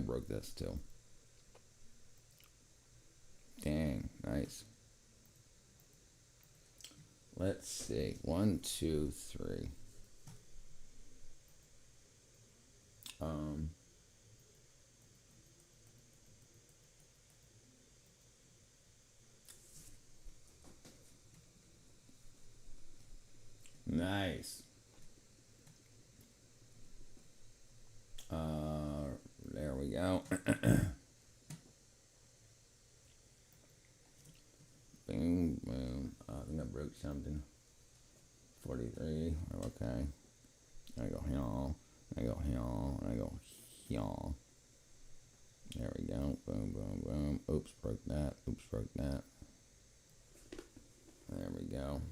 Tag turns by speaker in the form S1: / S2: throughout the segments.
S1: broke this too. Dang, nice. Let's see. 1, 2, 3. Um, nice. There we go. Boom, boom. I think I broke something. 43. Okay. I go here. I go here. I go here. There we go. Boom, boom, boom. Oops, broke that. Oops, broke that. There we go.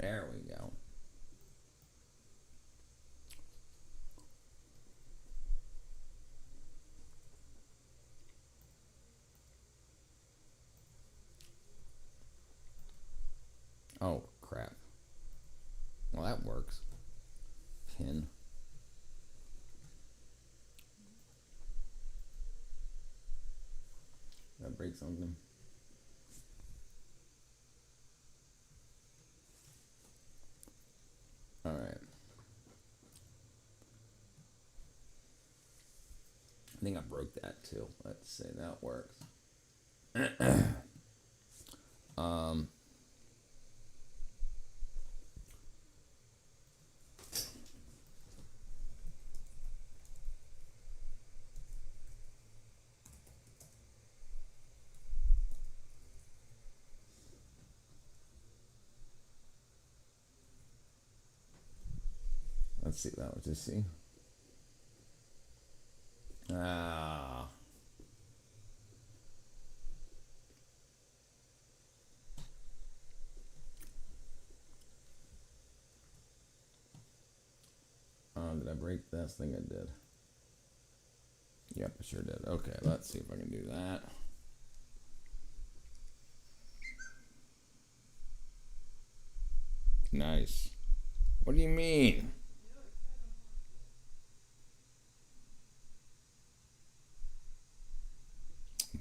S1: There we go. Oh, crap. Well, that works. Pin. Did I break something? Alright. I think I broke that too. Let's see, that works. um, let's see, that was just see. Ah. Did I break this? I think I did. Yep, I sure did. Okay, let's see if I can do that. Nice. What do you mean?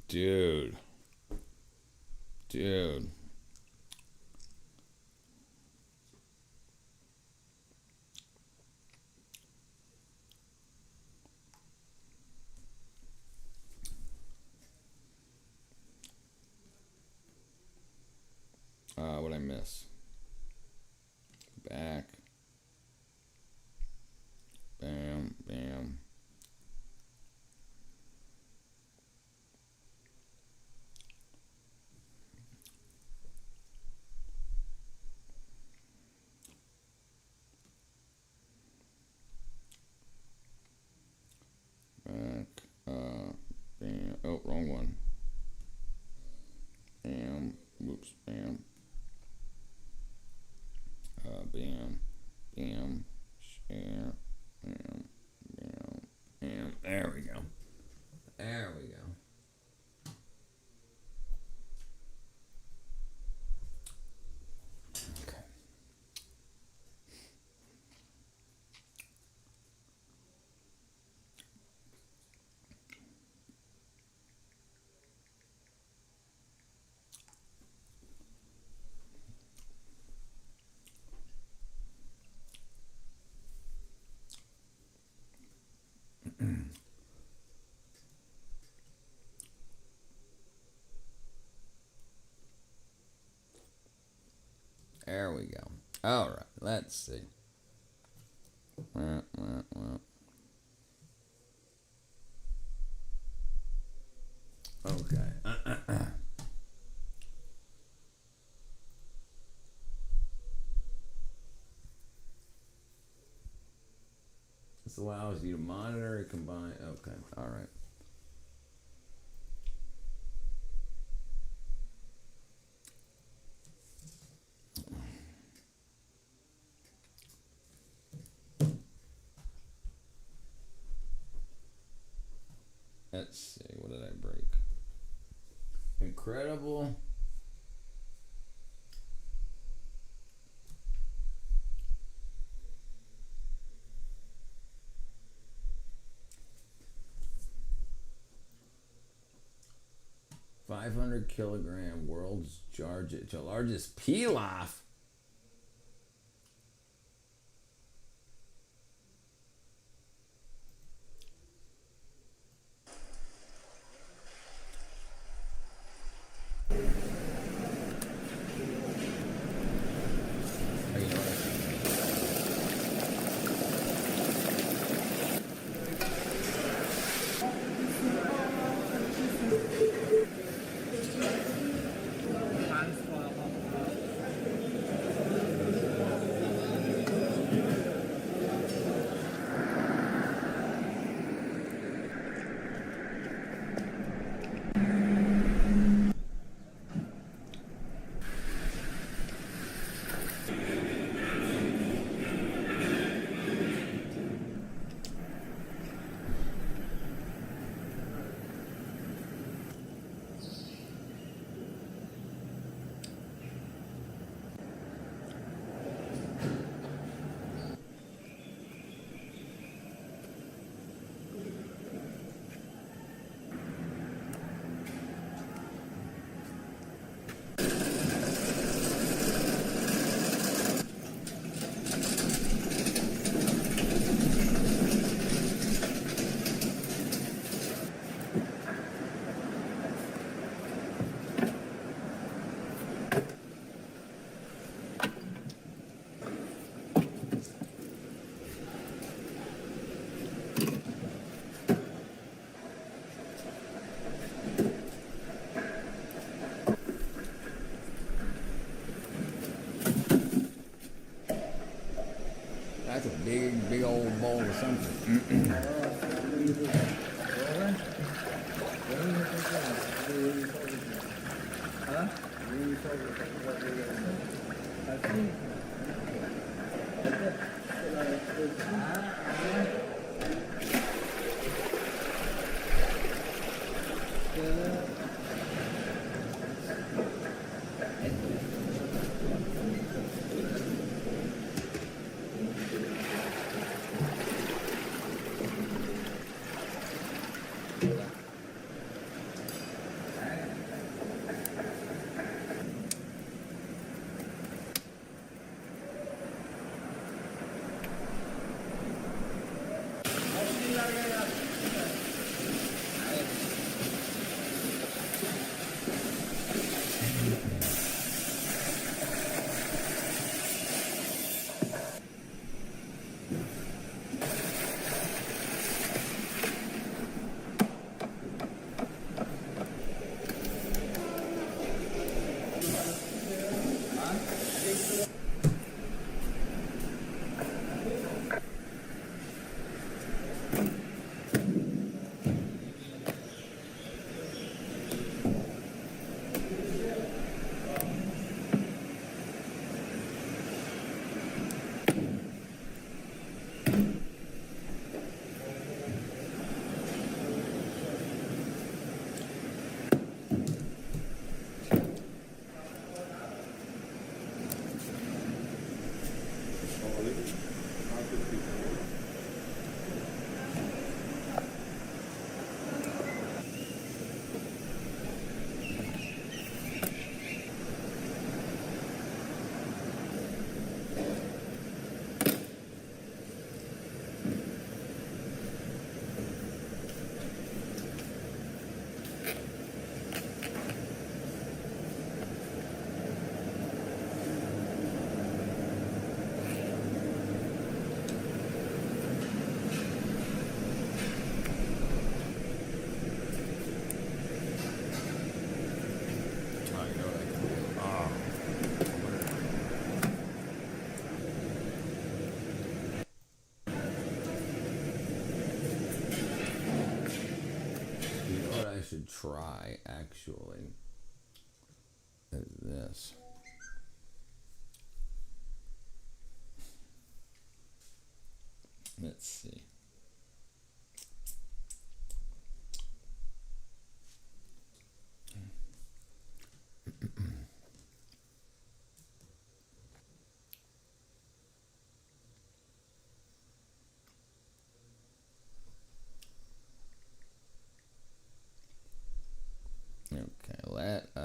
S1: Dude. Dude. What'd I miss? Back. Bam, bam. Back. Bam. Oh, wrong one. Bam. Whoops. Bam. Bam. Bam. Share. Bam. Bam. Bam. There we go. There we go. Okay. There we go. All right. Let's see. Okay. This allows you to monitor and combine. Okay. All right. Let's see, what did I break? Incredible. $500 kilogram world's largest pilaf. That's a big old bowl of something. Should try actually is this. Let's see.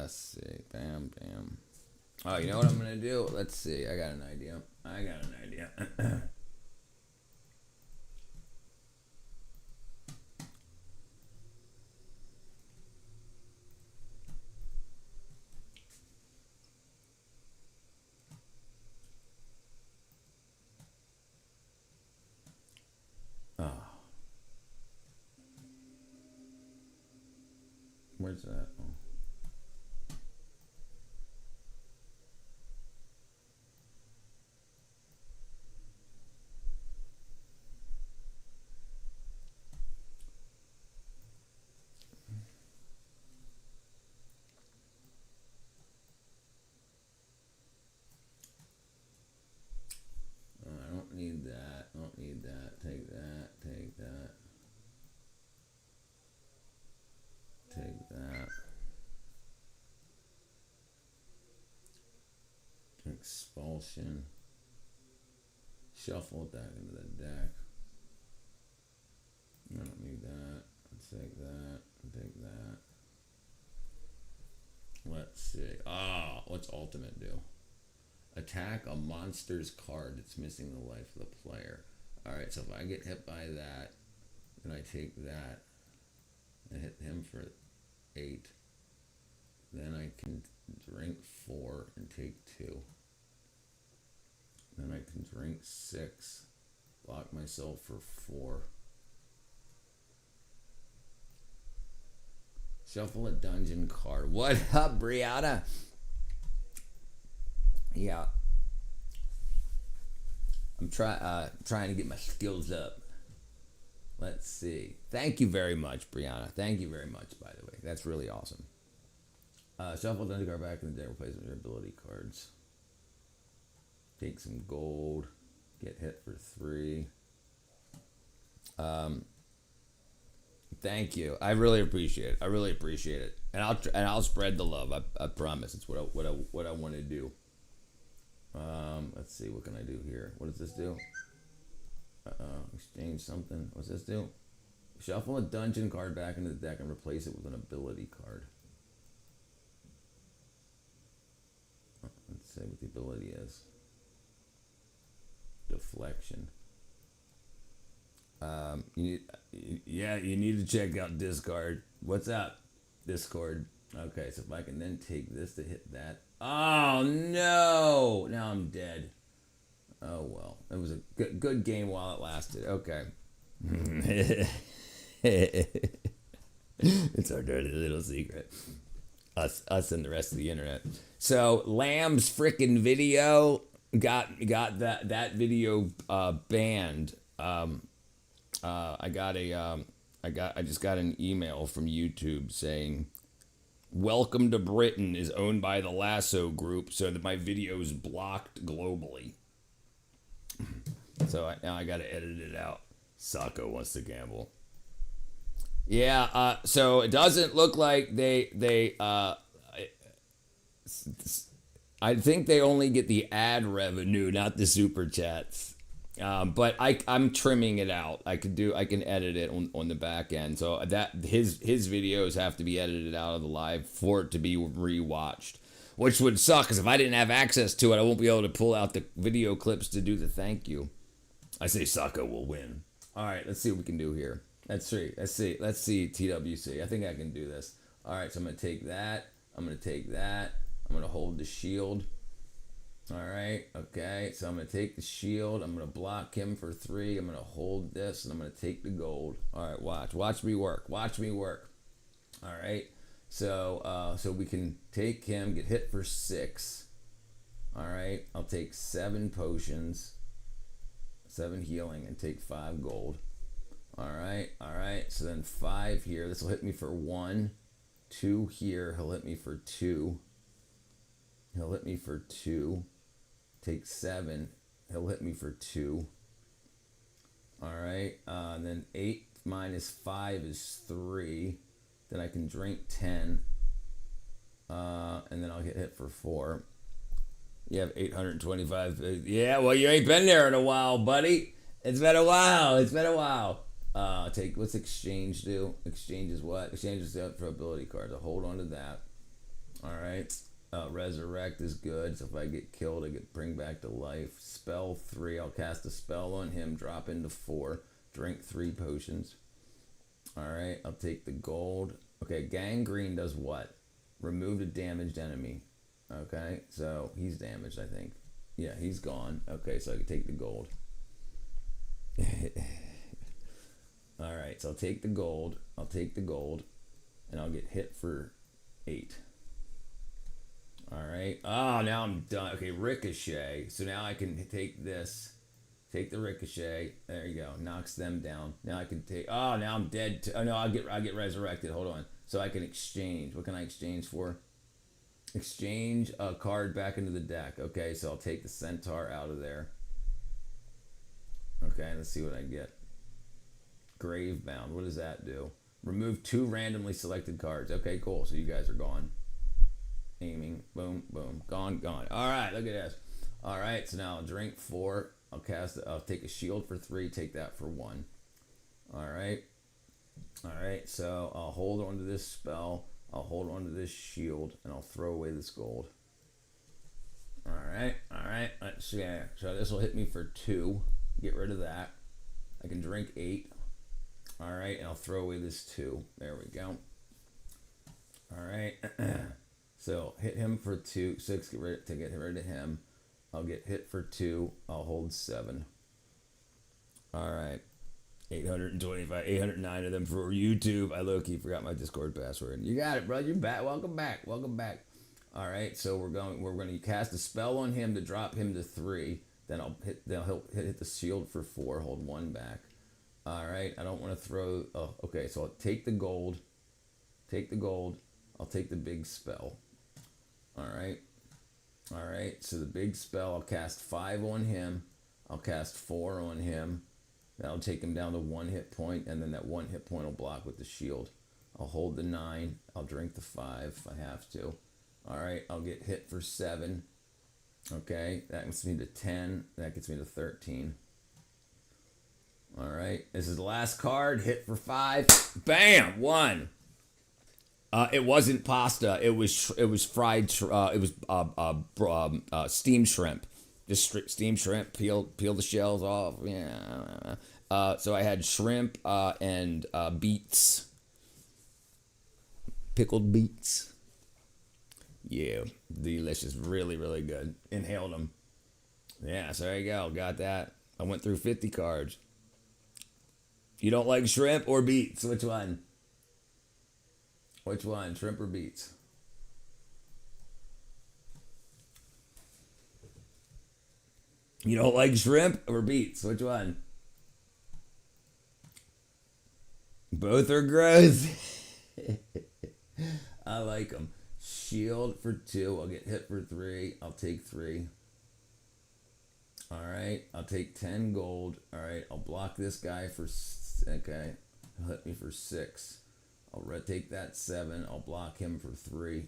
S1: let's see. Bam, bam. Oh, you know what I'm gonna do? Let's see. I got an idea. Oh, where's that? Oh. I don't need that. I don't need that. Take that. Take that. Take that. Expulsion. Shuffle it back into the deck. I don't need that. Take that. Take that. Let's see. What's ultimate do? Attack a monster's card that's missing the life of the player. Alright, so if I get hit by that, then I take that and hit him for 8. Then I can drink 4 and take 2. Then I can drink 6, block myself for 4. Shuffle a dungeon card. What up, Brianna? Yeah. I'm trying to get my skills up. Let's see. Thank you very much, Brianna. Thank you very much, by the way. That's really awesome. Shuffle dungeon card back in the deck, replace with your ability cards. Take some gold. Get hit for 3. Thank you. I really appreciate it. I really appreciate it. And I'll spread the love. I promise. It's what I want to do. Let's see. What can I do here? What does this do? Exchange something. What's this do? Shuffle a dungeon card back into the deck and replace it with an ability card. Let's see what the ability is. Deflection. You need to check out Discard. What's up, Discord? Okay, so if I can then take this to hit that. Oh no! Now I'm dead. Oh well, it was a good game while it lasted. Okay. It's our dirty little secret. Us and the rest of the internet. So Lamb's freaking video got that video banned. I just got an email from YouTube saying, "Welcome to Britain is owned by the Lasso Group, so that my video is blocked globally." So now I got to edit it out. Sacco wants to gamble. Yeah. So it doesn't look like they. I think they only get the ad revenue, not the super chats. But I'm trimming it out. I can edit it on the back end. So that his videos have to be edited out of the live for it to be rewatched, which would suck because if I didn't have access to it, I won't be able to pull out the video clips to do the thank you. I say Sacco will win. All right, let's see what we can do here. Let's see TWC. I think I can do this. All right, so I'm gonna take that. I'm gonna take that. I'm gonna hold the shield. All right, okay, so I'm going to take the shield. I'm going to block him for 3. I'm going to hold this, and I'm going to take the gold. All right, watch me work. Watch me work. All right, so we can take him, get hit for 6. All right, I'll take 7 potions, 7 healing, and take 5 gold. All right, so then 5 here. This will hit me for 1. 2 here. He'll hit me for 2. He'll hit me for 2. Take 7. He'll hit me for 2. All right. Then 8 minus 5 is 3. Then I can drink 10. And then I'll get hit for 4. You have 825. Yeah, well, you ain't been there in a while, buddy. It's been a while. What's exchange do? Exchange is what? Exchange is for ability cards. I'll hold on to that. Alright. Resurrect is good. So if I get killed, I get bring back to life. Spell 3. I'll cast a spell on him. Drop into 4. Drink 3 potions. Alright. I'll take the gold. Okay. Gangrene does what? Remove a damaged enemy. Okay. So he's damaged, I think. Yeah, he's gone. Okay. So I can take the gold. Alright. So I'll take the gold. I'll take the gold. And I'll get hit for 8. Alright. Oh, now I'm done. Okay, ricochet. So now I can take this. Take the ricochet. There you go. Knocks them down. Now I can take. Oh, now I'm dead. Oh no, I get resurrected. Hold on. So I can exchange. What can I exchange for? Exchange a card back into the deck. Okay, so I'll take the centaur out of there. Okay, let's see what I get. Gravebound. What does that do? Remove 2 randomly selected cards. Okay, cool. So you guys are gone. Aiming. Boom, boom. Gone, gone. All right, look at this. All right, so now I'll drink 4. I'll take a shield for 3. Take that for 1. All right. All right, so I'll hold on to this spell. I'll hold on to this shield, and I'll throw away this gold. All right, all right. Let's see. So this will hit me for 2. Get rid of that. I can drink 8. All right, and I'll throw away this 2. There we go. All right. So hit him for 2, 6. Get rid of him. I'll get hit for 2. I'll hold 7. All right. 825, 809 of them for YouTube. I low-key forgot my Discord password. You got it, bro. You're back. Welcome back. Welcome back. All right. So we're going to cast a spell on him to drop him to 3. Then he'll hit the shield for 4. Hold 1 back. All right. I don't want to throw. Oh, okay. So I'll take the gold. Take the gold. I'll take the big spell. All right. All right. So the big spell. I'll cast 5 on him. I'll cast 4 on him. That'll take him down to 1 hit point, and then that 1 hit point will block with the shield. I'll hold the 9. I'll drink the 5 if I have to. All right, I'll get hit for 7. Okay, that gets me to 10. That gets me to 13. All right, this is the last card. Hit for 5. Bam, 1. It wasn't pasta. It was fried. It was steamed shrimp. Just steamed shrimp, peel the shells off. Yeah. So I had shrimp and beets, pickled beets. Yeah, delicious, really, really good. Inhaled them. Yeah, so there you go. Got that. I went through 50 cards. You don't like shrimp or beets? Which one? Which one? Shrimp or beets? You don't like shrimp or beets? Which one? Both are gross. I like them. Shield for 2. I'll get hit for 3. I'll take 3. All right. I'll take 10 gold. All right. I'll block this guy for... Okay. He'll hit me for 6. I'll take that 7. I'll block him for 3.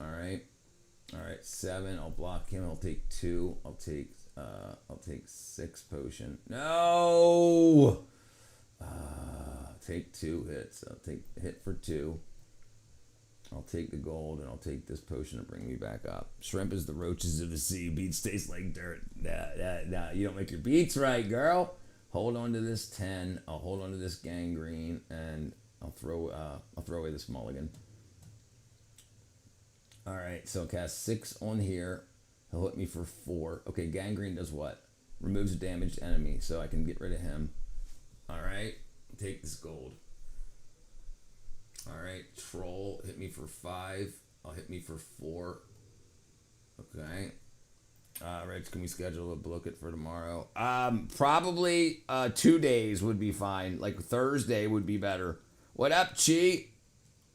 S1: All right. All right, 7. I'll block him. I'll take 2. I'll take 6 potion. No. Take 2 hits. I'll take hit for 2. I'll take the gold, and I'll take this potion to bring me back up. Shrimp is the roaches of the sea. Beets taste like dirt. Nah. You don't make your beets right, girl. Hold on to this 10. I'll hold on to this gangrene, and I'll throw away this mulligan. All right, so I'll cast 6 on here. He'll hit me for 4. Okay, gangrene does what? Removes a damaged enemy, so I can get rid of him. All right, take this gold. All right, troll hit me for 5. I'll hit me for 4. Okay. Rich, can we schedule a booket for tomorrow? Probably 2 days would be fine. Like Thursday would be better. What up, Chi?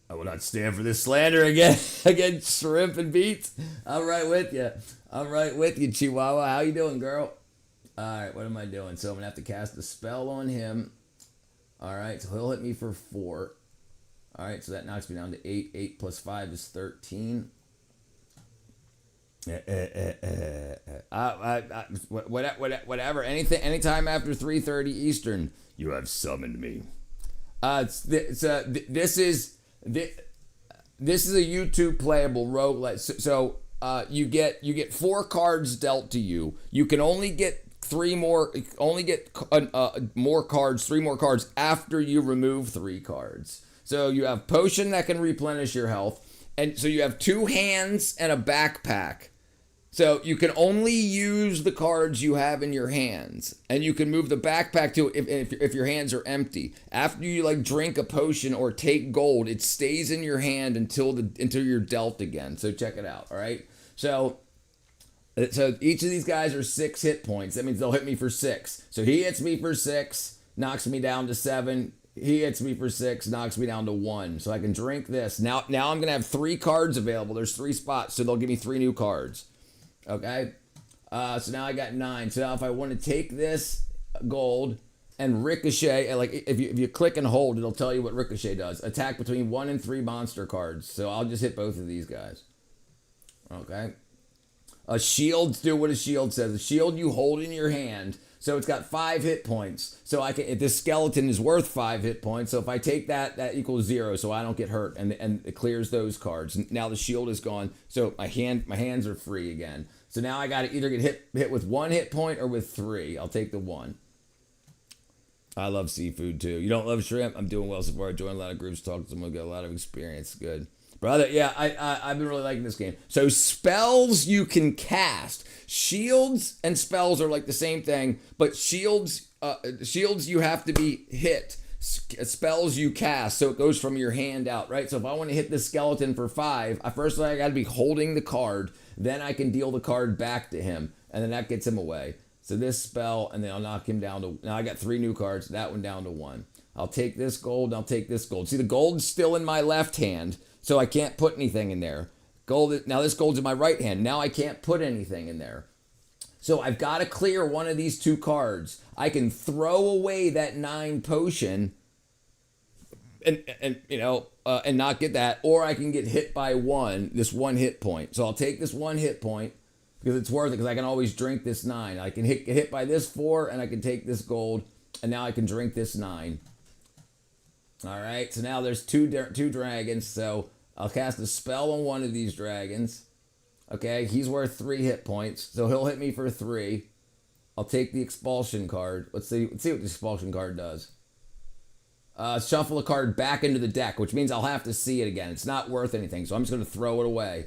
S1: I will not stand for this slander again against shrimp and beets. I'm right with you. I'm right with you, Chihuahua. How you doing, girl? All right, what am I doing? So I'm going to have to cast a spell on him. All right, so he'll hit me for 4. All right, so that knocks me down to 8. 8 plus 5 is 13. Whatever. Anytime after 3:30 Eastern, you have summoned me. This is This is a YouTube playable roguelite. So you get 4 cards dealt to you. You can only get more cards, 3 more cards after you remove 3 cards. So you have potion that can replenish your health, and so you have 2 hands and a backpack. So you can only use the cards you have in your hands, and you can move the backpack to if your hands are empty. After you like drink a potion or take gold, it stays in your hand until you're dealt again. So check it out. All right. So each of these guys are 6 hit points. That means they'll hit me for 6. So he hits me for 6, knocks me down to 7. He hits me for 6, knocks me down to 1. So I can drink this. Now I'm gonna have 3 cards available. There's 3 spots, so they'll give me 3 new cards. Okay, so now I got 9. So now if I want to take this gold and ricochet, like if you click and hold, it'll tell you what ricochet does. Attack between 1 and 3 monster cards. So I'll just hit both of these guys. Okay. Shields do what a shield says. A shield you hold in your hand. So it's got 5 hit points. So I can, if this skeleton is worth 5 hit points. So if I take that equals 0, so I don't get hurt, and it clears those cards. Now the shield is gone, so my hands are free again. So now I got to either get hit with 1 hit point or with 3. I'll take the 1. I love seafood too. You don't love shrimp? I'm doing well so far. I joined a lot of groups, talked to someone, got a lot of experience. Good. Brother, yeah, I've been really liking this game. So spells you can cast. Shields and spells are like the same thing, but shields you have to be hit. Spells you cast, so it goes from your hand out, right? So if I want to hit the skeleton for 5, first I got to be holding the card, then I can deal the card back to him, and then that gets him away. So this spell, and then I'll knock him down to, now I got 3 new cards, that one down to 1. I'll take this gold, and I'll take this gold. See, the gold's still in my left hand, so I can't put anything in there. Gold, now this gold's in my right hand, now I can't put anything in there. So I've got to clear one of these 2 cards. I can throw away that 9 potion and not get that, or I can get hit by this 1 hit point. So I'll take this 1 hit point because it's worth it, because I can always drink this 9. I can get hit by this 4, and I can take this gold, and now I can drink this 9. All right, so now there's two dragons, so I'll cast a spell on one of these dragons. Okay, he's worth 3 hit points, so he'll hit me for 3. I'll take the expulsion card. Let's see what the expulsion card does. Shuffle a card back into the deck, which means I'll have to see it again. It's not worth anything, so I'm just going to throw it away.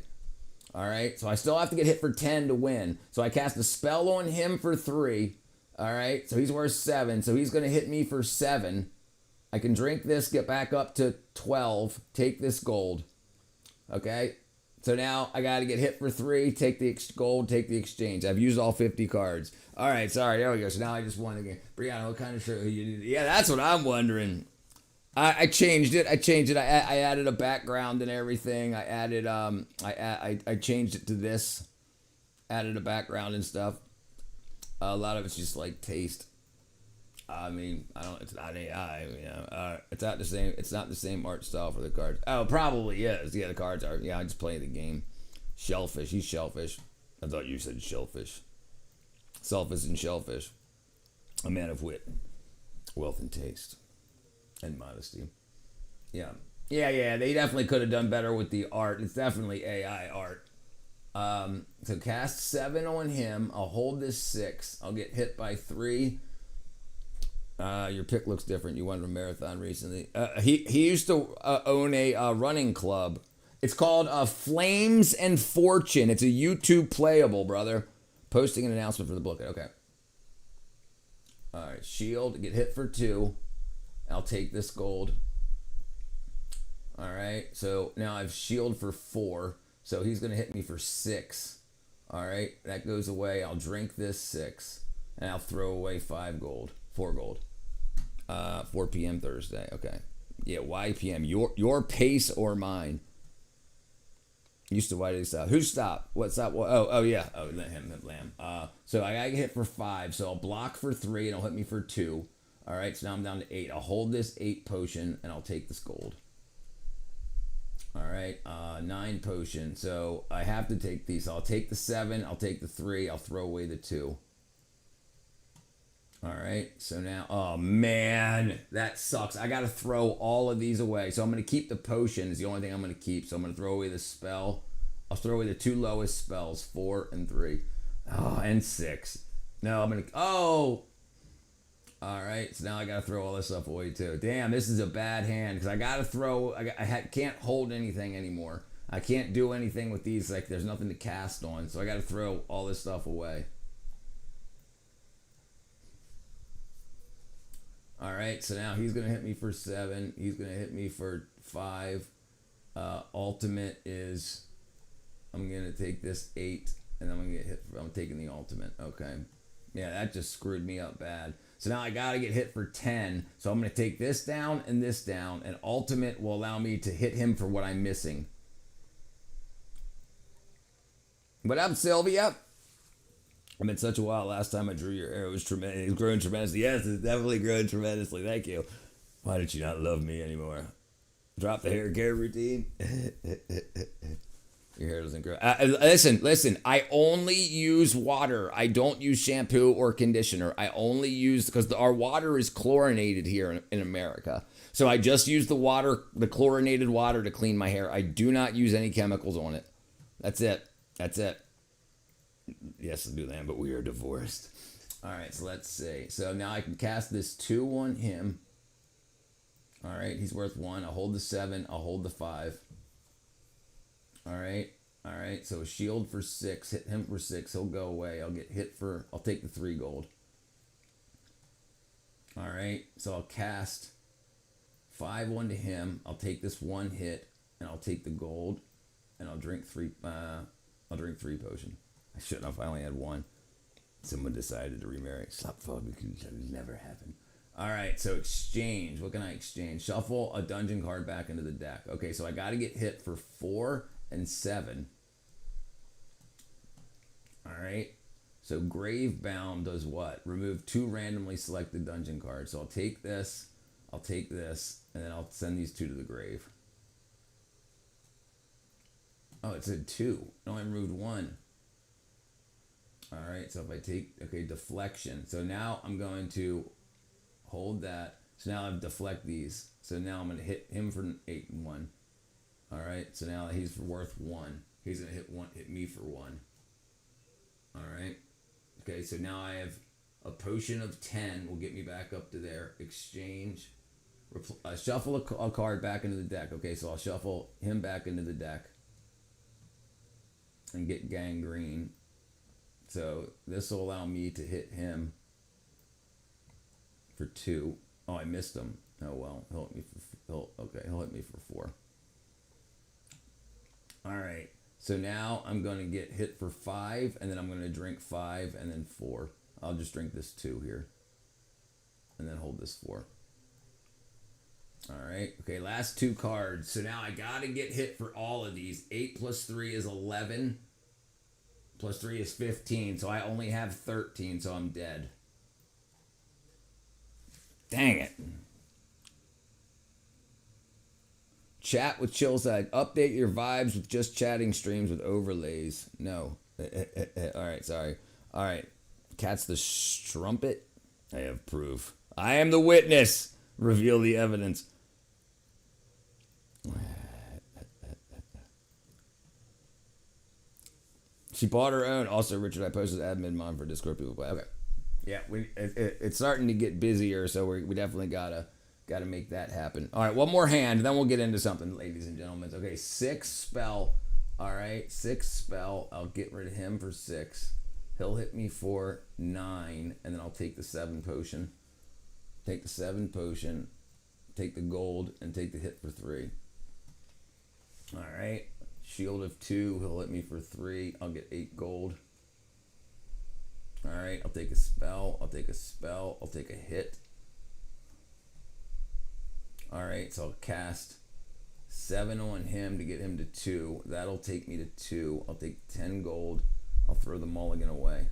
S1: All right, so I still have to get hit for 10 to win. So I cast a spell on him for 3. All right, so he's worth 7, so he's going to hit me for 7. I can drink this, get back up to 12, take this gold. Okay, so now I got to get hit for 3, take the gold, take the exchange. I've used all 50 cards. All right, sorry, there we go. So now I just won again. Brianna, what kind of shirt you did? Yeah, that's what I'm wondering. I changed it. I added a background and everything. I added I changed it to this. Added a background and stuff. A lot of it's just like taste. I mean, it's not AI. It's not the same. It's not the same art style for the cards. Oh, probably is. Yeah, the cards are. Yeah, I just play the game. Shellfish. He's shellfish. I thought you said shellfish. Selfish and shellfish. A man of wit, wealth, and taste, and modesty. Yeah. They definitely could have done better with the art. It's definitely AI art. So cast 7 on him. I'll hold this 6. I'll get hit by 3. Your pick looks different. You won a marathon recently. He used to own a running club. It's called Flames and Fortune. It's a YouTube playable, brother. Posting an announcement for the book. Okay. All right. Shield. Get hit for 2. I'll take this gold. All right. So now I've shield for 4. So he's going to hit me for 6. All right. That goes away. I'll drink this 6. And I'll throw away 5 gold. 4 gold. 4 p.m. Thursday. Okay. Yeah, why p.m.? Your pace or mine? Used to, why did he stop? Who stopped? What stopped? Oh yeah. Oh, Lamb. So I got to get hit for 5. So I'll block for 3 and it'll hit me for 2. All right. So now I'm down to 8. I'll hold this 8 potion and I'll take this gold. All right. 9 potion. So I have to take these. So I'll take the 7. I'll take the 3. I'll throw away the 2. All right, so now, oh man, that sucks. I gotta throw all of these away. So I'm gonna keep the potion, is the only thing I'm gonna keep. So I'm gonna throw away the spell. I'll throw away the two lowest spells, 4 and 3. Oh, and 6. No, I'm gonna, oh, all right, so now I gotta throw all this stuff away too. Damn, this is a bad hand because I gotta throw. Can't hold anything anymore. I can't do anything with these. Like, there's nothing to cast on, so I gotta throw all this stuff away. All right, so now he's gonna hit me for 7. He's gonna hit me for 5. Ultimate is, I'm gonna take this 8, and I'm gonna get hit. I'm taking the ultimate. Okay, yeah, that just screwed me up bad. So now I gotta get hit for 10. So I'm gonna take this down, and ultimate will allow me to hit him for what I'm missing. What up, Sylvia? I've been such a while. Last time I drew your arrow, it was tremendous. It's growing tremendously. Yes, it's definitely growing tremendously. Thank you. Why did you not love me anymore? Drop the hair care routine. Your hair doesn't grow. Listen. I only use water. I don't use shampoo or conditioner. I only use, because our water is chlorinated here in America. So I just use the water, the chlorinated water, to clean my hair. I do not use any chemicals on it. That's it. Yes, I do that, but we are divorced. All right, so let's see. So now I can cast this 2 on him. All right, he's worth 1. I'll hold the 7. I'll hold the 5. All right. So a shield for 6. Hit him for 6. He'll go away. I'll take the 3 gold. All right. So I'll cast 5 onto him. I'll take this 1 hit, and I'll take the gold, and I'll drink 3. I'll drink 3 potion. I shouldn't have. I only had 1. Someone decided to remarry. Stop phobia. It never happened. All right, so exchange. What can I exchange? Shuffle a dungeon card back into the deck. Okay, so I got to get hit for 4 and 7. All right. So Gravebound does what? Remove 2 randomly selected dungeon cards. So I'll take this, and then I'll send these 2 to the grave. Oh, it said 2. No, I removed 1. All right, so if I take, deflection. So now I'm going to hold that. So now I've deflect these. So now I'm going to hit him for 8 and 1. All right, so now he's worth 1. He's going to hit me for 1. All right. Okay, so now I have a potion of 10 will get me back up to there. Exchange. Shuffle a card back into the deck. Okay, so I'll shuffle him back into the deck and get gangrene. So this will allow me to hit him for 2. Oh, I missed him. Oh well, he'll hit me for 4. All right. So now I'm going to get hit for 5, and then I'm going to drink 5 and then 4. I'll just drink this 2 here, and then hold this 4. All right. Okay, last 2 cards. So now I got to get hit for all of these. 8 plus 3 is 11. Plus 3 is 15. So I only have 13, so I'm dead. Dang it. Chat with Chillside. Update your vibes with just chatting streams with overlays. No. All right, sorry. All right. Cat's the strumpet. I have proof. I am the witness. Reveal the evidence. She bought her own. Also, Richard, I posted admin mod for Discord people play. Okay. Yeah, it's starting to get busier, so we definitely gotta make that happen. All right, one more hand, and then we'll get into something, ladies and gentlemen. Okay, 6 spell. All right, 6 spell. I'll get rid of him for 6. He'll hit me for 9, and then I'll take the 7 potion. Take the 7 potion, take the gold, and take the hit for 3. All right, shield of 2. He'll hit me for 3. I'll get 8 gold. All right, I'll take a spell. I'll take a hit. All right, so I'll cast 7 on him to get him to 2. That'll take me to 2. I'll take 10 gold. I'll throw the mulligan away.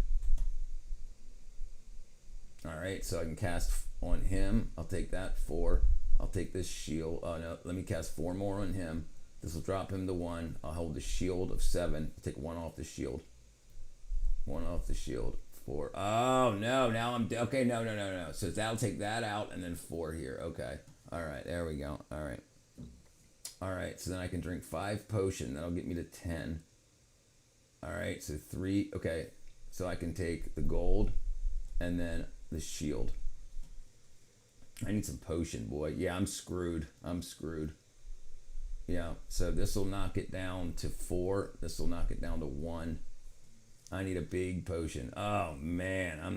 S1: All right, so I can cast on him. I'll take that 4. I'll take this shield. Oh, no, let me cast 4 more on him. This will drop him to 1. I'll hold the shield of 7. I'll take 1 off the shield. 1 off the shield. 4. Oh, no. Now I'm... Okay, no. So that'll take that out and then 4 here. Okay. All right. There we go. All right. All right. So then I can drink 5 potion. That'll get me to 10. All right. So 3. Okay. So I can take the gold and then the shield. I need some potion, boy. Yeah, I'm screwed. Yeah. So this will knock it down to 4. This will knock it down to 1. I need a big potion. Oh man, I'm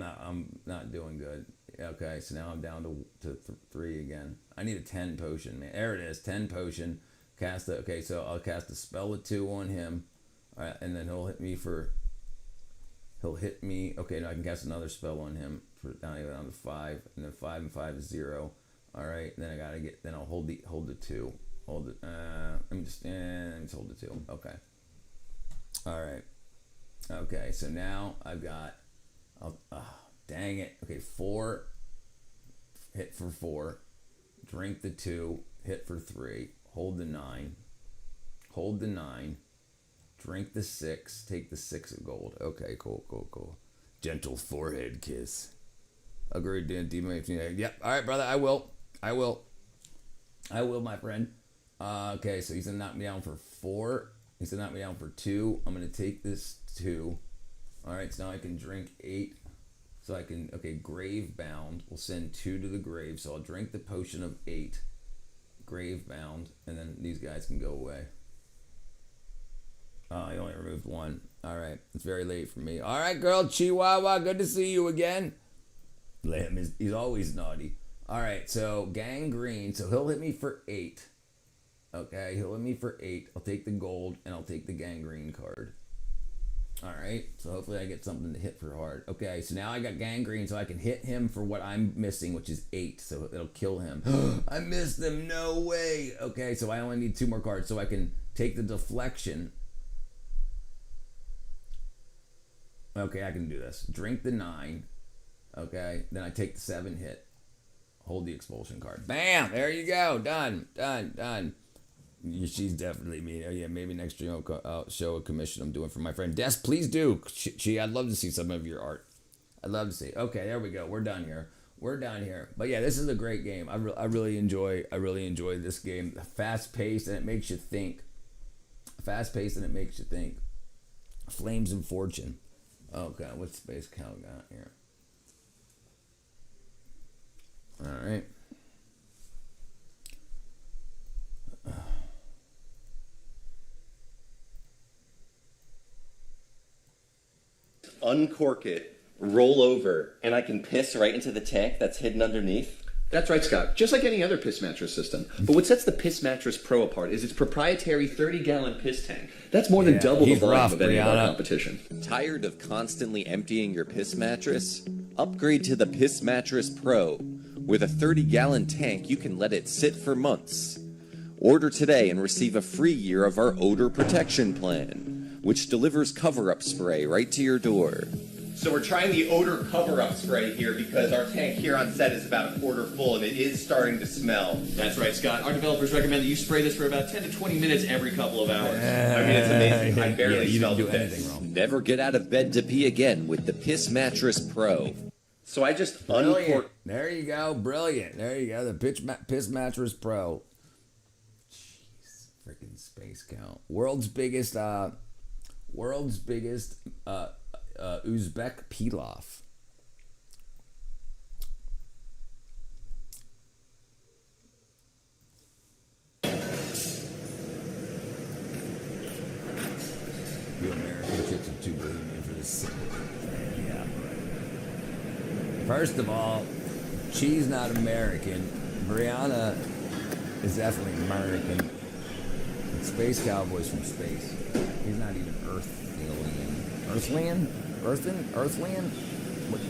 S1: not doing good. Okay, so now I'm down to 3 again. I need a 10 potion, man. There it is, 10 potion. Okay, so I'll cast a spell of 2 on him. All right, and then he'll hit me. Okay, now I can cast another spell on him for down to 5, and then 5 and 5 is 0. All right, then then I'll hold the 2. Hold it. Let me just hold the 2. Okay. All right. Okay, so now I've got, dang it. Okay, 4, hit for 4, drink the 2, hit for 3, hold the 9, drink the 6, take the 6 of gold. Okay, cool. Gentle forehead kiss. Agreed, demon. Yep, all right, brother, I will, my friend. Okay, so he's gonna knock me down for 4. He's gonna knock me down for 2. I'm gonna take this 2. All right, so now I can drink 8. So I can, okay, grave bound. We'll send 2 to the grave. So I'll drink the potion of 8, grave bound, and then these guys can go away. Oh, I only removed 1. All right, it's very late for me. All right, girl, Chihuahua, good to see you again. He's always naughty. All right, so gangrene. So he'll hit me for 8. Okay, he'll hit me for 8. I'll take the gold and I'll take the gangrene card. All right, so hopefully I get something to hit for hard. Okay, so now I got gangrene, so I can hit him for what I'm missing, which is 8. So it'll kill him. I missed him. No way. Okay, so I only need 2 more cards, so I can take the deflection. Okay, I can do this. Drink the 9. Okay, then I take the 7 hit. Hold the expulsion card. Bam! There you go. Done. She's definitely me. Oh, yeah, maybe next year I'll show a commission I'm doing for my friend Des. Please do. I'd love to see some of your art. I'd love to see. Okay, there we go. We're done here. But yeah, this is a great game. I really enjoy this game. Fast paced and it makes you think. Flames and Fortune. Okay, what's Space Cow got here? All right.
S2: Uncork it, roll over, and I can piss right into the tank that's hidden underneath?
S3: That's right, Scott. Just like any other piss mattress system. But what sets the Piss Mattress Pro apart is its proprietary 30-gallon piss tank. That's more than double the volume of any of our competition.
S2: Tired of constantly emptying your piss mattress? Upgrade to the Piss Mattress Pro. With a 30-gallon tank, you can let it sit for months. Order today and receive a free year of our odor protection plan, which delivers cover-up spray right to your door.
S3: So we're trying the odor cover-up spray here because our tank here on set is about a quarter full and it is starting to smell. That's right, Scott. Our developers recommend that you spray this for about 10 to 20 minutes every couple of hours. I mean, it's amazing. I barely smell the piss.
S2: Never get out of bed to pee again with the Piss Mattress Pro.
S3: So I just
S1: uncorked. There you go. Brilliant. There you go. The Piss Mattress Pro. Jeez. Freaking Space Cow. World's biggest Uzbek pilaf. You American chicks are too brilliant for this. Yeah, right. First of all, she's not American. Brianna is definitely American. And Space Cowboy's from space. He's not even Earthling. Earthling? Earthling? What?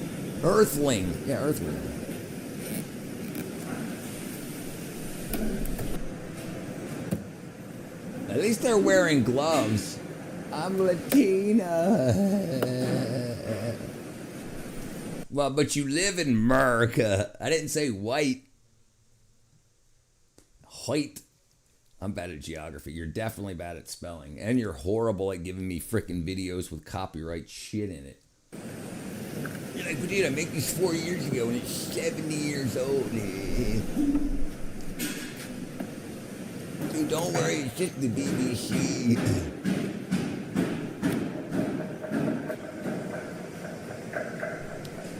S1: Earthling. Yeah, Earthling. At least they're wearing gloves. I'm Latina. Well, but you live in America. I didn't say white. White. I'm bad at geography. You're definitely bad at spelling. And you're horrible at giving me frickin' videos with copyright shit in it. Dude, I made this 4 years ago and it's 70 years old. Dude, don't worry, it's just the BBC.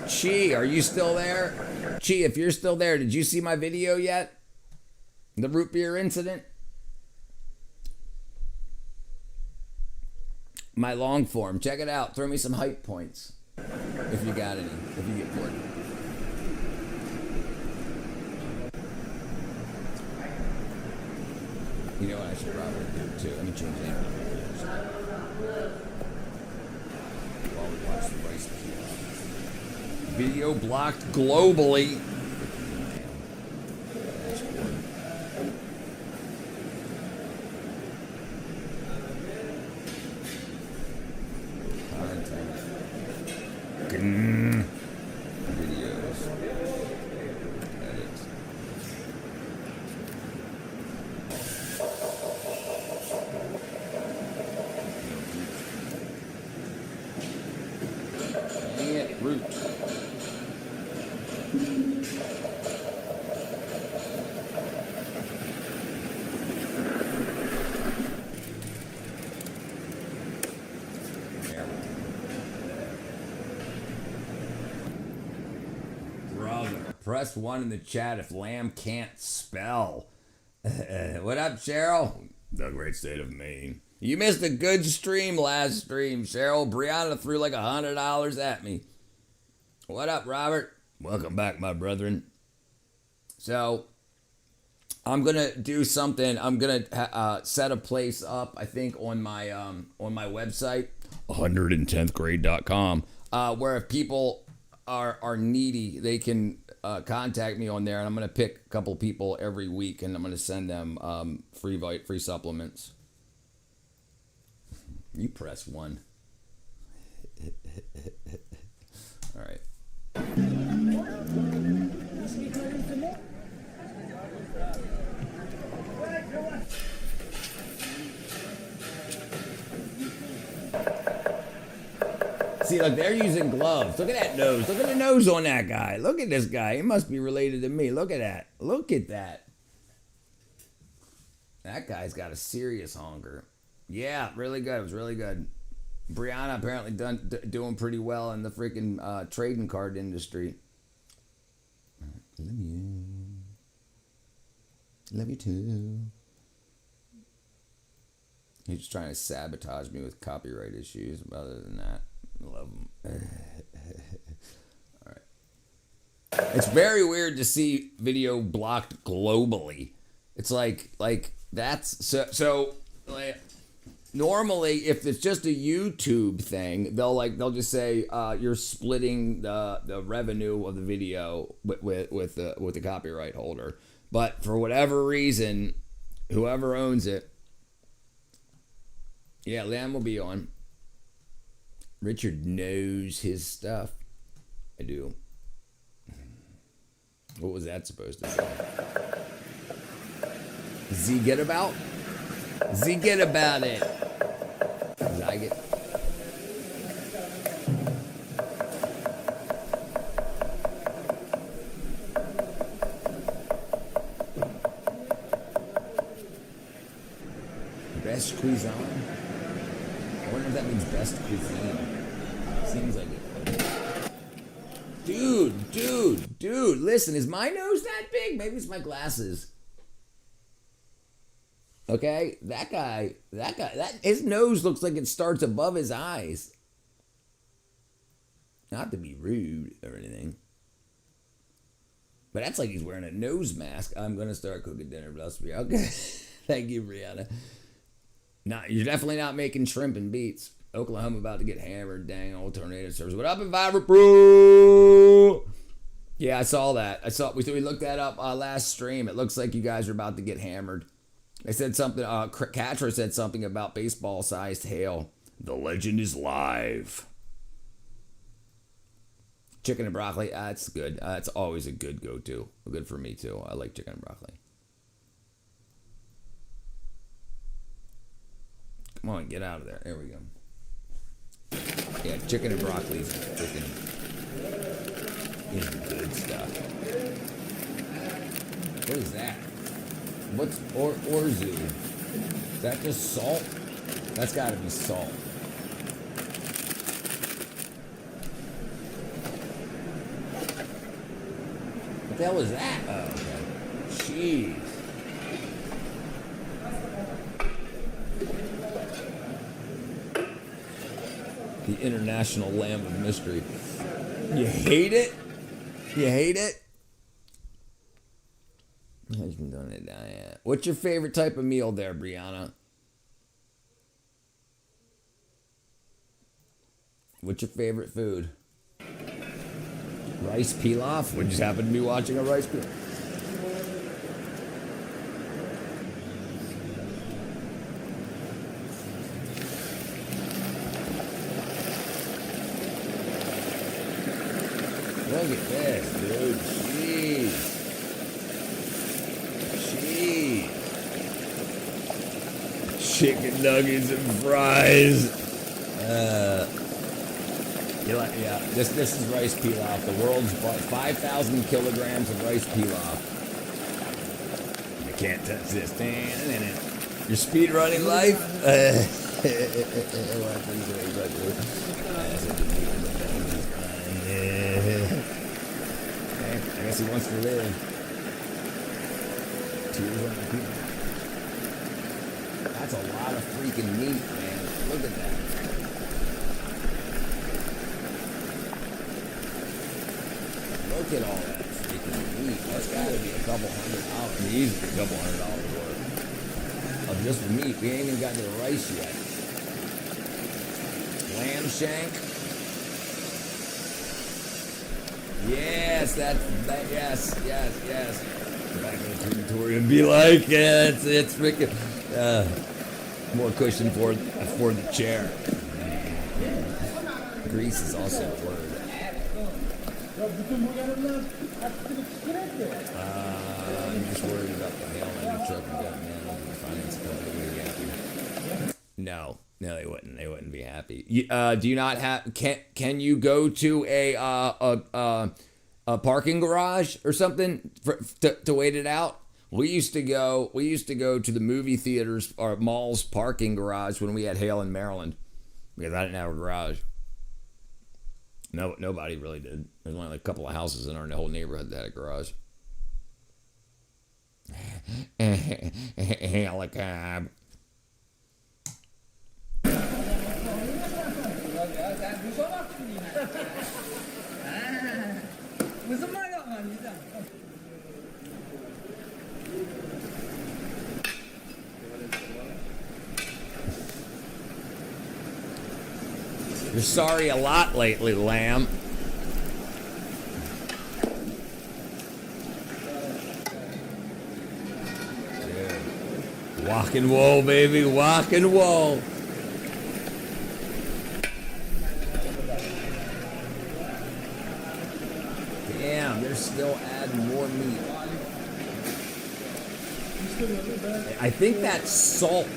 S1: Chi, are you still there? Chi, if you're still there, did you see my video yet? The root beer incident? My long form. Check it out. Throw me some hype points. If you got any. If you get bored. You know what I should probably do too? Let me change that. While we watch the race. Video blocked globally. Videos. Edit. Dang it, root. Press 1 in the chat if Lamb can't spell. What up, Cheryl? The great state of Maine. You missed a good stream last stream, Cheryl. Brianna threw like $100 at me. What up, Robert? Welcome back, my brethren. So, I'm gonna do something. I'm gonna set a place up, I think, on my website, 110thgrade.com, where if people are needy, they can contact me on there, and I'm gonna pick a couple people every week, and I'm gonna send them free supplements. You press 1. All right. See, look, they're using gloves. Look at that nose. Look at the nose on that guy. Look at this guy. He must be related to me. Look at that. Look at that. That guy's got a serious hunger. Yeah, really good. It was really good. Brianna apparently doing pretty well in the freaking trading card industry. Love you. Love you too. He's just trying to sabotage me with copyright issues. But other than that, I love him. All right. It's very weird to see video blocked globally. It's like that's so like, normally if it's just a YouTube thing, they'll just say you're splitting the revenue of the video with the copyright holder. But for whatever reason, whoever owns it, yeah, Lamb will be on. Richard knows his stuff. I do. What was that supposed to say? Z get about? Z get about it. Like it. Best cuisine? I wonder if that means best cuisine. Seems like it. Dude, listen, is my nose that big? Maybe it's my glasses. Okay, that guy, his nose looks like it starts above his eyes. Not to be rude or anything. But that's like he's wearing a nose mask. I'm going to start cooking dinner, bless me. Okay, thank you, Brianna. You're definitely not making shrimp and beets. Oklahoma about to get hammered. Dang, old tornado servers. What up, Enviro Pro? Yeah, I saw that. We looked that up last stream. It looks like you guys are about to get hammered. They said something. Katra said something about baseball-sized hail. The legend is live. Chicken and broccoli. That's good. That's always a good go-to. Good for me too. I like chicken and broccoli. Come on, get out of there. There we go. Yeah, chicken and broccoli is freaking You know, good stuff. What is that? What's orzu? Is that just salt? That's got to be salt. What the hell was that? Oh, okay. Jeez. The International Lamb of Mystery. You hate it? You hate it? Hasn't done a diet. What's your favorite type of meal there, Brianna? What's your favorite food? Rice pilaf? We just happen to be watching a rice pilaf. Look at this, dude. Jeez. Chicken nuggets and fries. Yeah. This is rice pilaf. The world's 5,000 kilograms of rice pilaf. You can't touch this. Your speed running life. I guess he wants to live. Tears on the people. That's a lot of freaking meat, man. Look at that. Look at all that freaking meat. That's gotta be a couple $100. Easily a couple $100 worth of just meat. We ain't even got to the rice yet. Lamb shank. Yes, yes. Back in the crematorium and be like, yeah, it's freaking more cushion for the chair. Grease is also a word. I'm just worried about the hail on your truck and got man over the finance company. No, they wouldn't. They wouldn't be happy. Do you not have? Can you go to a parking garage or something to wait it out? We used to go to the movie theaters or malls parking garage when we had hail in Maryland because I didn't have a garage. No, nobody really did. There's only like a couple of houses in our whole neighborhood that had a garage. Helicab. You're sorry a lot lately, Lamb. Dude. Walk and wool, baby. Walk and wool. Damn, they're still adding more meat. I think that's salt.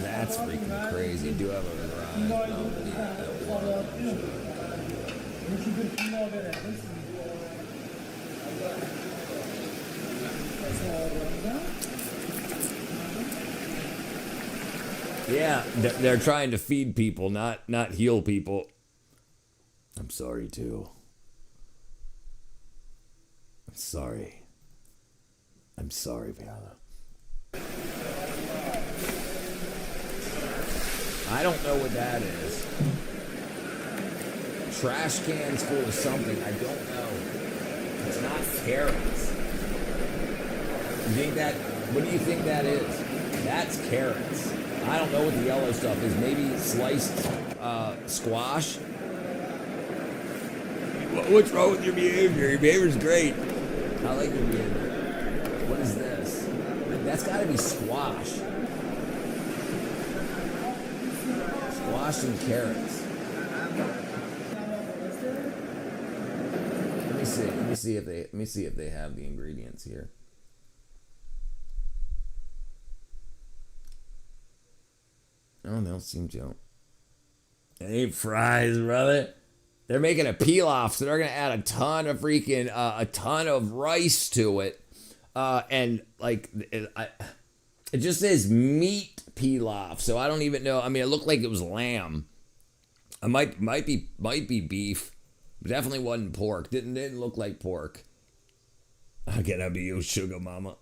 S1: That's freaking crazy. Do have a garage. Yeah, they're trying to feed people, not heal people. I'm sorry too. I'm sorry. I'm sorry, Piana. I don't know what that is. Trash cans full of something. I don't know. It's not carrots. You think that? What do you think that is? That's carrots. I don't know what the yellow stuff is. Maybe sliced squash. What's wrong with your behavior? Your behavior's great. I like your behavior. What is this? That's got to be squash. Squash and carrots. Let me see if they have the ingredients here. Oh, they don't seem to. It ain't fries, brother. They're making a pilaf, so they're gonna add a ton of freaking a ton of rice to it, and like it just says meat pilaf, so I don't even know. I mean, it looked like it was lamb. It might be beef. Definitely wasn't pork. Didn't look like pork. How can I be your sugar mama?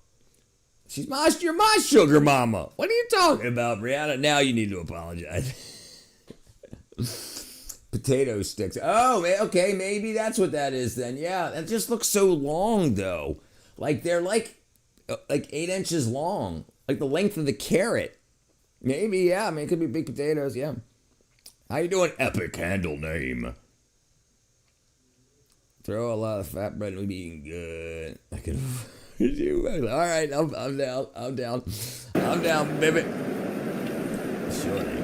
S1: You're my sugar mama. What are you talking about, Brianna? Now you need to apologize. Potato sticks. Oh, okay, maybe that's what that is then. Yeah, that just looks so long though. Like they're like 8 inches long, like the length of the carrot. Maybe, yeah. I mean, it could be big potatoes. Yeah. How you doing? Epic handle name. Throw a lot of fat bread and we be eating good. I can. All right, I'm down. I'm down, baby. Surely.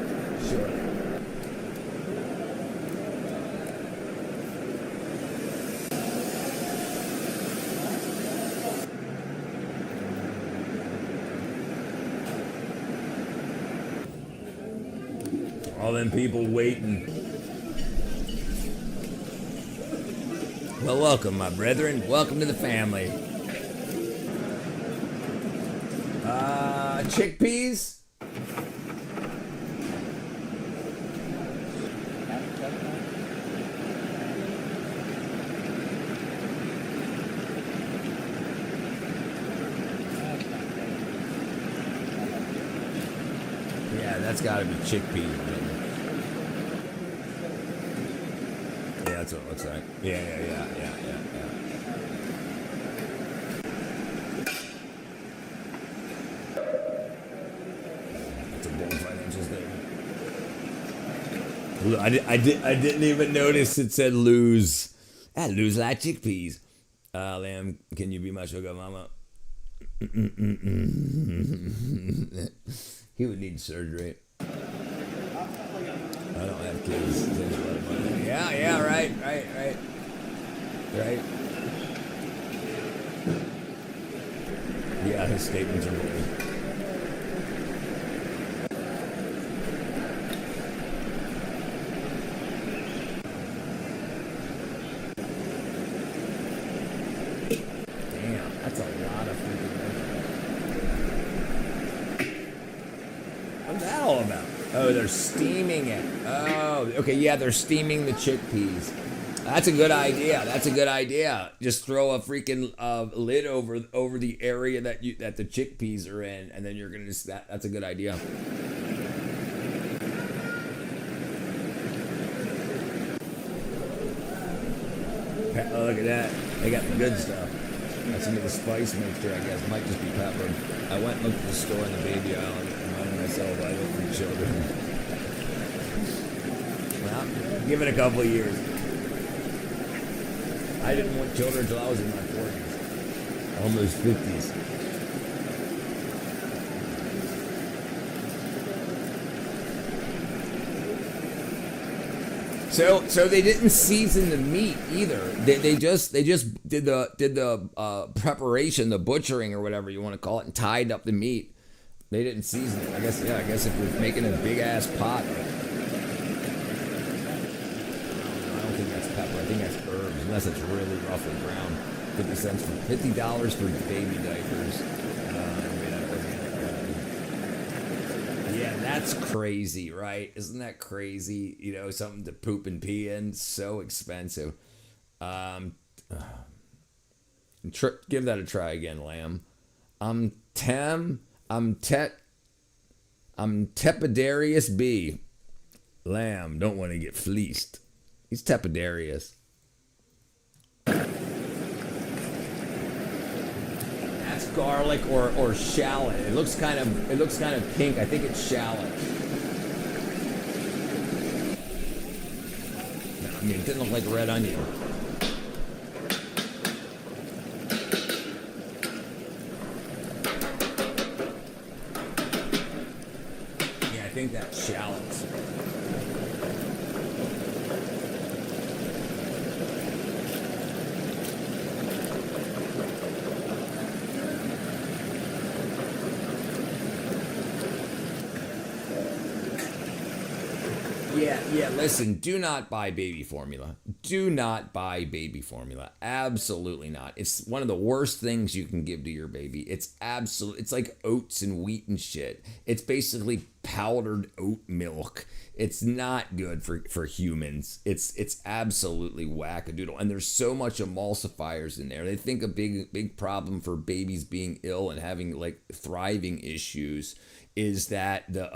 S1: All them people waiting. Well, welcome, my brethren. Welcome to the family. Chickpeas? Yeah, that's gotta be chickpeas. Yeah, that's what it looks like. Yeah. I didn't even notice it said lose. I lose like chickpeas. Lamb, can you be my sugar mama? He would need surgery. I don't have kids. Yeah, right. Yeah, his statements are bold. Oh, they're steaming it. Oh, okay, yeah, they're steaming the chickpeas. That's a good idea. Just throw a freaking lid over the area that the chickpeas are in, and then you're gonna just that's a good idea. Oh, look at that. They got the good stuff. That's some of the spice mixture, I guess. Might just be pepper. I went and looked at the store in the baby aisle and reminded myself I look for children. Well, give it a couple of years. I didn't want children until I was in my 40s. Almost 50s. So they didn't season the meat either. They just did the preparation, the butchering or whatever you want to call it, and tied up the meat. They didn't season it. I guess if you're making a big ass pot. I don't think that's pepper. I think that's herbs, unless it's really rough and brown. $50 for baby diapers. Yeah, that's crazy, right? Isn't that crazy? You know, something to poop and pee in. So expensive. Give that a try again, Lamb. I'm Tepidarius B. Lamb, don't want to get fleeced. He's Tepidarius. That's garlic or shallot. It looks kind of pink. I think it's shallot. No, I mean, it didn't look like red onion. Yeah, I think that's shallots. Yeah, listen, do not buy baby formula. Do not buy baby formula. Absolutely not. It's one of the worst things you can give to your baby. It's like oats and wheat and shit. It's basically powdered oat milk. It's not good for humans. It's absolutely wackadoodle. And there's so much emulsifiers in there. They think a big problem for babies being ill and having like thriving issues is that the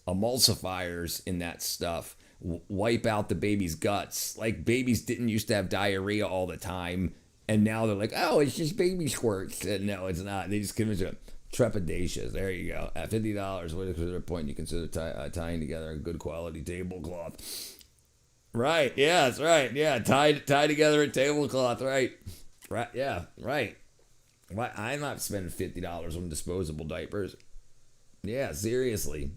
S1: emulsifiers in that stuff wipe out the baby's guts. Like babies didn't used to have diarrhea all the time, and now they're like, oh, it's just baby squirts. And no, it's not. They just convince you. Trepidatious. There you go. At $50, what is the point you consider tying together a good quality tablecloth? Right. Yeah, that's right. Yeah, tie together a tablecloth. Right. Right. Yeah. Right. Why? I'm not spending $50 on disposable diapers. Yeah, seriously.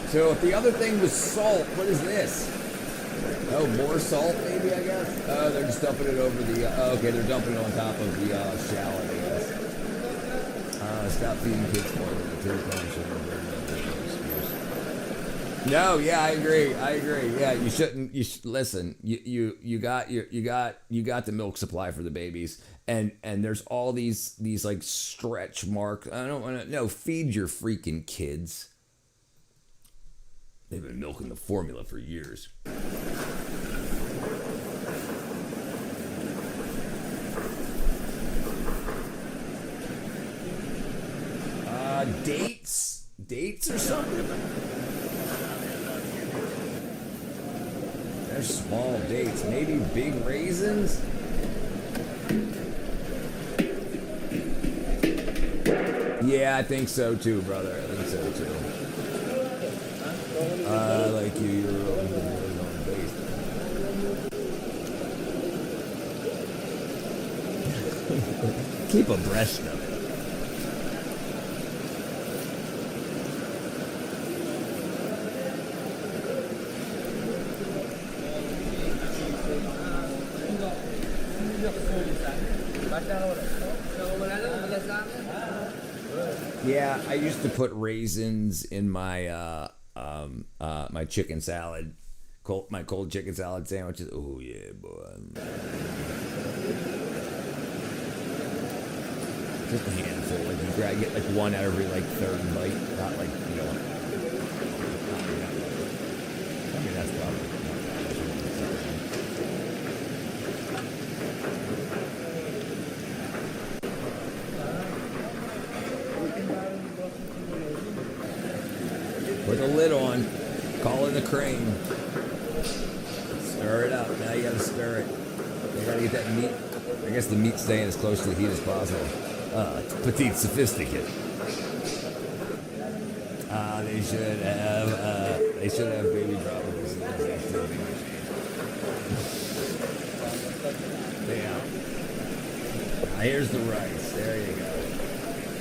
S1: So if the other thing was salt, what is this? Oh, more salt, maybe, I guess? Oh, they're just dumping it over the... okay, they're dumping it on top of the shallot, I guess. Stop feeding kids more than the No, yeah, I agree. Yeah, you shouldn't... listen, you got the milk supply for the babies, and there's all these like stretch marks. I don't want to... No, feed your freaking kids. They've been milking the formula for years. Dates or something? They're small dates. Maybe big raisins? Yeah, I think so too, brother. I think so too. Like you're on base. Keep abreast of it. Yeah, I used to put raisins in my my chicken salad, my cold chicken salad sandwiches. Oh yeah, boy. Just a handful. Like you get like one out every like third bite, not like you know. I mean that's probably. Put the lid on. Call in the crane. Stir it up. Now you gotta stir it. You gotta get that meat. I guess the meat's staying as close to the heat as possible. Petite sophisticate. They should have baby droppers. Yeah. Now here's the rice. There you go.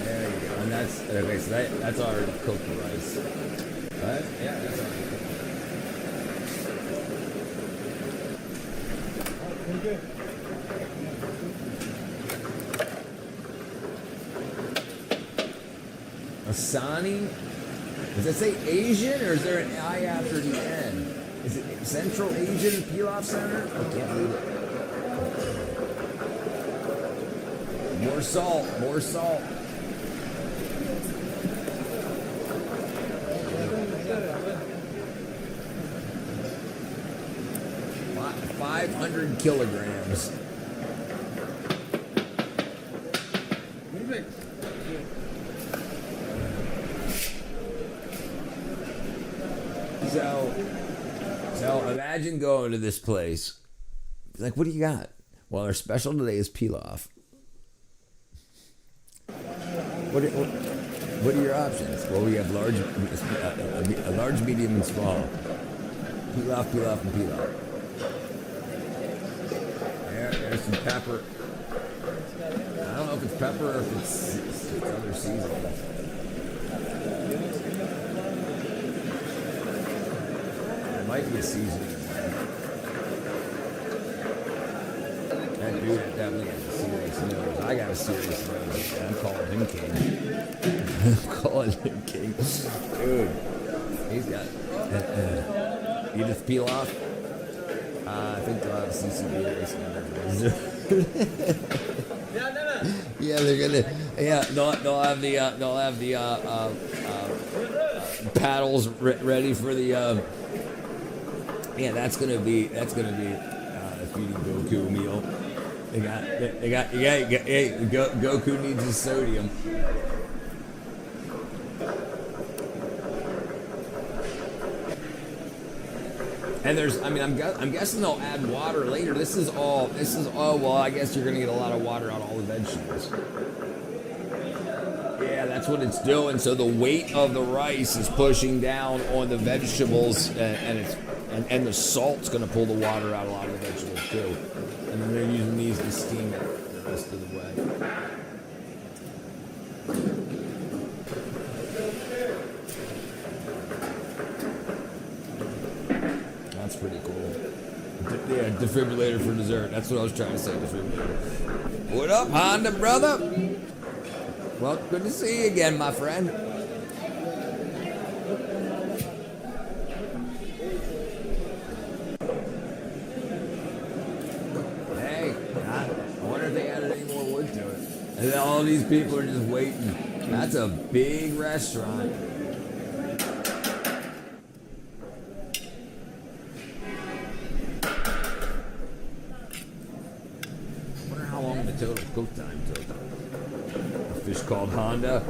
S1: There you go. And that's okay. So that's already cooked rice. Right? Yeah, that's already cooked. Okay. Asani? Does it say Asian or is there an I after the N? Is it Central Asian Pilaf Center? I can't read it. More salt, more salt. 500 kilograms. So imagine going to this place. Like, what do you got? Well, our special today is pilaf. What are your options? Well, we have large, medium, and small. Pilaf, and pilaf. There's some pepper. I don't know if it's pepper or if it's other seasonings. It might be a seasoning. That dude definitely has a seasoning. serious nose. I got a serious nose. I'm calling him king. I'm calling him king. Dude, he's got Edith Piaf. I think they'll have a CCB race. Yeah, they're gonna. Yeah, they'll have the paddles ready for the. Yeah, that's gonna be a feeding Goku meal. Goku needs his sodium. And I'm guessing they'll add water later. This is all, well, I guess you're gonna get a lot of water out of all the vegetables. Yeah, that's what it's doing. So the weight of the rice is pushing down on the vegetables, and the salt's gonna pull the water out of a lot of the vegetables too. And then they're using these to steam it the rest of the way. That's pretty cool. Yeah, defibrillator for dessert. That's what I was trying to say, defibrillator. What up, Honda, brother? Well, good to see you again, my friend. Hey, I wonder if they added any more wood to it. And then all these people are just waiting. That's a big restaurant. Total cook time took. A fish called Honda.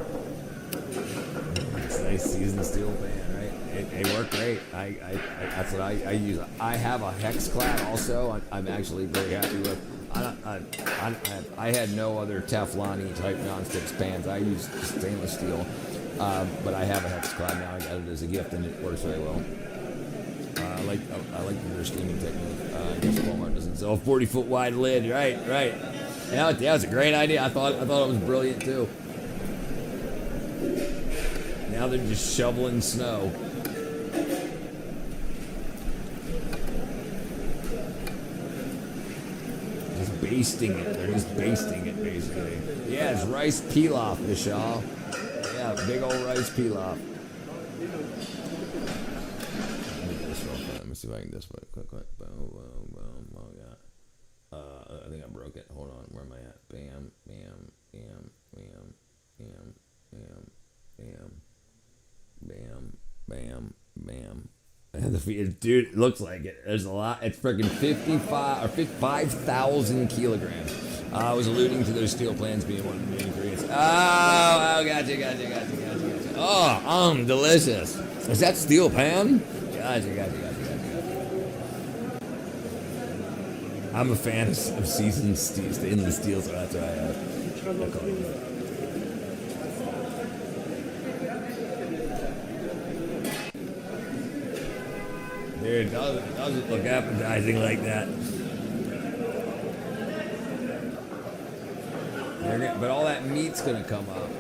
S1: It's a nice seasoned steel pan, right? They work great. That's what I use. I have a Hexclad also. I'm actually very happy with. I had no other Teflon type non-stick pans. I use stainless steel, but I have a Hexclad now. I got it as a gift, and it works very well. I like their steaming technique. I guess Walmart doesn't sell a 40-foot wide lid. Right. Yeah, it's a great idea. I thought it was brilliant too. Now they're just shoveling snow. Just basting it. They're just basting it basically. Yeah, it's rice pilaf, Vishal. Yeah, big old rice pilaf. Let me see if I can just quick. Boom. Oh god. I think I broke it. Hold on. Where am I at? Bam. And the feed, dude, it looks like it. There's a lot. It's freaking 5,000 kilograms. I was alluding to those steel plans being one of the main ingredients. Oh, gotcha. Oh, delicious. Is that steel pan? Gotcha. I'm a fan of seasoned stainless steel, so that's why I call it. Dude, it doesn't look appetizing like that. But all that meat's gonna come up.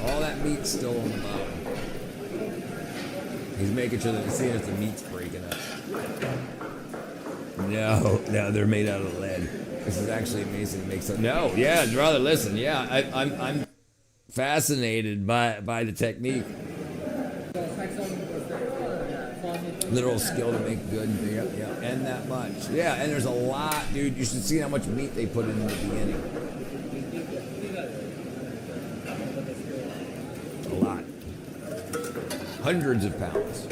S1: All that meat's still on the bottom. He's making sure that he's seeing if the meat's breaking up. No, they're made out of lead. This is actually amazing to make some. No, yeah, brother, listen, yeah, I'm fascinated by the technique. Literal skill to make good, yeah, and that much. Yeah, and there's a lot, dude. You should see how much meat they put in the beginning. A lot. Hundreds of pounds.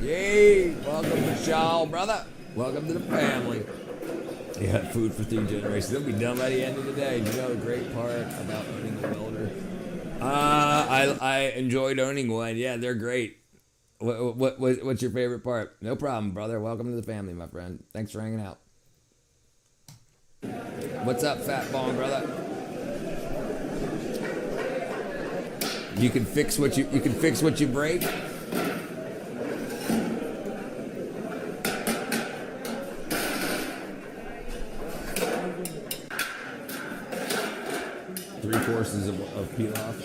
S1: Yay! Welcome to Shaw, brother. Welcome to the family. Yeah, food for 3 generations. They'll be done by the end of the day. You know the great part about owning a welder? I enjoyed owning one. Yeah, they're great. What's your favorite part? No problem, brother. Welcome to the family, my friend. Thanks for hanging out. What's up, fat bong, brother? You can fix what you break. Three courses of pilaf.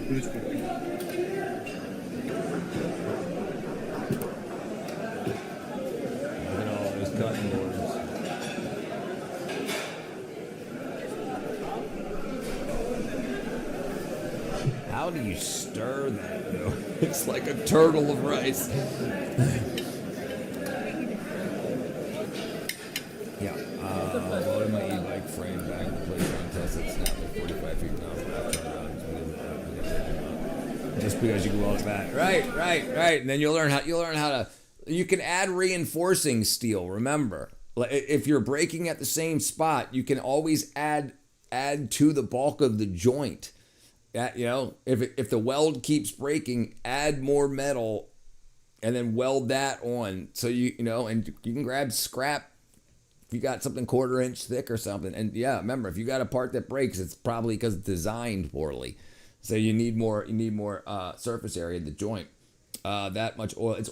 S1: Look at all those cutting boards. How do you stir that, though? It's like a turtle of rice. Yeah. Loaded my e-bike frame back in the place on test it snapped at 45 feet an hour. Just because you can weld it back. Right. And then you'll learn how to. You can add reinforcing steel. Remember, if you're braking at the same spot, you can always add to the bulk of the joint. If the weld keeps breaking, add more metal, and then weld that on. So and you can grab scrap if you got something 1/4 inch thick or something. And yeah, remember, if you got a part that breaks, it's probably because it's designed poorly. So you need more surface area in the joint. That much oil. It's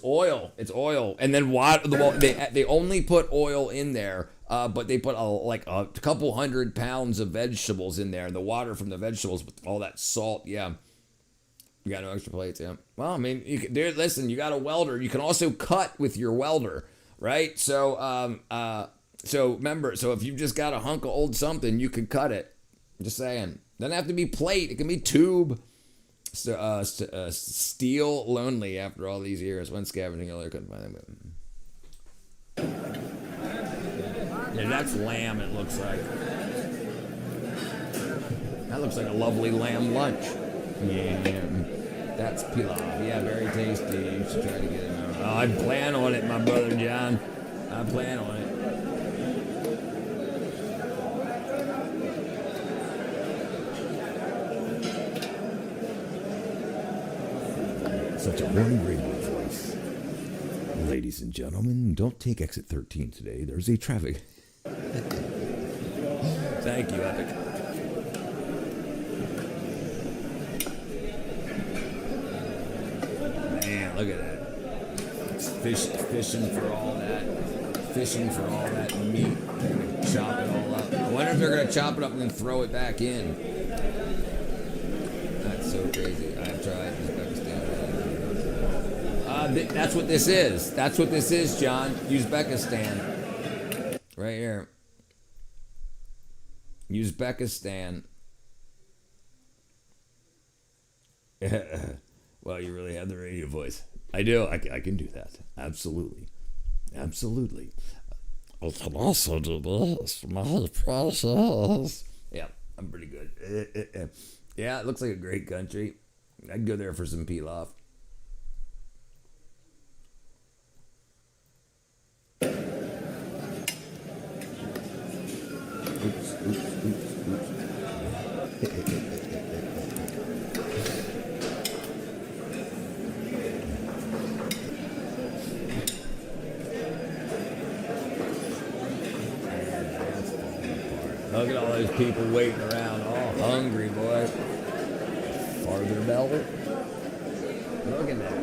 S1: oil. And then they only put oil in there, but they put a couple 100 pounds of vegetables in there. And the water from the vegetables with all that salt, yeah. You got no extra plates, yeah. Well, I mean, listen, you got a welder. You can also cut with your welder, right? So, remember, if you've just got a hunk of old something, you can cut it. I'm just saying. Doesn't have to be plate. It can be tube. Steel lonely after all these years. Went scavenging earlier, couldn't find them. Yeah, that's lamb. It looks like. That looks like a lovely lamb lunch. Yeah, that's pilaf. Yeah, very tasty. You should try to get it. Oh, I plan on it, my brother John. I plan on it. Such a warm radio voice. Ladies and gentlemen, don't take exit 13 today. There's a traffic. Thank you, Epic. Man, look at that. It's fishing for all that. Fishing for all that meat. They're gonna chop it all up. I wonder if they're going to chop it up and then throw it back in. That's so crazy. I've tried. That's what this is. That's what this is, John. Uzbekistan. Right here. Uzbekistan. Well, you really have the radio voice. I do. I can do that. Absolutely. Absolutely. I can also do this. My process. Yeah, I'm pretty good. Yeah, it looks like a great country. I'd go there for some pilaf. Oops. Look at all those people waiting around, all hungry, boy. Farther belly. Look at that.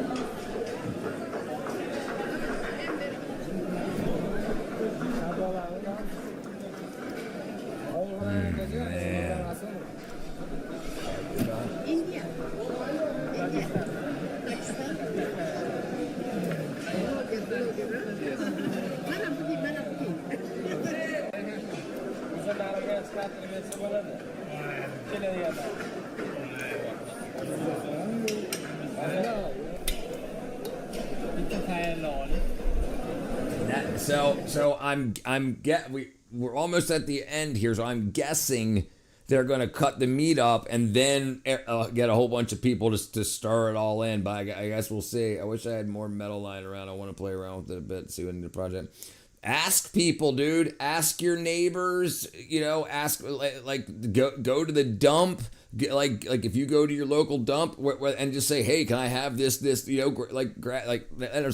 S1: We're almost at the end here, so I'm guessing they're going to cut the meat up and then get a whole bunch of people to stir it all in. But I guess we'll see. I wish I had more metal lying around. I want to play around with it a bit, see what I need to project. Ask people, dude. Ask your neighbors. Ask go to the dump. Like if you go to your local dump and just say, hey, can I have this? There's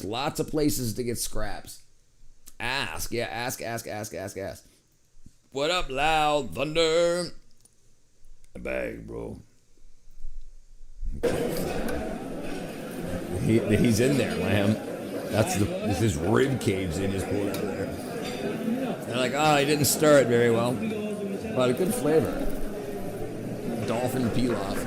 S1: lots of places to get scraps. Ask. Yeah, ask. What up, Loud Thunder? A bag, bro. He's in there, Lamb. This is his rib cage they just pulled out of there. They're like, he didn't stir it very well. But a good flavor. Dolphin pilaf.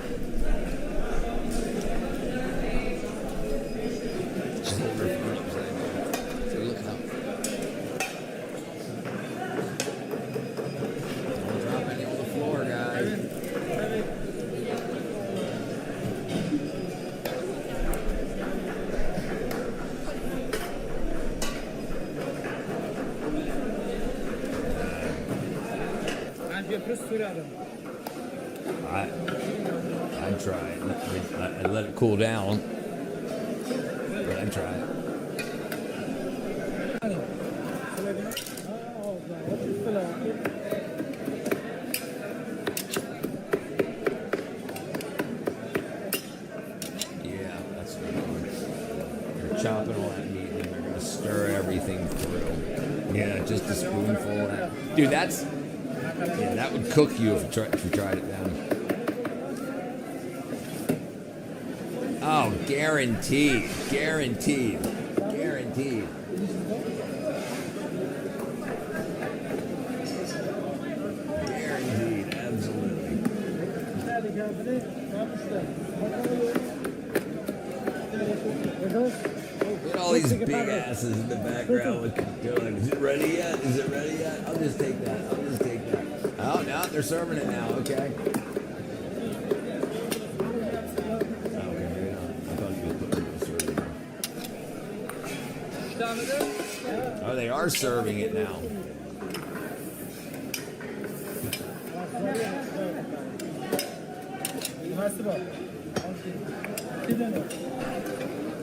S1: I'd try it. I'd let it cool down. But I'd try it. Yeah, that's what they're doing. They're chopping all that meat and they're gonna stir everything through. Yeah, just a spoonful of that. Dude, that's yeah, that would cook you if you tried it down. Oh, guaranteed. Guaranteed. Guaranteed. Guaranteed. Absolutely. Look at all these big asses in the background. What they're doing. Is it ready yet? Is it ready yet? I'll just take that. I'll just take that. Oh, no, they're serving it now. Okay. Oh, they are serving it now.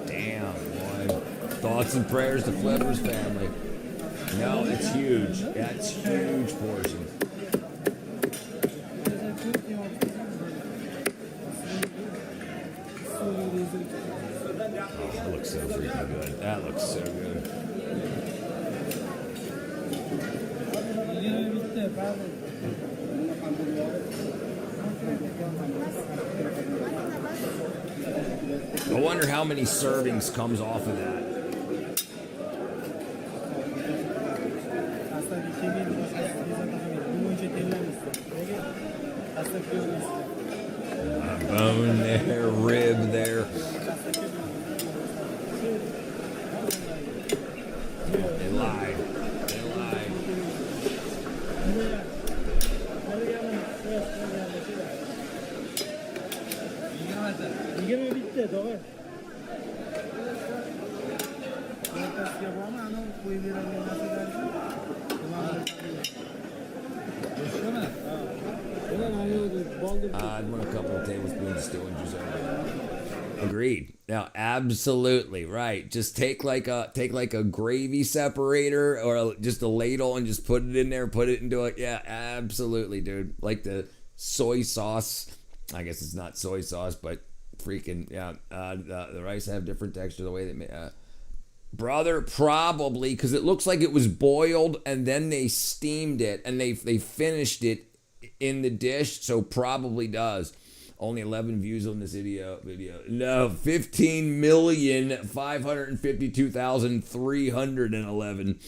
S1: Damn, boy. Thoughts and prayers to Flippers family. No, it's huge. That's huge portions. Oh, that looks so freaking good. That looks so good. I wonder how many servings comes off of that. A bone there, rib there. They lied. They lied. I'd want a couple of tablespoons of still in juice. Agreed. Now, absolutely right. Just take like a gravy separator or just a ladle and just put it in there. Put it into it. Yeah, absolutely, dude. Like the soy sauce. I guess it's not soy sauce, but freaking yeah. The rice have different texture the way they make. Brother, probably because it looks like it was boiled and then they steamed it and they finished it in the dish, so probably does. Only 11 views on this video. No, 15,552,311.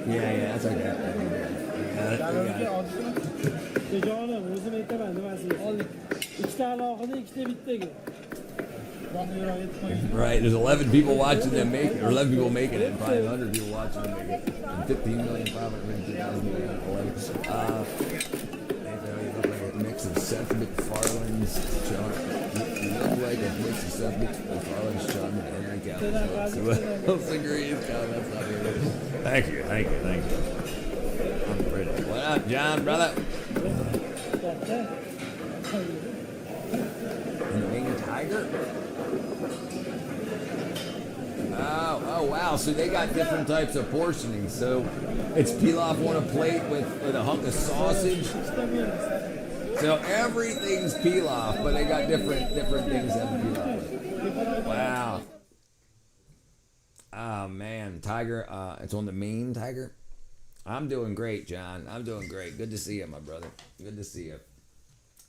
S1: Yeah, that's okay. Right, there's 11 people watching them make it, or 11 people making it, and probably 100 people watching them make it. 15,502,000. A mix of Seth MacFarlane's John. You look like a mix of Seth MacFarlane's John and Henry Cavill. So else agrees, God, that's not good. Thank you. I'm pretty. What up, John, brother? And the Winged Tiger? Oh, wow. So they got different types of portioning. So it's pilaf on a plate with a hunk of sausage. So everything's pilaf, but they got different things that have pilaf with. Wow. Oh, man. Tiger, it's on the main Tiger. I'm doing great, John. I'm doing great. Good to see you, my brother. Good to see you.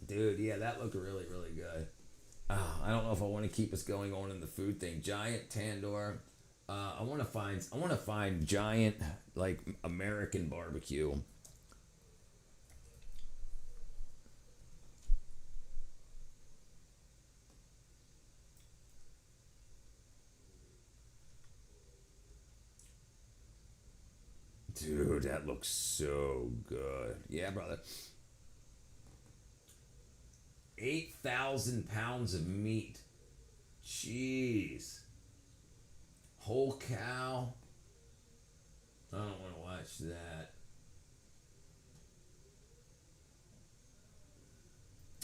S1: Dude, yeah, that looked really, really good. I don't know if I want to keep us going on in the food thing. Giant tandoor. I want to find giant, like, American barbecue. Dude, that looks so good. Yeah, brother. 8,000 pounds of meat. Jeez. Whole cow. I don't want to watch that.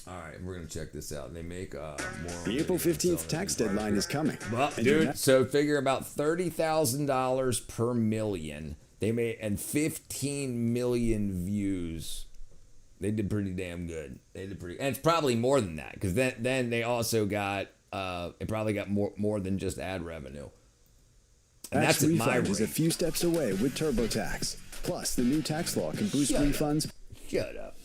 S1: All right, we're going to check this out. They make more.
S4: The April 15th tax deadline is coming.
S1: Well, dude, so figure about $30,000 per million. They made, and 15 million views. They did pretty damn good. They did pretty, and it's probably more than that because then they also got it probably got more than just ad revenue. And
S4: Tax
S1: that's at my
S4: refund is a
S1: rate.
S4: few steps away with TurboTax. Plus, the new tax law can boost refunds.
S1: Shut up.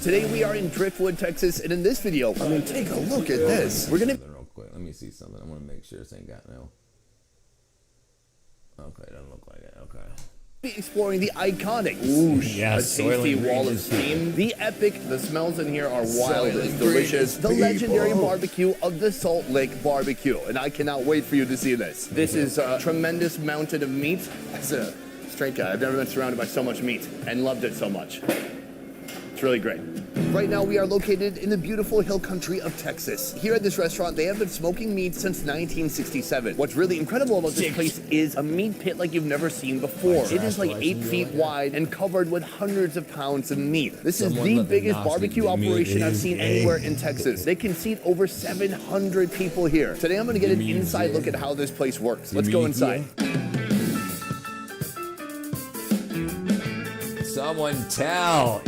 S5: Today we are in Driftwood, Texas, and in this video, I mean, take a look at this. We're gonna
S1: Real quick, let me see something. I want to make sure this ain't got no. Okay, doesn't look like it. Okay.
S5: be exploring the iconic whoosh,
S1: Yeah,
S5: a tasty
S1: Soylent
S5: wall of
S1: Green
S5: steam, the epic, the smells in here are wild
S1: Soylent
S5: and delicious, the
S1: Green
S5: legendary
S1: people.
S5: barbecue of the Salt Lake Barbecue, and I cannot wait for you to see this. This is a tremendous mountain of meat. As a straight guy, I've never been surrounded by so much meat and loved it so much. It's really great. Right now we are located in the beautiful hill country of Texas. Here at this restaurant, they have been smoking meat since 1967. What's really incredible about this place is a meat pit like you've never seen before. It is like 8 feet wide and covered with hundreds of pounds of meat. This is
S1: Someone
S5: the
S1: let the
S5: biggest
S1: Nazi
S5: barbecue
S1: meat
S5: operation I've
S1: is
S5: seen
S1: a-
S5: anywhere in Texas. They can seat over 700 people here. Today I'm going to get an
S1: mean
S5: inside look at how this place works. Let's go inside.
S1: Someone tell.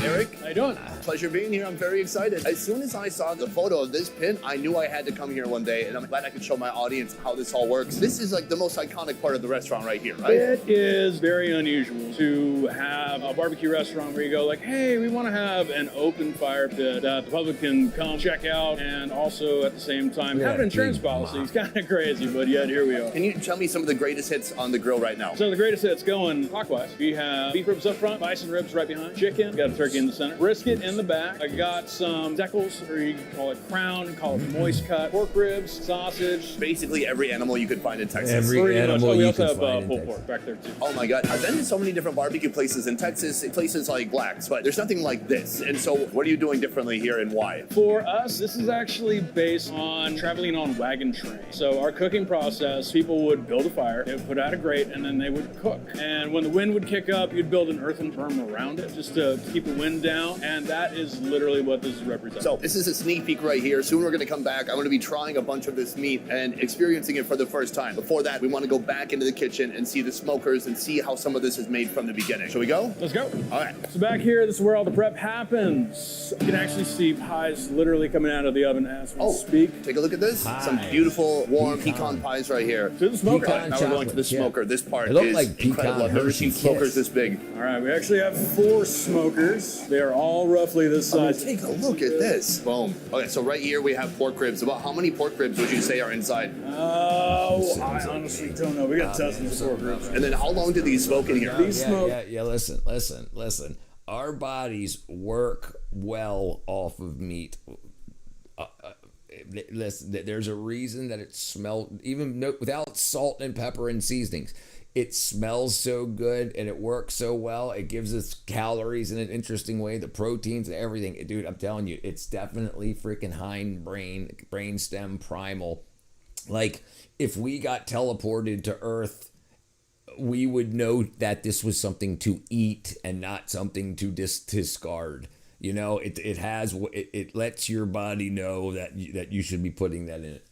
S5: Eric?
S6: How you doing?
S5: Pleasure being here. I'm very excited. As soon as I saw the photo of this pin, I knew I had to come here one day, and I'm glad I could show my audience how this all works. This is like the most iconic part of the restaurant right here, right?
S6: It is very unusual to have a barbecue restaurant where you go like, hey, we want to have an open fire pit that the public can come check out and also at the same time have an insurance policy. It's kind of crazy, but yet here we are.
S5: Can you tell me some of the greatest hits on the grill right now?
S6: So the greatest hits going clockwise. We have beef ribs up front, bison ribs right behind, chicken, got a turkey in the center, brisket in the back. I got some decals, or you can call it crown, call it moist cut, pork ribs, sausage.
S5: Basically every animal you could find in Texas.
S1: Every
S6: Pretty much.
S1: animal
S6: Oh, we
S1: you
S6: also
S1: can
S6: have
S1: find in
S6: pulled
S1: Texas.
S6: pork back there too.
S5: Oh my God, I've been to so many different barbecue places in Texas, places like Black's, but there's nothing like this. And so what are you doing differently here and why?
S6: For us, this is actually based on traveling on wagon train. So our cooking process, people would build a fire, they would put out a grate, and then they would cook. And when the wind would kick up, you'd build an earthen berm around it just to keep the wind down. And that is literally what this represents.
S5: So this is a sneak peek right here. Soon we're going to come back. I'm going to be trying a bunch of this meat and experiencing it for the first time. Before that, we want to go back into the kitchen and see the smokers and see how some of this is made from the beginning. Shall we go?
S6: Let's go.
S5: All right.
S6: So back here, this is where all the prep happens. You can actually see pies literally coming out of the oven as we speak.
S5: Take a look at this.
S1: Pies.
S5: Some beautiful warm pecan pies right here.
S6: To the smoker.
S1: Pecan
S5: Now we're going to the
S1: chocolate, yeah.
S5: smoker. This part
S1: They look
S5: is
S1: like pecan
S5: incredible. I've never seen
S1: Hershey
S5: smokers
S1: Kiss.
S5: this big.
S6: All right, we actually have 4 smokers. They are all roughly this
S5: I mean,
S6: size.
S5: take a look at this. Boom. Okay, so right here we have pork ribs. About how many pork ribs would you say are inside?
S6: Oh, I honestly don't know. We got to test these pork ribs.
S5: And then how long do these smoke in here?
S6: These smoke.
S1: Yeah. Listen. Our bodies work well off of meat. Listen, there's a reason that it smells, without salt and pepper and seasonings. It smells so good and it works so well. It gives us calories in an interesting way, the proteins and everything. Dude, I'm telling you, it's definitely freaking brainstem primal. Like, if we got teleported to Earth, we would know that this was something to eat and not something to discard. You know, it lets your body know that you should be putting that in it.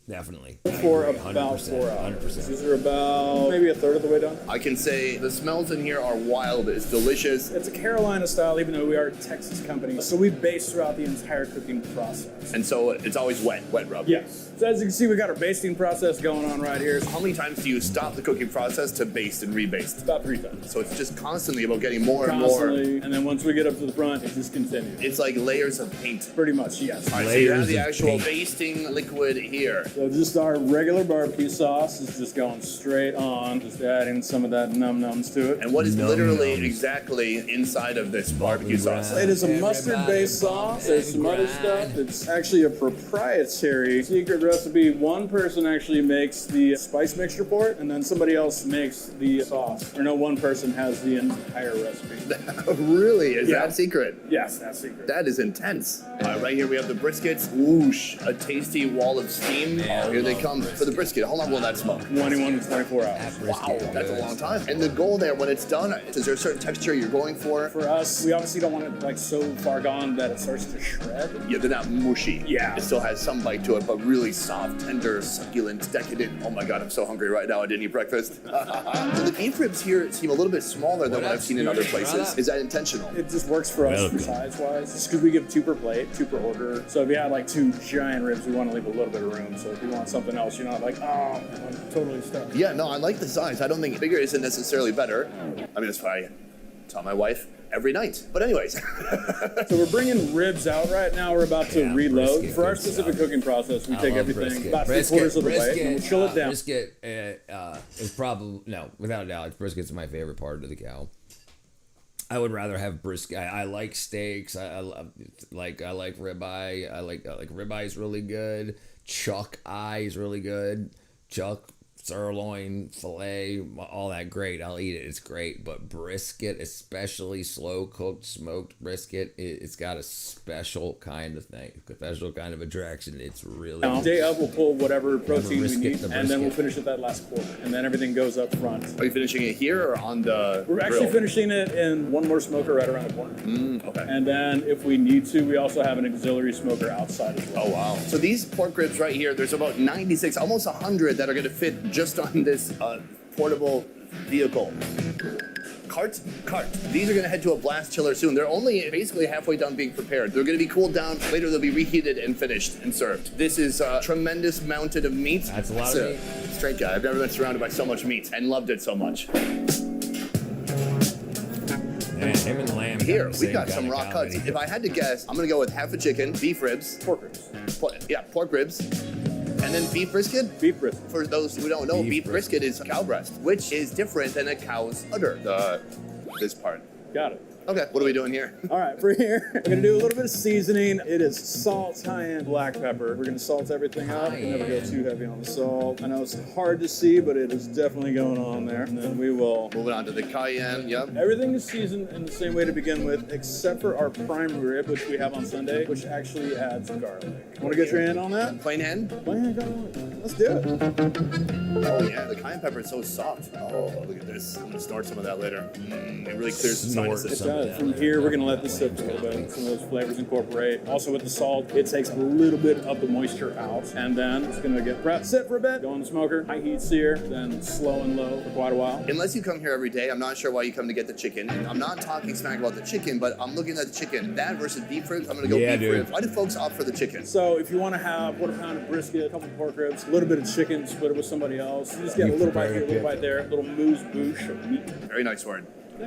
S1: Definitely.
S6: For about 4 hours.
S1: 100%.
S6: These are about maybe a third of the way done.
S5: I can say the smells in here are wild. It's delicious.
S6: It's a Carolina style, even though we are a Texas company. So we base throughout the entire cooking process.
S5: And so it's always wet rub.
S6: Yes. So as you can see, we got our basting process going on right here. It's
S5: How many times do you stop the cooking process to baste and rebaste?
S6: about 3 times.
S5: So it's just constantly about getting more and more.
S6: Constantly. And then once we get up to the front, it just continues.
S5: It's like layers of paint.
S6: Pretty much, yes.
S5: All right, so you have
S1: Layers
S5: the
S1: of
S5: actual
S1: paint.
S5: basting liquid here.
S6: So just our regular barbecue sauce is just going straight on, just adding some of that num-nums to it.
S5: And what is literally exactly inside of this barbecue sauce?
S6: It is a mustard-based sauce. There's some other stuff. It's actually a proprietary secret recipe. One person actually makes the spice mixture for it, and then somebody else makes the sauce. Or no, one person has the entire recipe.
S5: Really? Is
S6: Yeah.
S5: that secret?
S6: Yes, that's secret.
S5: That is intense. Right here we have the briskets. Whoosh, a tasty wall of steam. Here they come for the brisket. How long will that smoke?
S6: 21 to 24 hours.
S5: Wow, that's a long time. And the goal there, when it's done, is there a certain texture you're going for?
S6: For us, we obviously don't want it like so far gone that it starts to shred.
S5: Yeah, they're not mushy.
S6: Yeah.
S5: It still has some bite to it, but really soft, tender, succulent, decadent. Oh my God, I'm so hungry right now. I didn't eat breakfast. So the beef ribs here seem a little bit smaller than what I've seen in other places. Is that intentional?
S6: It just works for us size-wise, just because we give 2 per plate, 2 per order. So if you had like 2 giant ribs, we want to leave a little bit of room. So if you want something else, you're not like, oh, I'm totally stuck.
S5: Yeah, no, I like the size. I don't think bigger isn't necessarily better. I mean, that's why I tell my wife every night. But anyways.
S6: So we're bringing ribs out right now. We're about to reload. For our specific cooking process, we take everything about 3/4 of the way and we'll chill it down.
S1: Brisket is probably, no, without a doubt, brisket's my favorite part of the cow. I would rather have brisket. I like steaks. I like ribeye. I like ribeye is really good. Chuck eye is really good. Chuck sirloin, filet, all that great. I'll eat it. It's great. But brisket, especially slow cooked, smoked brisket, it's got a special kind of thing, a special kind of attraction. It's really
S6: Day of, we'll pull whatever protein we
S1: brisket,
S6: need,
S1: the
S6: and then we'll
S1: brisket.
S6: finish it that last quarter, and then everything goes up front.
S5: Are you finishing it here or on the
S6: We're actually
S5: grill?
S6: finishing it in one more smoker right around the corner.
S5: Okay.
S6: And then if we need to, we also have an auxiliary smoker outside as well.
S5: Oh, wow. So these pork ribs right here, there's about 96, almost 100 that are going to fit just on this portable vehicle. Cart. These are going to head to a blast chiller soon. They're only basically halfway done being prepared. They're going to be cooled down. Later, they'll be reheated and finished and served. This is a tremendous mountain of meat.
S1: That's a lot of meat.
S5: Straight guy. I've never been surrounded by so much meat and loved it so much.
S1: Man, him and lamb.
S5: Here, we got some raw cuts. If I had to guess, I'm going to go with half a chicken, beef ribs.
S6: Pork ribs.
S5: Pork ribs. And then beef brisket?
S6: Beef brisket.
S5: For those who don't know,
S1: Beef
S5: beef brisket is cow breast, which is different than a cow's udder. This part.
S6: Got it.
S5: Okay, what are we doing here?
S6: All right, for here, we're gonna do a little bit of seasoning. It is salt, cayenne, black pepper. We're gonna salt everything up and never go too heavy on the salt. I know it's hard to see, but it is definitely going on there. And then we will.
S5: Moving on to the cayenne, yep.
S6: Everything is seasoned in the same way to begin with, except for our prime rib, which we have on Sunday, which actually adds garlic. Want to get your hand on that?
S5: Plain hen?
S6: Plain garlic. Let's do it.
S5: Oh yeah, the cayenne pepper is so soft. Oh, look at this. I'm gonna snort some of that later. It really clears the
S1: Snort
S5: sinuses.
S1: some.
S6: From here, we're gonna let this sit for a little bit. Some of those flavors incorporate. Also with the salt, it takes a little bit of the moisture out, and then it's gonna get prepped, sit for a bit, go in the smoker, high heat sear, then slow and low for quite a while.
S5: Unless you come here every day, I'm not sure why you come to get the chicken. I'm not talking smack about the chicken, but I'm looking at the chicken. That versus beef ribs, I'm gonna go
S1: Yeah,
S5: beef
S1: dude.
S5: ribs. Why do folks opt for the chicken?
S6: So if you want to have 1/4 pound of brisket, a couple pork ribs, a little bit of chicken, split it with somebody else. You just get a little bite here, a little bite there, a little moose boosh of meat.
S5: Very nice word.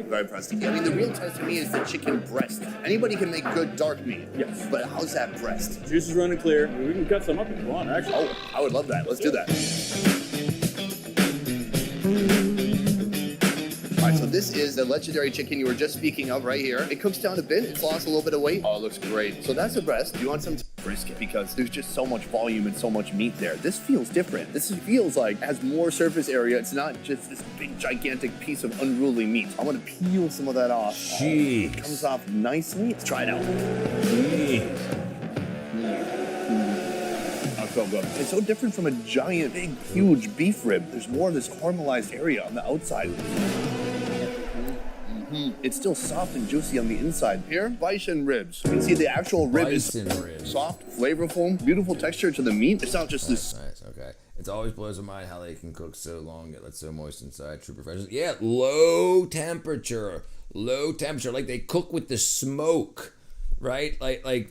S5: Very impressed. I mean, the real test for me is the chicken breast. Anybody can make good dark meat.
S6: Yes.
S5: But how's that breast?
S6: Juice is running clear. We can cut some up if you want, actually.
S5: Oh, I would love that. Let's do that. All right, so this is the legendary chicken you were just speaking of right here. It cooks down a bit. It's lost a little bit of weight. Oh, it looks great. So that's the breast. You want some brisket because there's just so much volume and so much meat there. This feels different. This feels like it has more surface area. It's not just this big, gigantic piece of unruly meat. I want to peel some of that off.
S1: Jeez.
S5: It comes off nicely. Let's try it out. That's so good. It's so different from a giant, big, huge beef rib. There's more of this caramelized area on the outside. It's still soft and juicy on the inside. Here, bison ribs. You can see the actual rib
S1: Bison
S5: is
S1: ribs.
S5: soft, flavorful, beautiful texture to the meat. It's not just this.
S1: Nice, okay. It always blows my mind how they can cook so long, get so moist inside. True professionals. Yeah, low temperature. Like they cook with the smoke, right? Like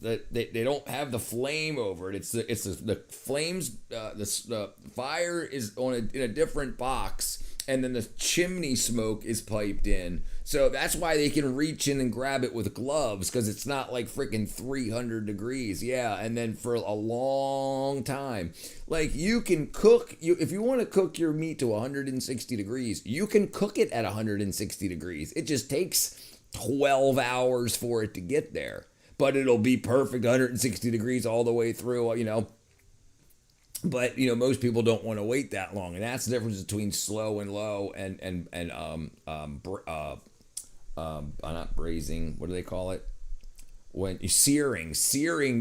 S1: they don't have the flame over it. It's the flames. The fire is in a different box, and then the chimney smoke is piped in. So that's why they can reach in and grab it with gloves, because it's not like freaking 300 degrees. Yeah, and then for a long time. Like, you can cook, if you want to cook your meat to 160 degrees, you can cook it at 160 degrees. It just takes 12 hours for it to get there. But it'll be perfect 160 degrees all the way through, you know. But, you know, most people don't want to wait that long. And that's the difference between slow and low not braising, what do they call it? When you searing,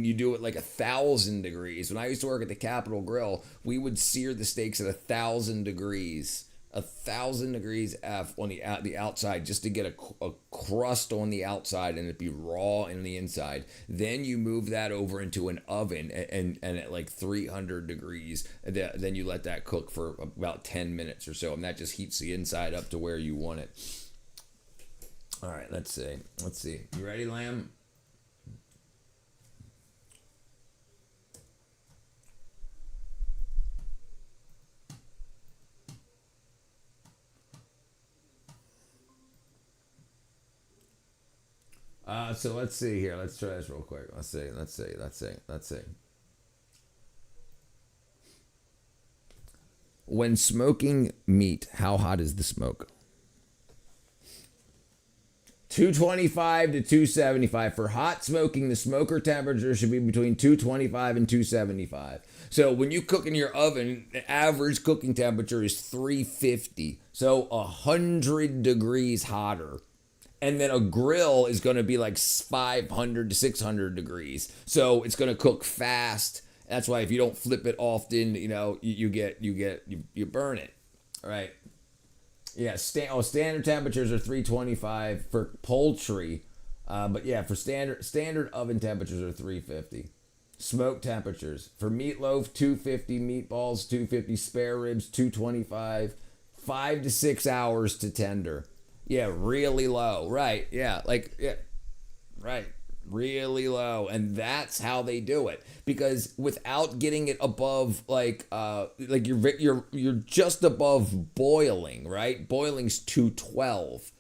S1: you do it like 1,000 degrees. When I used to work at the Capitol Grill, we would sear the steaks at 1,000 degrees. 1,000 degrees F on the outside, just to get a crust on the outside and it be raw in the inside. Then you move that over into an oven and at like 300 degrees. Then you let that cook for about 10 minutes or so, and that just heats the inside up to where you want it. All right, let's see. You ready, Lamb? So let's see here. Let's try this real quick. Let's see. When smoking meat, how hot is the smoke? 225 to 275. For hot smoking, the smoker temperature should be between 225 and 275. So when you cook in your oven, the average cooking temperature is 350. So 100 degrees hotter. And then a grill is going to be like 500 to 600 degrees. So it's going to cook fast. That's why if you don't flip it often, you know, you burn it. All right. Yeah, standard temperatures are 325 for poultry. But yeah, for standard oven temperatures are 350. Smoke temperatures for meatloaf, 250, meatballs, 250, spare ribs, 225, 5 to 6 hours to tender. Yeah, really low. Right. Yeah, right. Really low. And that's how they do it. Because without getting it above like you're just above boiling, right? Boiling's 212.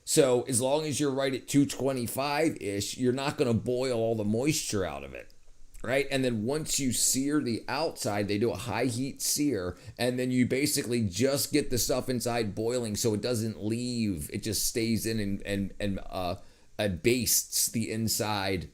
S1: So as long as you're right at 225-ish, you're not going to boil all the moisture out of it. Right? And then once you sear the outside, they do a high heat sear, and then you basically just get the stuff inside boiling so it doesn't leave. It just stays in and bastes the inside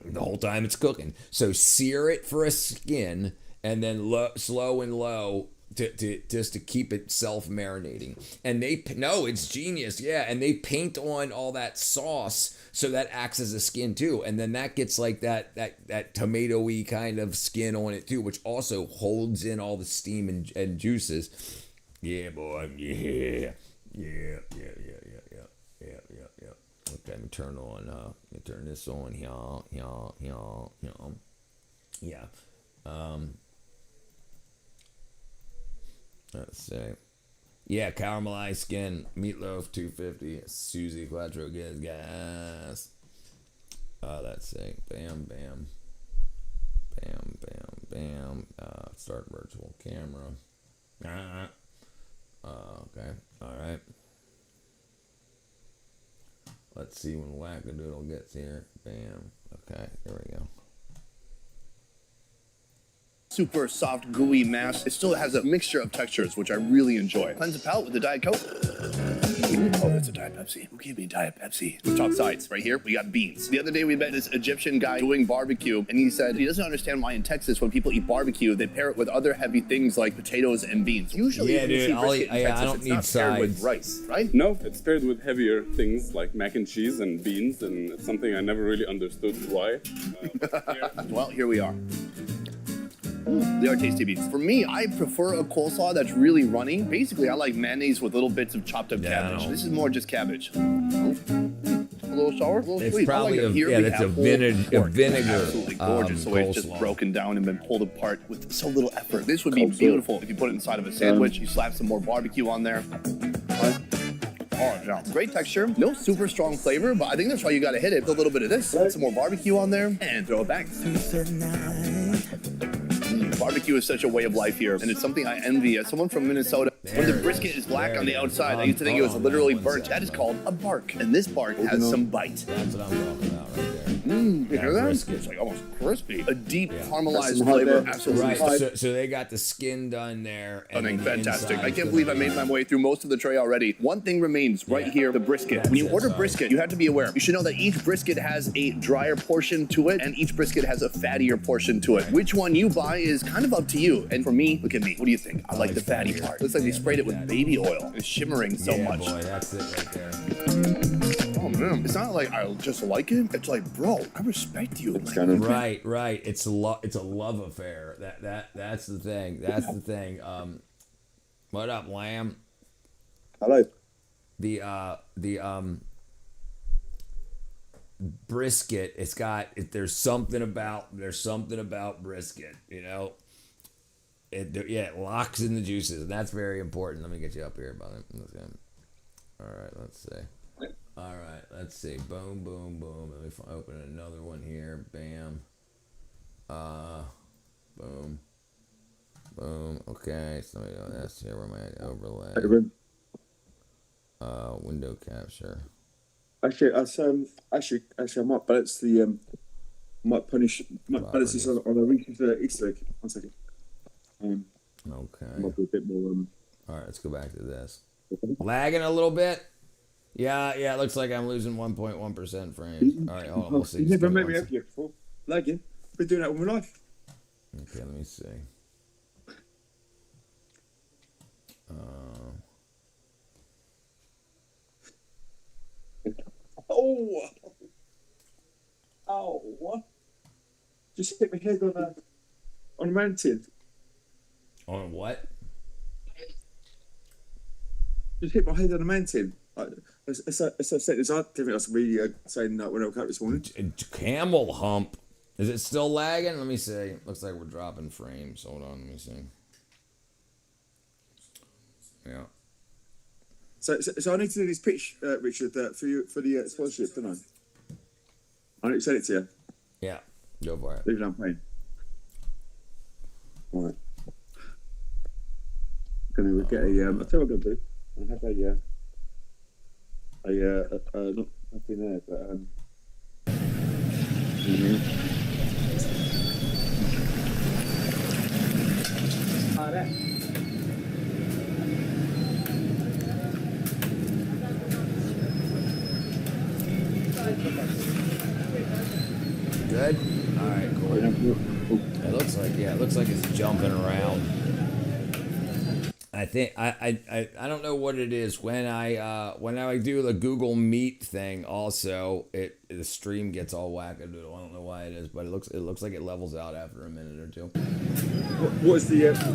S1: the whole time it's cooking. So sear it for a skin, and then slow and low to keep it self-marinating. And it's genius. Yeah, and they paint on all that sauce so that acts as a skin too, and then that gets like that tomatoey kind of skin on it too, which also holds in all the steam and juices. Yeah, boy. Yeah. Okay, let me turn this on here. Yeah. Let's see. Yeah, caramelized skin, meatloaf, 250, Suzy Quattro gas. Let's see. Bam. Start virtual camera. Okay. All right. Let's see when Wackadoodle gets here. Bam. Okay, here we go.
S5: Super soft, gooey mass. It still has a mixture of textures, which I really enjoy. Cleanse the palate with the Diet Coke. Oh, that's a Diet Pepsi. Who gave me Diet Pepsi? Let's talk sides. Right here, we got beans. The other day, we met this Egyptian guy doing barbecue, and he said he doesn't understand why in Texas, when people eat barbecue, they pair it with other heavy things like potatoes and beans. Usually,
S1: yeah,
S5: when you
S1: dude,
S5: see brisket in Texas,
S1: I don't
S5: it's
S1: need
S5: not paired with
S1: sides.
S5: rice, right?
S7: No, it's paired with heavier things like mac and cheese and beans, and it's something I never really understood why.
S5: Well, here we are. They are tasty beans. For me, I prefer a coleslaw that's really runny. Basically, I like mayonnaise with little bits of chopped up cabbage. This is more just cabbage. A little sour, a little
S1: It's
S5: sweet.
S1: probably
S5: I like it. Here
S1: yeah,
S5: we
S1: that's
S5: have
S1: a
S5: pulled
S1: vinegar.
S5: pork. Absolutely gorgeous. The way it's just
S1: Coleslaw.
S5: broken down and been pulled apart with so little effort. This would be beautiful if you put it inside of a sandwich. You slap some more barbecue on there. Oh, yeah. Great texture. No super strong flavor, but I think that's why you got to hit it with a little bit of this. Some more barbecue on there and throw it back. Barbecue is such a way of life here, and it's something I envy as someone from Minnesota. When the brisket is black on the outside, I used to think it was literally burnt. That is called a bark. And this bark has some bite.
S1: That's what I'm talking about right there.
S5: You hear that?
S1: brisket.
S5: It's like almost crispy. A deep caramelized
S8: That's some
S5: flavor.
S8: hot
S5: Absolutely.
S1: Right, so they got the skin done there.
S5: I think
S1: the
S5: fantastic.
S1: inside
S5: I
S1: is
S5: can't
S1: gonna
S5: believe I
S1: be-
S5: made my way through most of the tray already. One thing remains right
S1: Yeah.
S5: here, the brisket.
S1: That's
S5: When you
S1: it,
S5: order
S1: sorry.
S5: brisket, you have to be aware. You should know that each brisket has a drier portion to it, and each brisket has a fattier portion to it. Which one you buy is kind of up to you. And for me, look at me. What do you think? I like the fatty part. Looks like they sprayed it with baby oil. It's shimmering so
S1: Yeah,
S5: much.
S1: boy, that's it right there.
S5: Oh man, it's not like I just like it. It's like, bro, I respect you.
S8: It's kind of
S1: Right. It's a love affair. That's the thing. That's the thing. What up, Lamb?
S8: hello.
S1: The brisket. There's something about brisket. You know. It locks in the juices, and that's very important. Let me get you up here, brother. All right, let's see. All right, let's see. Boom, boom, boom. Let me open another one here. Bam. Boom. Boom. Okay, so that's here where my overlay.
S8: Hey, Rim.
S1: Window capture.
S8: Actually, I might balance the might balance this on a recent Easter egg. 1 second.
S1: Okay.
S8: Might be a bit more.
S1: All right, let's go back to this. Lagging a little bit. Yeah. It looks like I'm losing 1.1% frames. All right, hold on. We'll see.
S8: You
S1: Just
S8: never
S1: give me
S8: made me
S1: one
S8: happy before. Lagging. Been doing that all my life.
S1: Okay, let me see.
S8: Oh, what? Just hit my head on a mountain.
S1: On what?
S8: Just hit my head on a mountain. As I said, I didn't think I was really saying that when I woke up this morning.
S1: Camel hump. Is it still lagging? Let me see. Looks like we're dropping frames. Hold on, let me see. Yeah.
S8: So I need to do this pitch, Richard, for you for the sponsorship, don't I? I need to send it to you.
S1: Yeah. Go for it.
S8: Leave it on playing. All right. I'm gonna get a. I'll tell you what I'm gonna do. I'll have not nothing there, but
S1: Good? Alright, cool. It looks like it's jumping around. I think I don't know what it is. When I do the Google Meet thing also, the stream gets all wackadoodle. I don't know why it is, but it looks like it levels out after a minute or two.
S8: what is the actual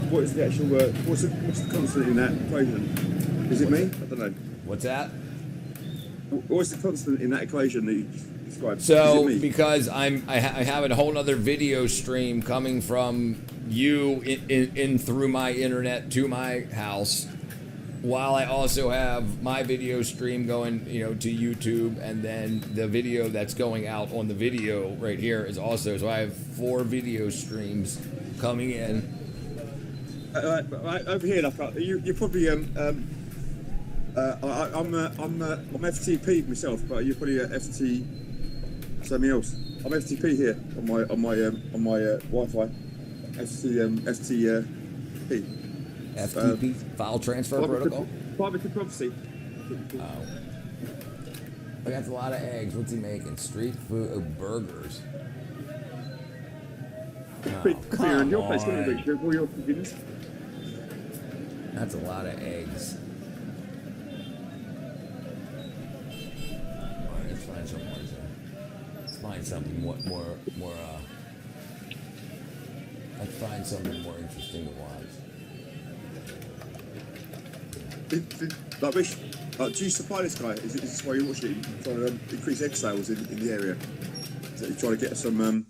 S8: what's the constant in that equation? Is it me? I don't know.
S1: What's that?
S8: What's the constant in that equation that you described?
S1: So
S8: is it me?
S1: because I have a whole other video stream coming from you in through my internet to my house, while I also have my video stream going, to YouTube, and then the video that's going out on the video right here is also. So I have 4 video streams coming in.
S8: Right, over here, you're probably I'm FTP myself, but you're probably FT something else. I'm FTP here on my Wi-Fi. FTP.
S1: FTP file transfer protocol.
S8: Private privacy.
S1: Oh, that's a lot of eggs. What's he making? Street food burgers.
S8: Could be in your place,
S1: on.
S8: couldn't it, Richard? For your convenience.
S1: That's a lot of eggs. All right, let's find something. Let's find something more. Let's find something more interesting to watch.
S8: Like, Rich, do you supply this guy? Is this why you're watching it? Trying to increase egg sales in the area? Is that you're trying to get some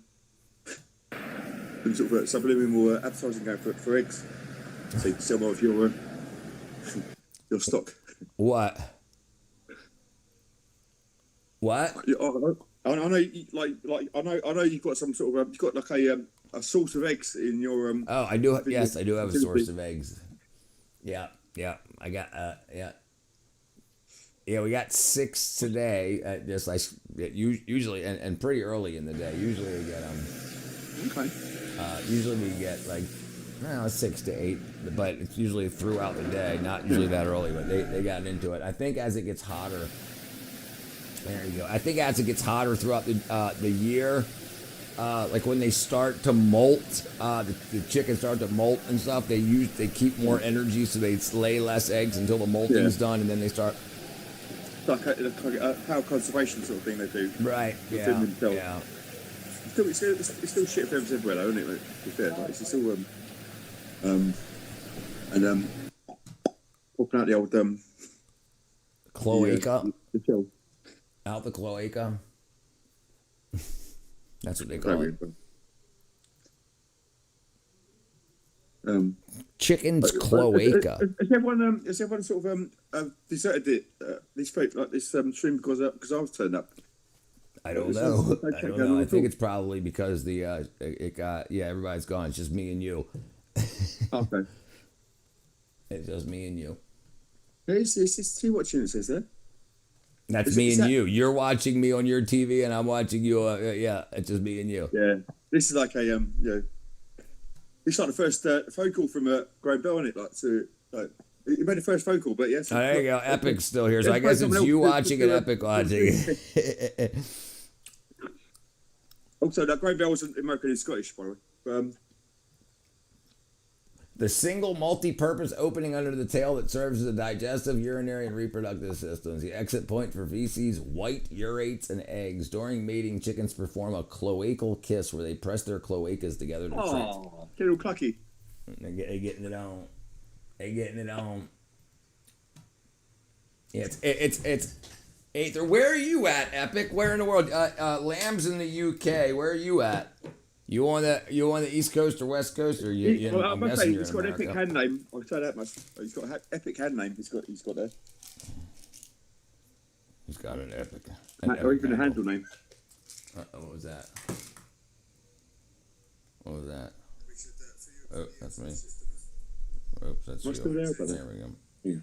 S8: sort of subliminal advertising going for eggs? So you can sell more of your stock.
S1: What? What?
S8: I know, I know you've got some sort of you've got like a source of eggs in your
S1: Oh, I do. Yes, I do have a source of eggs. Yeah. Yeah, I got yeah. Yeah, we got 6 today. Just like usually, and pretty early in the day. Usually we get
S8: Okay.
S1: usually we get like 6 to 8, but it's usually throughout the day. Not usually that early, but they got into it. I think as it gets hotter. There you go. I think as it gets hotter throughout the year. Like when they start to molt, the chickens start to molt and stuff. They keep more energy, so they lay less eggs until the molting's done, and then they start.
S8: Like a power conservation sort of thing they do.
S1: Right. Yeah. Yeah.
S8: It's still shit for everywhere, though, isn't it? Like, to be fair, like, it's still popping out the old
S1: cloaca.
S8: The chill.
S1: Out the cloaca. That's what they call it. Chicken's cloaca.
S8: Has everyone sort of deserted it? This stream because I was turned up.
S1: I don't know. I don't know. I think it's probably because it got everybody's gone. It's just me and you.
S8: Okay.
S1: It's just me and you.
S8: It's two watching it says there.
S1: That's me and you. You're watching me on your TV, and I'm watching you. Yeah, it's just me and you.
S8: Yeah, this is like a it's like the first phone call from Graham Bell, isn't it? You made the first phone call, but yes.
S1: Oh, there you go. Epic's still here, so I guess it's you watching and Epic watching.
S8: Also, that Graham Bell wasn't American; he's Scottish, by the way.
S1: The single multi-purpose opening under the tail that serves as a digestive, urinary, and reproductive systems. The exit point for feces, white urates, and eggs. During mating, chickens perform a cloacal kiss where they press their cloacas together to treat.
S8: Oh, little clucky.
S1: They getting it on. They getting it on. Yeah, it's Aether. Where are you at, Epic? Where in the world? Lamb's in the UK. Where are you at? You on the East Coast or West Coast, or
S8: I'm guessing he's got an epic hand name. I'll tell you that much. He's got an epic hand name. He's got there.
S1: He's got an epic.
S8: Or even a handle name.
S1: What was that? What was that? Oh, that's me. Oops, that's you. There we go.
S8: Yeah.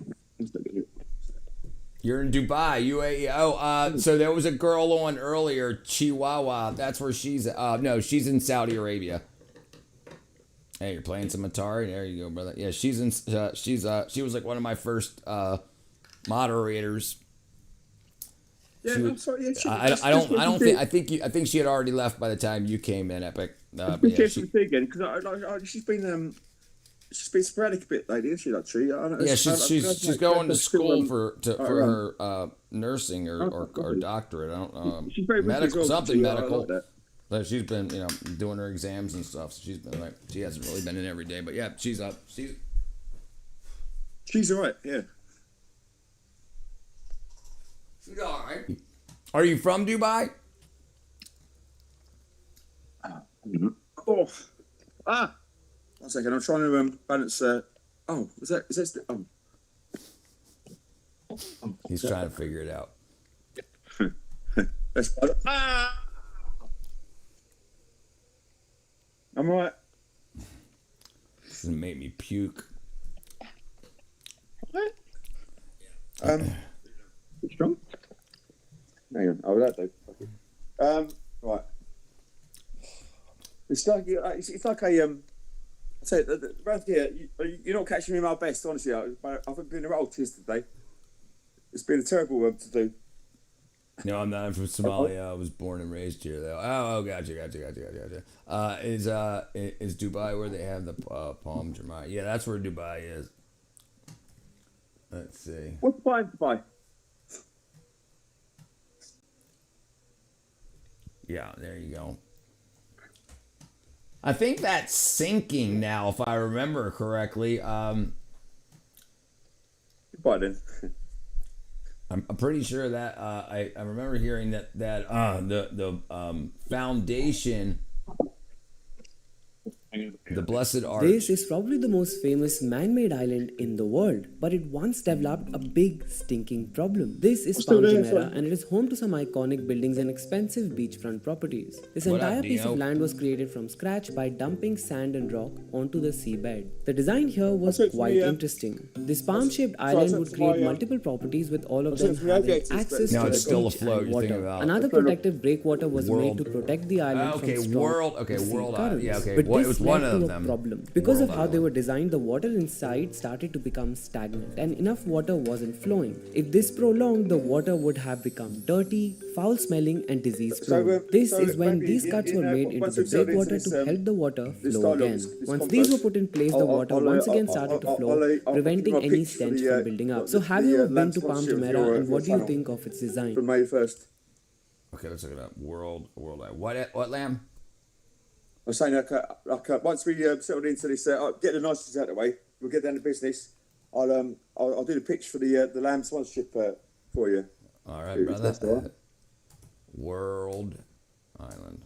S1: You're in Dubai, UAE. Oh, so there was a girl on earlier, Chihuahua. That's where she's. No, she's in Saudi Arabia. Hey, you're playing some Atari. There you go, brother. Yeah, she's in. She was like one of my first moderators.
S8: Yeah, I'm sorry. Yeah,
S1: I think she had already left by the time you came in, Epic.
S8: Be careful with me again, because she's been sporadic a bit lately, isn't she? Like,
S1: she's going to school for her nursing or doctorate. I don't know.
S8: She's very
S1: medical, something medical.
S8: Like that.
S1: But she's been doing her exams and stuff. So she's been like, she hasn't really been in every day, but yeah, she's up.
S8: She's all right. Yeah.
S1: She's all right. Are you from Dubai?
S8: Oh. 1 second, I'm trying to balance. Is that?
S1: He's trying to figure it out.
S8: I'm right.
S1: This is gonna make me puke.
S8: What? Strong? Hang on. Oh, that though. Right. It's like a So, around here, you're not catching me my best, honestly. I've been a roll today. It's been a terrible one to do.
S1: No, I'm not. I'm from Somalia. I was born and raised here, though. Oh, gotcha. Is Dubai where they have the Palm Jumeirah? Yeah, that's where Dubai is. Let's see.
S8: What's Dubai?
S1: Yeah, there you go. I think that's sinking now, if I remember correctly.
S8: Goodbye then.
S1: I'm pretty sure that I remember hearing that the foundation The Blessed Arch.
S9: This is probably the most famous man-made island in the world, but it once developed a big stinking problem. This is Palm Jumeirah, and it is home to some iconic buildings and expensive beachfront properties. This
S1: What up,
S9: entire piece
S1: Dino?
S9: of land was created from scratch by dumping sand and rock onto the seabed. The design here was
S8: took
S9: quite
S8: the,
S9: interesting. This palm-shaped
S8: I
S9: island
S8: took
S9: would
S8: to
S9: create
S8: my,
S9: multiple properties with all of
S8: I
S9: them
S8: took to the
S9: having
S8: aviators, but-
S9: access
S1: No,
S9: to
S1: it's
S9: the
S1: still
S9: beach
S1: afloat,
S9: and
S1: you're thinking
S9: water.
S1: about.
S9: Another protective breakwater was
S1: World-
S9: made to protect the island
S1: Okay,
S9: from strong
S1: World
S9: sea currents.
S1: yeah, okay.
S9: But
S1: It
S9: this
S1: was
S9: led
S1: one
S9: to
S1: of
S9: a
S1: them.
S9: problem. Because of
S1: World
S9: how they
S1: Island.
S9: were designed, the water inside started to become stagnant and enough water wasn't flowing. If this prolonged, the water would have become dirty, foul-smelling and disease-prone. This is when
S8: maybe
S9: these cuts were made into
S8: once
S9: the
S8: we've settled into
S9: breakwater
S8: this,
S9: to help the water
S8: this
S9: flow
S8: dialogue,
S9: again.
S8: this
S9: Once these were
S8: converse,
S9: put in place, the
S8: I'll-
S9: water
S8: I'll-
S9: once again
S8: I'll-
S9: started to
S8: I'll-
S9: flow,
S8: I'll
S9: preventing
S8: give you a
S9: any
S8: picture
S9: stench
S8: of the,
S9: from building up.
S8: the-
S9: So have you
S8: the,
S9: ever been to
S8: land
S9: Palm
S8: sponsorship of
S9: Jumeirah,
S8: your,
S9: and what do you
S8: channel
S9: think of its design?
S8: from May 1st.
S1: Okay, let's look it up. World What, Lamb?
S8: I was saying, once we settled into this, get the niceties out of the way. We'll get down to business. I'll do the pitch for the Lamb sponsorship for you.
S1: All right,
S8: If that's all
S1: brother.
S8: right.
S1: World Island.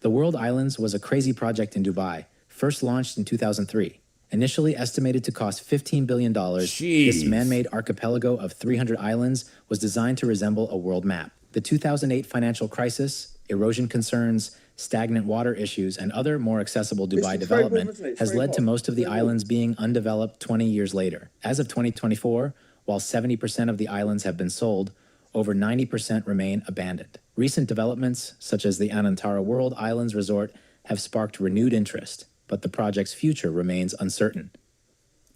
S10: The World Islands was a crazy project in Dubai, first launched in 2003. Initially estimated to cost $15 billion, this
S1: Jeez.
S10: man-made archipelago of 300 islands was designed to resemble a world map. The 2008 financial crisis, erosion concerns, stagnant water issues, and other more accessible Dubai
S8: It's very important,
S10: development
S8: isn't it? It's
S10: has
S8: very
S10: led to
S8: hot.
S10: most of the
S8: Very hot.
S10: islands being undeveloped 20 years later. As of 2024, while 70% of the islands have been sold, over 90% remain abandoned. Recent developments, such as the Anantara World Islands Resort, have sparked renewed interest, but the project's future remains uncertain.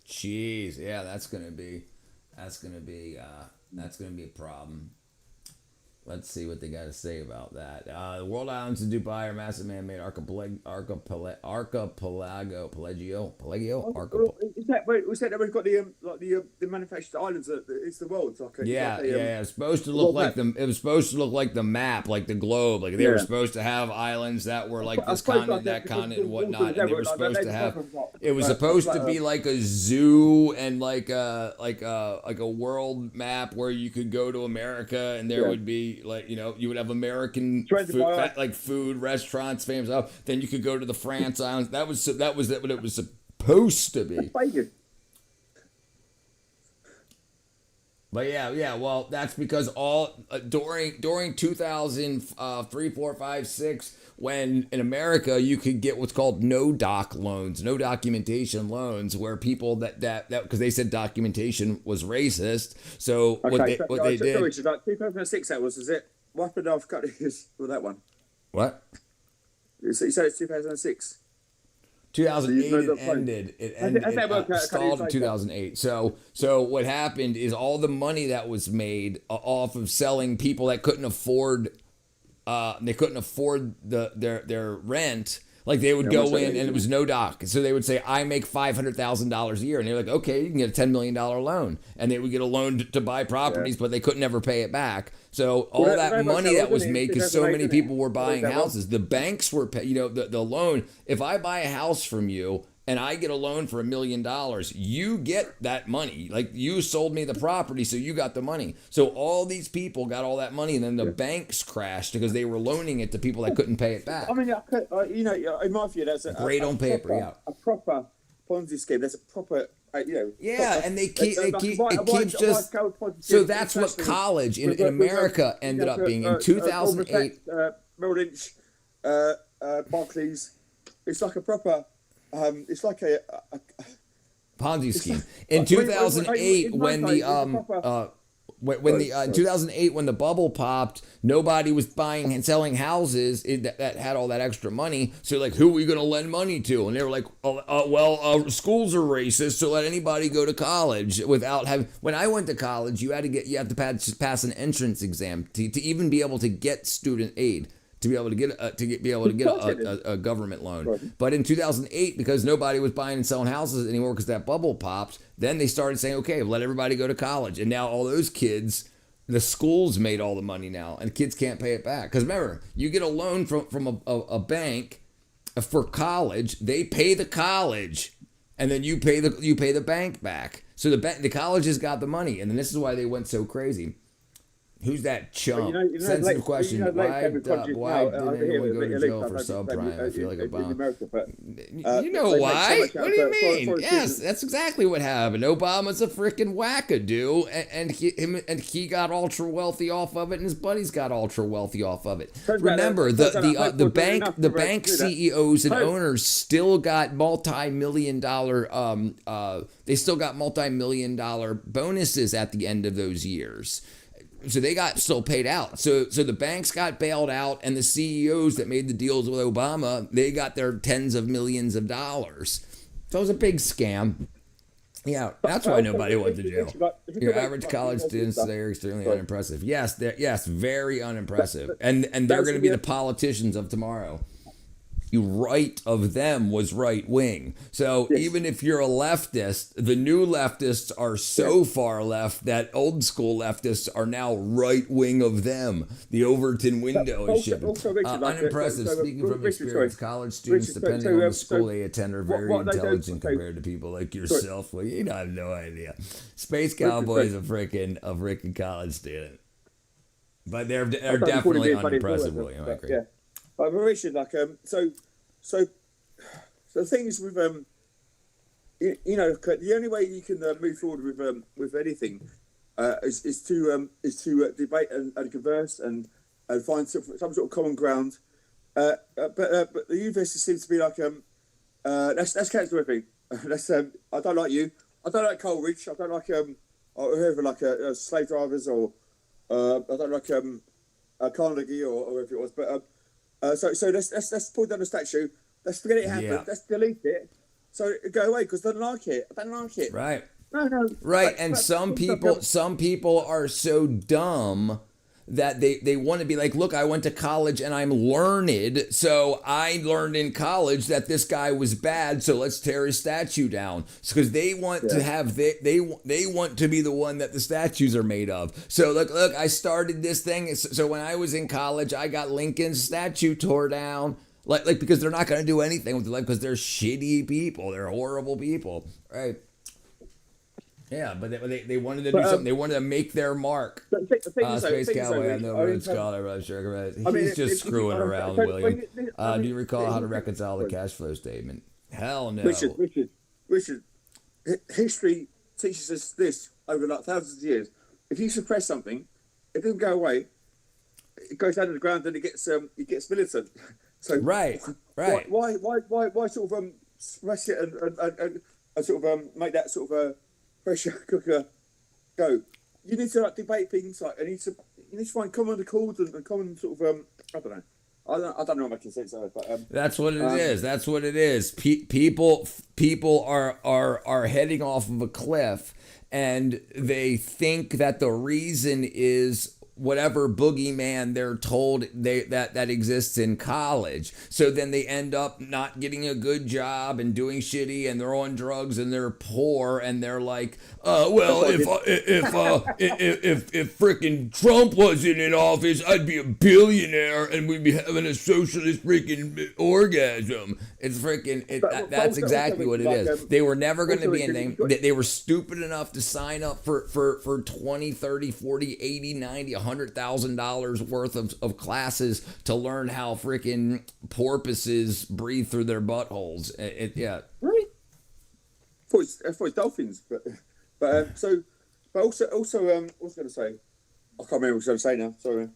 S1: Jeez, yeah, that's gonna be a problem. Let's see what they got to say about that. The World Islands of Dubai are massive man-made archipelago.
S8: Is that where we've got the manufactured islands? It's the world.
S1: Yeah. It's supposed to look like the. It was supposed to look like the map, like the globe. Like they were supposed to have islands that were like this continent, that continent, and whatnot. And they were supposed to have. It was supposed to be like a zoo and like a world map where you could go to America and there would be like, you know, you would have American food, like food restaurants, famous stuff. Then you could go to the France Islands. That was what it was supposed to be. But yeah. Well, that's because all during 2003, 4, 5, 6, when in America you could get what's called no loans, no documentation loans, where people that because they said documentation was racist. So what they did.
S8: Which is like 2006. That was, is it? What happened after with that one?
S1: What?
S8: You said it's 2006.
S1: 2008
S8: So
S1: it ended. It ended. It stalled in 2008. So what happened is all the money that was made off of selling people that couldn't afford, their rent. Like they would go in and it was no doc. So they would say, I make $500,000 a year. And they're like, okay, you can get a $10 million loan. And they would get a loan to buy properties, but they could never pay it back. So all that money that was made, because so many people were buying houses, the banks were, the loan. If I buy a house from you and I get a loan for $1 million, you get that money. Like you sold me the property, so you got the money. So all these people got all that money, and then the banks crashed because they were loaning it to people that couldn't pay it back.
S8: I mean, in my view, that's
S1: great on paper,
S8: a proper Ponzi scheme. That's a proper.
S1: Yeah, and it keeps just. So that's what college in America ended up being in 2008.
S8: Merrill Lynch, Barclays. It's like a proper. It's like a
S1: Ponzi scheme. In 2008, when the in 2008 when the bubble popped, nobody was buying and selling houses that had all that extra money. So like, who are we going to lend money to? And they were like, schools are racist, so let anybody go to college without having. When I went to college, you had to pass an entrance exam to even be able to get student aid. To be able to get a government loan. Right. But in 2008, because nobody was buying and selling houses anymore because that bubble popped, then they started saying, okay, let everybody go to college. And now all those kids, the schools made all the money now, and kids can't pay it back. Because remember, you get a loan from a bank for college, they pay the college. and then you pay the bank back. So the colleges got the money, and then this is why they went so crazy. Who's that chump? Sensitive question. Why didn't anyone go to jail for subprime? I feel like Obama. You know why? What do you mean? Yes, that's exactly what happened. Obama's a freaking wackadoo, and he got ultra wealthy off of it, and his buddies got ultra wealthy off of it. Remember, the bank CEOs and owners still got multi-million-dollar bonuses at the end of those years. So they got still paid out. So the banks got bailed out, and the CEOs that made the deals with Obama, they got their tens of millions of dollars. So it was a big scam. Yeah, that's why nobody went to jail. Your average college students today are extremely unimpressive. Yes, very unimpressive. And they're going to be the politicians of tomorrow. You right of them was right wing. So even if you're a leftist, the new leftists are so far left that old school leftists are now right wing of them. The Overton window is shipping. Unimpressive. Speaking from experience, college students, depending on the school they attend, are very intelligent compared to people like yourself. Well, you have no idea. Space Cowboy is a freaking college student, but they're definitely unimpressive, William. I agree.
S8: Yeah. But Richard, like, so the thing is with the only way you can move forward with anything is to debate and converse and find some sort of common ground. But the university seems to be like let's cancel everything. I don't like you. I don't like Coleridge. I don't like whoever, like slave drivers, or I don't like Carnegie or whoever it was. But so let's pull down the statue. Let's forget it happened.
S1: Yeah.
S8: Let's delete it. So go away because I don't like it. I don't like it.
S1: Right.
S8: No.
S1: Right. And some people are so dumb that they want to be like, look, I went to college and I'm learned. So I learned in college that this guy was bad. So let's tear his statue down. Because they want to have they want to be the one that the statues are made of. So look, I started this thing. So when I was in college, I got Lincoln's statue tore down. Like because they're not going to do anything with their life because they're shitty people. They're horrible people. Right. Yeah, but they wanted to do something. They wanted to make their mark. Space Cowboy, I'm no Rhodes Scholar, I'm sure. He's just screwing around, William. Do you recall how to reconcile the cash flow statement? Hell no.
S8: Richard, history teaches us this over like thousands of years. If you suppress something, it doesn't go away. It goes down to the ground and it gets militant. So
S1: right.
S8: Why sort of suppress it and sort of make that sort of pressure cooker go? You need to debate things you need to find common accord and common sort of I don't know. I don't know what making sense of it, but
S1: that's what it is. That's what it is. People are heading off of a cliff, and they think that the reason is whatever boogeyman they're told that exists in college. So then they end up not getting a good job and doing shitty, and they're on drugs and they're poor, and they're like, if frickin' Trump wasn't in office, I'd be a billionaire and we'd be having a socialist freaking orgasm. It's freaking that's exactly what it is. They were never going to be anything. They were stupid enough to sign up for 20, 30, 40, 80, 90, $100,000 worth of classes to learn how freaking porpoises breathe through their buttholes.
S8: Right. I thought it was dolphins, but also what was I going to say? I can't remember what I was going to say now. Sorry.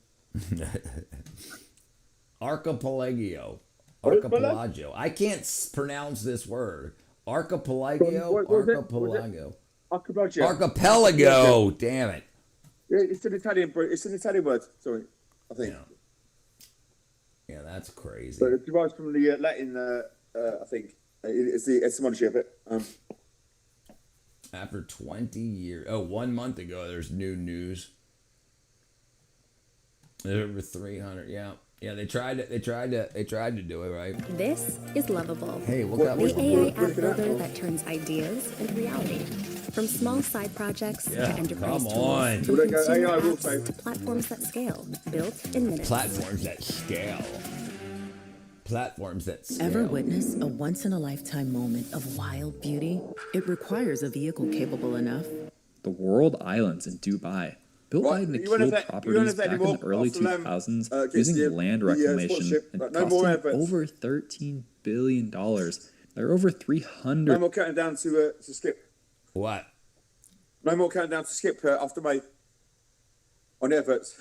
S1: Archipelago. I can't pronounce this word. Archipelago. Archipelago. Damn it.
S8: Yeah, it's an Italian word. Sorry, I think.
S1: Yeah, that's crazy.
S8: But it derives from the Latin. I think it's the etymology of it.
S1: After 20 years, 1 month ago, there's new news. There's over 300. Yeah, they tried to do it, right?
S11: This is Lovable.
S1: Hey, look up.
S11: The AI app builder that turns ideas into reality. From small side projects to enterprise tools, from consumer apps to platforms that scale, built in minutes.
S1: Platforms that scale. platforms that scale.
S12: Ever witness a once-in-a-lifetime moment of wild beauty? It requires a vehicle capable enough.
S13: The World Islands in Dubai, built by Nikhil Properties back in the early 2000s using land reclamation and costing over $13 billion. There are over 300.
S8: No more counting down to skip.
S1: What?
S8: No more counting down to skip after May. On adverts.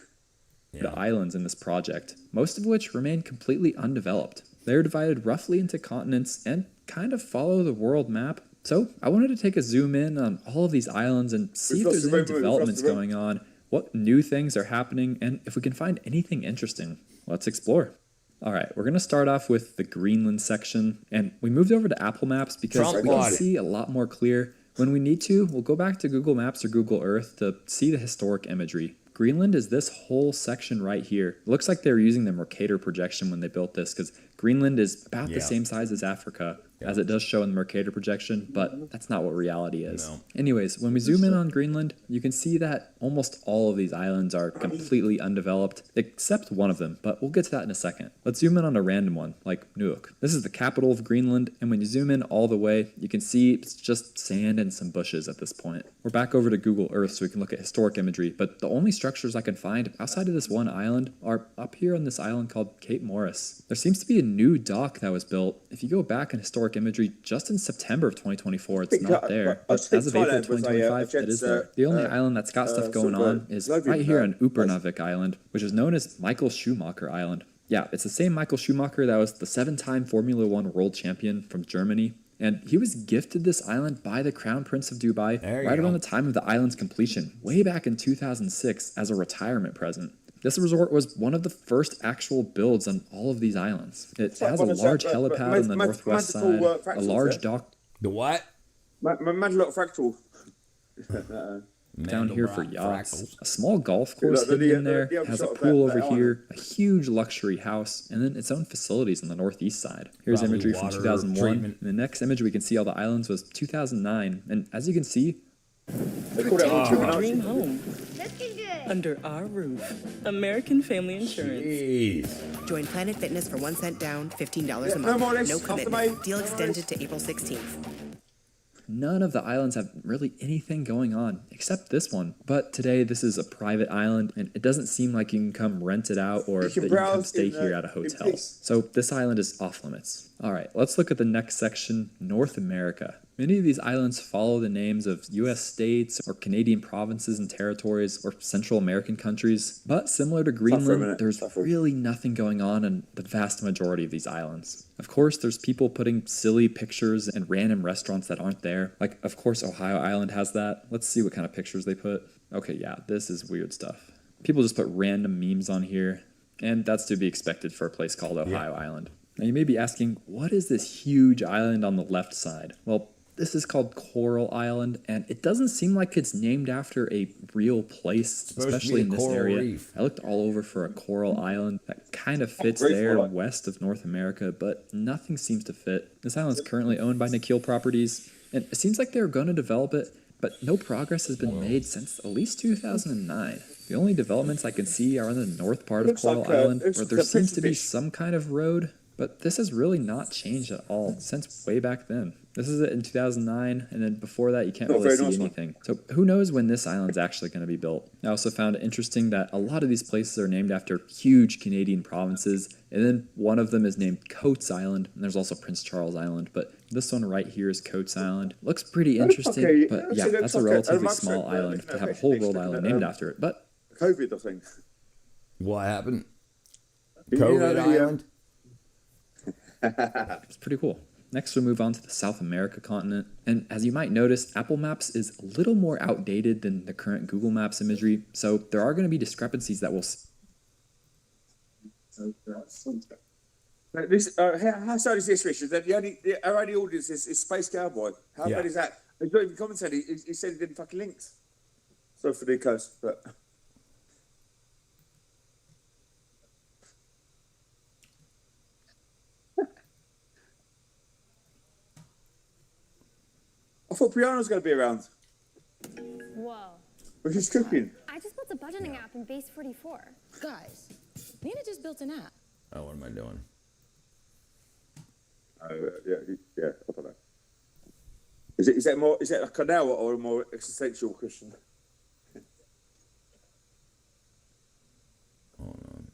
S13: The islands in this project, most of which remain completely undeveloped. They are divided roughly into continents and kind of follow the world map. So I wanted to take a zoom in on all of these islands and see if there's any developments going on, what new things are happening, and if we can find anything interesting. Let's explore. All right, we're going to start off with the Greenland section, and we moved over to Apple Maps because we can see a lot more clear. When we need to, we'll go back to Google Maps or Google Earth to see the historic imagery. Greenland is this whole section right here. It looks like they were using the Mercator projection when they built this because Greenland is about the same size as Africa, as it does show in the Mercator projection, but that's not what reality is. No. Anyways, when we zoom in on Greenland, you can see that almost all of these islands are completely undeveloped, except one of them, but we'll get to that in a second. Let's zoom in on a random one, like Nuuk. This is the capital of Greenland, and when you zoom in all the way, you can see it's just sand and some bushes at this point. We're back over to Google Earth so we can look at historic imagery, but the only structures I can find outside of this one island are up here on this island called Cape Morris. There seems to be a new dock that was built. If you go back in historic imagery just in September of 2024, it's not there. But as of April 2025, it is there. The only island that's got stuff going on is right here on Upernavik Island, which is known as Michael Schumacher Island. Yeah, it's the same Michael Schumacher that was the 7-time Formula One world champion from Germany. And he was gifted this island by the Crown Prince of Dubai right around the time of the island's completion, way back in 2006 as a retirement present. This resort was one of the first actual builds on all of these islands. It has a large helipad on the northwest side, a large dock.
S1: The what?
S8: Mandalot fractal.
S13: Down here for yachts. A small golf course hidden in there, has a pool over here, a huge luxury house, and then its own facilities on the northeast side. Here's imagery from 2001. And the next image we can see all the islands was 2009. And as you can see,
S12: Dream home. Under our roof. American Family Insurance.
S1: Jeez.
S14: Join Planet Fitness for 1 cent down, $15 a month. No commitment. Deal extended to April 16th.
S13: none of the islands have really anything going on except this one. But today, this is a private island, and it doesn't seem like you can come rent it out or that you can come stay here at a hotel. So this island is off limits. All right, let's look at the next section, North America. Many of these islands follow the names of U.S. states or Canadian provinces and territories or Central American countries. But similar to Greenland, there's really nothing going on in the vast majority of these islands. Of course, there's people putting silly pictures and random restaurants that aren't there. Like, of course, Ohio Island has that. Let's see what kind of pictures they put. Okay, yeah, this is weird stuff. People just put random memes on here, and that's to be expected for a place called Ohio Island. Now, you may be asking, what is this huge island on the left side? Well, this is called Coral Island, and it doesn't seem like it's named after a real place, especially in this area. Reef. I looked all over for a coral island that kind of fits there west of North America, but nothing seems to fit. This island is currently owned by Nikhil Properties, and it seems like they were going to develop it, but no progress has been made since at least 2009. The only developments I can see are on the north part of Coral Island, where there seems to be some kind of road, but this has really not changed at all since way back then. This is it in 2009, and then before that, you can't really see anything. So who knows when this island's actually going to be built. I also found it interesting that a lot of these places are named after huge Canadian provinces, and then one of them is named Coates Island, and there's also Prince Charles Island, but this one right here is Coates Island. Looks pretty interesting, but yeah, that's a relatively small island to have a whole world island named after it, but...
S8: COVID, I think.
S1: What happened? COVID Island?
S13: It's pretty cool. Next, we'll move on to the South America continent. And as you might notice, Apple Maps is a little more outdated than the current Google Maps imagery, so there are going to be discrepancies that will...
S8: How sad is this, Richard? That our only audience is Space Cowboy. How bad is that? He's not even commented. He said he didn't fucking links. Sorry for the curse, but... I thought Brianna's going to be around.
S15: Whoa.
S8: But she's cooking.
S15: I just built a budgeting app in Base 44.
S12: Guys, Nina just built an app.
S1: Oh, what am I doing?
S8: Yeah, I don't know. Is that a canal or a more existential question?
S1: Hold on.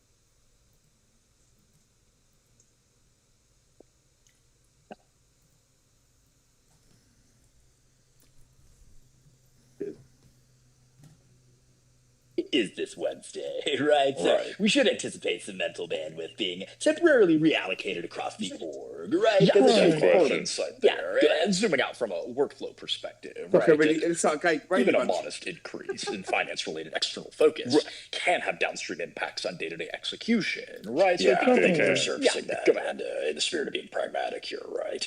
S16: Is this Wednesday, right? So we should anticipate some mental bandwidth being temporarily reallocated across the org, right?
S17: Yeah,
S16: Good
S17: good insight there. And zooming out from a workflow perspective, right? Even a modest increase in finance-related external focus can have downstream impacts on day-to-day execution, right? So thank you for surfacing that. And in the spirit of being pragmatic here, right?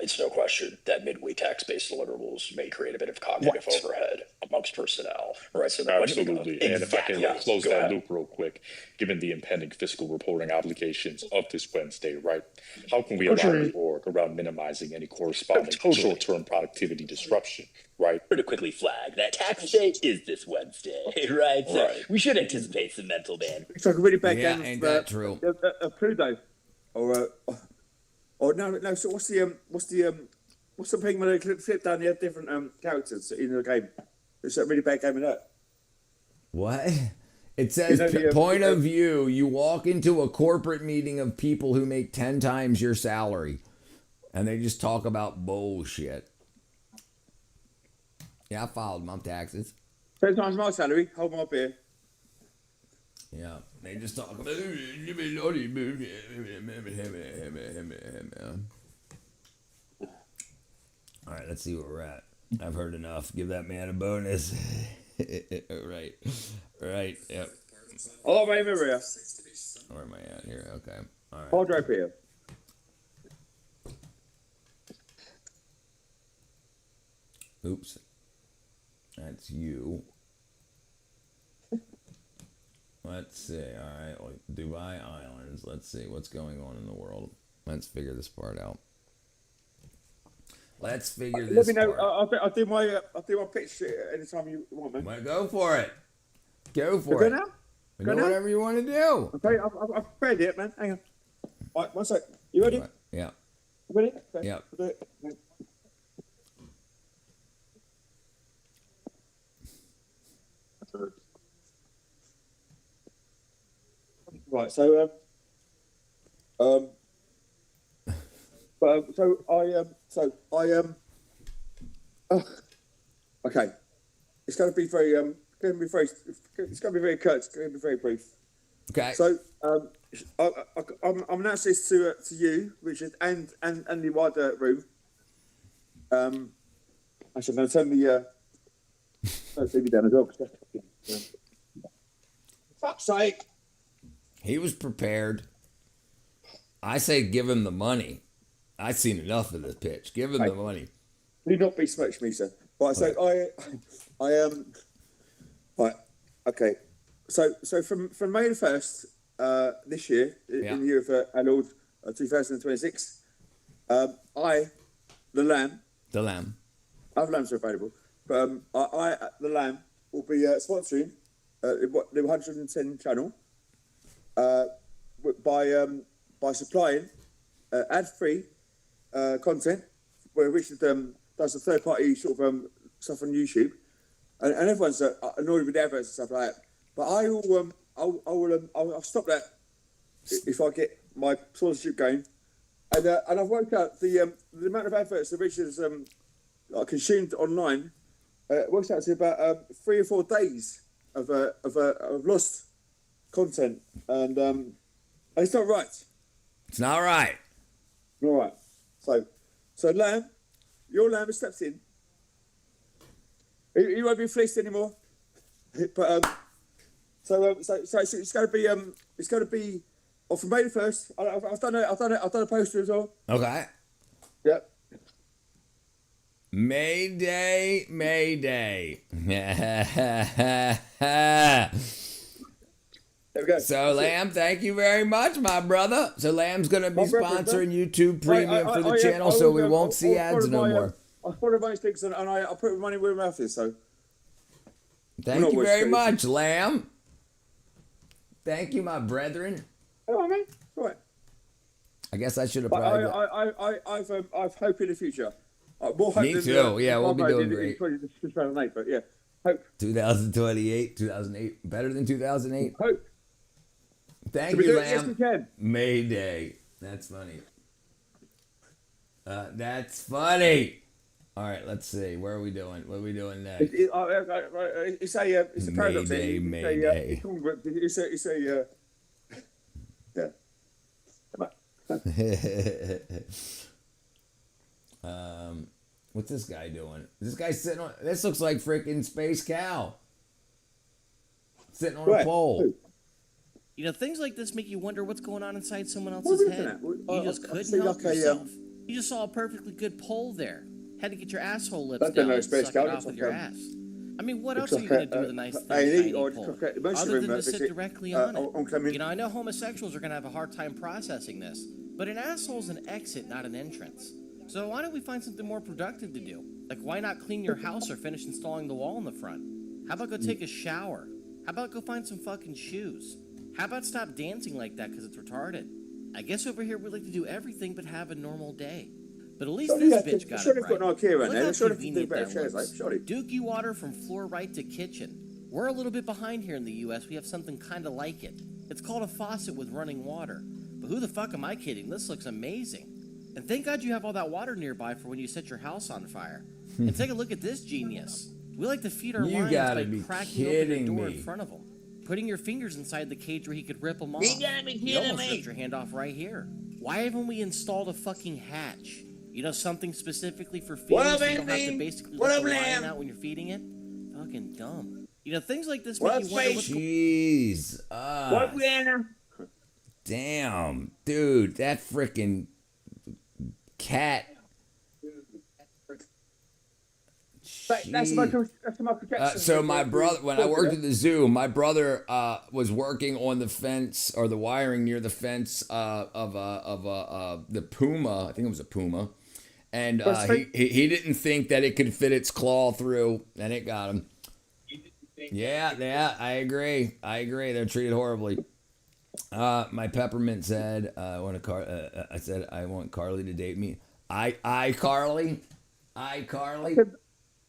S17: It's no question that midway tax-based deliverables may create a bit of cognitive overhead amongst personnel, right? So
S18: absolutely. And if I can close that loop real quick, given the impending fiscal reporting obligations of this Wednesday, right? How can we align the org around minimizing any corresponding short-term productivity disruption, right?
S16: To quickly flag that tax day is this Wednesday, right? So we should anticipate some mental bandwidth.
S8: It's like a really bad
S1: Yeah,
S8: game.
S1: ain't that true?
S8: Pluto, or no. So what's the thing when they flip down the different characters in the game? It's a really bad game of that.
S1: What? It says, point of view, you walk into a corporate meeting of people who make 10 times your salary, and they just talk about bullshit. Yeah, I filed my taxes.
S8: 10 times my salary, hold my beer.
S1: Yeah, they just talk about... All right, let's see where we're at. I've heard enough. Give that man a bonus. Right. Yep.
S8: Oh, my Maria.
S1: Where am I at here? Okay. All right.
S8: Hold right here.
S1: Oops. That's you. Let's see. All right. Well, Dubai Islands. Let's see what's going on in the world. Let's figure this part out. Let's figure this.
S8: Let me know.
S1: part.
S8: I'll do my pitch anytime you want, man.
S1: Well, go for it. Go for it.
S8: Go now.
S1: Do whatever you want to do.
S8: Okay, I've prepared it, man. Hang on. All right, one sec. You ready?
S1: Yeah.
S8: Ready? Okay.
S1: Yeah.
S8: Right. So okay. It's going to be very it's going to be very curt. It's going to be very brief.
S1: Okay.
S8: So I'm announcing this to you, Richard, and the wider room. Actually, I'm going to turn the TV down as well. Fuck's sake!
S1: He was prepared. I say give him the money. I've seen enough of this pitch. Give him the money.
S8: Do not besmirch me, sir. Right, so I right, okay. So from May the 1st this year, in the year of our Lord 2026, the Lamb. Other lambs are available, but the Lamb will be sponsoring the 110 channel by supplying ad-free content, where Richard does a third-party sort of stuff on YouTube, and everyone's annoyed with adverts and stuff like that. But I'll stop that if I get my sponsorship going, and I've worked out the amount of adverts that Richard's consumed online works out to about 3 or 4 days of lost content, and it's not right.
S1: It's not right.
S8: All right. So Lamb, your Lamb has stepped in. He won't be fleeced anymore. But so it's going to be from May the 1st. I've done a poster as well.
S1: Okay.
S8: Yep.
S1: Mayday.
S8: There we go.
S1: So, Lamb, thank you very much, my brother. So, Lamb's going to be sponsoring YouTube Premium for the channel, so we won't see ads no more.
S8: I followed my instincts and I put money where my mouth is, so.
S1: Thank you very much, Lamb. Thank you, my brethren.
S8: All right, man. All right.
S1: I guess I should have
S8: But
S1: probably.
S8: I've hope in the future. More hope
S1: Me
S8: than
S1: too. Yeah, we'll be doing
S8: in
S1: great.
S8: 2008, but yeah, hope.
S1: 2028, 2008, better than 2008.
S8: Hope.
S1: Thank
S8: Can we
S1: you,
S8: do it? Yes, we
S1: Lamb.
S8: can.
S1: Mayday. That's funny. That's funny. All right, let's see. Where are we doing? What are we doing next?
S8: It's a paradox.
S1: Mayday, mayday.
S8: It's a yeah.
S1: What's this guy doing? This guy sitting on. This looks like freaking Space Cow. Sitting on a pole.
S19: You know, things like this make you wonder what's going on inside someone else's head. You just couldn't help yourself. You just saw a perfectly good pole there. Had to get your asshole lips down and suck it off with your ass. I mean, what else are you going to do with a nice thin, shiny pole? Other than to sit directly on it. You know, I know homosexuals are going to have a hard time processing this, but an asshole's an exit, not an entrance. So why don't we find something more productive to do? Like, why not clean your house or finish installing the wall in the front? How about go take a shower? How about go find some fucking shoes? How about stop dancing like that because it's retarded? I guess over here we like to do everything but have a normal day. But at least this bitch got it right. Look how convenient that looks. Dookie water from floor right to kitchen. We're a little bit behind here in the U.S. We have something kind of like it. It's called a faucet with running water. But who the fuck am I kidding? This looks amazing. And thank God you have all that water nearby for when you set your house on fire. And take a look at this genius. We like to feed our lions by cracking open the door in front of them. Putting your fingers inside the cage where he could rip them off. You almost ripped your hand off right here. Why haven't we installed a fucking hatch? You know, something specifically for feeding so you don't have to basically let the lion out when you're feeding it? Fucking dumb. You know, things like this make you wonder what's
S1: Jeez. Damn. Dude, that freaking cat.
S8: That's Michael Jackson.
S1: So my brother, when I worked at the zoo, my brother was working on the fence or the wiring near the fence of the puma. I think it was a puma, and he didn't think that it could fit its claw through, and it got him. Yeah, I agree. They're treated horribly. My peppermint said, I want Carly to date me. Carly.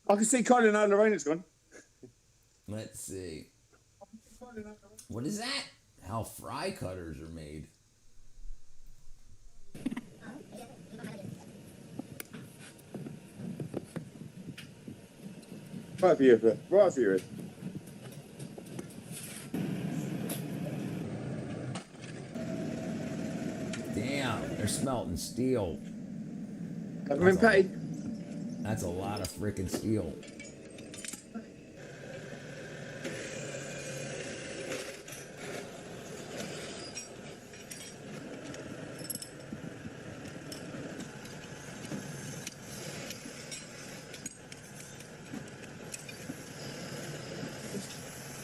S8: I can see Carly now Lorena's gone.
S1: Let's see. What is that? How fry cutters are made.
S8: Right for you.
S1: Damn, they're smelting steel.
S8: Peppermint patty.
S1: That's a lot of freaking steel.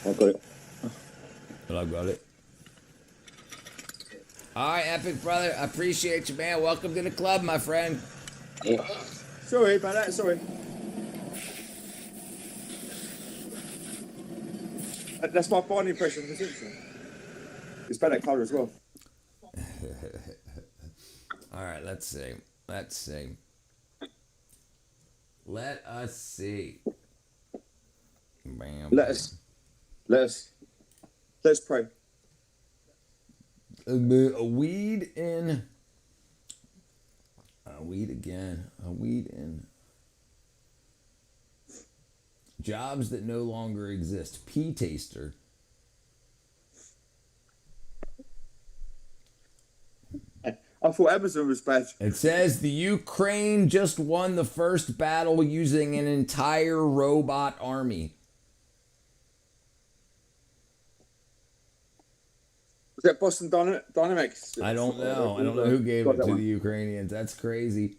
S8: I've got it.
S1: Well, I've got it. All right, Epic Brother. I appreciate you, man. Welcome to the club, my friend.
S8: Sorry about that, sorry. That's my fine impression of the Simpsons. It's better colour as well.
S1: All right, let's see. Let us see. Bam.
S8: Let's pray.
S1: A weed in. Jobs that no longer exist. Pea taster.
S8: I thought Amazon was bad.
S1: It says the Ukraine just won the first battle using an entire robot army.
S8: Was that Boston Dynamics?
S1: I don't know. I don't know who gave it to the Ukrainians. That's crazy.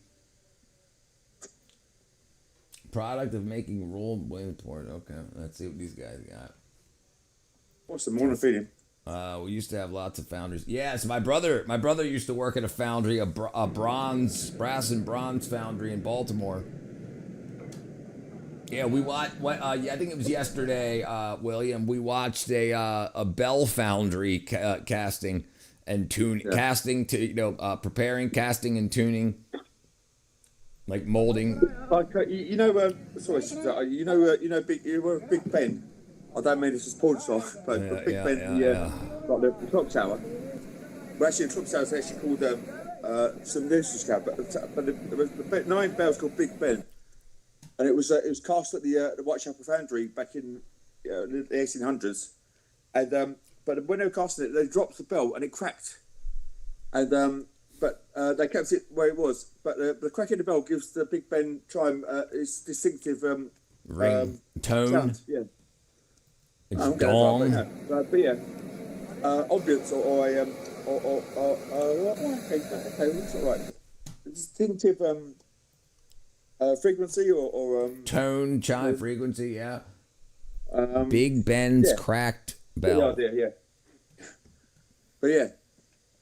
S1: Product of making rolled blade port. Okay, let's see what these guys got.
S8: What's the morning feeding?
S1: We used to have lots of foundries. Yes, my brother used to work at a foundry, a brass and bronze foundry in Baltimore. Yeah, we watched. I think it was yesterday, William. We watched a Bell Foundry casting, and casting to preparing, casting, and tuning, like molding.
S8: Like Big Ben. I don't mean this as porn stuff, but Big Ben, like the clock tower. Well, actually, the clock tower is actually called St. Lucius Cab, but the nine bell's called Big Ben, and it was cast at the Whitechapel Foundry back in the 1800s, and but when they were casting it, they dropped the bell and it cracked, and but they kept it where it was. But the crack in the bell gives the Big Ben chime its distinctive
S1: ring tone.
S8: Sound. Yeah.
S1: It's dong.
S8: But yeah, ambience okay, that's all right. Distinctive frequency or
S1: tone, chime, frequency, yeah. Big Ben's cracked bell.
S8: Good idea, yeah. But yeah,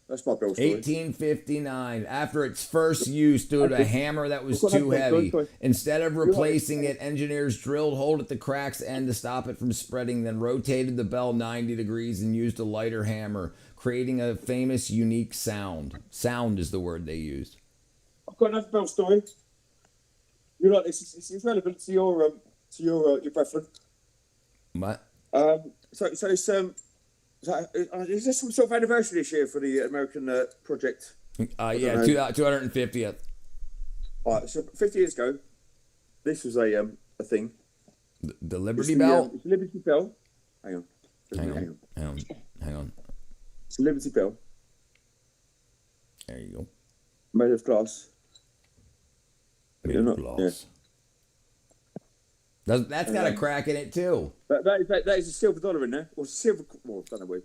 S8: that's my bell story.
S1: 1859. After its first use due to a hammer that was too heavy, instead of replacing it, engineers drilled a hole at the crack's end to stop it from spreading, then rotated the bell 90 degrees and used a lighter hammer, creating a famous, unique sound. Sound is the word they used.
S8: I've got another bell story. You like this? It's relevant to your preference.
S1: What?
S8: So it's is there some sort of anniversary this year for the American project?
S1: Yeah, 250th.
S8: All right, so 50 years ago, this was a thing.
S1: The Liberty Bell?
S8: It's the Liberty Bell. Hang on. It's the Liberty Bell.
S1: There you go.
S8: Made of glass.
S1: Made of glass. Yeah. That's got a crack in it too.
S8: That is a silver dollar in there, or silver. Well, I don't know where.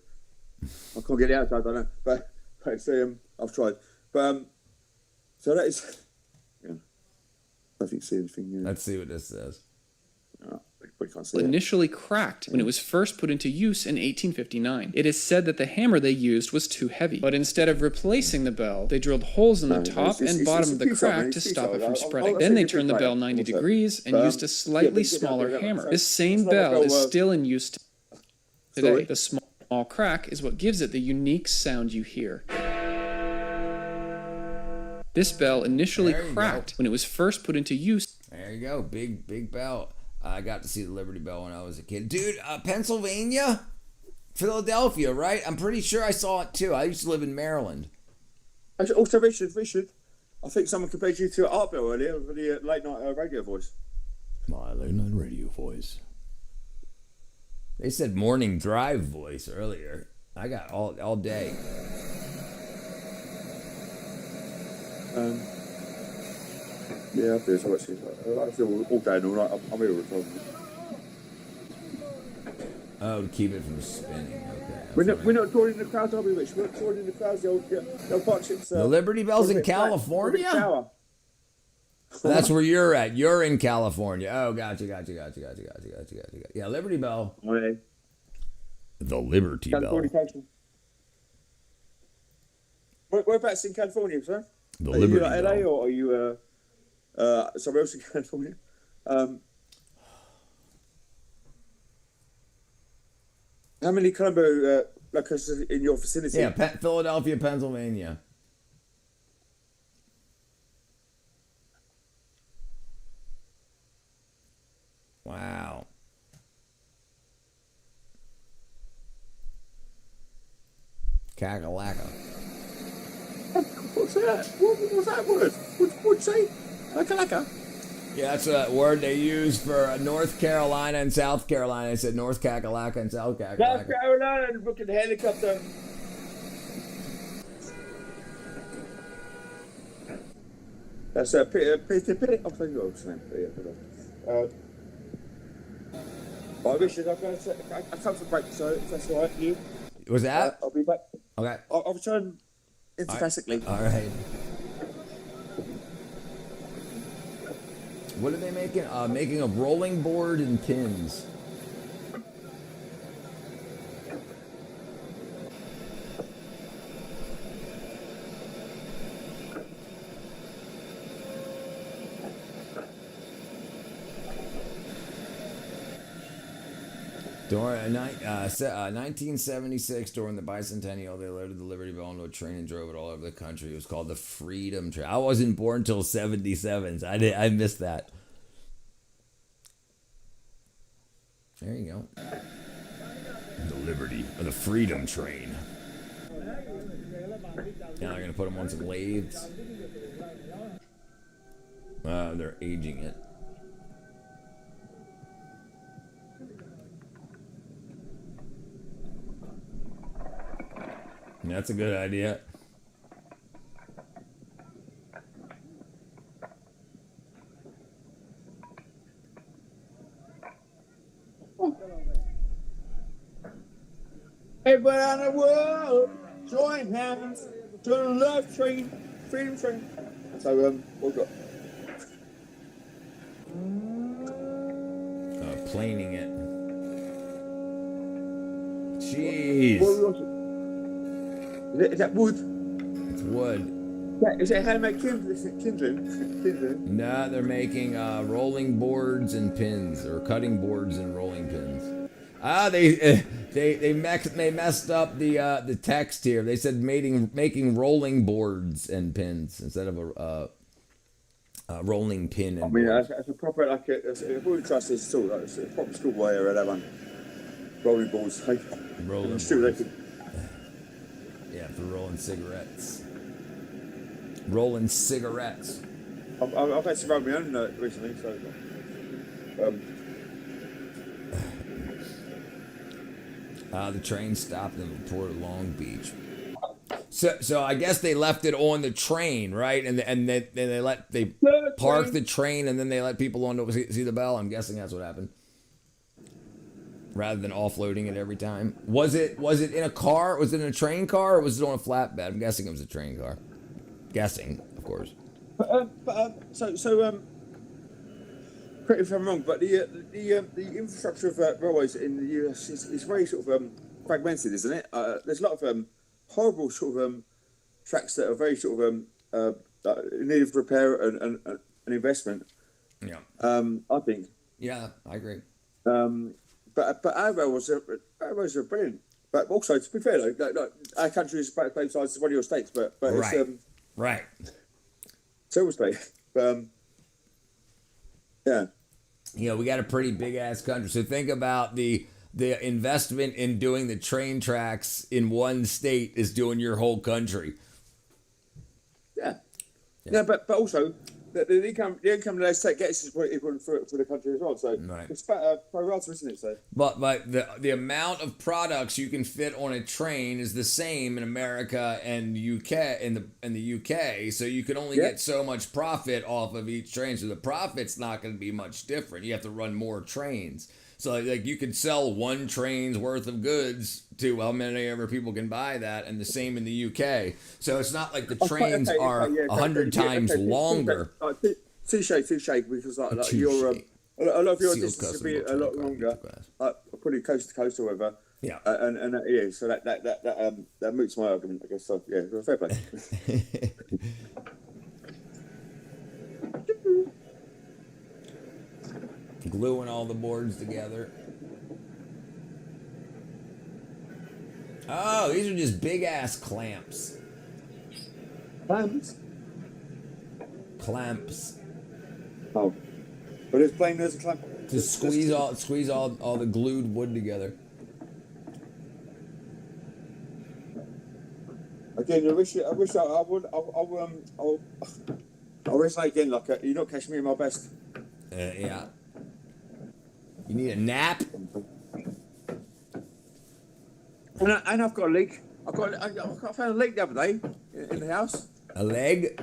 S8: I can't get it out. I don't know, but it's, I've tried. But so that is. Yeah. I think see anything. Yeah.
S1: Let's see what this says.
S20: Initially cracked when it was first put into use in 1859. It is said that the hammer they used was too heavy, but instead of replacing the bell, they drilled holes in the top and bottom of the crack to stop it from spreading. Then they turned the bell 90 degrees and used a slightly smaller hammer. This same bell is still in use today. The small crack is what gives it the unique sound you hear. This bell initially cracked when it was first put into use.
S1: There you go, big bell. I got to see the Liberty Bell when I was a kid. Dude, Pennsylvania? Philadelphia, right? I'm pretty sure I saw it too. I used to live in Maryland.
S8: Also, Richard, I think someone compared you to Art Bell earlier with the late night radio voice.
S1: My late night radio voice. They said morning drive voice earlier. I got all day.
S8: Yeah, I feel so much. I feel all day and all night. I'm here all the time.
S1: Oh, to keep it from spinning. Okay.
S8: We're not joining the crowds, are we, Rich? We're not joining the crowds. The old partnerships.
S1: The Liberty Bell's in California? That's where you're at. You're in California. Oh, gotcha. Yeah, Liberty Bell.
S8: Okay.
S1: The Liberty Bell.
S8: Whereabouts in California, sir?
S1: The Liberty Bell.
S8: Are you LA or are you somewhere else in California? How many Colombo locations in your vicinity?
S1: Yeah, Philadelphia, Pennsylvania. Wow. Kakalaka.
S8: What's that? What's that word? What'd you say? Kakalaka?
S1: Yeah, that's a word they use for North Carolina and South Carolina. I said North Kakalaka and South Kakalaka.
S8: South Carolina and booking the helicopter. That's Peter. I'll tell you what I'm saying. I wish I come for break, so if that's all right for you.
S1: Was that?
S8: I'll be back.
S1: Okay.
S8: I'll return interclassically.
S1: All right. What are they making? Making a rolling board and pins. During 1976, during the bicentennial, they loaded the Liberty Bell into a train and drove it all over the country. It was called the Freedom Train. I wasn't born until 77, so I missed that. There you go. The Liberty, or the Freedom Train. Now they're going to put them on some lathes. They're aging it. That's a good idea.
S8: Everybody around the world, join hands to the love train, freedom train. So what we got?
S1: Planing it. Jeez.
S8: Is that wood?
S1: It's wood.
S8: Yeah, is it handmade kindling?
S1: Nah, they're making rolling boards and pins, or cutting boards and rolling pins. They messed up the text here. They said making rolling boards and pins instead of a rolling pin. And
S8: I mean, as a proper if we trust this tool, like it's a proper schoolboy area, that one. Rolling boards.
S1: Rolling boards. Yeah, for rolling cigarettes. Rolling cigarettes.
S8: I've had to roll my own recently, so.
S1: The train stopped in the port of Long Beach. So I guess they left it on the train, right? And they parked the train, and then they let people on to see the bell. I'm guessing that's what happened. Rather than offloading it every time. Was it in a car? Was it in a train car, or was it on a flatbed? I'm guessing it was a train car. Guessing, of course.
S8: Correct me if I'm wrong, but the infrastructure of railways in the US is very sort of fragmented, isn't it? There's a lot of horrible sort of tracks that are very sort of in need of repair and investment.
S1: Yeah.
S8: I think.
S1: Yeah, I agree.
S8: But our railways are brilliant. But also, to be fair, like our country is about the same size as one of your states, but
S1: right.
S8: It's
S1: right.
S8: Silver state. Yeah.
S1: You know, we got a pretty big ass country. So think about the investment in doing the train tracks in one state is doing your whole country.
S8: Yeah, but also the income the state gets is equal for the country as well. So
S1: right.
S8: It's pro rata, isn't it? So.
S1: But the amount of products you can fit on a train is the same in America and UK in the UK. So you can only get so much profit off of each train. So the profit's not going to be much different. You have to run more trains. So like you could sell one train's worth of goods to how many ever people can buy that, and the same in the UK. So it's not like the trains are 100 times longer.
S8: Touche, because like your a lot of your distance would be a lot longer, probably coast to coast or whatever.
S1: Yeah,
S8: and yeah, so that moots my argument, I guess. So yeah, fair play.
S1: Gluing all the boards together. Oh, these are just big ass clamps. Clamps.
S8: Oh, but it's plain as a clamp.
S1: To squeeze all the glued wood together.
S8: Again, I wish I would. I'll resonate again. Like you're not catching me at my best.
S1: Yeah. You need a nap?
S8: And I've got a leak. I found a leak the other day in the house.
S1: A leg?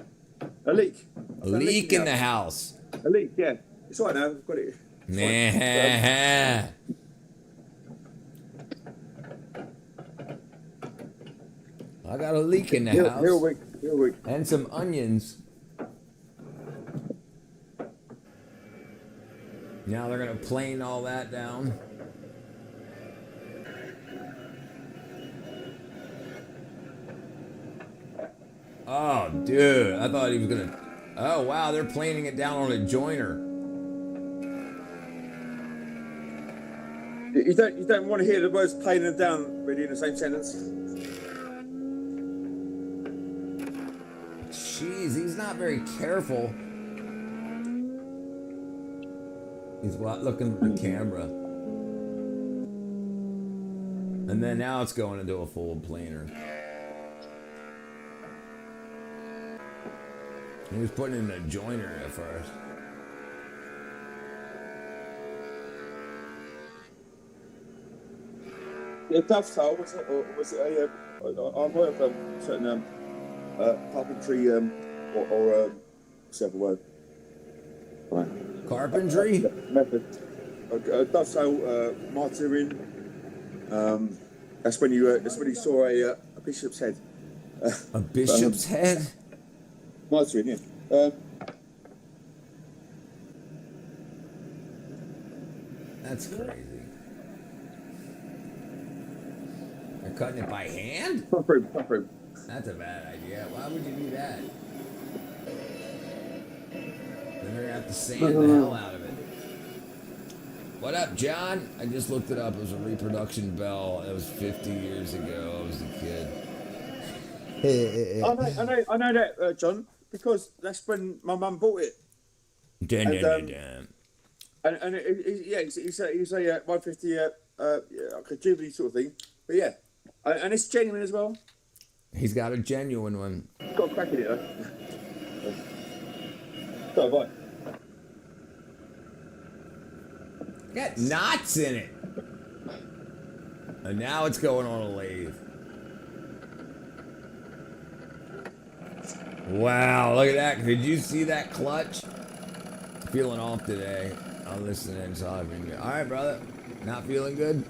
S8: A leak.
S1: A leak in the house.
S8: A leak, yeah. It's all right now. I've got it.
S1: Nah. I got a leak in the house.
S8: Real weak.
S1: And some onions. Now they're going to plane all that down. Oh, dude. I thought he was going to... Oh, wow. They're planing it down on a joiner.
S8: You don't want to hear the words pain and down really in the same sentence.
S1: Jeez, he's not very careful. He's looking at the camera. And then now it's going into a full planer. He was putting in a joiner at first.
S8: Yeah, dovetail, was it a, I might have certain carpentry or several word. Right.
S1: Carpentry?
S8: Method. Dovetail martyring. That's when you saw a bishop's head.
S1: A bishop's head?
S8: Martyring, yeah.
S1: That's crazy. They're cutting it by hand? That's a bad idea. Why would you do that? Then they're gonna have to sand the hell out of it. What up, John? I just looked it up. It was a reproduction bell. It was 50 years ago. I was a kid.
S8: I know that, John, because that's when my mum bought it.
S1: And
S8: it's a 150 like a Jubilee sort of thing. But yeah, and it's genuine as well.
S1: He's got a genuine one.
S8: Got a crack in it though. So have I.
S1: Got knots in it. And now it's going on a lathe. Wow, look at that. Did you see that clutch? Feeling off today. I'm listening, so I've been good. All right, brother. Not feeling good?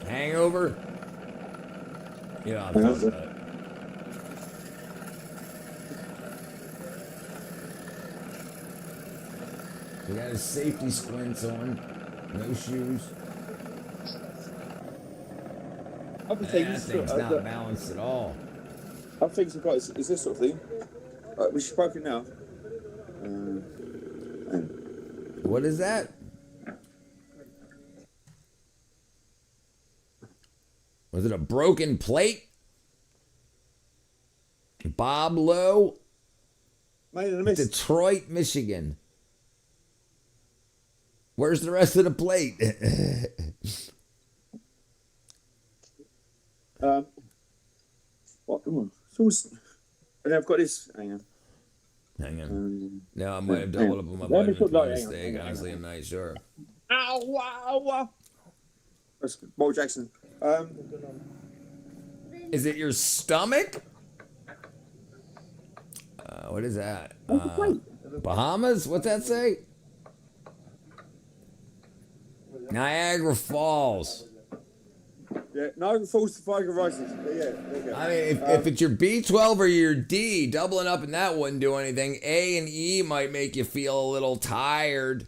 S1: Hangover? You know, I'm talking about. We got his safety squints on. No shoes. That thing's not balanced at all.
S8: I think got is this sort of thing. We should poke it now.
S1: What is that? Was it a broken plate? Bob Lowe? Detroit, Michigan. Where's the rest of the plate?
S8: What? And I've got this. Hang
S1: on. No, I might have doubled up on my vitamin by mistake. Honestly, I'm not sure.
S8: Ow! That's Bo Jackson.
S1: Is it your stomach? What is that? Bahamas? What's that say? Niagara Falls.
S8: Yeah, Niagara Falls to Viking Rises. Yeah, there you go.
S1: I mean, if it's your B12 or your D, doubling up in that wouldn't do anything. A and E might make you feel a little tired.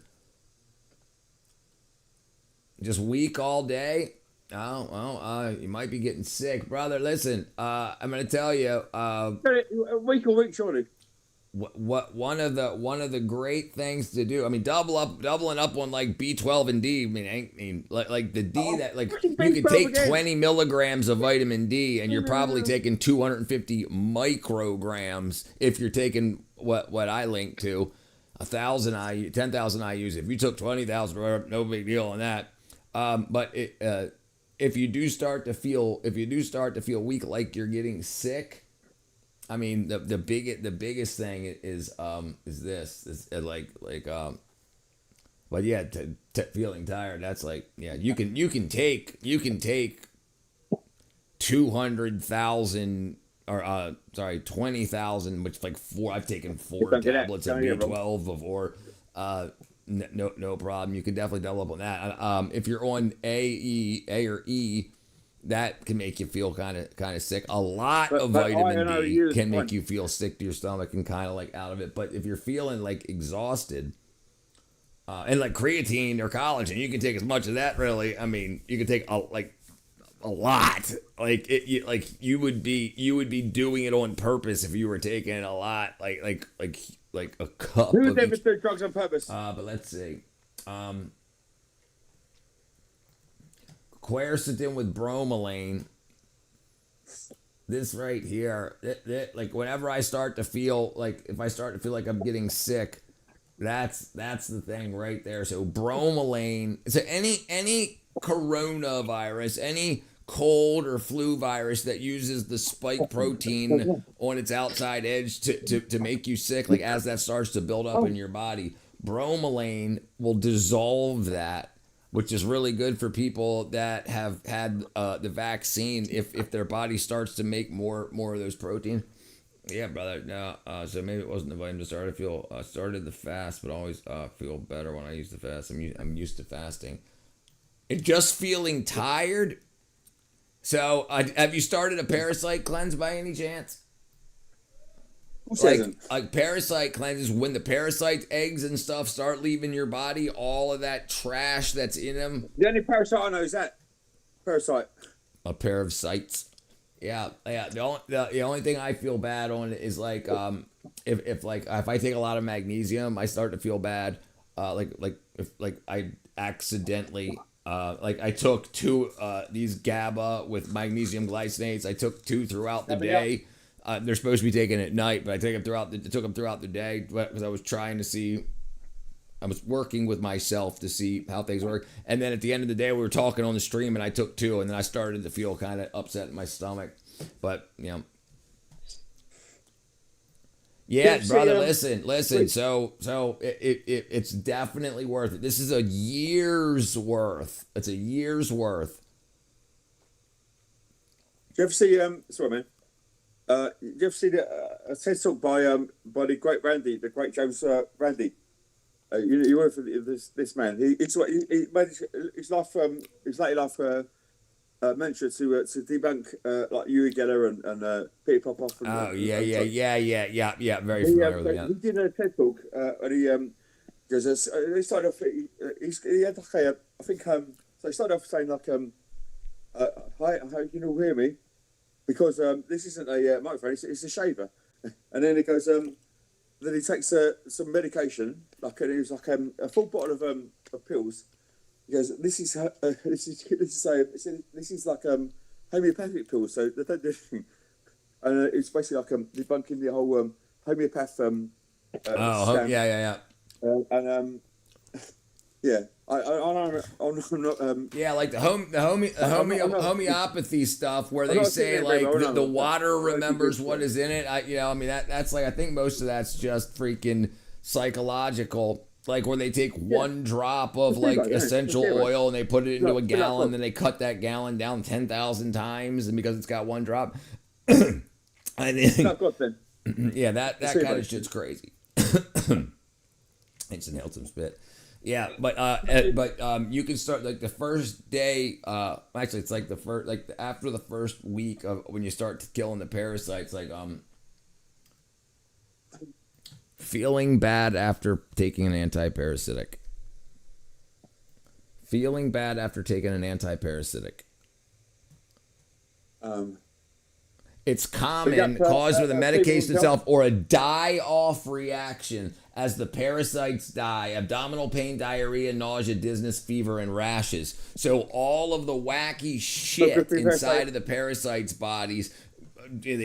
S1: Just weak all day. Oh, well, you might be getting sick. Brother, listen, I'm going to tell you.
S8: A week, surely.
S1: What one of the great things to do? I mean, doubling up on like B12 and D. I mean, like the D that like you could take 20 milligrams of vitamin D, and you're probably taking 250 micrograms if you're taking what I linked to 1,000 IU, 10,000 IUs. If you took 20,000, no big deal on that. But if you do start to feel weak, like you're getting sick. I mean, the biggest thing is this but yeah, feeling tired. That's like, yeah, you can take 200,000 or 20,000, which like I've taken 4 tablets of B12 before. No problem. You can definitely double up on that. If you're on A or E, that can make you feel kind of sick. A lot of vitamin D can make you feel sick to your stomach and kind of like out of it. But if you're feeling like exhausted, and like creatine or collagen, you can take as much of that. Really, I mean, you can take a lot. Like you would be doing it on purpose if you were taking a lot. Like a cup.
S8: Who would ever do drugs on purpose?
S1: But let's see. Quercetin with bromelain. This right here, like whenever I start to feel like, if I start to feel like I'm getting sick, that's the thing right there. So bromelain. So any coronavirus, any cold or flu virus that uses the spike protein on its outside edge to make you sick, like as that starts to build up in your body, bromelain will dissolve that, which is really good for people that have had the vaccine if their body starts to make more of those proteins. Yeah, brother. No, so maybe it wasn't the vitamin to start. I started the fast, but always feel better when I use the fast. I'm used to fasting. And just feeling tired. So have you started a parasite cleanse by any chance? Like parasite cleanses, when the parasite eggs and stuff start leaving your body, all of that trash that's in them.
S8: The only parasite I know is that parasite.
S1: A pair of sites. Yeah. The only thing I feel bad on is like if I take a lot of magnesium, I start to feel bad. If I accidentally I took 2 these GABA with magnesium glycinates. I took 2 throughout the day. They're supposed to be taken at night, but I took them throughout the day because I was trying to see. I was working with myself to see how things work. And then at the end of the day, we were talking on the stream, and I took 2, and then I started to feel kind of upset in my stomach. But yeah, brother, listen. So it's definitely worth it. This is a year's worth. It's a year's worth.
S8: Do you ever see sorry, man? Did you ever see a TED talk by the great Randy, the great James Randy? You work for this man. He made his life his later life mantra to debunk like Uri Geller and Peter Popoff. And,
S1: yeah. Very familiar with that.
S8: He did a TED talk and he started off. He had like I think so he started off saying like hi, you can all hear me. Because this isn't a microphone, it's a shaver. And then it goes, then he takes some medication, like it was like a full bottle of pills. He goes, this is like homeopathic pills, so they don't do anything. And it's basically like debunking the whole homeopath.
S1: Yeah.
S8: Yeah, I'm not.
S1: Yeah, like the homeopathy stuff where they say like the water remembers what is in it. That's like, I think most of that's just freaking psychological. Like where they take one drop of like essential oil and they put it into a gallon, then they cut that gallon down 10,000 times, and because it's got one drop, I think. Yeah, that kind of shit's crazy. I just inhaled some spit. Yeah, but you can start like the first day. Actually, it's like after the first week of when you start killing the parasites, like feeling bad after taking an anti-parasitic. Feeling bad after taking an anti-parasitic. It's common, caused with the medication itself or a die-off reaction as the parasites die. Abdominal pain, diarrhea, nausea, dizziness, fever, and rashes. So all of the wacky shit inside of the parasites' bodies,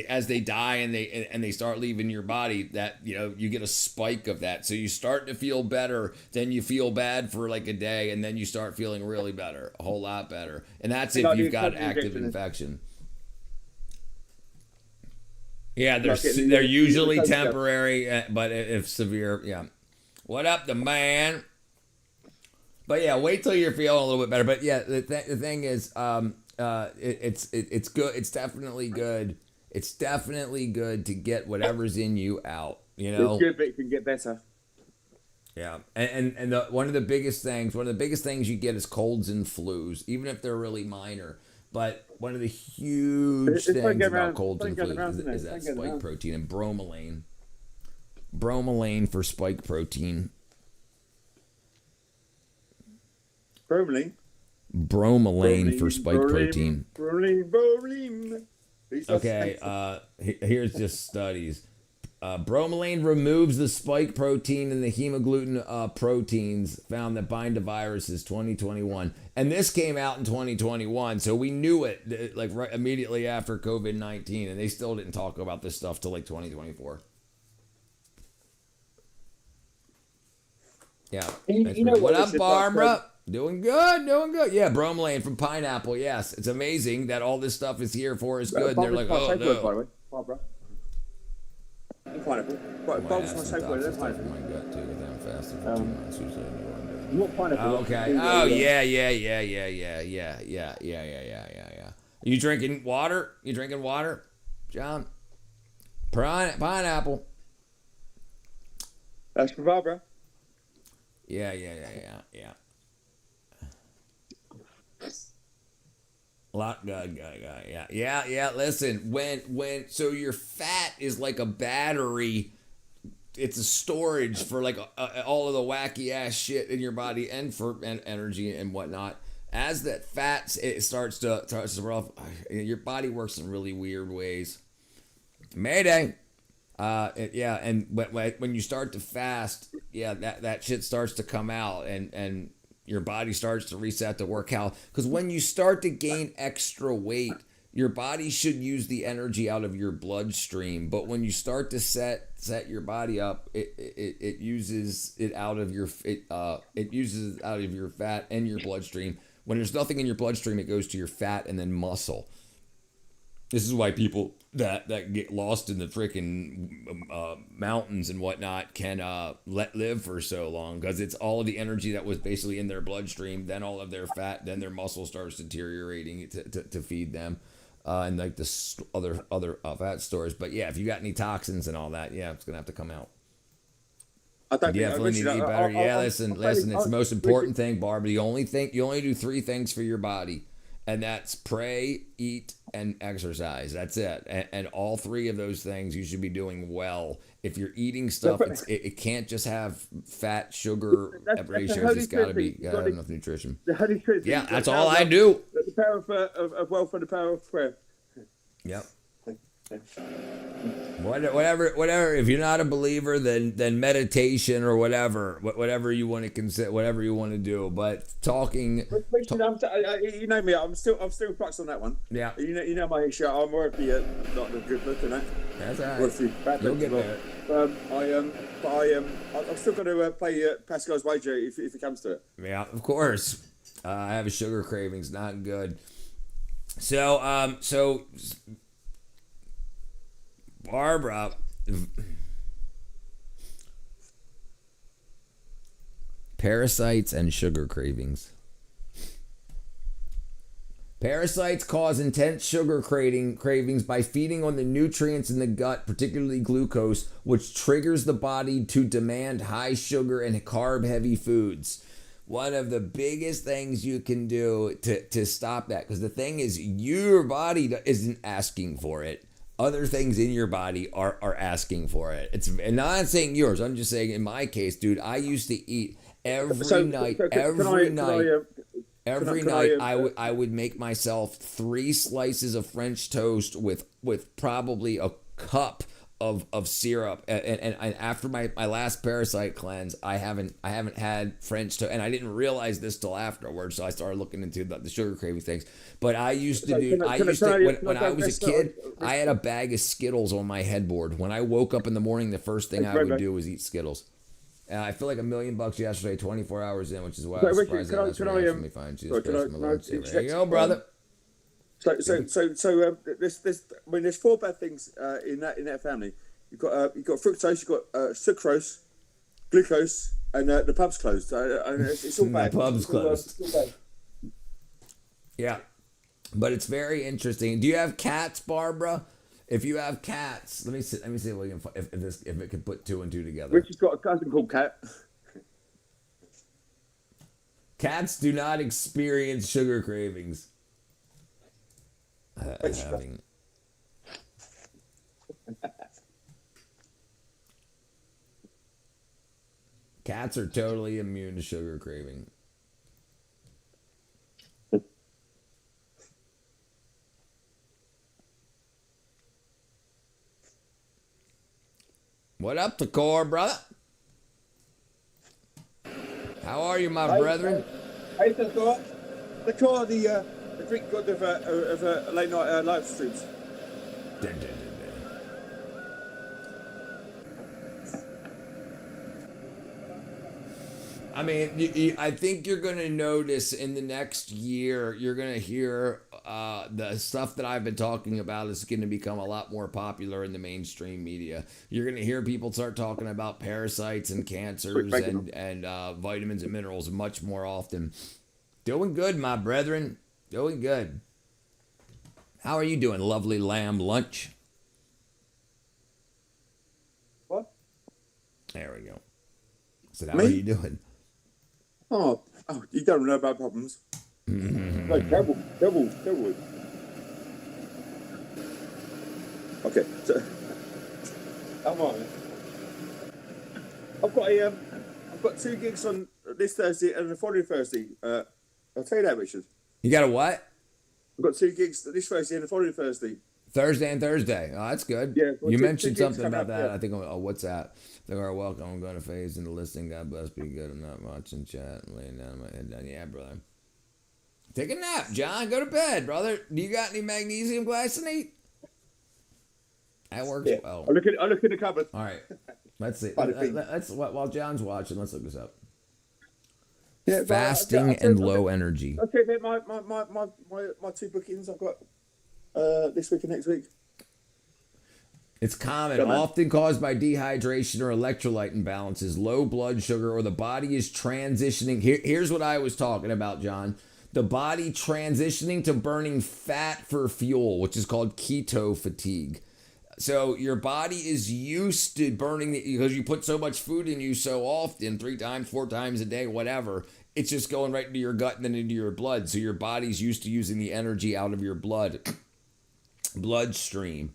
S1: as they die and they start leaving your body, that you get a spike of that. So you start to feel better, then you feel bad for like a day, and then you start feeling really better, a whole lot better. And that's if you've got active infection. Yeah, they're usually temporary, but if severe, yeah. What up, the man? But yeah, wait till you're feeling a little bit better. But yeah, the thing is, it's good. It's definitely good. It's definitely good to get whatever's in you out.
S8: It's good, but it can get better.
S1: Yeah, and one of the biggest things you get is colds and flus, even if they're really minor. But one of the huge things about colds and flus is that spike protein and bromelain. Bromelain for spike protein. Bromelain for spike protein.
S8: Bromelain.
S1: Okay, here's just studies. Bromelain removes the spike protein in the hemagglutinin proteins found that bind to viruses 2021. And this came out in 2021, so we knew it like right immediately after COVID-19, and they still didn't talk about this stuff till like 2024. Yeah. What up, Barbara? Doing good, doing good. Yeah, bromelain from pineapple. Yes, it's amazing that all this stuff is here for us good. And they're like, oh no.
S8: Barbara. Pineapple. Barbara's my safe word. Pineapple.
S1: My gut too. I'm fasting for 2 months. Usually I do.
S8: You want pineapple?
S1: Okay. Oh yeah. You drinking water? You drinking water, John? Pineapple.
S8: That's for Barbara.
S1: Yeah. Lot good. Yeah. Listen, when so your fat is like a battery, it's a storage for like all of the wacky ass shit in your body and for energy and whatnot. As that fat it starts to rough, your body works in really weird ways. Mayday. And when you start to fast, that shit starts to come out and your body starts to reset to work out. Because when you start to gain extra weight, your body should use the energy out of your bloodstream. But when you start to set your body up, it uses it out of your fat and your bloodstream. When there's nothing in your bloodstream, it goes to your fat and then muscle. This is why people that get lost in the freaking mountains and whatnot can live for so long, because it's all of the energy that was basically in their bloodstream, then all of their fat, then their muscle starts deteriorating to feed them, and like the other fat stores. But yeah, if you got any toxins and all that, it's gonna have to come out.
S8: I don't
S1: You definitely need to eat better. Listen, it's the most important thing, Barbara. You only do 3 things for your body. And that's pray, eat, and exercise. That's it. And all 3 of those things you should be doing well. If you're eating stuff, it can't just have fat, sugar, ratios. It's got to have enough nutrition.
S8: The Holy Trinity.
S1: Yeah, that's all I do.
S8: The power of wealth and the power of prayer.
S1: Yep. Whatever. If you're not a believer, then meditation or whatever you want to consider, whatever you want to do. But talking,
S8: you know me. I'm still flux on that one.
S1: Yeah.
S8: You know my issue. I'm worthy not a good look in that.
S1: That's all right. You'll get there.
S8: I've still got to play Pascal's wager if it comes to it.
S1: Yeah, of course. I have a sugar cravings, not good. So Barbara, parasites and sugar cravings. Parasites cause intense sugar cravings by feeding on the nutrients in the gut, particularly glucose, which triggers the body to demand high sugar and carb-heavy foods. One of the biggest things you can do to stop that, because the thing is, your body isn't asking for it. Other things in your body are asking for it. And not saying yours. I'm just saying in my case, dude, I used to eat every night. Every night I would make myself 3 slices of French toast with probably a cup of syrup. And after my last parasite cleanse, I haven't had French toast, and I didn't realize this till afterwards. So I started looking into the sugar craving things. But I used to do. When I was a kid, I had a bag of Skittles on my headboard. When I woke up in the morning, the first thing I would do was eat Skittles. I feel like $1 million yesterday, 24 hours in, which is why I was surprised that that's me fine. Jesus Christ, my Lord. There you go, brother.
S8: So there's 4 bad things in that family. You've got fructose, you've got sucrose, glucose, and the pub's closed. It's all bad.
S1: The pub's closed. Yeah, but it's very interesting. Do you have cats, Barbara? If you have cats, let me see if we can if it can put 2 and 2 together.
S8: Richard's got a cousin called Cat.
S1: Cats do not experience sugar cravings. Cats are totally immune to sugar craving. What up, Takor, brother? How are you, my brethren?
S8: Hey, Takor. Takor, the Greek god of late night live streams.
S1: I mean, I think you're going to notice in the next year, you're going to hear the stuff that I've been talking about is going to become a lot more popular in the mainstream media. You're going to hear people start talking about parasites and cancers and vitamins and minerals much more often. Doing good, my brethren. Doing good. How are you doing, lovely lamb lunch?
S8: What?
S1: There we go. So how are you doing?
S8: Oh, you don't know about problems. No, terrible. Okay, so come on. I've got 2 gigs on this Thursday and the following Thursday. I'll tell you that, Richard.
S1: You got a what?
S8: I've got 2 gigs this Thursday and the following Thursday.
S1: Thursday and Thursday. Oh, that's good.
S8: Yeah, well,
S1: you
S8: two
S1: mentioned
S8: gigs
S1: something about
S8: coming
S1: that.
S8: up, yeah.
S1: I think on WhatsApp. They are welcome. I'm going to phase into listening. God bless. Be good. I'm not watching chat and laying down my head down. Yeah, brother. Take a nap, John. Go to bed, brother. Do you got any magnesium glycinate? That works well.
S8: I'll look in the cupboard.
S1: All right. Let's see. Let's while John's watching. Let's look this up.
S8: Yeah,
S1: fasting and low energy.
S8: Okay, mate. My 2 bookings I've got this week and next week.
S1: It's common, often caused by dehydration or electrolyte imbalances, low blood sugar, or the body is transitioning. Here's what I was talking about, John. The body transitioning to burning fat for fuel, which is called keto fatigue. So your body is used to burning because you put so much food in you so often, 3 times, 4 times a day, whatever. It's just going right into your gut and then into your blood. So your body's used to using the energy out of your bloodstream.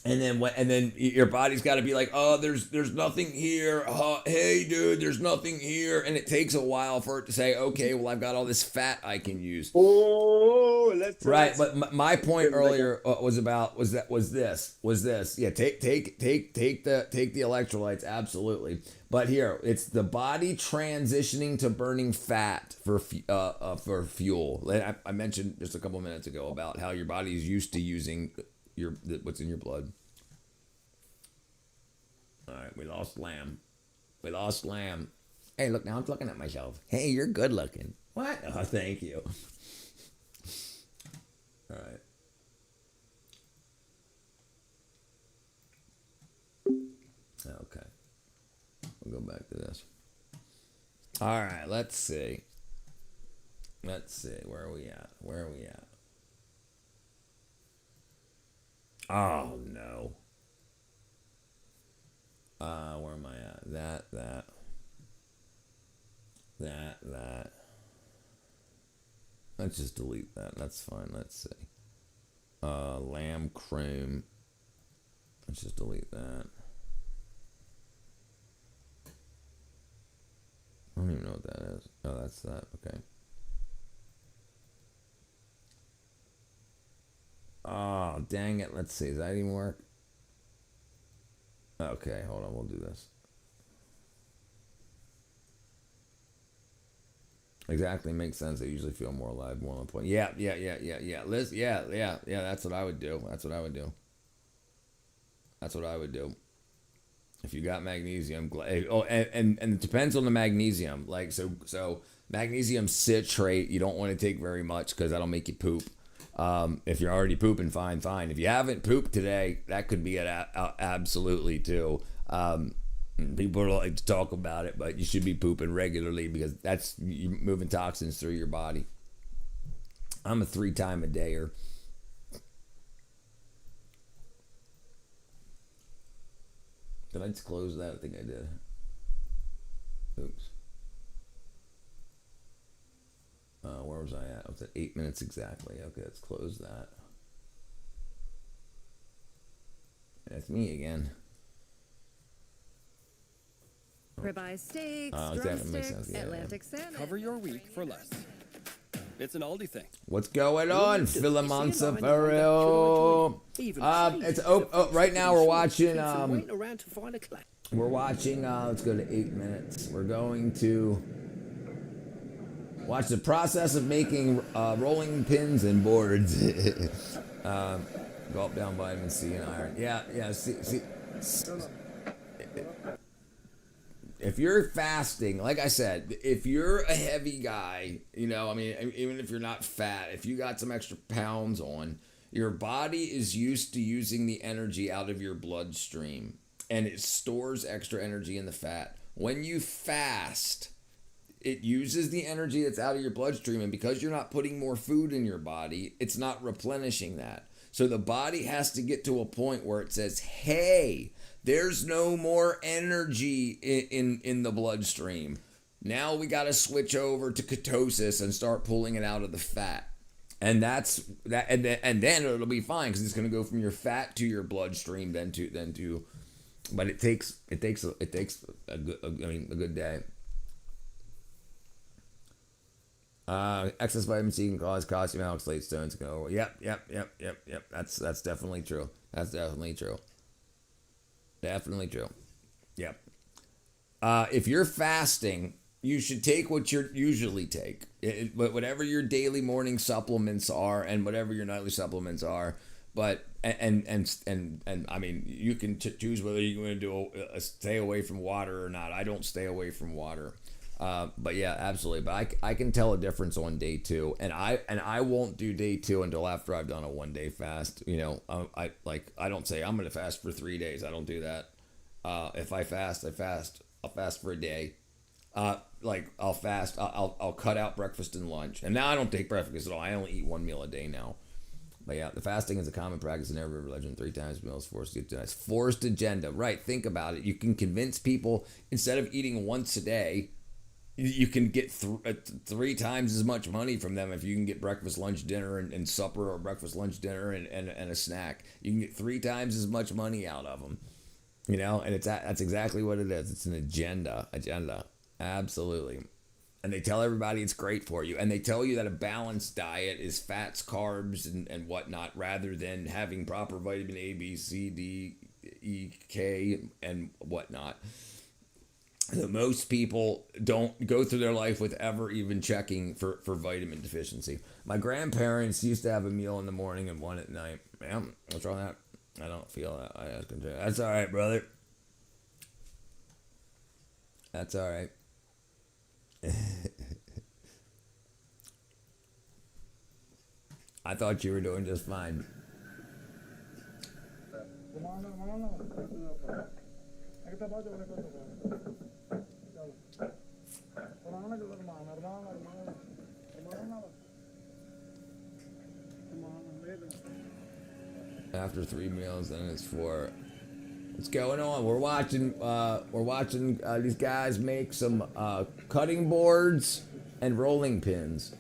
S1: And then your body's got to be like, oh, there's nothing here. Hey, dude, there's nothing here. And it takes a while for it to say, okay, well, I've got all this fat I can use.
S8: Oh,
S1: right. But my point earlier was this. Yeah, take the electrolytes, absolutely. But here, it's the body transitioning to burning fat for fuel. I mentioned just a couple minutes ago about how your body is used to using what's in your blood. All right, we lost lamb. Hey, look, now I'm looking at myself. Hey, you're good looking. What? Oh, thank you. All right. Okay. We'll go back to this. All right, let's see. Where are we at? Oh, no. Where am I at? That. Let's just delete that. That's fine. Let's see. Lamb cream. Let's just delete that. I don't even know what that is. Oh, that's that. Okay. Oh, dang it. Let's see. Does that even work? Okay, hold on. We'll do this. Exactly. Makes sense. I usually feel more alive, more on point. Yeah. Liz, yeah. That's what I would do. If you got magnesium, and it depends on the magnesium. Like, so magnesium citrate, you don't want to take very much because that'll make you poop. If you're already pooping, fine. If you haven't pooped today, that could be it absolutely too. People don't like to talk about it, but you should be pooping regularly because that's you moving toxins through your body. I'm a 3-time-a-dayer. Did I just close that? I think I did. Oops. Where was I at? I was at 8 minutes exactly. Okay, let's close that. That's me again.
S21: Ribeye steaks,
S1: That makes sense.
S21: drumsticks,
S1: Yeah,
S21: Atlantic salmon.
S22: Cover your week for less. It's an Aldi thing.
S1: What's going on, Philemon Safario?
S2: even
S1: It's right now we're watching.
S2: waiting around to find a class.
S1: We're watching. Let's go to 8 minutes. We're going to watch the process of making rolling pins and boards. Gulp down vitamin C and iron. Yeah. See. If you're fasting, like I said, if you're a heavy guy, I mean, even if you're not fat, if you got some extra pounds on, your body is used to using the energy out of your bloodstream, and it stores extra energy in the fat. When you fast, it uses the energy that's out of your bloodstream, and because you're not putting more food in your body, it's not replenishing that. So the body has to get to a point where it says, hey, there's no more energy in the bloodstream. Now we got to switch over to ketosis and start pulling it out of the fat. And that's that, and then it'll be fine because it's going to go from your fat to your bloodstream, then to, but it takes a good day. Excess vitamin C can cause calcium oxalate stones to go. Yep. That's definitely true. Definitely true. Yep. If you're fasting, you should take what you usually take. Whatever your daily morning supplements are and whatever your nightly supplements are. But and I mean, you can choose whether you're going to do stay away from water or not. I don't stay away from water. But yeah, absolutely. But I can tell a difference on day 2, and I won't do day 2 until after I've done a 1-day fast. I don't say I'm going to fast for 3 days. I don't do that. If I fast, I fast. I'll fast for a day. I'll fast. I'll cut out breakfast and lunch, and now I don't take breakfast at all. I only eat 1 meal a day now. But yeah, the fasting is a common practice in every religion. 3 times a meal is forced agenda. It's forced agenda, right? Think about it. You can convince people instead of eating once a day. You can get 3 times as much money from them if you can get breakfast, lunch, dinner, and supper, or breakfast, lunch, dinner, and a snack. You can get 3 times as much money out of them, and that's exactly what it is. It's an agenda, absolutely. And they tell everybody it's great for you, and they tell you that a balanced diet is fats, carbs, and whatnot, rather than having proper vitamin A, B, C, D, E, K, and whatnot. Most people don't go through their life with ever even checking for vitamin deficiency. My grandparents used to have a meal in the morning and one at night. Man, what's wrong with that? I don't feel that. That's all right, brother. That's all right. I thought you were doing just fine. After 3 meals, then it's 4. What's going on? We're watching these guys make some cutting boards and rolling pins.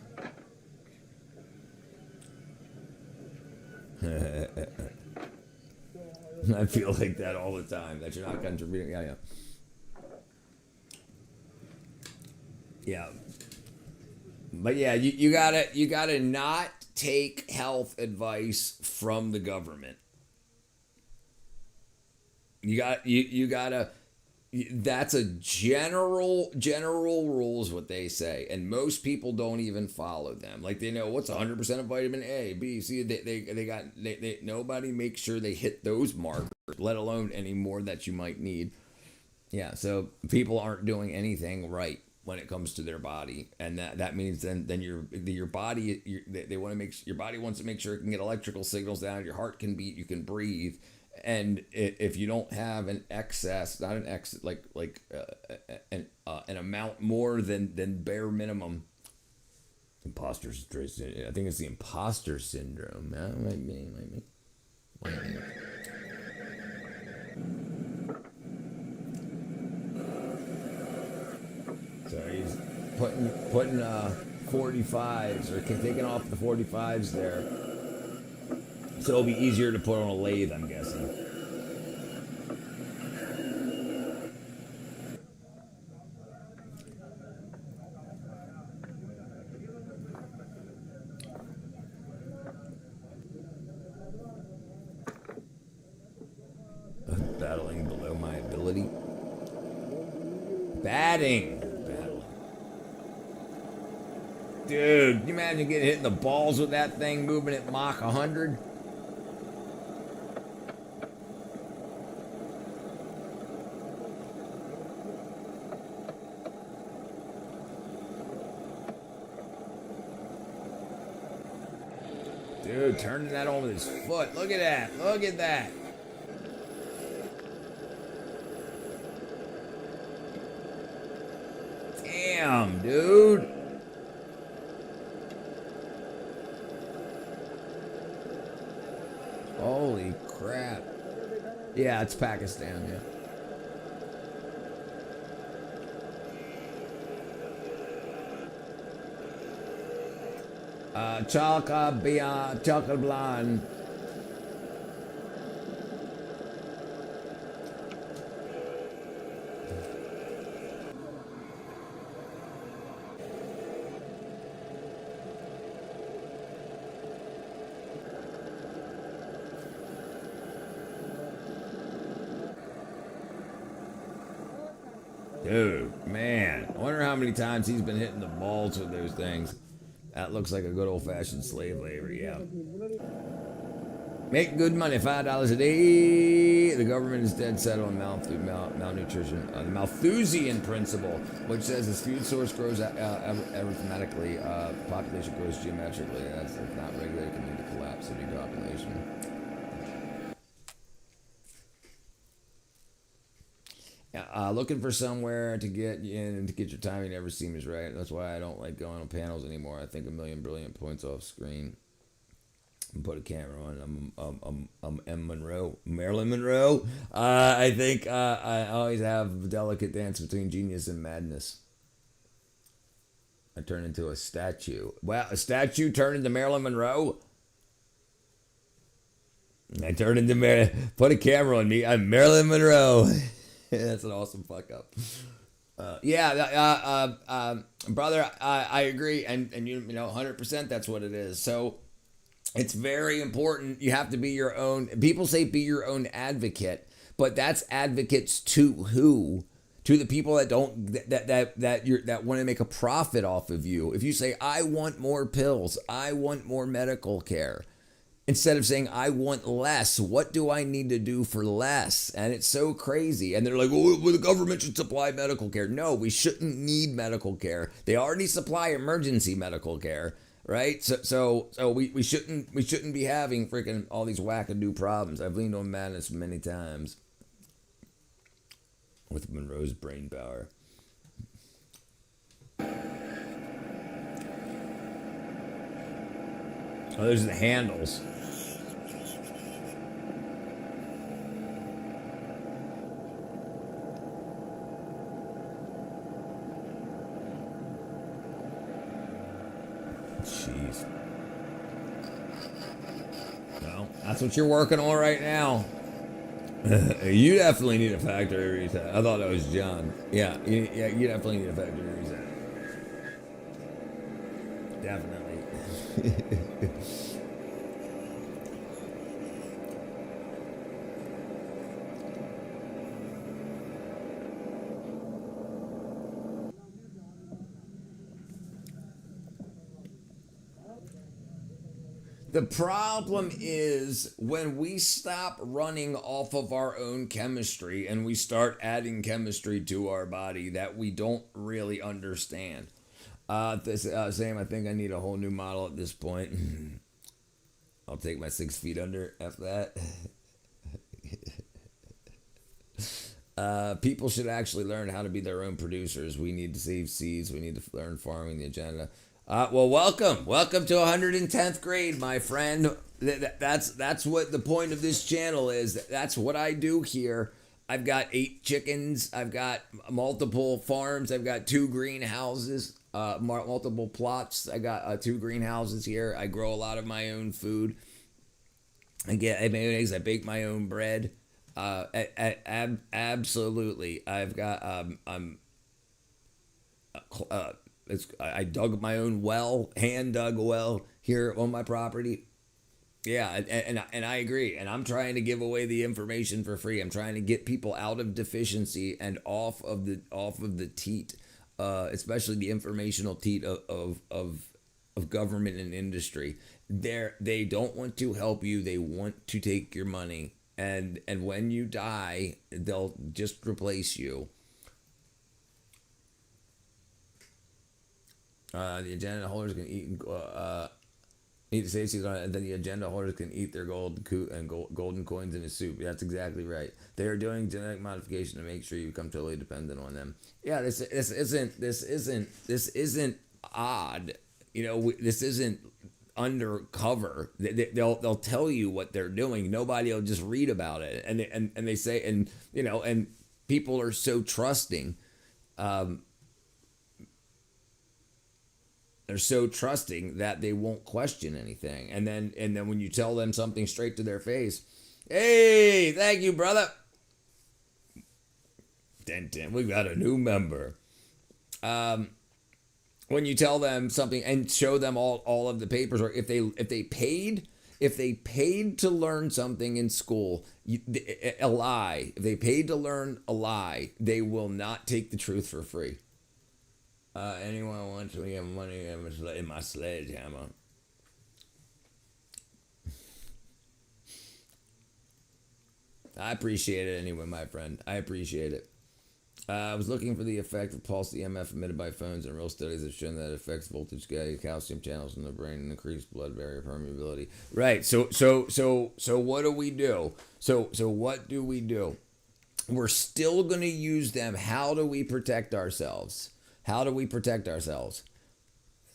S1: I feel like that all the time. That you're not contributing. Yeah. But yeah, you gotta not take health advice from the government. You gotta. That's a general rule is what they say, and most people don't even follow them. Like, they know what's 100% of vitamin A, B, C. They nobody makes sure they hit those markers, let alone any more that you might need. Yeah, so people aren't doing anything right when it comes to their body, and that means then your body they want to make your body wants to make sure it can get electrical signals down, your heart can beat, you can breathe. And if you don't have an excess, not an excess, an amount more than bare minimum, imposter syndrome. I think it's the imposter syndrome. Might be. So he's putting 45s or taking off the 45s there. So it'll be easier to put on a lathe, I'm guessing. Batting. Dude, can you imagine getting hit in the balls with that thing moving at Mach 100? Dude, turning that on with his foot. Look at that. Look at that. Damn, dude. Holy crap. Yeah, it's Pakistan, yeah. Chalka Bia Chalka Blan. Dude, man. I wonder how many times he's been hitting the balls with those things. That looks like a good old-fashioned slave labor, yeah. Make good money, $5 a day. The government is dead set on malnutrition. The Malthusian principle, which says as food source grows arithmetically, population grows geometrically. That's if not regulated, can lead to collapse of depopulation. Looking for somewhere to get in and to get your timing never seems right. That's why I don't like going on panels anymore. I think a million brilliant points off screen. Put a camera on. I'm Marilyn Monroe. I think I always have a delicate dance between genius and madness. I turn into a statue. Well, a statue turned into Marilyn Monroe. I turn into put a camera on me. I'm Marilyn Monroe. That's an awesome fuck up. Brother, I agree, and you know, 100%. That's what it is. So it's very important. You have to be your own. People say be your own advocate, but that's advocates to who? To the people that don't that want to make a profit off of you. If you say I want more pills, I want more medical care. Instead of saying, I want less, what do I need to do for less? And it's so crazy. And they're like, well, the government should supply medical care. No, we shouldn't need medical care. They already supply emergency medical care, right? So we shouldn't be having freaking all these wackadoo problems. I've leaned on madness many times with Monroe's brain power. Oh, there's the handles. Jeez. Well, that's what you're working on right now. You definitely need a factory reset. I thought that was John. Yeah, you definitely need a factory reset. Definitely. The problem is when we stop running off of our own chemistry and we start adding chemistry to our body that we don't really understand. Sam, I think I need a whole new model at this point. I'll take my 6 feet under after that. People should actually learn how to be their own producers. We need to save seeds. We need to learn farming the agenda. Well, welcome to 110th grade, my friend. That's what the point of this channel is. That's what I do here. I've got 8 chickens. I've got multiple farms. I've got 2 greenhouses, multiple plots. I got 2 greenhouses here. I grow a lot of my own food. I make eggs. I bake my own bread. Absolutely. I've got I dug my own well, hand dug well here on my property. Yeah, and I agree. And I'm trying to give away the information for free. I'm trying to get people out of deficiency and off of the teat, especially the informational teat of government and industry. They don't want to help you. They want to take your money. And when you die, they'll just replace you. The agenda holders can eat and then the agenda holders can eat their golden coins in a soup. That's exactly right. They are doing genetic modification to make sure you become totally dependent on them. Yeah, this isn't odd. You know, this isn't undercover. They'll tell you what they're doing. Nobody will just read about it. And they say, and you know, and people are so trusting. They're so trusting that they won't question anything. And then when you tell them something straight to their face, hey, thank you, brother. We got a new member. When you tell them something and show them all of the papers, or if they paid to learn something in school, a lie. If they paid to learn a lie, they will not take the truth for free. Anyone wants to have money in my sledgehammer? I appreciate it anyway, my friend. I appreciate it. I was looking for the effect of pulse EMF emitted by phones, and real studies have shown that it affects voltage gauge, calcium channels in the brain, and increased blood barrier permeability. Right. So what do we do? So what do we do? We're still going to use them. How do we protect ourselves? How do we protect ourselves?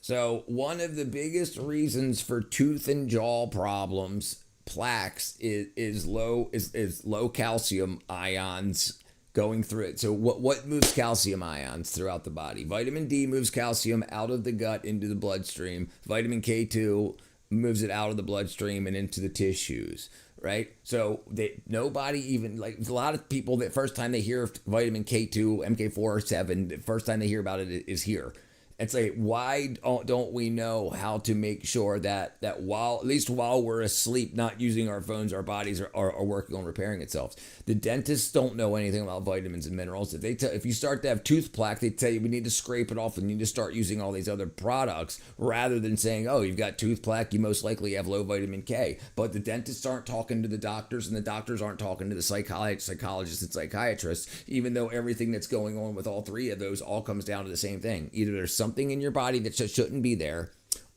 S1: So one of the biggest reasons for tooth and jaw problems, plaques, is low calcium ions going through it. So what moves calcium ions throughout the body? Vitamin D moves calcium out of the gut into the bloodstream. Vitamin K2 moves it out of the bloodstream and into the tissues. Right? So nobody even, like a lot of people, that first time they hear of vitamin K2, MK4/7, the first time they hear about it is here. It's like, why don't we know how to make sure that while, at least while we're asleep, not using our phones, our bodies are working on repairing itself? The dentists don't know anything about vitamins and minerals. If you start to have tooth plaque, they tell you we need to scrape it off and you need to start using all these other products, rather than saying, oh, you've got tooth plaque, you most likely have low vitamin K. But the dentists aren't talking to the doctors, and the doctors aren't talking to the psychologists and psychiatrists, even though everything that's going on with all three of those all comes down to the same thing. Either there's something in your body that shouldn't be there,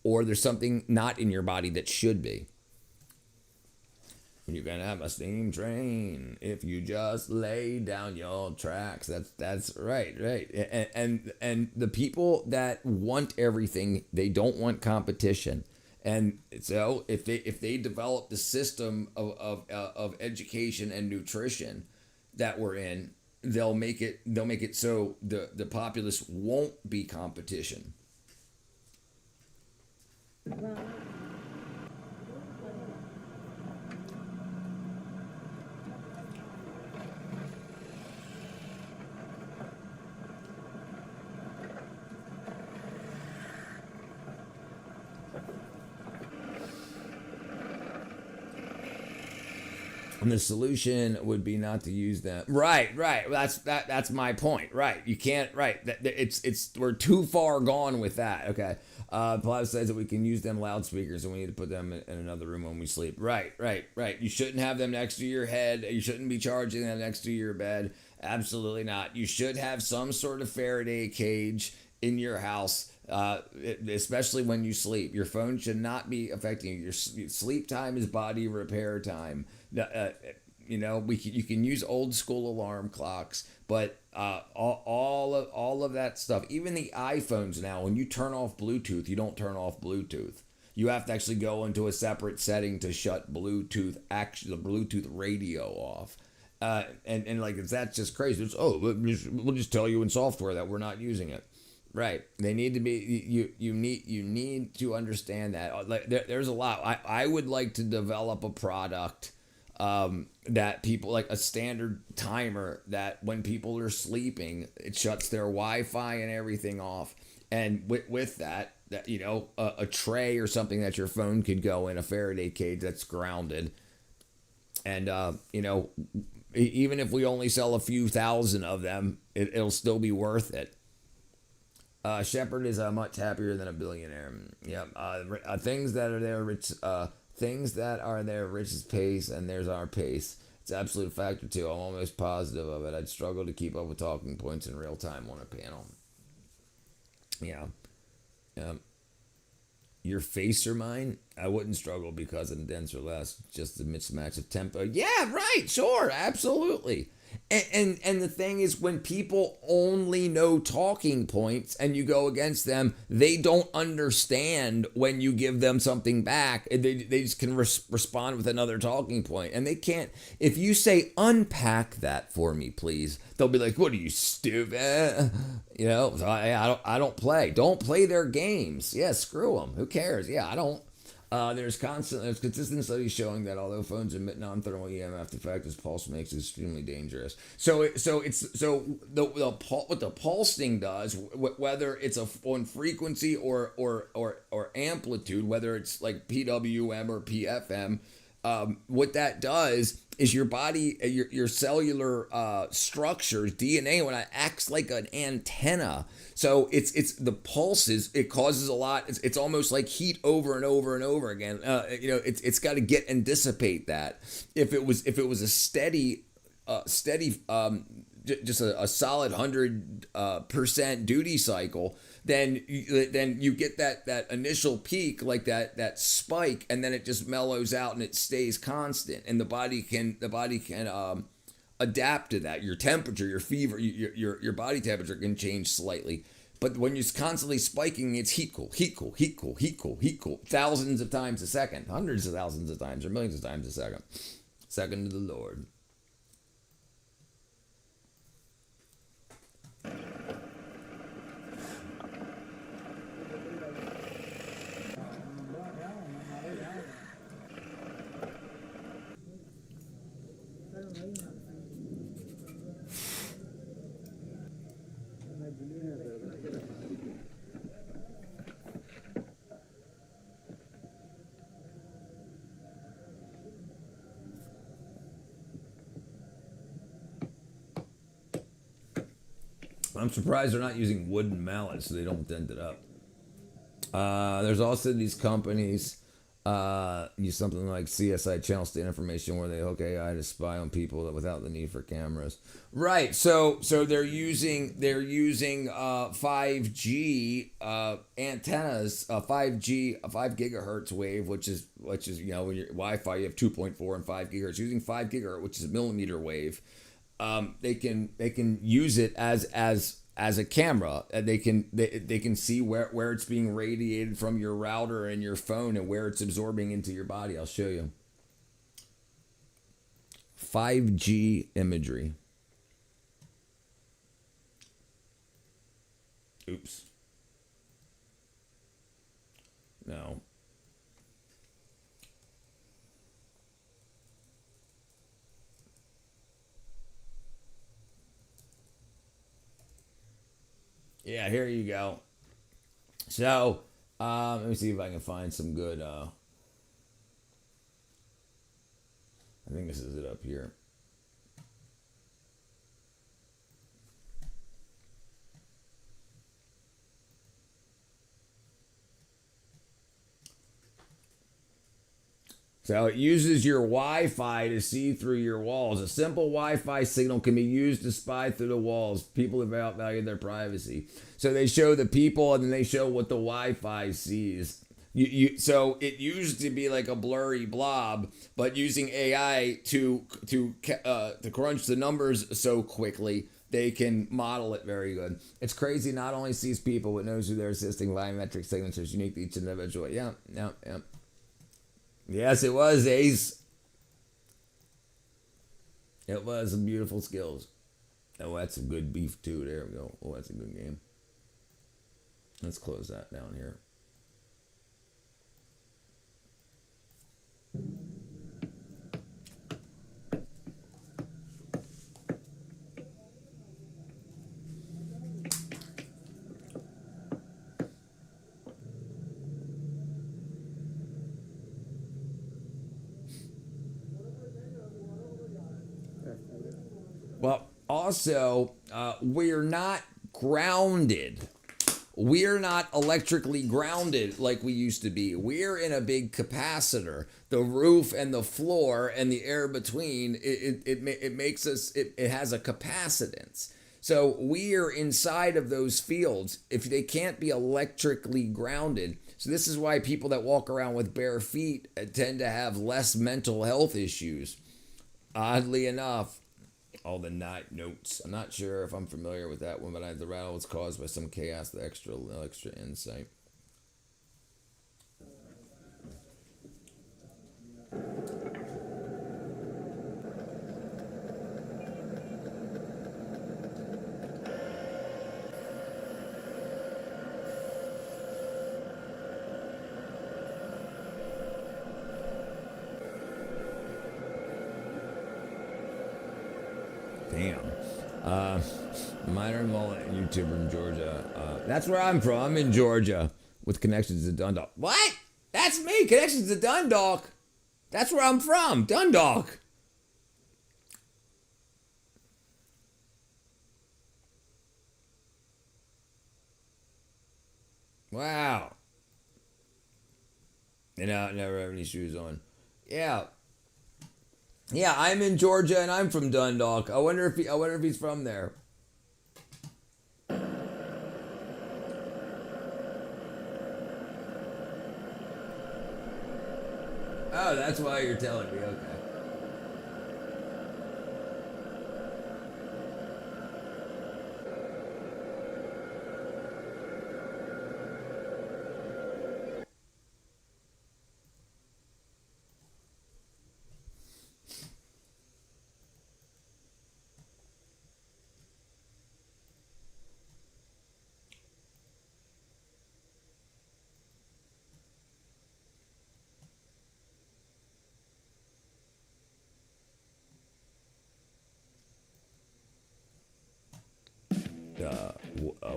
S1: or there's something not in your body that should be. You can have a steam train if you just lay down your tracks. That's right. And the people that want everything, they don't want competition. And so if they develop the system of education and nutrition that we're in, they'll make it so the populace won't be competition. And the solution would be not to use them. Right. That's my point. Right. You can't. Right. We're too far gone with that. Okay. Plaza says that we can use them loudspeakers, and we need to put them in another room when we sleep. Right. You shouldn't have them next to your head. You shouldn't be charging them next to your bed. Absolutely not. You should have some sort of Faraday cage in your house, especially when you sleep. Your phone should not be affecting you. Your sleep time is body repair time. You can use old school alarm clocks, but all of that stuff, even the iPhones now, when you turn off Bluetooth, you don't turn off Bluetooth. You have to actually go into a separate setting to shut the Bluetooth radio off. And like, that's just crazy. We'll just tell you in software that we're not using it. Right. They need to be, you need to understand that. There's a lot. I would like to develop a product that people, like a standard timer, that when people are sleeping, it shuts their Wi-Fi and everything off. And with that, that a tray or something that your phone could go in, a Faraday cage that's grounded. And even if we only sell a few thousand of them, it'll still be worth it. Shepard is much happier than a billionaire. Yep. Things that are their rich, things that are their richest pace, and there's our pace. It's an absolute factor too. I'm almost positive of it. I'd struggle to keep up with talking points in real time on a panel. Yeah. Your face or mine? I wouldn't struggle because of the dense or less, just the mismatch of tempo. Yeah, right, sure, absolutely. And the thing is, when people only know talking points and you go against them, they don't understand when you give them something back. They just can respond with another talking point. And they can't, if you say, unpack that for me, please, they'll be like, what are you, stupid? So I don't play. Don't play their games. Yeah, screw them. Who cares? Yeah, I don't. There's consistent studies showing that although phones emit non-thermal EMF, the fact is pulse makes it extremely dangerous. What the pulsing does, whether it's on frequency or amplitude, whether it's like PWM or PFM, what that does is your body, your cellular structures, DNA, when it acts like an antenna. So it's the pulses. It causes a lot. It's almost like heat over and over and over again. It's got to get and dissipate that. If it was a steady, just a solid 100% duty cycle, then you get that initial peak, like that spike, and then it just mellows out and it stays constant, and the body can adapt to that. Your temperature, your fever, your body temperature can change slightly. But when you're constantly spiking, it's heat cool, thousands of times a second, hundreds of thousands of times, or millions of times a second. Second to the Lord. I'm surprised they're not using wooden mallets so they don't dent it up. There's also these companies use something like CSI, channel state information, where they hook AI to spy on people without the need for cameras. Right. So they're using 5G antennas, 5G, a 5 gigahertz wave, which is when your Wi-Fi you have 2.4 and 5 gigahertz. Using 5 gigahertz, which is a millimeter wave. They can use it as a camera. They can see where it's being radiated from your router and your phone and where it's absorbing into your body. I'll show you. 5G imagery. Oops. No. Yeah, here you go. So, let me see if I can find some good, I think this is it up here. So it uses your Wi-Fi to see through your walls. A simple Wi-Fi signal can be used to spy through the walls. People have value their privacy. So they show the people and then they show what the Wi-Fi sees. So it used to be like a blurry blob, but using AI to crunch the numbers so quickly, they can model it very good. It's crazy. Not only sees people, but knows who they're assisting. Biometric signatures unique to each individual. Yeah. Yes, it was, Ace. It was some beautiful skills. Oh, that's some good beef, too. There we go. Oh, that's a good game. Let's close that down here. Well, also, we're not grounded. We're not electrically grounded like we used to be. We're in a big capacitor. The roof and the floor and the air between, it makes us, it has a capacitance. So we're inside of those fields if they can't be electrically grounded. So this is why people that walk around with bare feet tend to have less mental health issues. Oddly enough, all the night notes. I'm not sure if I'm familiar with that one, but the rattle was caused by some chaos, the extra insight. Damn. Minor mullet YouTuber in Georgia. That's where I'm from. I'm in Georgia with connections to Dundalk. What? That's me. Connections to Dundalk. That's where I'm from. Dundalk. Wow. And I never have any shoes on. Yeah. Yeah, I'm in Georgia and I'm from Dundalk. I wonder if he's from there. Oh, that's why you're telling me. Okay.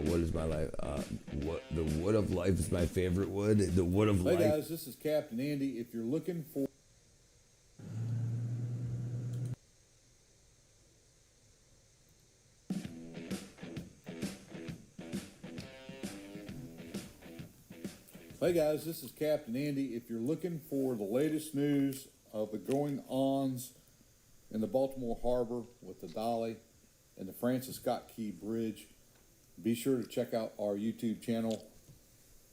S1: What is my life? What the wood of life is my favorite wood. The wood of life.
S3: Hey guys, this is Captain Andy. If you're looking for Hey guys, this is Captain Andy. If you're looking for the latest news of the going-ons in the Baltimore Harbor with the Dolly and the Francis Scott Key Bridge, be sure to check out our YouTube channel,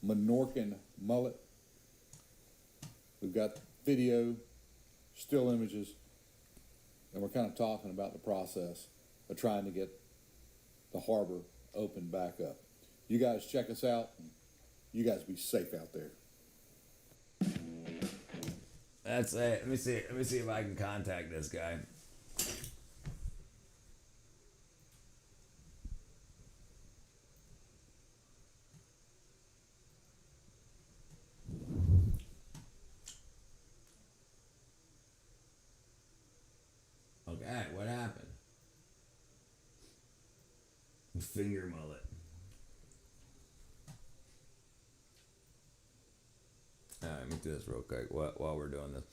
S3: Menorcan Mullet. We've got video, still images, and we're kind of talking about the process of trying to get the harbor opened back up. You guys check us out. You guys be safe out there.
S1: That's it. Let me see if I can contact this guy. Okay, what happened? Finger mullet. Alright, let me do this real quick while we're doing this.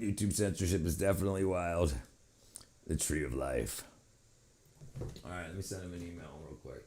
S1: YouTube censorship is definitely wild. The tree of life. Alright, let me send him an email real quick.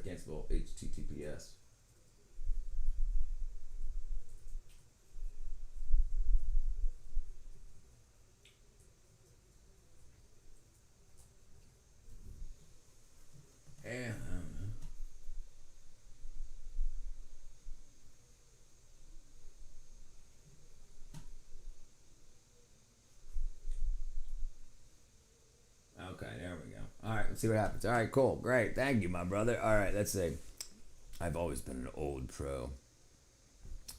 S1: can't spell HTTPS. Yeah. Okay, there we go. All right, let's see what happens. All right, cool, great, thank you, my brother. All right, let's see. I've always been an old pro.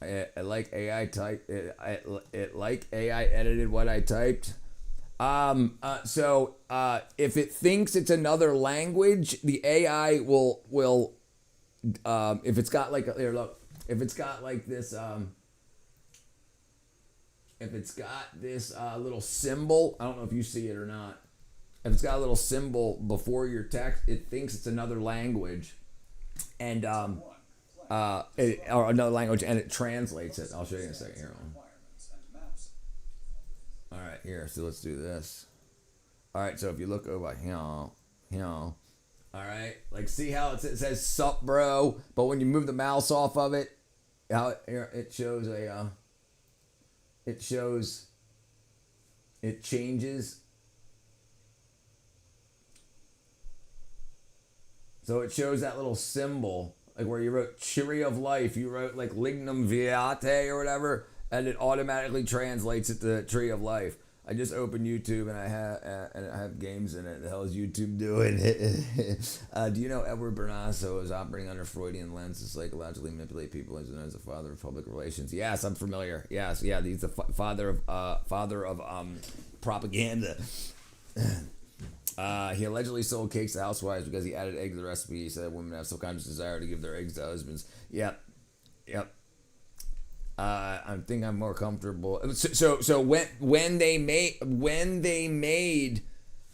S1: I like AI type. It like AI edited what I typed. So if it thinks it's another language, the AI will if it's got like here, look, if it's got like this if it's got this little symbol, I don't know if you see it or not. If it's got a little symbol before your text, it thinks it's another language, and or another language, and it translates it. I'll show you in a second here. All right, here. So let's do this. All right. So if you look over here, all right. Like, see how it says "sup, bro," but when you move the mouse off of it, how it shows a it changes. So it shows that little symbol, like where you wrote "Tree of Life," you wrote like "Lignum Vitae" or whatever, and it automatically translates it to "Tree of Life." I just opened YouTube and I have games in it. The hell is YouTube doing? Do you know Edward Bernasso is operating under Freudian lens to psychologically manipulate people? He's known as the father of public relations. Yes, I'm familiar. Yes, yeah, he's the father of propaganda. He allegedly sold cakes to housewives because he added eggs to the recipe. He said women have some kind of desire to give their eggs to husbands. Yep. I think I'm more comfortable. So when they made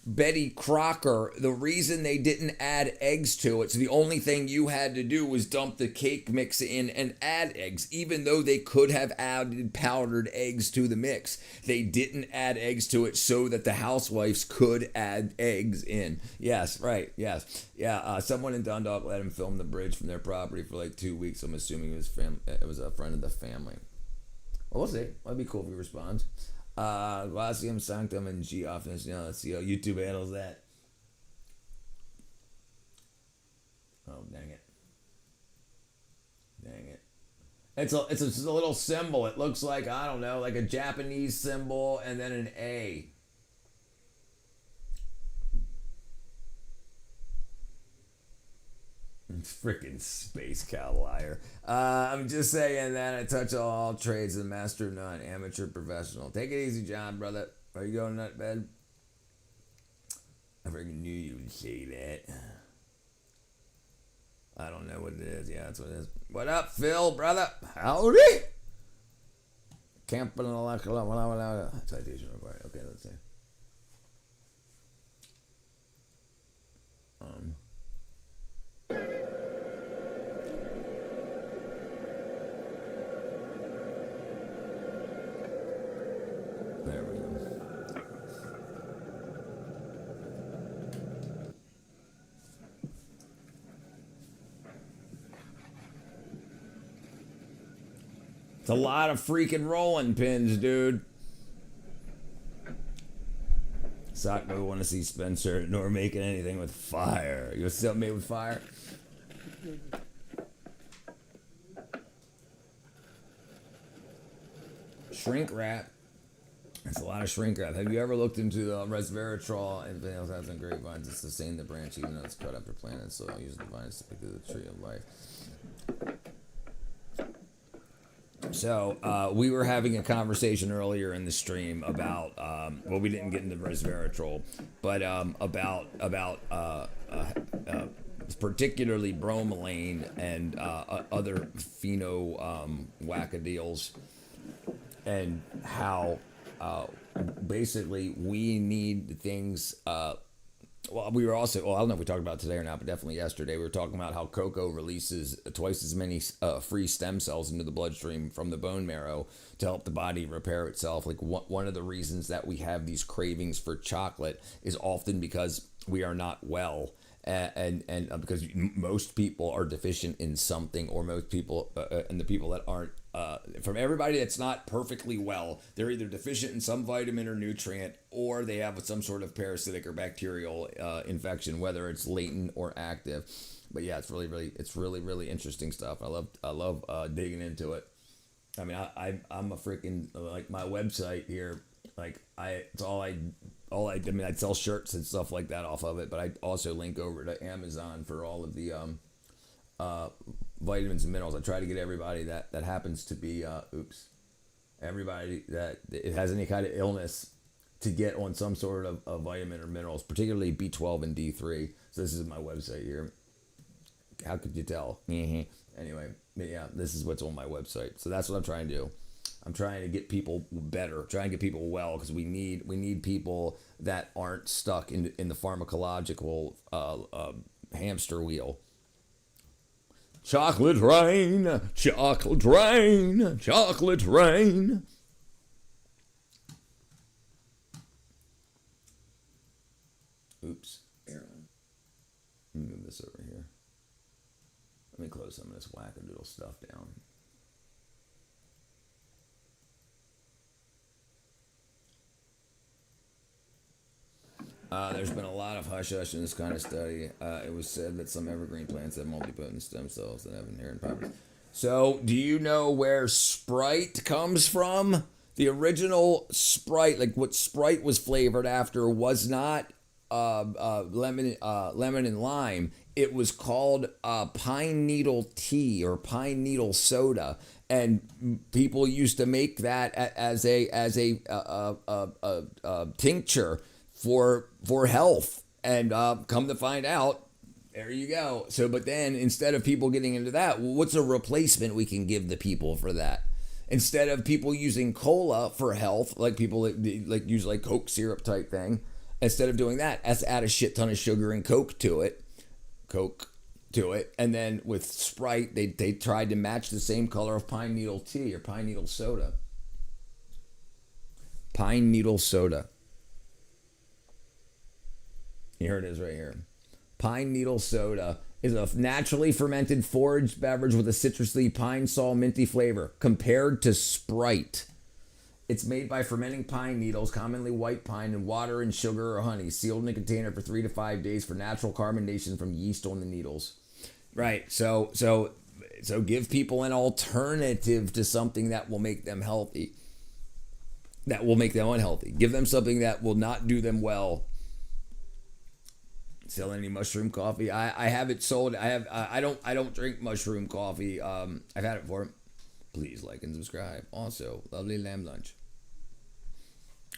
S1: Betty Crocker, the reason they didn't add eggs to it, so the only thing you had to do was dump the cake mix in and add eggs, even though they could have added powdered eggs to the mix. They didn't add eggs to it so that the housewives could add eggs in. Yes, right, yes. Yeah, someone in Dundalk let him film the bridge from their property for like 2 weeks. I'm assuming it was a friend of the family. Well, we'll see. That'd be cool if he responds. Glossium, Sanctum, and G Office. Let's see how YouTube handles that. Oh, dang it. It's a little symbol. It looks like, I don't know, like a Japanese symbol and then an A. Freaking space cow liar. I'm just saying that I touch all trades, the master of none, amateur, professional. Take it easy, John, brother. Are you going nut bed? I freaking knew you would say that. I don't know what it is. Yeah, that's what it is. What up, Phil, brother? Howdy. Camping citation required. Okay, let's see. There we go. It's a lot of freaking rolling pins, dude. Sockboy want to see Spencer nor making anything with fire. You still made with fire? Shrink wrap. That's a lot of shrink wrap. Have you ever looked into the resveratrol and anything else has in grapevines to sustain the branch even though it's cut after planted soil using the vines to pick the tree of life? So we were having a conversation earlier in the stream about well, we didn't get into resveratrol, but about particularly bromelain and other pheno wackadeels, and how basically we need things. Well, we were also, well, I don't know if we talked about it today or not, but definitely yesterday, we were talking about how cocoa releases twice as many free stem cells into the bloodstream from the bone marrow to help the body repair itself. Like one of the reasons that we have these cravings for chocolate is often because we are not well. and because most people are deficient in something, or most people and the people that aren't, from everybody that's not perfectly well, they're either deficient in some vitamin or nutrient, or they have some sort of parasitic or bacterial infection, whether it's latent or active. But yeah, it's really interesting stuff. I love digging into it. I mean, I'm a freaking, like, my website here, like, I sell shirts and stuff like that off of it, but I also link over to Amazon for all of the vitamins and minerals. I try to get everybody that happens to be everybody that it has any kind of illness to get on some sort of vitamin or minerals, particularly B12 and D3. So this is my website here. How could you tell? Anyway, but yeah, this is what's on my website. So that's what I'm trying to do. I'm trying to get people better, trying to get people well, because we need people that aren't stuck in the pharmacological hamster wheel. Chocolate rain, chocolate rain, chocolate rain. Oops. Let me move this over here. Let me close some of this wackadoodle stuff down. There's been a lot of hush-hush in this kind of study. It was said that some evergreen plants have multipotent stem cells that have inherent properties. So, do you know where Sprite comes from? The original Sprite, like what Sprite was flavored after, was not lemon and lime. It was called pine needle tea or pine needle soda, and people used to make that as a tincture for health. And come to find out, there you go. So, but then instead of people getting into that, what's a replacement we can give the people for that? Instead of people using cola for health, like people like use like Coke syrup type thing, instead of doing that, let's add a shit ton of sugar and Coke to it. And then with Sprite, they tried to match the same color of pine needle tea or pine needle soda. Pine needle soda. Here it is right here. Pine needle soda is a naturally fermented foraged beverage with a citrusy pine sol minty flavor compared to Sprite. It's made by fermenting pine needles, commonly white pine, in water and sugar or honey, sealed in a container for 3 to 5 days for natural carbonation from yeast on the needles. Right. So give people an alternative to something that will make them healthy, that will make them unhealthy. Give them something that will not do them well. Sell any mushroom coffee? I have it sold. I don't drink mushroom coffee. I've had it before. Please like and subscribe. Also, lovely lamb lunch.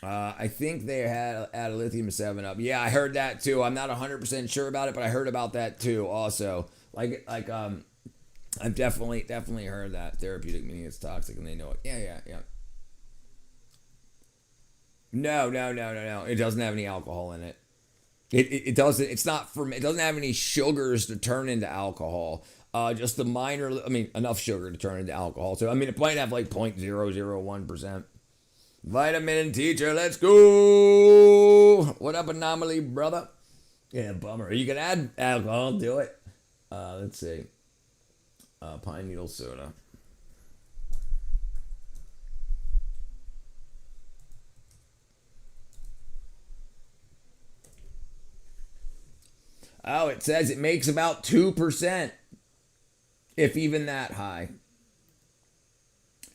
S1: I think they had a lithium 7-Up. Yeah, I heard that too. I'm not 100% sure about it, but I heard about that too. Also, I've definitely heard that therapeutic, meaning it's toxic, and they know it. Yeah. No. It doesn't have any alcohol in it. It doesn't. It's not it doesn't have any sugars to turn into alcohol. Just the minor. I mean, enough sugar to turn into alcohol. So I mean, it might have like 0.001%. Vitamin teacher, let's go. What up, Anomaly, brother? Yeah, bummer. You can add alcohol. Do it. Let's see. Pine needle soda. Oh, it says it makes about 2%, if even that high.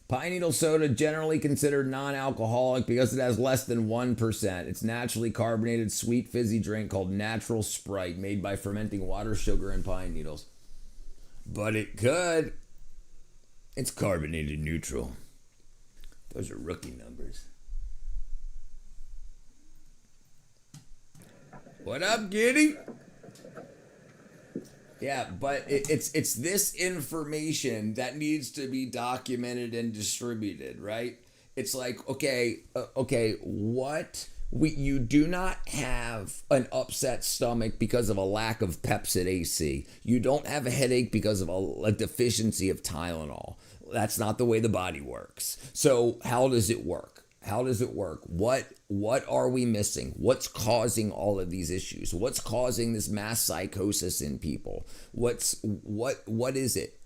S1: Pine needle soda, generally considered non-alcoholic because it has less than 1%. It's naturally carbonated, sweet, fizzy drink called Natural Sprite, made by fermenting water, sugar, and pine needles. But it could. It's carbonated neutral. Those are rookie numbers. What up, Giddy? Yeah, but it's this information that needs to be documented and distributed, right? It's like, okay, you do not have an upset stomach because of a lack of Pepsid AC. You don't have a headache because of a deficiency of Tylenol. That's not the way the body works. So how does it work? How does it work? What are we missing? What's causing all of these issues? What's causing this mass psychosis in people? What is it?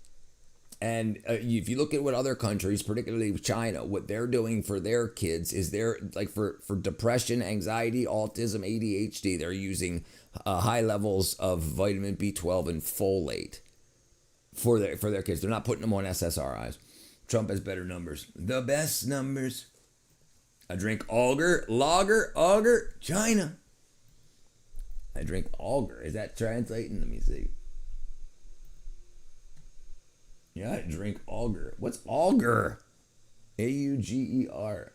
S1: And if you look at what other countries, particularly China, what they're doing for their kids is they're like for depression, anxiety, autism, ADHD, they're using high levels of vitamin B12 and folate for their kids. They're not putting them on SSRIs. Trump has better numbers. The best numbers. I drink auger, China. I drink auger. Is that translating? Let me see. Yeah, I drink auger. What's auger? AUGER.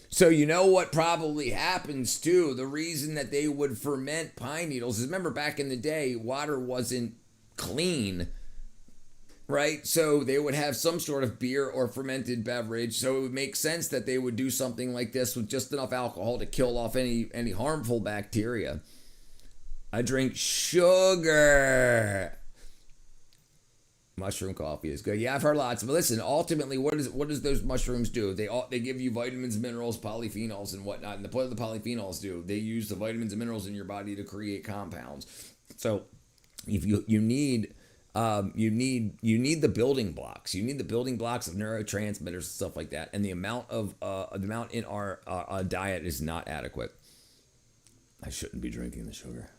S1: So you know what probably happens too? The reason that they would ferment pine needles is, remember back in the day, water wasn't clean, right? So they would have some sort of beer or fermented beverage. So it would make sense that they would do something like this with just enough alcohol to kill off any harmful bacteria. I drink sugar. Mushroom coffee is good. Yeah, I've heard lots. But listen, ultimately, what does those mushrooms do? They give you vitamins, minerals, polyphenols, and whatnot. And what do the polyphenols do? They use the vitamins and minerals in your body to create compounds. So if you need the building blocks. You need the building blocks of neurotransmitters and stuff like that. And the amount in our diet is not adequate. I shouldn't be drinking the sugar.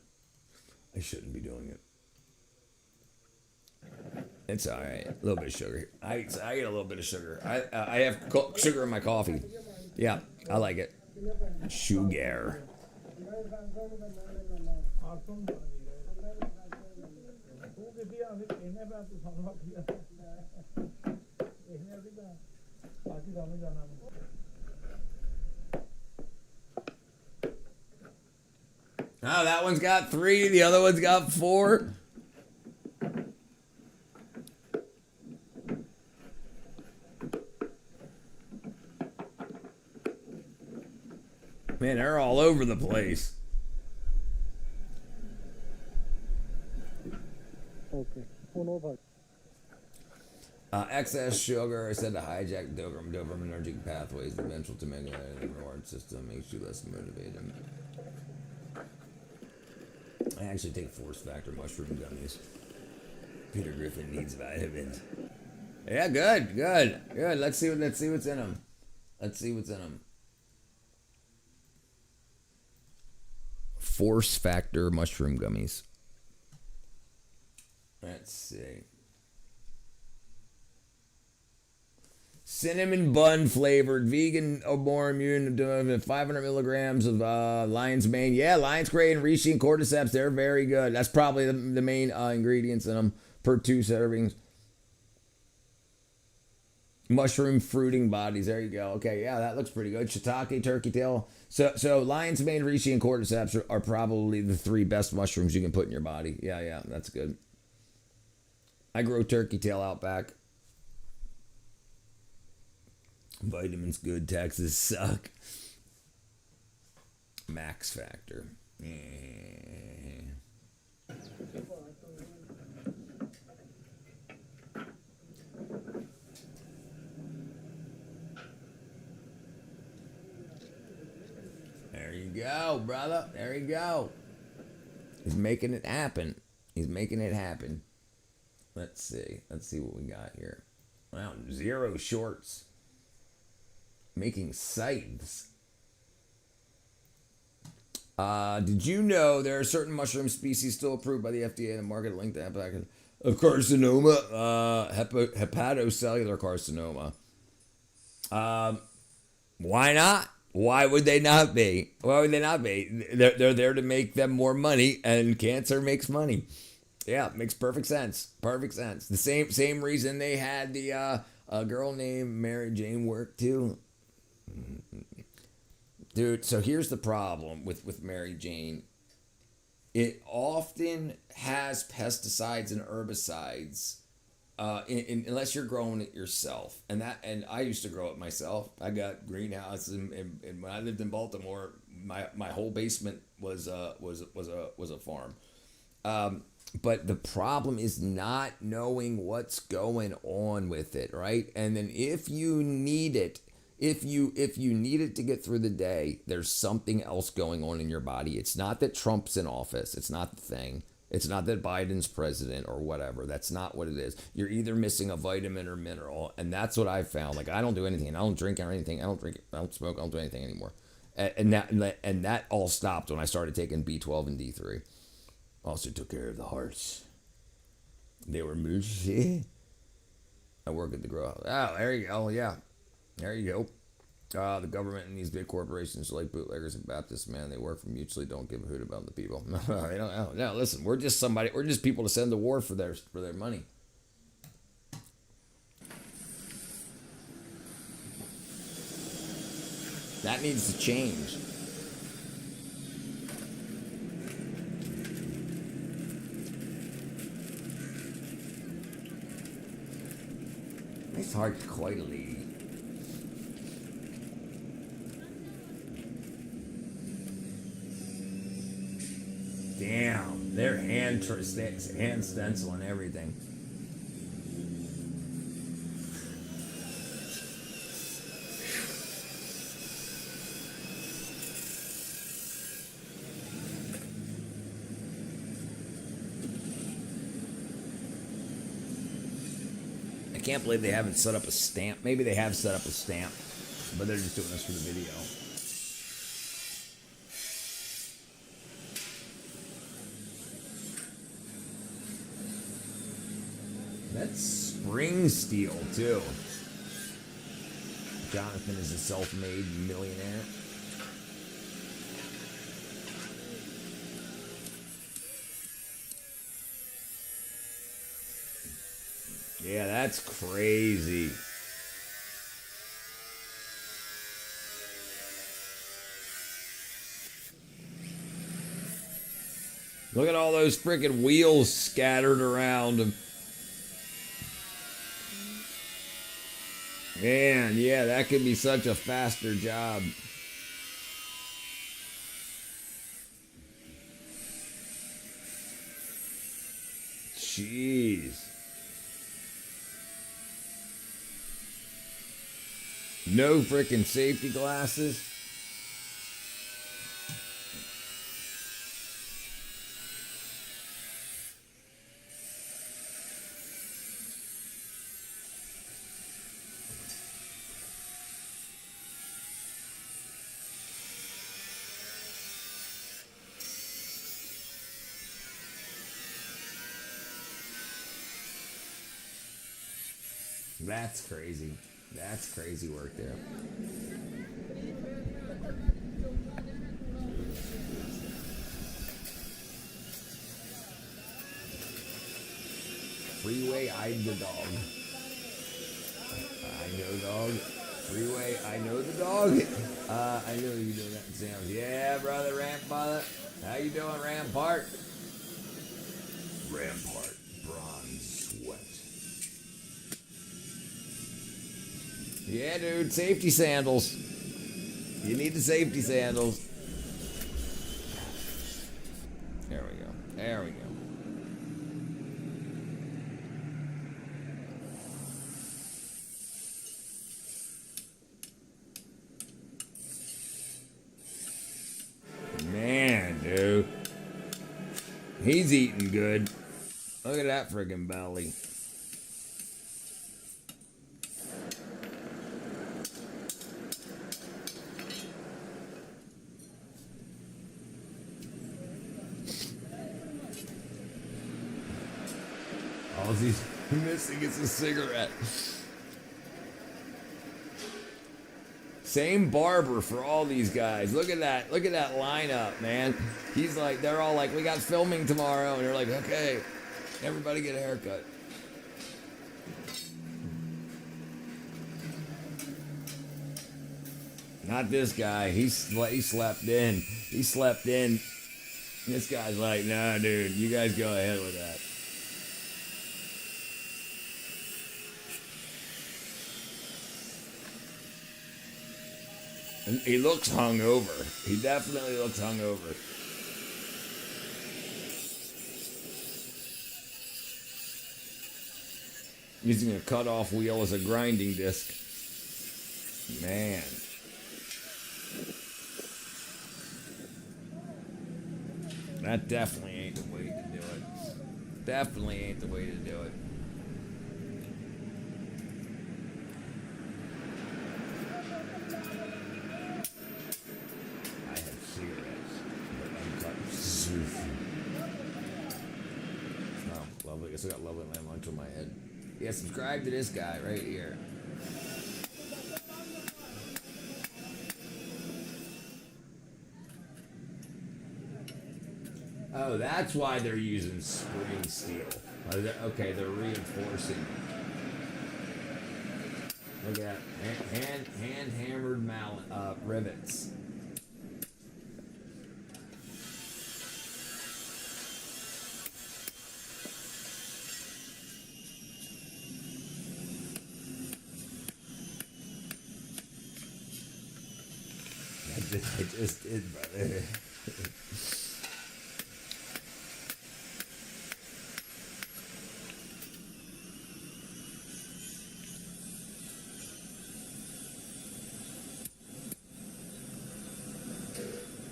S1: I shouldn't be doing it. It's all right. A little bit of sugar. I get a little bit of sugar. I have sugar in my coffee. Yeah, I like it. Sugar. Oh, that one's got 3. The other one's got 4. Man, they're all over the place.
S4: Okay.
S1: Excess sugar is said to hijack dopaminergic pathways, the ventral to make the reward system makes you less motivated. I actually take Force Factor mushroom gummies. Peter Griffin needs vitamins. Yeah, good. Let's see what's in them. Force Factor mushroom gummies. Let's see. Cinnamon bun flavored, vegan, more immune, 500 milligrams of lion's mane. Yeah, lion's mane and reishi and cordyceps, they're very good. That's probably the main ingredients in them per 2 servings. Mushroom fruiting bodies. There you go. Okay, yeah, that looks pretty good. Shiitake, turkey tail. So lion's mane, reishi, and cordyceps are probably the 3 best mushrooms you can put in your body. Yeah, that's good. I grow turkey tail out back. Vitamins good, taxes suck. Max Factor. There you go, brother. There you go. He's making it happen. Let's see what we got here. Wow, Zero Shorts. Making scythes. Did you know there are certain mushroom species still approved by the FDA and the market linked to impact of carcinoma, hepatocellular carcinoma? Why not? Why would they not be? They're there to make them more money, and cancer makes money. Yeah, makes perfect sense. The same reason they had the a girl named Mary Jane work too. Dude, so here's the problem with Mary Jane. It often has pesticides and herbicides, unless you're growing it yourself. And I used to grow it myself. I got greenhouse, and when I lived in Baltimore, my whole basement was a farm. But the problem is not knowing what's going on with it, right? And then if you need it, if you need it to get through the day, there's something else going on in your body. It's not that Trump's in office. It's not the thing. It's not that Biden's president or whatever. That's not what it is. You're either missing a vitamin or mineral, and that's what I found. Like, I don't do anything. I don't drink or anything. I don't smoke. I don't do anything anymore. And that all stopped when I started taking B12 and D3. Also took care of the hearts. They were mushy. I work at the grow house. Oh, there you go. Yeah. There you go. The government and these big corporations like bootleggers and Baptists, man, they work for mutually don't give a hoot about the people. No, listen, we're just people to send to war for their money. That needs to change. Nice heart, quite a lady. Damn, their hand stencil and everything. I can't believe they haven't set up a stamp. Maybe they have set up a stamp, but they're just doing this for the video. That's spring steel, too. Jonathan is a self-made millionaire. Yeah, that's crazy. Look at all those freaking wheels scattered around. Man, yeah, that could be such a faster job. Jeez. No freaking safety glasses. That's crazy. That's crazy work there. Freeway, I the dog. I know dog. Freeway, I know the dog. I know you doing that in Sam's. Yeah, brother Rampart. How you doing, Rampart? Rampart, bronze sweat. Yeah, dude, safety sandals. You need the safety sandals. There we go. There we go. Man, dude. He's eating good. Look at that friggin' belly. All he's missing is a cigarette. Same barber for all these guys. Look at that. Look at that lineup, man. He's like, they're all like, we got filming tomorrow. And they're like, okay, everybody get a haircut. Not this guy. He slept in. He slept in. This guy's like, nah, dude, you guys go ahead with that. And he looks hungover. He definitely looks hungover. Using a cutoff wheel as a grinding disc. Man. That definitely ain't the way to do it. Definitely ain't the way to do it. I have cigarettes, but uncut. Oh, lovely. I still got lovely lamb lunch on my head. Yeah, subscribe to this guy right here. Oh, that's why they're using spring steel. Okay, they're reinforcing. Look at that. Hand hammered rivets. I just did, brother.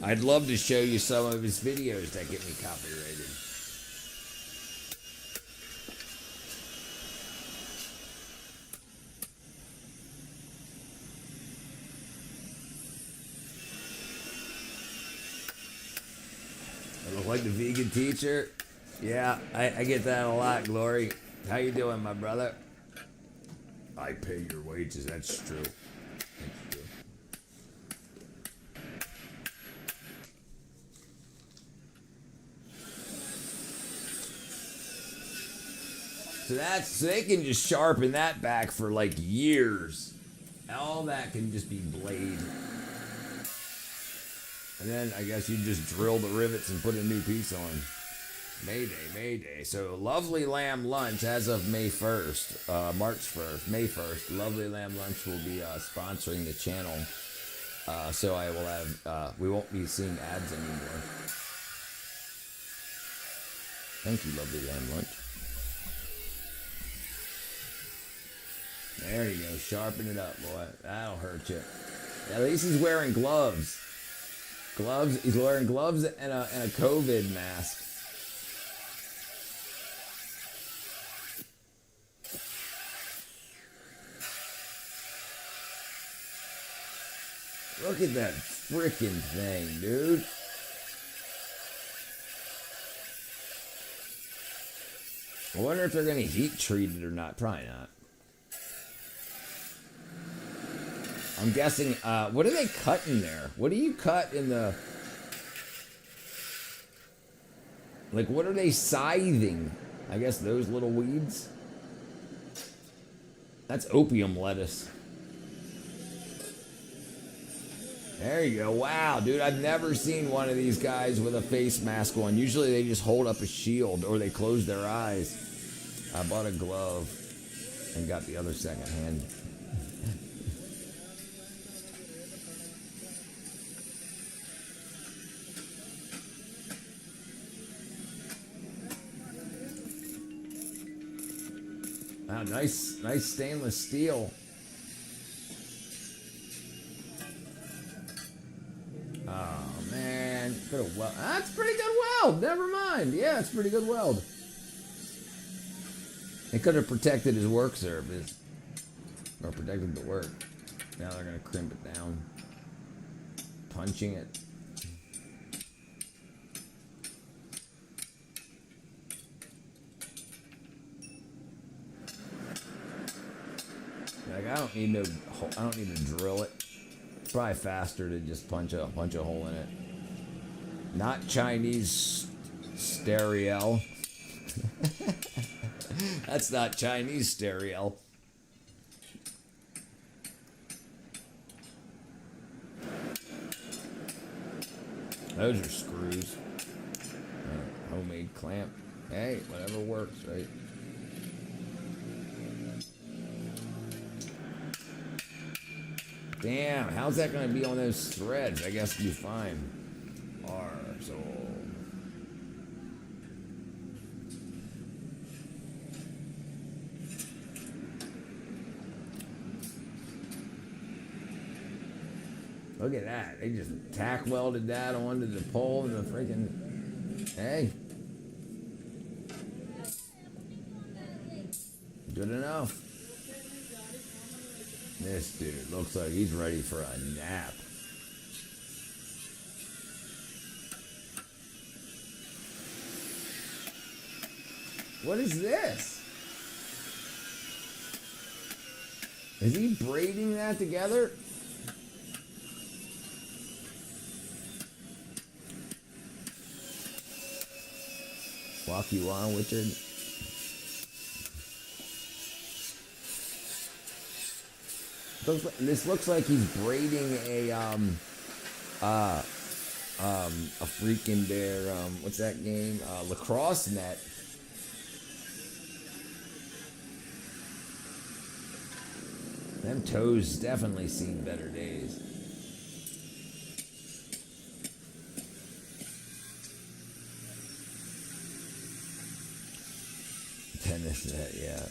S1: I'd love to show you some of his videos that get me copyrighted. I look like the vegan teacher. Yeah, I get that a lot, Glory. How you doing, my brother? I pay your wages, that's true. So they can just sharpen that back for like years. All that can just be blade. And then I guess you just drill the rivets and put a new piece on. Mayday, Mayday. So Lovely Lamb Lunch as of May 1st, March 1st, May 1st, Lovely Lamb Lunch will be sponsoring the channel. So I will have, we won't be seeing ads anymore. Thank you, Lovely Lamb Lunch. There you go. Sharpen it up, boy. That'll hurt you. At least he's wearing gloves. He's wearing gloves and a COVID mask. Look at that freaking thing, dude. I wonder if they're going to heat treat it or not. Probably not. I'm guessing, what do they cut in there? What do you cut in the... Like, what are they scything? I guess those little weeds? That's opium lettuce. There you go. Wow, dude, I've never seen one of these guys with a face mask on. Usually they just hold up a shield or they close their eyes. I bought a glove and got the other secondhand. Wow, nice stainless steel. Oh man, that's pretty good weld. Never mind. Yeah, it's pretty good weld. It could have protected his work surface, or protected the work. Now they're gonna crimp it down, punching it. Like I don't need to drill it. It's probably faster to just punch a hole in it. Not Chinese stereo. That's not Chinese stereo. Those are screws. Homemade clamp. Hey, whatever works, right? Damn, how's that going to be on those threads? I guess it'll be fine. So. Look at that. They just tack welded that onto the pole and the freaking. Hey. Good enough. This dude looks like he's ready for a nap. What is this? Is he braiding that together? Walk you on, Richard. This looks like he's braiding a freaking their what's that game? Lacrosse net. Them toes definitely seen better days. Tennis net, yeah.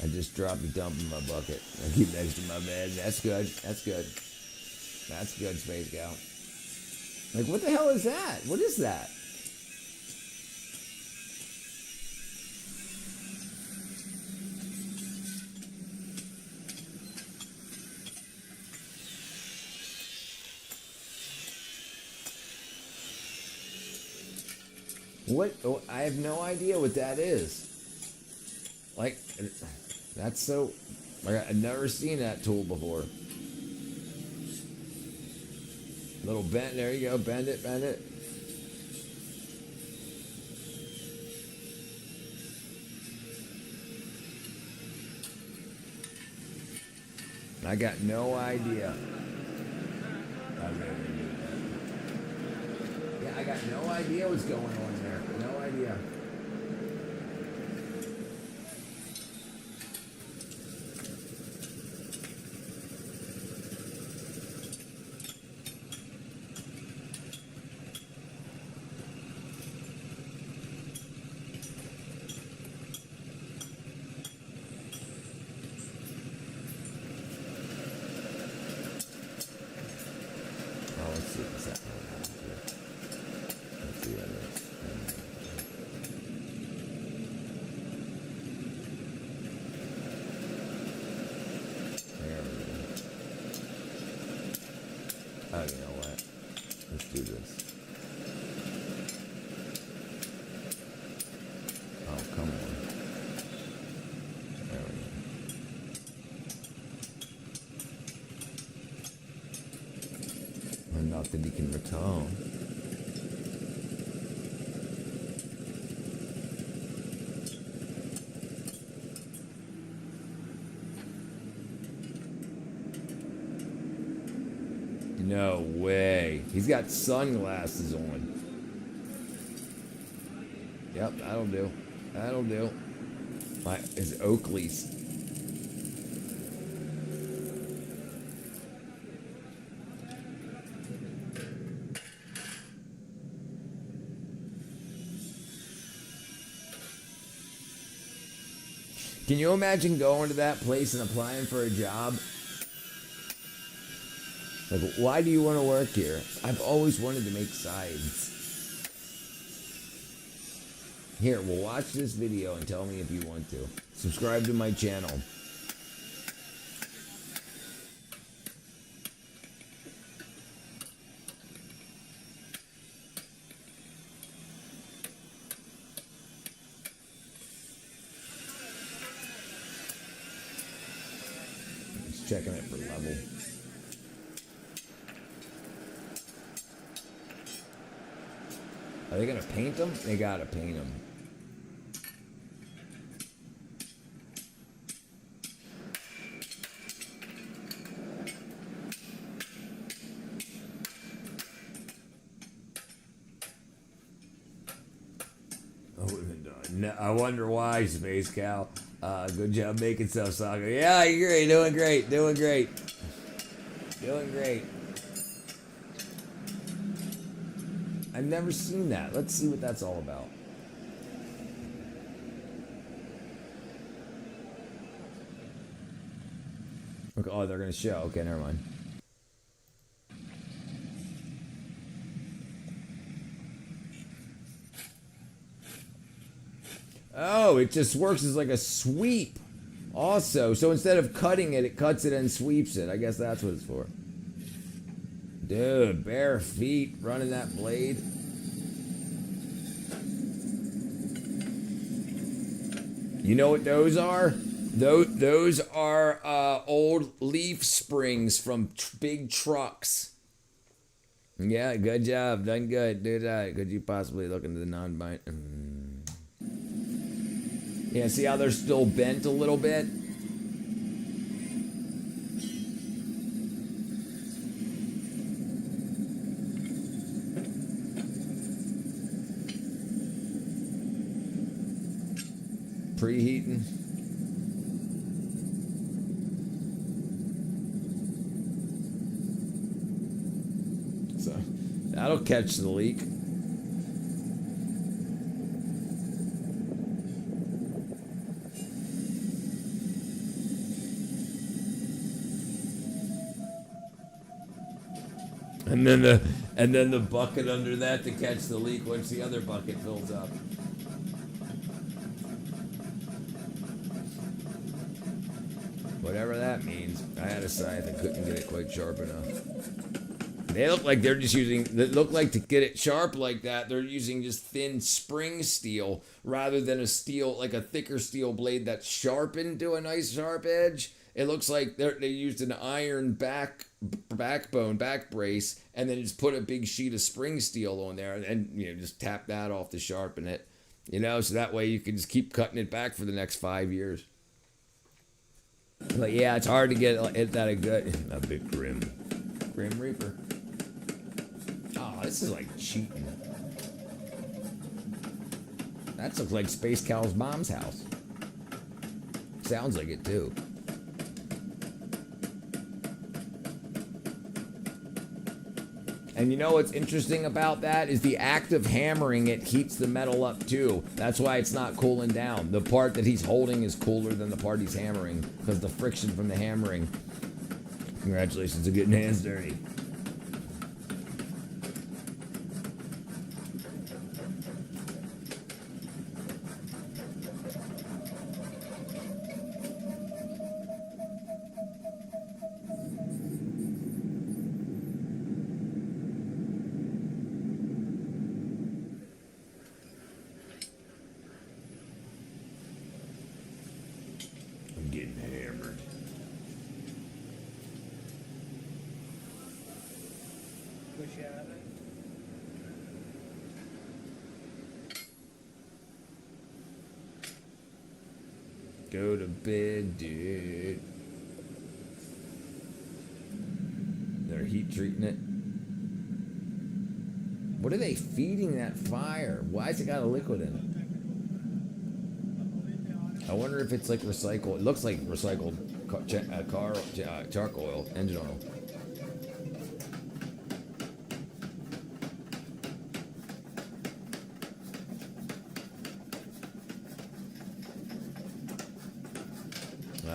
S1: I just dropped a dump in my bucket. I keep next to my bed. That's good. That's good. That's good, Space Gal. Like, what the hell is that? What is that? What? Oh, I have no idea what that is. Like, that's so. Like, I've never seen that tool before. Little bend. There you go. Bend it. Bend it. I got no idea. Yeah, I got no idea what's going on there. No idea. Oh, you know what? Let's do this. Oh, come on. There we go. And not that he can return. No way. He's got sunglasses on. Yep, that'll do. That'll do. His Oakleys. Can you imagine going to that place and applying for a job? Like, why do you want to work here? I've always wanted to make sides. Here, well, watch this video and tell me if you want to. Subscribe to my channel. Just checking it for level. Are they gonna paint them? They gotta paint them. Oh, we've been done. No, I wonder why, Space Cow. Good job making stuff, Saga. Yeah, I agree. Doing great. Doing great. Doing great. I've never seen that. Let's see what that's all about. Okay, oh, they're gonna show. Okay, never mind. Oh, it just works as like a sweep. Also, so instead of cutting it, it cuts it and sweeps it. I guess that's what it's for. Dude, bare feet running that blade. You know what those are? Those are old leaf springs from big trucks. Yeah, good job. Done good. Did that. Could you possibly look into the non-bind? Yeah, see how they're still bent a little bit? Preheating. So that'll catch the leak. And then the bucket under that to catch the leak once the other bucket fills up. Whatever that means. I had a scythe and couldn't get it quite sharp enough. They look like they're just using, they look like to get it sharp like that, they're using just thin spring steel rather than a steel, like a thicker steel blade that's sharpened to a nice sharp edge. It looks like they used an iron backbone, back brace, and then just put a big sheet of spring steel on there and you know, just tap that off to sharpen it. You know, so that way you can just keep cutting it back for the next 5 years. But yeah, it's hard to get it that a big Grim Reaper. Oh, this is like cheating. That looks like Space Cal's mom's house. Sounds like it too. And you know what's interesting about that is the act of hammering it heats the metal up too. That's why it's not cooling down. The part that he's holding is cooler than the part he's hammering because the friction from the hammering. Congratulations on getting hands dirty. Go to bed, dude. They're heat treating it. What are they feeding that fire? Why has it got a liquid in it? I wonder if it's like recycled. It looks like recycled charcoal oil, engine oil.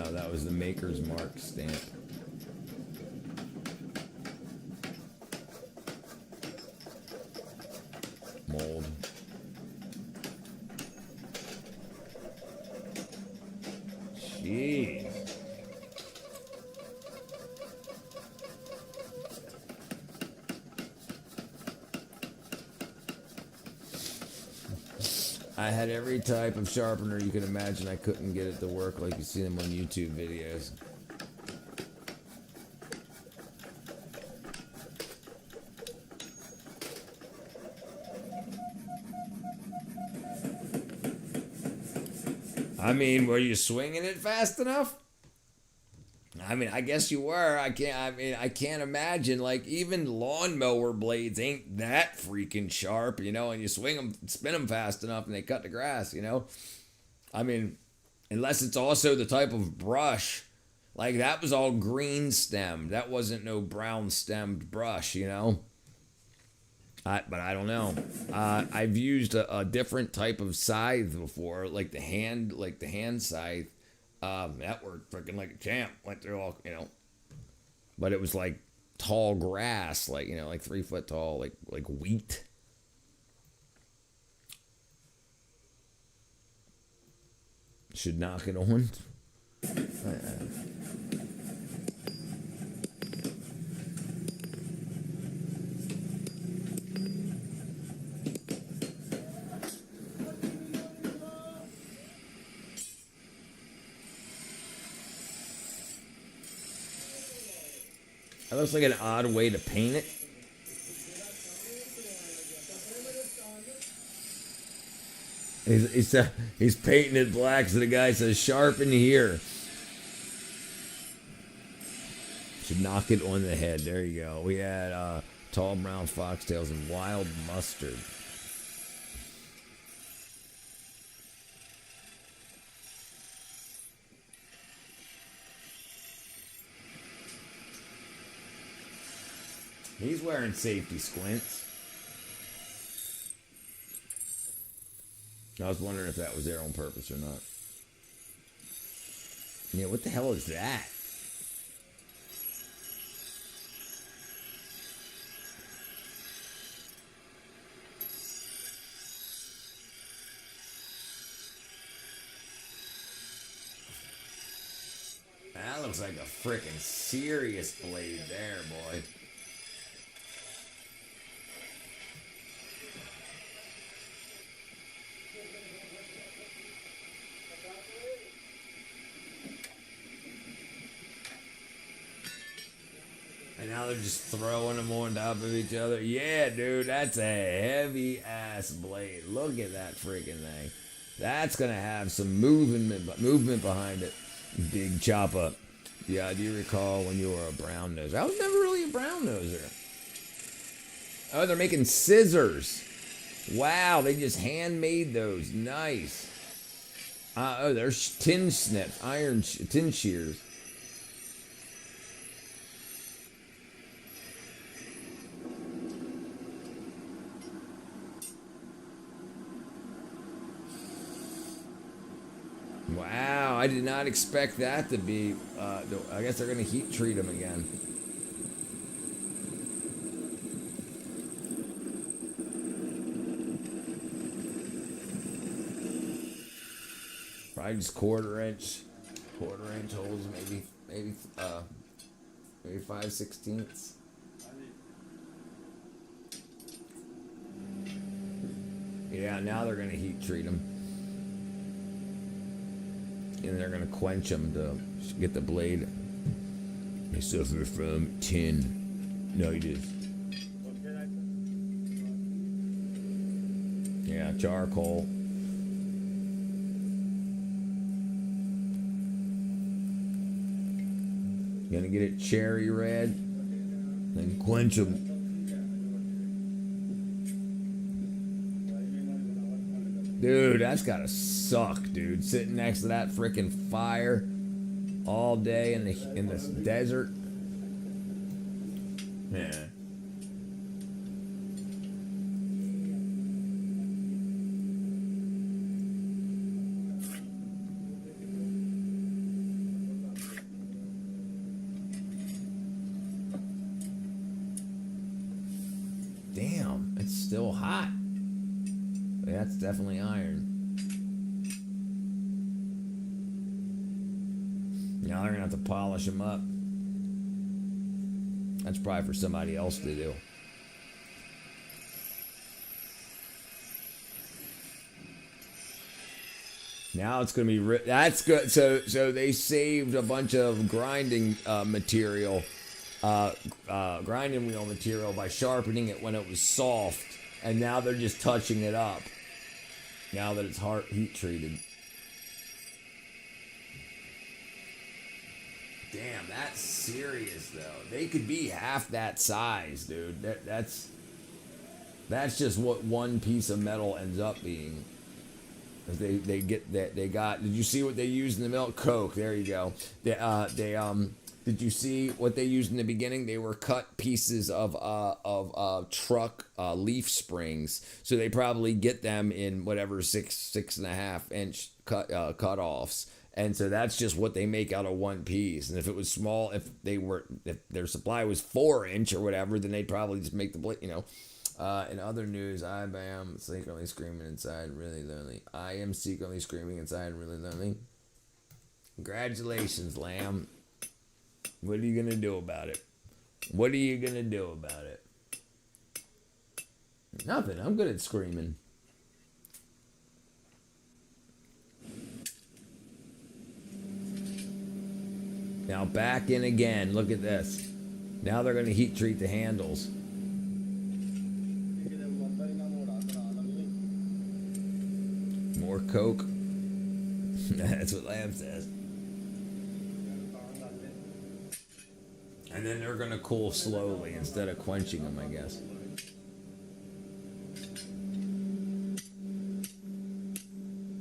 S1: Oh, that was the Maker's Mark stamp. Mold. Jeez. I had every type of sharpener you could imagine. I couldn't get it to work like you see them on YouTube videos. I mean, were you swinging it fast enough? I mean, I guess you were. I can't imagine, like, even lawnmower blades ain't that freaking sharp, you know, and you swing them, spin them fast enough and they cut the grass, you know? I mean, unless it's also the type of brush, like that was all green stemmed. That wasn't no brown stemmed brush, you know? But I don't know. I've used a different type of scythe before, like the hand scythe. That worked freaking like a champ. Went through all, you know. But it was like tall grass, like, you know, like 3 foot tall, like wheat. Should knock it on. That looks like an odd way to paint it. He's painting it black, so the guy says, sharpen here. Should knock it on the head. There you go. We had tall brown foxtails and wild mustard. He's wearing safety squints. I was wondering if that was there on purpose or not. Yeah, what the hell is that? That looks like a freaking serious blade there, boy. And now they're just throwing them on top of each other. Yeah, dude, that's a heavy ass blade. Look at that freaking thing. That's gonna have some movement behind it. Big chop up. Yeah, do you recall when you were a brown noser? I was never really a brown noser. Oh, they're making scissors. Wow, they just handmade those. Nice. Oh, there's tin snips, tin shears. Wow, I did not expect that to be, I guess they're going to heat treat them again. Probably just quarter inch holes, maybe 5/16. Yeah, now they're going to heat treat them. And they're going to quench them to get the blade. They suffer from tendinitis. Yeah, charcoal. Gonna get it cherry red. Then quench them. Dude, that's gotta suck, dude. Sitting next to that freaking fire all day in this desert. Yeah. Damn, it's still hot. That's definitely iron. Now they're gonna have to polish them up. That's probably for somebody else to do. Now it's gonna be that's good. So they saved a bunch of grinding material, grinding wheel material by sharpening it when it was soft, and now they're just touching it up. Now that it's heat treated. Damn, that's serious though. They could be half that size, dude. That's just what one piece of metal ends up being. They get that they got. Did you see what they used in the milk? Coke. There you go. Did you see what they used in the beginning? They were cut pieces of truck leaf springs. So they probably get them in whatever 6.5 inch cut-offs. And so that's just what they make out of one piece. And if it was small, if their supply was 4 inch or whatever, then they'd probably just make the blade, In other news, I am secretly screaming inside, really lonely. I am secretly screaming inside, really lonely. Congratulations, Lamb. What are you gonna do about it? What are you gonna do about it? Nothing. I'm good at screaming. Now back in again. Look at this. Now they're gonna heat treat the handles. More Coke. That's what Lamb says. And then they're gonna cool slowly instead of quenching them, I guess.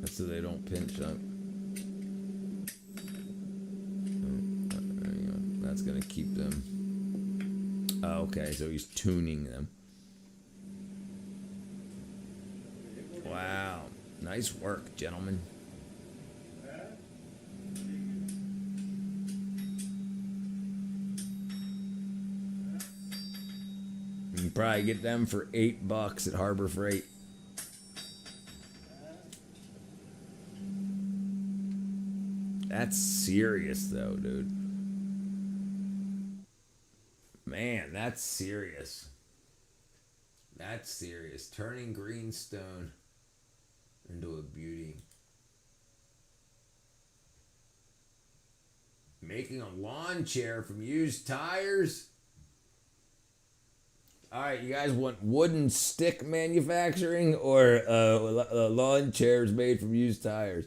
S1: That's so they don't pinch up. There you go. That's gonna keep them. Oh, okay, so he's tuning them. Wow. Nice work, gentlemen. You can probably get them for $8 at Harbor Freight. That's serious though, dude. Man, that's serious. That's serious. Turning greenstone into a beauty. Making a lawn chair from used tires. Alright, you guys want wooden stick manufacturing or lawn chairs made from used tires?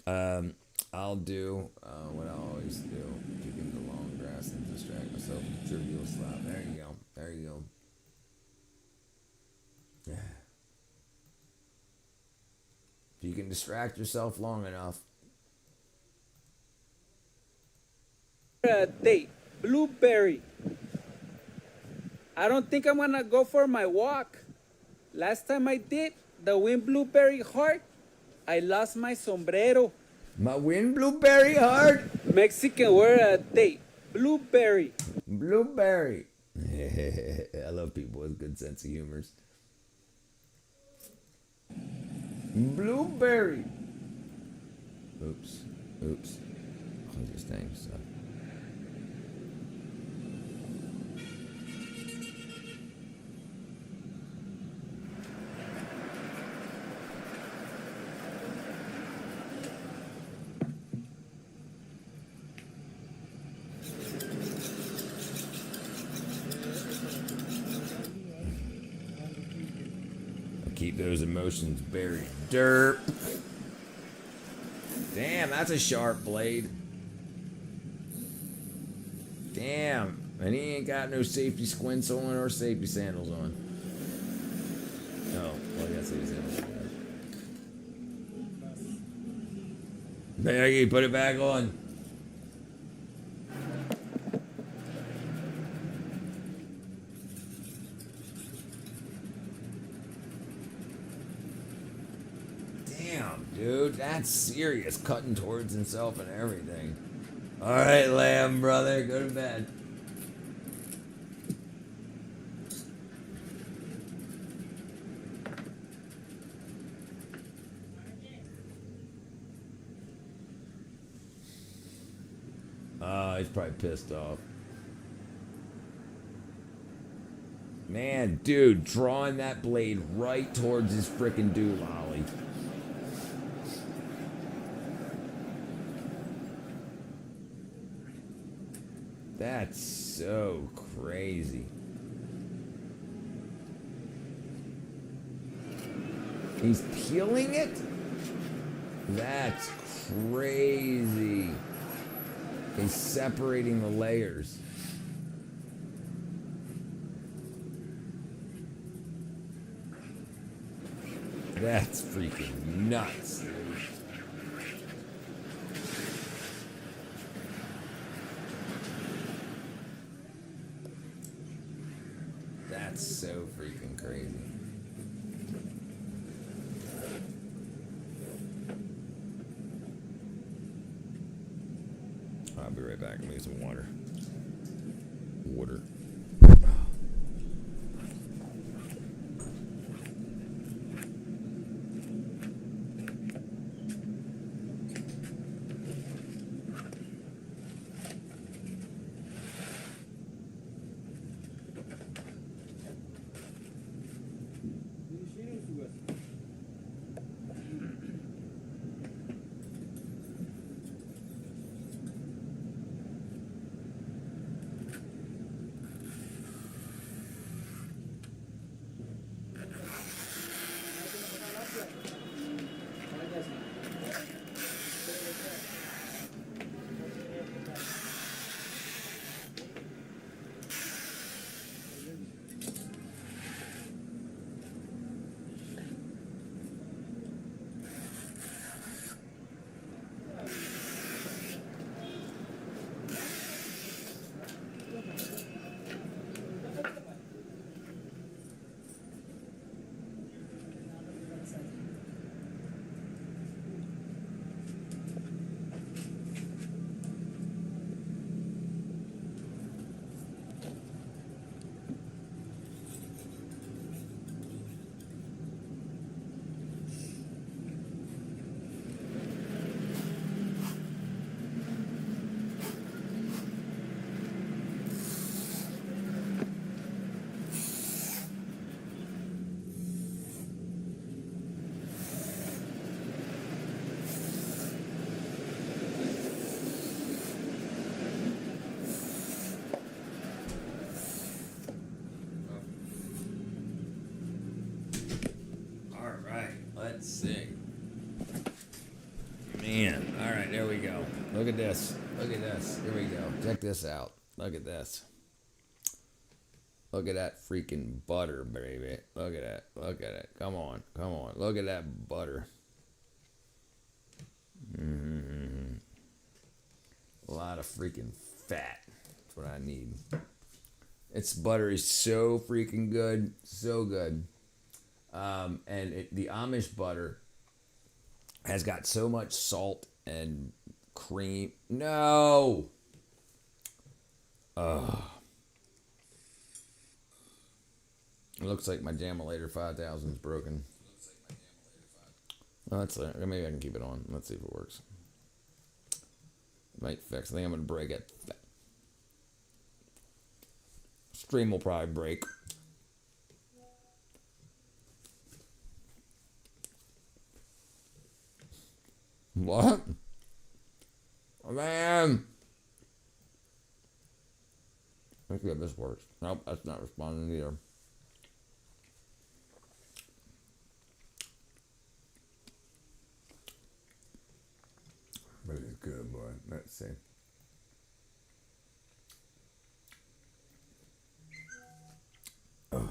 S1: I'll do what I always do. Kicking the long grass and distract myself with a trivial slap. There you go. There you go. Yeah. If you can distract yourself long enough.
S4: Date, blueberry. I don't think I'm gonna go for my walk. Last time I did, the wind blew very hard. I lost my sombrero.
S1: My wind blew very hard?
S4: Mexican word a date, blueberry.
S1: Blueberry. I love people with a good sense of humors. Blueberry. Oops. Oops. Close this dang stuff. Keep those emotions buried. Derp. Damn, that's a sharp blade. Damn. And he ain't got no safety squints on or safety sandals on. Oh, well, I got safety sandals on. There you put it back on. Dude, that's serious. Cutting towards himself and everything. Alright, Lamb, brother. Go to bed. He's probably pissed off. Man, dude, drawing that blade right towards his frickin' doolally. That's so crazy. He's peeling it? That's crazy. He's separating the layers. That's freaking nuts, dude. That's so freaking crazy. I'll be right back. I'm gonna get some water. Water. there we go. Look at this. Look at this. Here we go. Check this out. Look at this. Look at that freaking butter, baby. Look at that. Look at it. Come on. Come on. Look at that butter. Mm-hmm. A lot of freaking fat. That's what I need. Its butter is so freaking good. So good. The Amish butter has got so much salt and cream. No! Ugh. It looks like my Jamulator 5000 is broken. Well, that's maybe I can keep it on. Let's see if it works. It might fix. I think I'm going to break it. Stream will probably break. What? Oh, man. Let's see if this works. Nope, that's not responding either. But it's good, boy. Let's see. Ugh.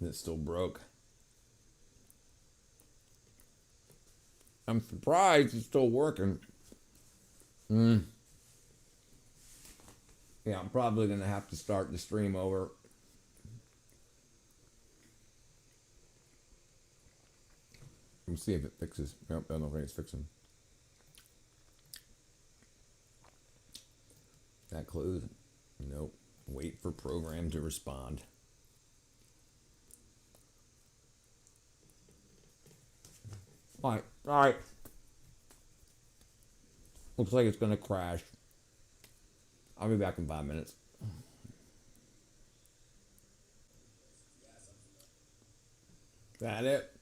S1: It still broke. I'm surprised it's still working. Yeah, I'm probably going to have to start the stream over. Let's see if it fixes. Nope, I don't think it's fixing. That closed? Nope. Wait for program to respond. Alright, alright. Looks like it's gonna crash. I'll be back in 5 minutes. That it?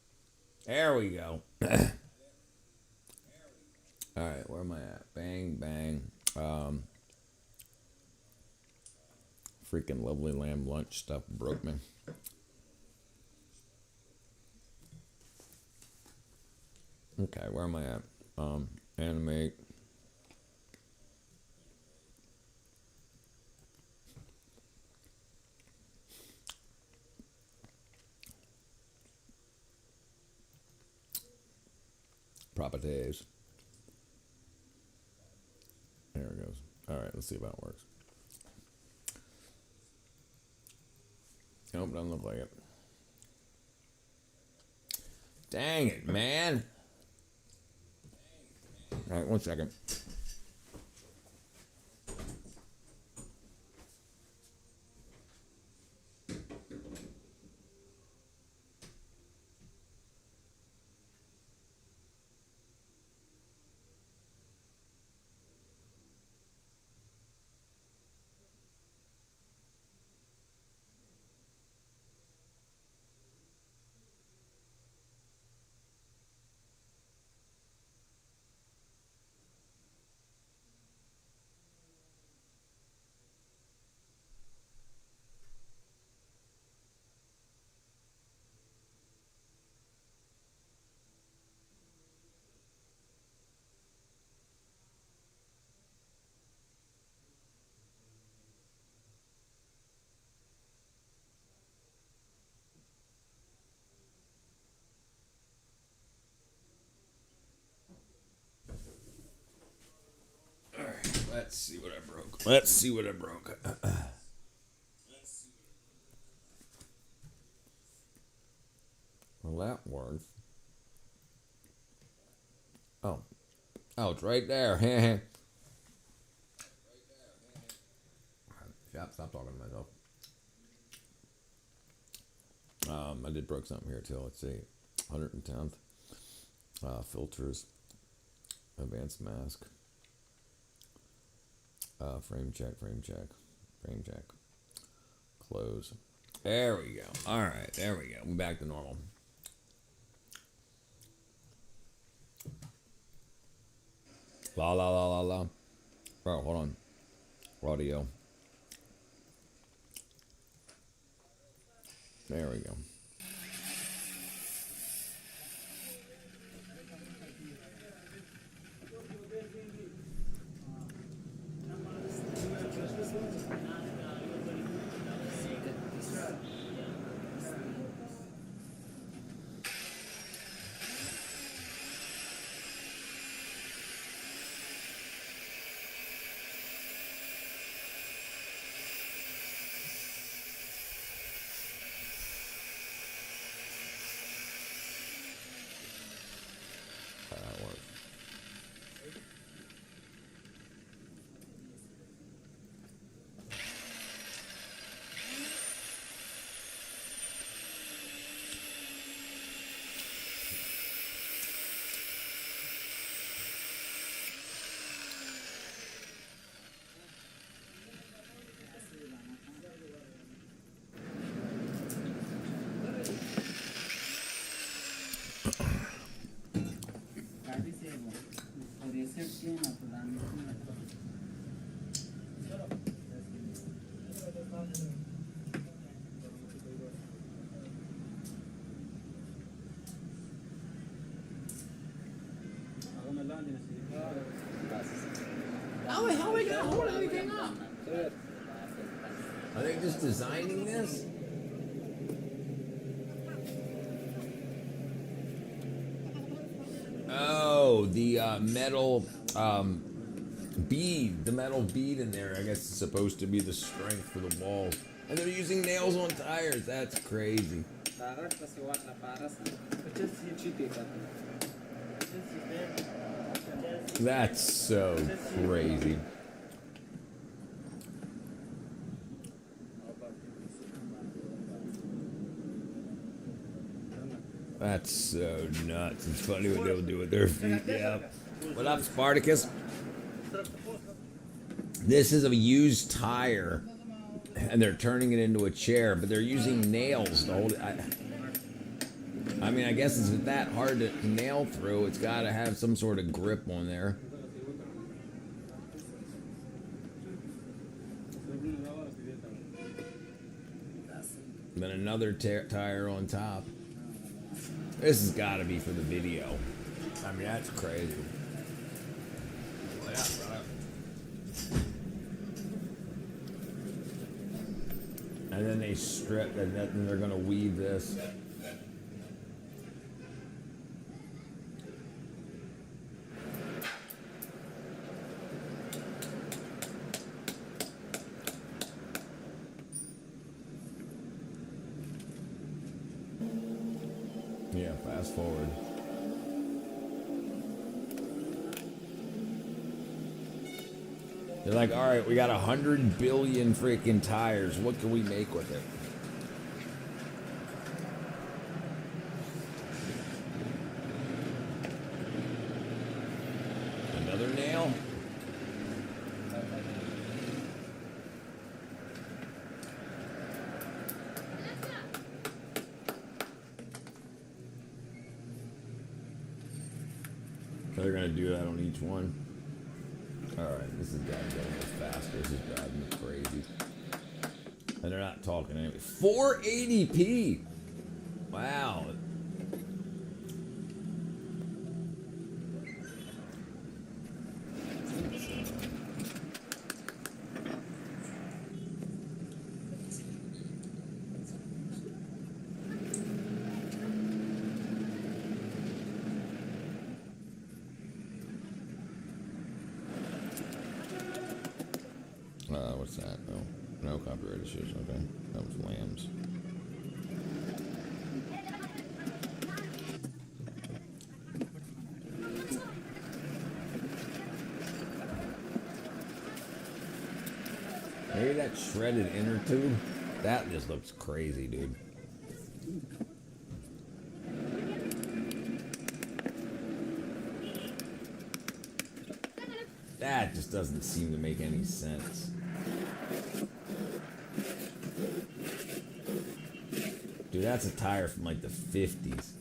S1: There we go. Alright, where am I at? Bang, bang. Freaking Lovely Lamb lunch stuff broke me. Okay, where am I at? Animate. Properties. There it goes. All right, let's see if that works. Nope, doesn't look like it. Dang it, man. All right, 1 second. Let's see what I broke. Let's see what I broke. Well, that works. Oh. Oh, it's right there. Stop talking to myself. I did broke something here too. Let's see. 110th. Filters. Advanced mask. Frame check. Close. There we go. All right, there we go. We're back to normal. La la la la la. Oh, hold on. Audio. There we go. How the hell are they gonna hold everything up? Are they just designing this? Oh, the metal bead, the metal bead in there, I guess it's supposed to be the strength for the walls. And they're using nails on tires, that's crazy. That's so crazy. That's so nuts. It's funny what they'll do with their feet. Yeah. What up, Spartacus? This is a used tire, and they're turning it into a chair, but they're using nails to hold it. I mean, I guess it's that hard to nail through. It's got to have some sort of grip on there. Then another tire on top. This has got to be for the video. I mean, that's crazy. And then they strip, and then they're going to weave this. Yeah, fast forward. They're like, all right, we got 100 billion freaking tires. What can we make with it? Another nail? So they're gonna do that on each one. Alright, this is gotta go a little faster. This is driving me crazy. And they're not talking anyway. 480p! Wow. What's that? No copyright issues. Okay, that was Lambs. Maybe that shredded inner tube. That just looks crazy, dude. That just doesn't seem to make any sense. Dude, that's a tire from like the 50s.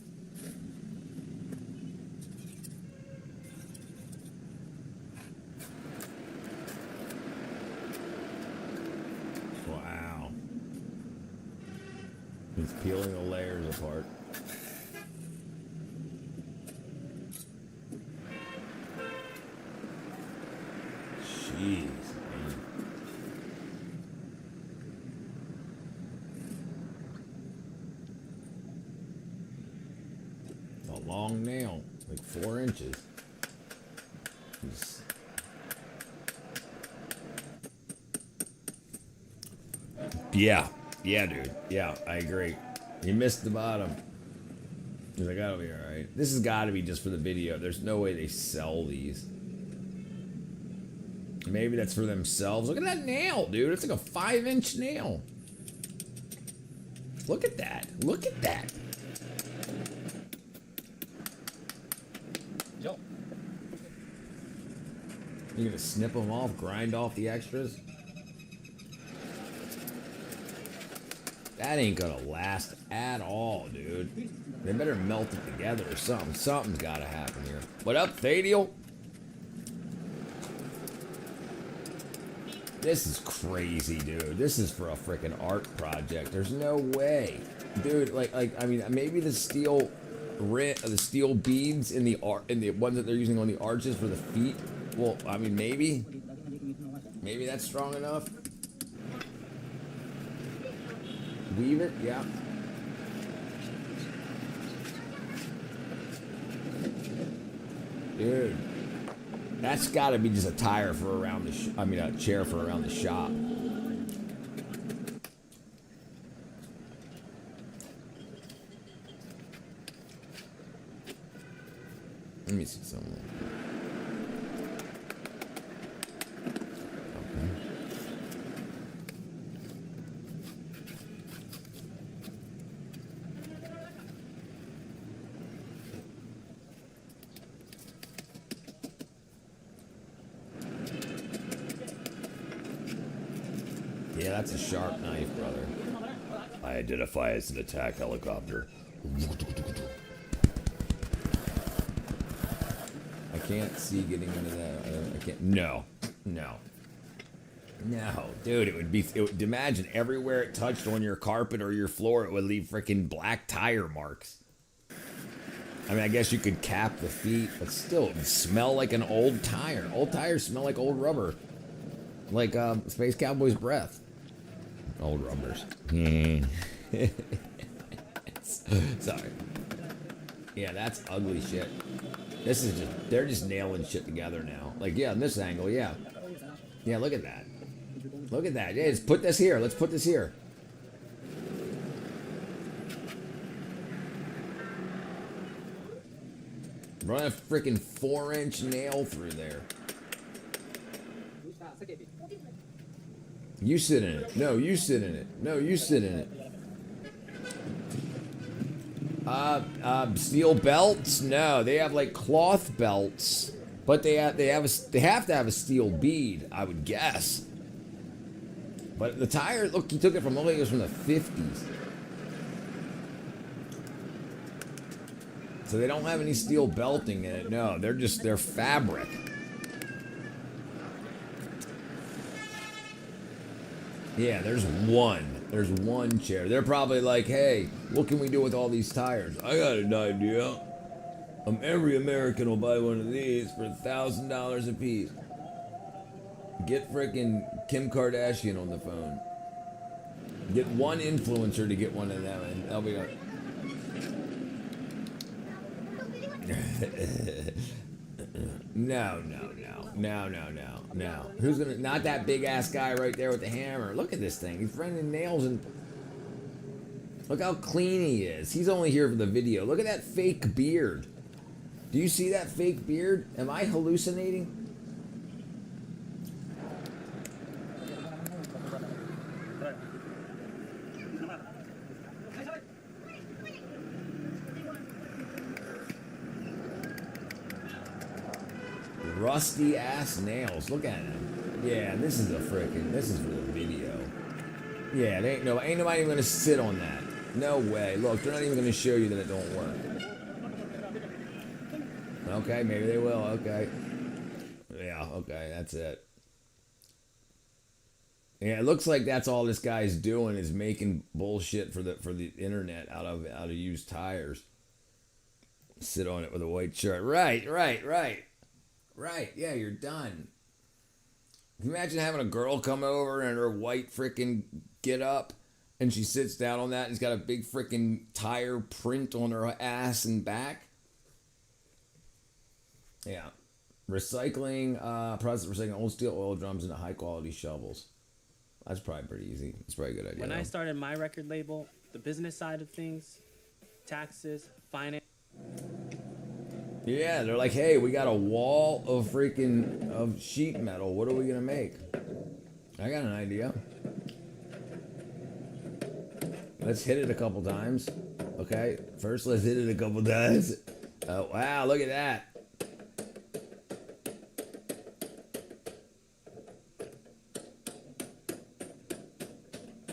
S1: Wow. He's peeling the layers apart. Jeez. Long nail, like 4 inches. Yeah, dude. Yeah, I agree. You missed the bottom. He's like, that'll be all right. This has got to be just for the video. There's no way they sell these. Maybe that's for themselves. Look at that nail, dude. It's like a 5-inch nail. Look at that. Look at that. You gonna snip them off, grind off the extras? That ain't gonna last at all, dude. They better melt it together or something. Something's gotta happen here. What up, Thadiel? This is crazy, dude. This is for a freaking art project. There's no way. Dude, like, I mean, maybe the steel the steel beads in the ones that they're using on the arches for the feet. Well, I mean, maybe that's strong enough. Weave it, yeah. Dude, that's got to be just a tire for around the. A chair for around the shop. Let me see something. Yeah, that's a sharp knife, brother. I identify as an attack helicopter. I can't see getting into that. I can't. No, dude. It would imagine everywhere it touched on your carpet or your floor, it would leave freaking black tire marks. I mean, I guess you could cap the feet, but still, it would smell like an old tire. Old tires smell like old rubber, like Space Cowboy's breath. Old rubbers. Sorry. Yeah, that's ugly shit. This is just, they're just nailing shit together now. Like, yeah, in this angle, yeah. Yeah, look at that. Look at that. Yeah, let's put this here. Let's put this here. Run a freaking 4-inch nail through there. You sit in it. No, you sit in it. No, you sit in it. Steel belts? No, they have like cloth belts, but they have to have a steel bead, I would guess. But the tire, look, he took it from the 50s. So they don't have any steel belting in it. No, they're fabric. Yeah, there's one chair. They're probably like, hey, what can we do with all these tires? I got an idea. Every American will buy one of these for $1,000 a piece. Get frickin' Kim Kardashian on the phone. Get one influencer to get one of them, and they'll be like, No. Who's gonna? Not that big ass guy right there with the hammer. Look at this thing. He's running nails and. Look how clean he is. He's only here for the video. Look at that fake beard. Do you see that fake beard? Am I hallucinating? Rusty ass nails. Look at him. Yeah, this is for the video. Yeah, ain't nobody even gonna sit on that. No way. Look, they're not even gonna show you that it don't work. Okay, maybe they will. Okay. Yeah. Okay, that's it. Yeah, it looks like that's all this guy's doing is making bullshit for the internet out of used tires. Sit on it with a white shirt. Right. Right, yeah, you're done. Can you imagine having a girl come over in her white frickin' get up and she sits down on that and has got a big frickin' tire print on her ass and back? Yeah. Recycling, process of recycling old steel oil drums into high quality shovels. That's probably pretty easy. It's probably a good idea.
S6: When I started my record label, the business side of things, taxes, finance.
S1: Yeah, they're like, hey, we got a wall of of sheet metal. What are we gonna make? I got an idea. Let's hit it a couple times. Okay, first let's hit it a couple times. Oh, wow, look at that.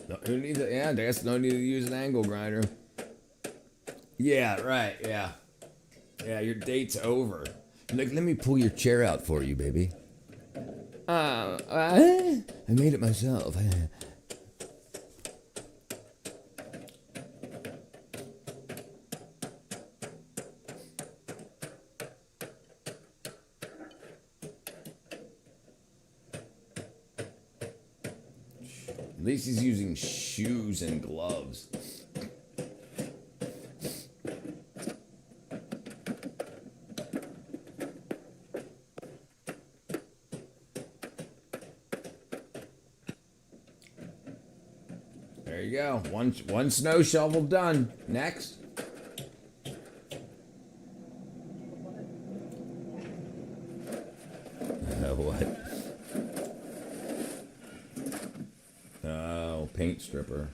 S1: No, who needs it? Yeah, there's no need to use an angle grinder. Yeah, right, yeah. Yeah, your date's over. Like, let me pull your chair out for you, baby. I made it myself. least he's using shoes and gloves. There you go. One snow shovel done. Next. What? Oh, paint stripper.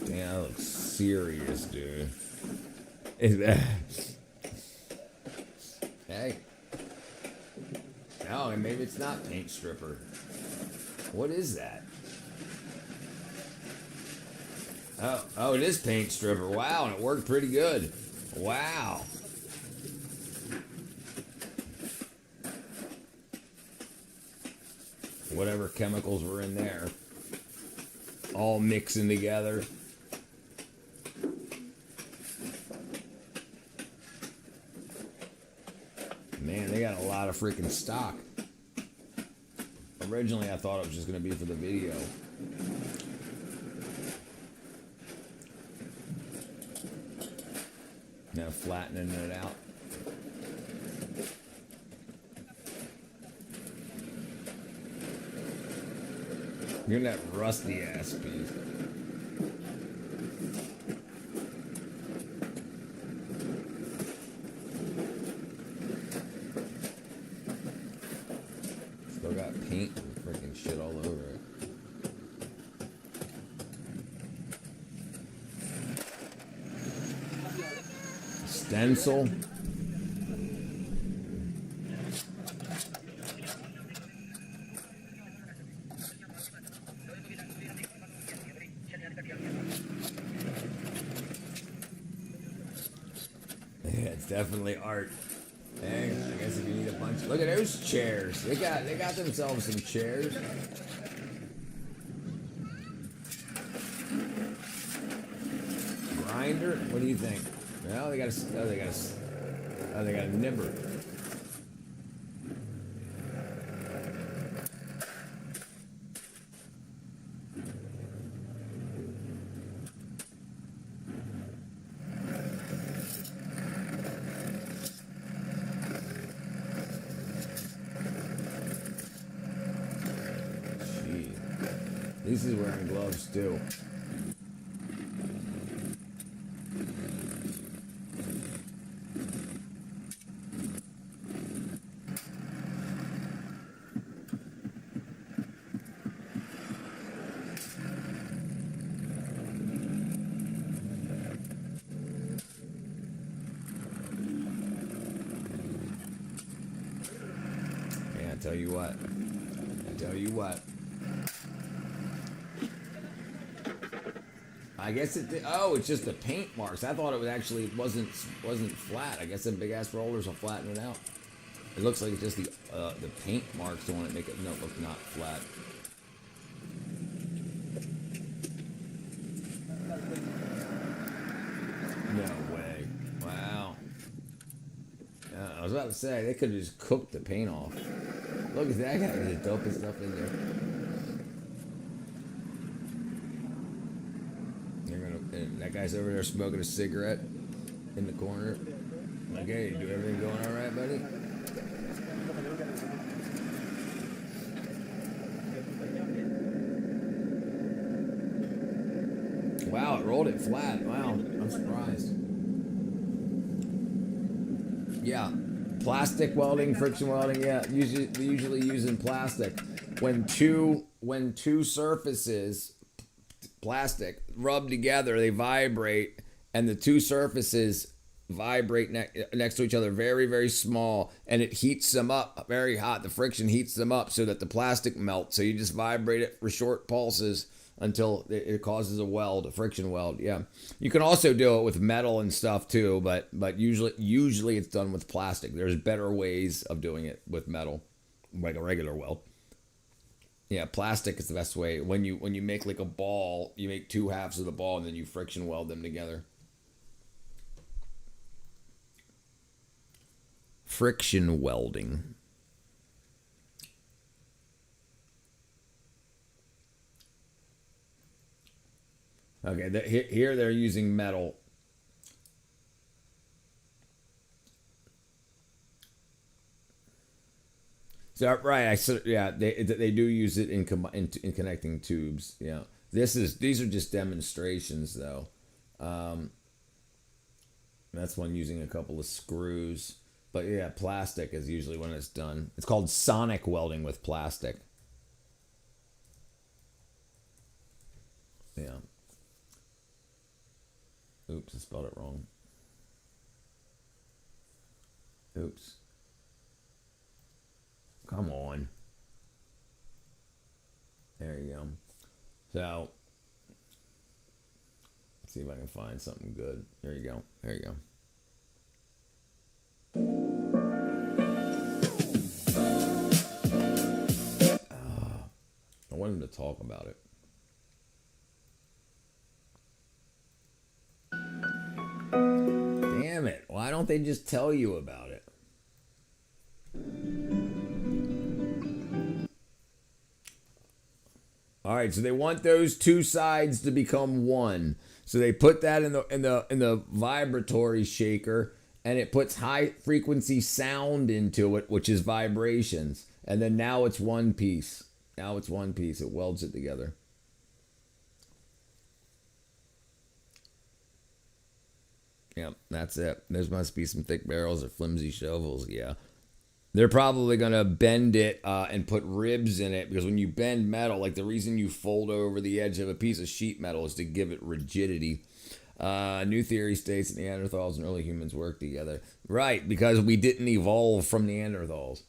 S1: Damn, that looks serious, dude. Is that? Hey. No, maybe it's not paint stripper. What is that? Oh, it is paint stripper. Wow, and it worked pretty good. Wow. Whatever chemicals were in there, all mixing together. Man, they got a lot of freaking stock. Originally, I thought it was just going to be for the video. Now flattening it out. You're that rusty ass piece. Still got paint and freaking shit all over it. Stencil. Yeah, it's definitely art. Hey, I guess if you need a bunch. Look at those chairs. They got themselves some chairs. Grinder. What do you think? Well, they got a nibber. Jeez. This is wearing gloves too. I tell you what. I guess it did. Oh, it's just the paint marks. I thought it was actually wasn't flat. I guess the big ass rollers will flatten it out. It looks like it's just the paint marks the one that make it look not flat. No way. Wow. I was about to say they could have just cooked the paint off. Look at that guy with the dopest stuff in there. That guy's over there smoking a cigarette in the corner. Okay, do everything going all right, buddy? Wow, it rolled it flat. Wow, I'm surprised. Yeah. Plastic welding, friction welding, yeah. Usually using plastic. When two surfaces, plastic, rub together, they vibrate, and the two surfaces vibrate next to each other, very, very small, and it heats them up very hot. The friction heats them up so that the plastic melts. So you just vibrate it for short pulses until it causes a weld, a friction weld. Yeah, you can also do it with metal and stuff too, but usually it's done with plastic. There's better ways of doing it with metal, like a regular weld. Yeah, plastic is the best way. When you make like a ball, you make two halves of the ball and then you friction weld them together. Friction welding. Okay, here they're using metal. So right, they do use it in connecting tubes. Yeah, these are just demonstrations though. That's one using a couple of screws. But yeah, plastic is usually when it's done. It's called sonic welding with plastic. Yeah. Oops, I spelled it wrong. Oops. Come on. There you go. So, let's see if I can find something good. There you go. There you go. I want him to talk about it. Damn it. Why don't they just tell you about it? All right, so they want those two sides to become one. So they put that in the vibratory shaker, and it puts high frequency sound into it, which is vibrations. And then now it's one piece. Now it's one piece. It welds it together. Yep, that's it. There must be some thick barrels or flimsy shovels. Yeah. They're probably going to bend it and put ribs in it, because when you bend metal, like the reason you fold over the edge of a piece of sheet metal is to give it rigidity. New theory states that Neanderthals and early humans worked together. Right, because we didn't evolve from Neanderthals.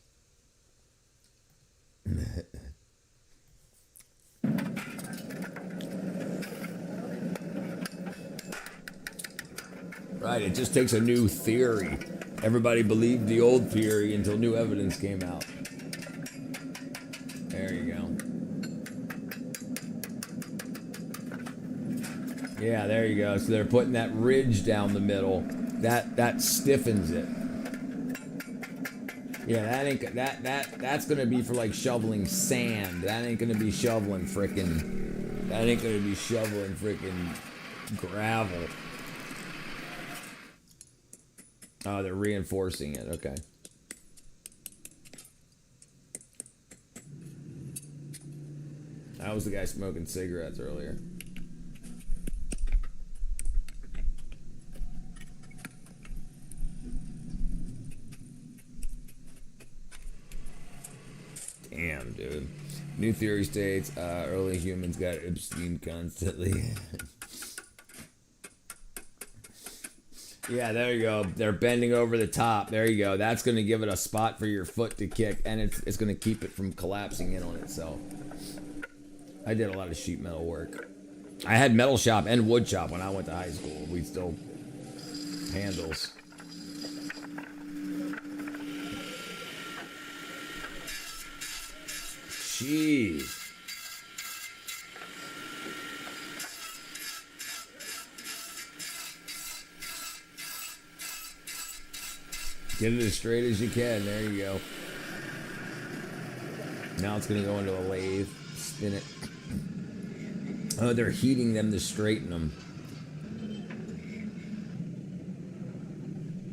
S1: Right, it just takes a new theory. Everybody believed the old theory until new evidence came out. There you go. Yeah, there you go. So they're putting that ridge down the middle. That stiffens it. Yeah, that's gonna be for like shoveling sand. That ain't gonna be shoveling frickin' gravel. Oh, they're reinforcing it. Okay. That was the guy smoking cigarettes earlier. Damn, dude. New theory states early humans got Epstein constantly. Yeah, there you go. They're bending over the top. There you go. That's going to give it a spot for your foot to kick, and it's going to keep it from collapsing in on itself. I did a lot of sheet metal work. I had metal shop and wood shop when I went to high school. We still handles. Jeez. Get it as straight as you can. There you go. Now it's going to go into a lathe. Spin it. Oh, they're heating them to straighten them.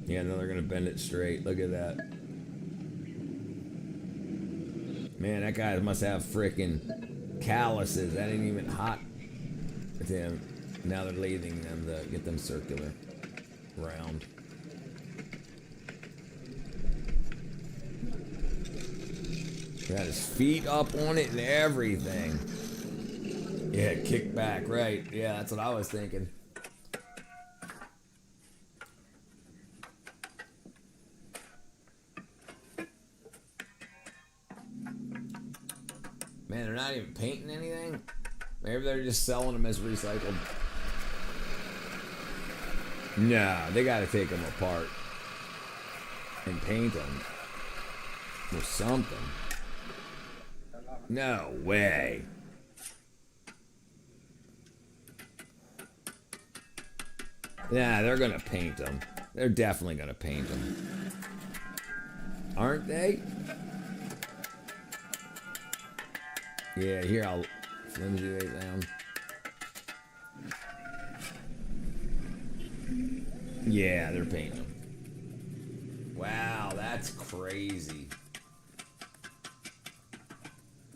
S1: Yeah, now they're going to bend it straight. Look at that. Man, that guy must have frickin' calluses. That ain't even hot to him. Now they're lathing them to get them circular. Round. Got his feet up on it and everything. Yeah, kick back, right. Yeah, that's what I was thinking. Man, they're not even painting anything? Maybe they're just selling them as recycled. Nah, they gotta take them apart and paint them with something. No way. Yeah, they're gonna paint them. They're definitely gonna paint them. Aren't they? Yeah, here, I'll flimsy right down. Yeah, they're painting them. Wow, that's crazy.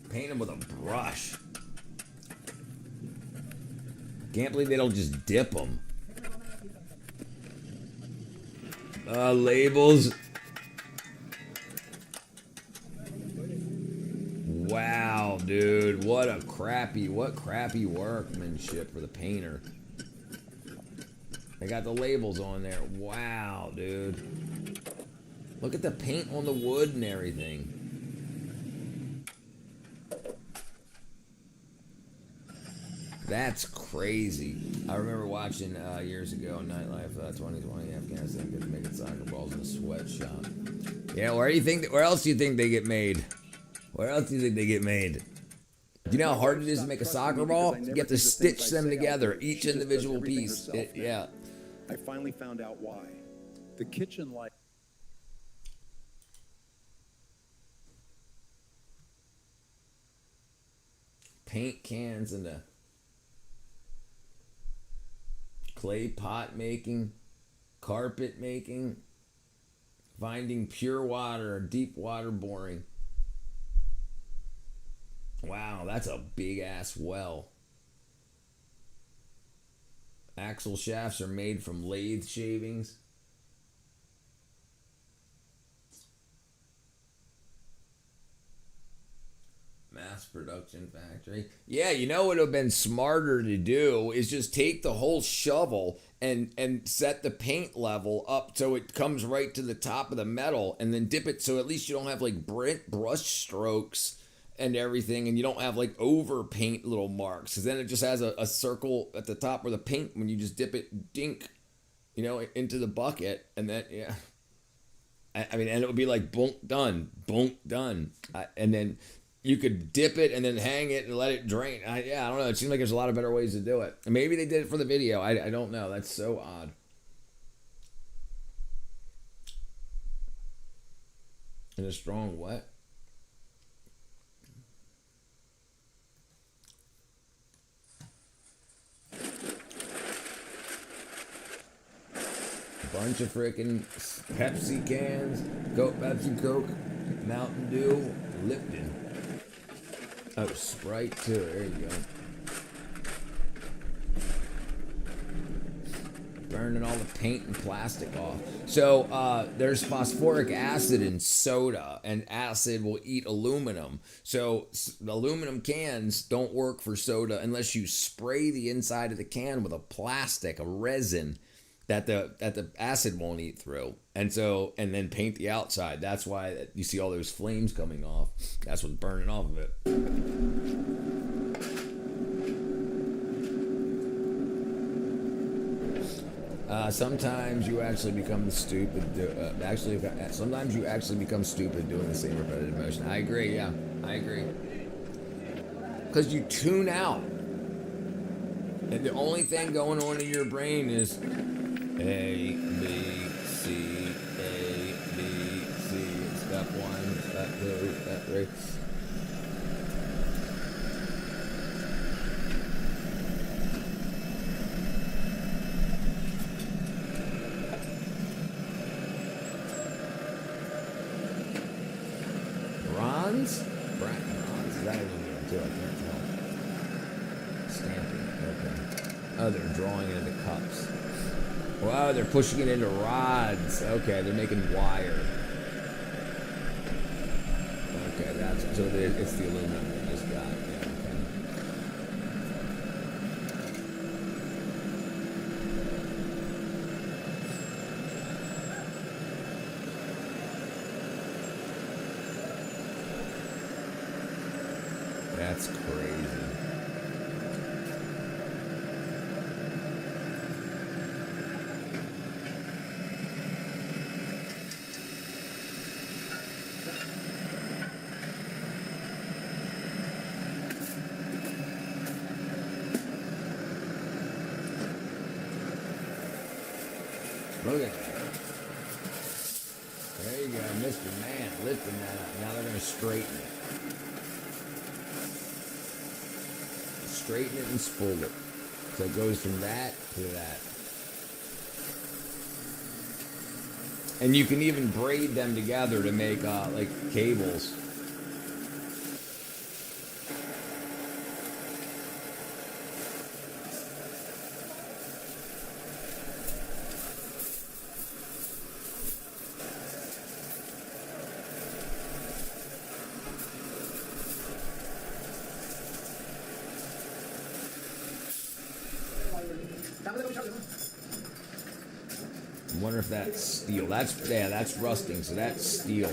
S1: Paint them with a brush. Can't believe they don't just dip them. Labels. Wow, dude, what crappy workmanship for the painter. They got the labels on there. Wow, dude. Look at the paint on the wood and everything. That's crazy. I remember watching years ago in Nightlife 2020 Afghanistan kids making soccer balls in a sweatshop. Yeah, where else do you think they get made? Where else do you think they get made? Do you know how hard it is to make a soccer ball? You have to stitch them together, each individual piece. Yeah.
S7: I finally found out why. The kitchen light.
S1: Paint cans and the clay pot making, carpet making, finding pure water or deep water boring. Wow, that's a big ass well. Axle shafts are made from lathe shavings. Mass production factory. Yeah, you know what would have been smarter to do is just take the whole shovel and set the paint level up so it comes right to the top of the metal, and then dip it so at least you don't have like brush strokes and everything, and you don't have like over paint little marks, because then it just has a circle at the top where the paint, when you just dip it, dink, you know, into the bucket, and then yeah, I mean, and it would be like boom, done, and then you could dip it and then hang it and let it drain. Yeah, I don't know. It seems like there's a lot of better ways to do it. And maybe they did it for the video. I don't know. That's so odd. And a strong what? Bunch of freaking Pepsi cans, Pepsi, Coke, Mountain Dew, Lipton. Oh, Sprite too. There you go. Burning all the paint and plastic off. So there's phosphoric acid in soda, and acid will eat aluminum. So the aluminum cans don't work for soda unless you spray the inside of the can with a resin that the acid won't eat through, and then paint the outside. That's why you see all those flames coming off. That's what's burning off of it. Sometimes you actually become stupid. Sometimes you actually become stupid doing the same repetitive motion. I agree. Yeah, I agree. Because you tune out, and the only thing going on in your brain is A, B, C, A, B, C. Step 1, step 2, step 3. Bronze? Bronze. Is that even going to? I can't tell. Stamping. Okay. Oh, they're drawing it into cups. Wow, they're pushing it into rods. Okay, they're making wire. Okay, it's the aluminum we just got. Yeah, okay. That's crazy. Look at that. There you go, Mr. Man. lifting that up. Now they're going to straighten it. Straighten it and spool it. So it goes from that to that. And you can even braid them together to make like cables. I wonder if that's steel. That's rusting, so that's steel.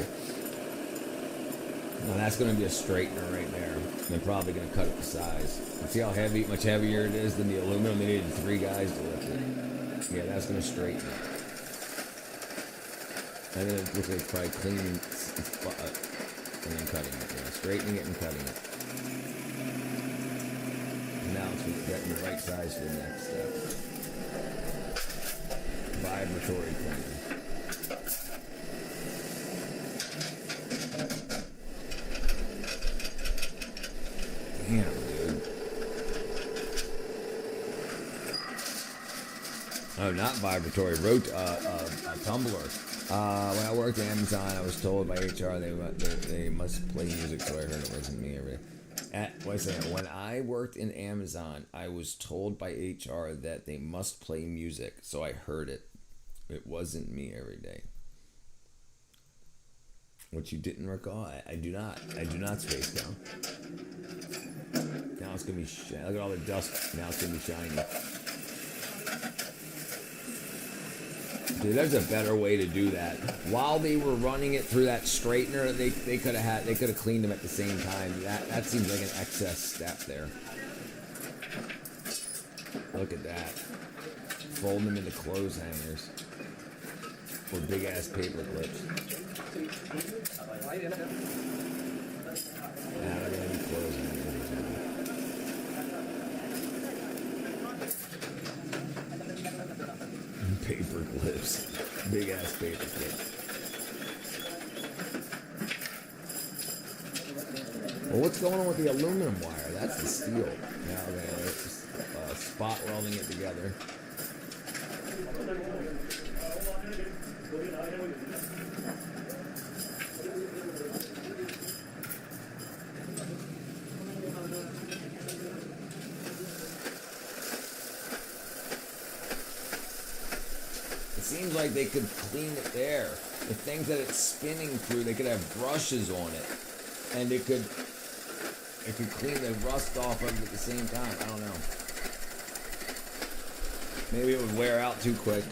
S1: Now that's going to be a straightener right there. They're probably going to cut it to size. And see how much heavier it is than the aluminum? They needed 3 guys to lift it. Yeah, that's going to straighten it. And then it looks like probably cleaning and then cutting it. Yeah, straightening it and cutting it. And now it's getting the right size for the next step. Vibratory cleaner. Damn, dude. Oh, not vibratory. Tumbler. When I worked at Amazon, I was told by HR they must play music, so I heard it wasn't me every day. Wait a second. When I worked in Amazon, I was told by HR that they must play music, so I heard it. It wasn't me every day. What you didn't recall? I do not. I do not, Space Cow. Now it's gonna be shiny. Look at all the dust. Now it's gonna be shiny. Dude, there's a better way to do that. While they were running it through that straightener, they could have cleaned them at the same time. That seems like an excess step there. Look at that. Fold them into clothes hangers. Or big ass paper clips. Now they're gonna be clothes hangers. Paper clips. Big ass paper clips. Well, what's going on with the aluminum wire? That's the steel. Now they're spot welding it together. It seems like they could clean it there. The things that it's spinning through, they could have brushes on it, and it could clean the rust off of it at the same time. I don't know. Maybe it would wear out too quick.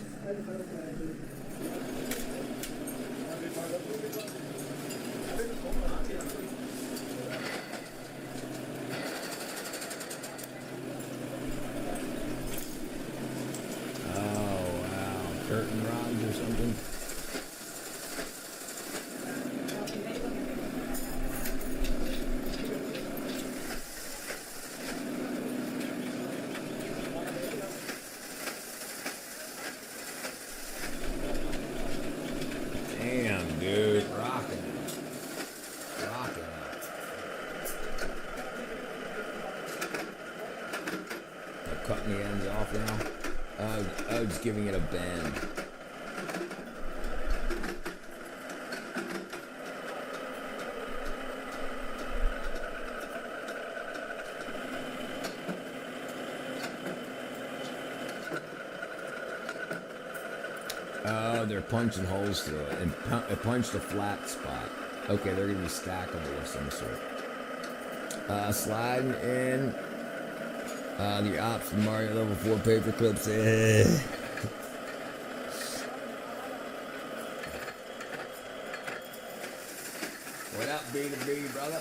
S1: Curtain rods or something. Damn, dude, rocking it. Rocking it. They're cutting the ends off now. Oh, just giving it a bend. Oh, they're punching holes through it and punched a flat spot. Okay, they're gonna be stackable of some sort. Sliding in. The ops from Mario level 4 paper clips. What up, B2B, brother?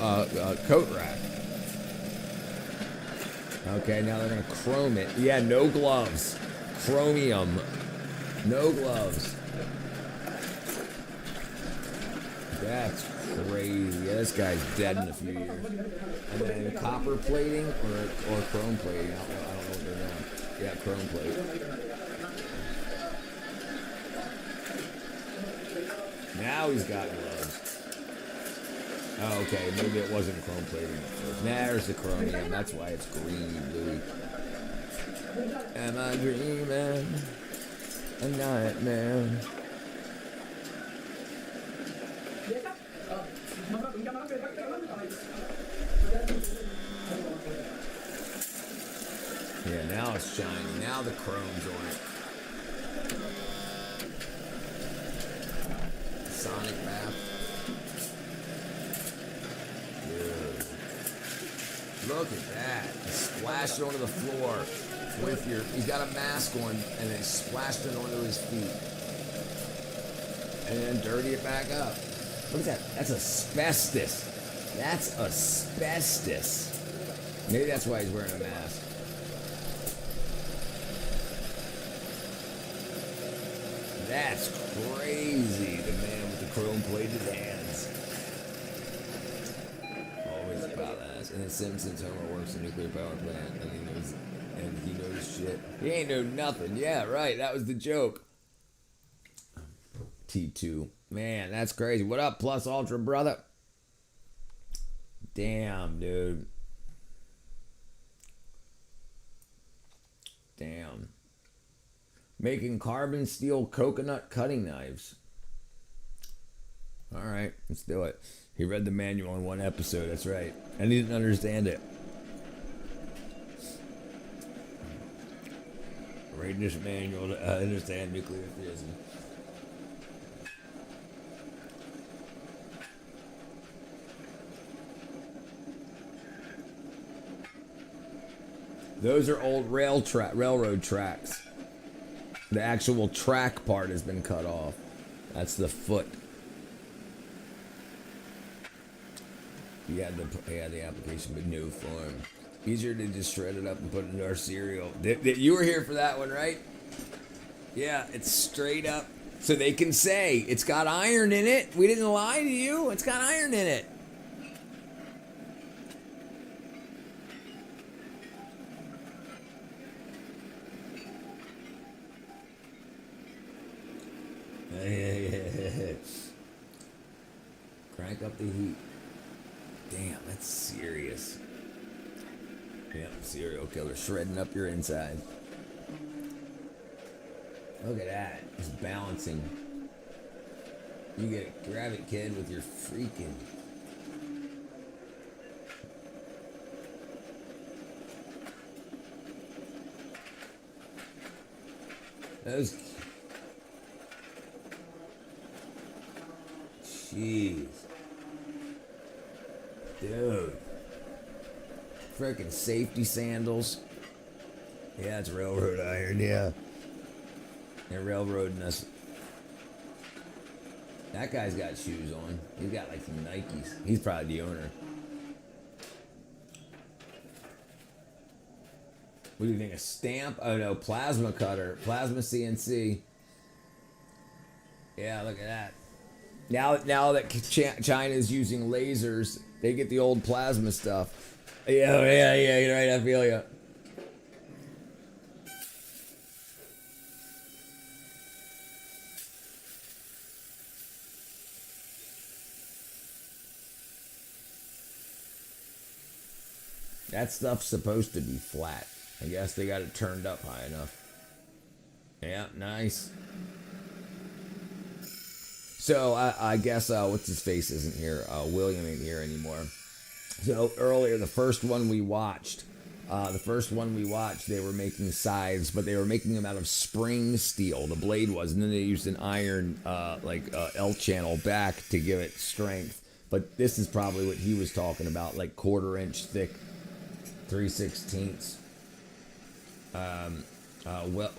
S1: Oh, coat rack. Okay, now they're gonna chrome it. Yeah, no gloves. Chromium. No gloves. That's crazy. Yeah, this guy's dead in a few years. And then copper plating or chrome plating. I don't know what they're doing. Yeah, chrome plate. Now he's got gloves. Oh, okay, maybe it wasn't chrome plating at first. There's the chromium. That's why it's green, bluey. Am I dreaming? A nightmare. Yeah, now it's shining. Now the chrome's on it. Sonic map. Dude. Look at that. He splashed onto the floor with your... He's got a mask on and then splashed it onto his feet. And then dirty it back up. Look at that. That's asbestos. That's asbestos. Maybe that's why he's wearing a mask. That's crazy. The man with the chrome-plated hands. Always badass. And the Simpsons Homer works in a nuclear power plant, and he knows shit. He ain't know nothing. Yeah, right. That was the joke. T2. Man, that's crazy. What up, Plus Ultra, brother? Damn, dude. Damn. Making carbon steel coconut cutting knives. All right, let's do it. He read the manual in one episode, that's right. And he didn't understand it. Reading this manual to understand nuclear fission. Those are old railroad tracks. The actual track part has been cut off. That's the foot. He had the application, but no form. Easier to just shred it up and put it into our cereal. You were here for that one, right? Yeah, it's straight up. So they can say, it's got iron in it. We didn't lie to you. It's got iron in it. Crank up the heat. Damn, that's serious. Yeah, serial killer shredding up your inside. Look at that. It's balancing. You grab it, kid, with your freaking... Those... Jeez. Dude. Frickin' safety sandals. Yeah, it's railroad iron, yeah. They're railroading us. That guy's got shoes on. He's got like some Nikes. He's probably the owner. What do you think? A stamp? Oh no, plasma cutter. Plasma CNC. Yeah, look at that. Now that China's using lasers, they get the old plasma stuff. Yeah, you're right, I feel ya. That stuff's supposed to be flat. I guess they got it turned up high enough. Yeah, nice. So I guess what's his face isn't here. William ain't here anymore. So earlier, the first one we watched, they were making scythes, but they were making them out of spring steel. The blade was, and then they used an iron L channel back to give it strength. But this is probably what he was talking about, like 1/4 inch thick, 3/16.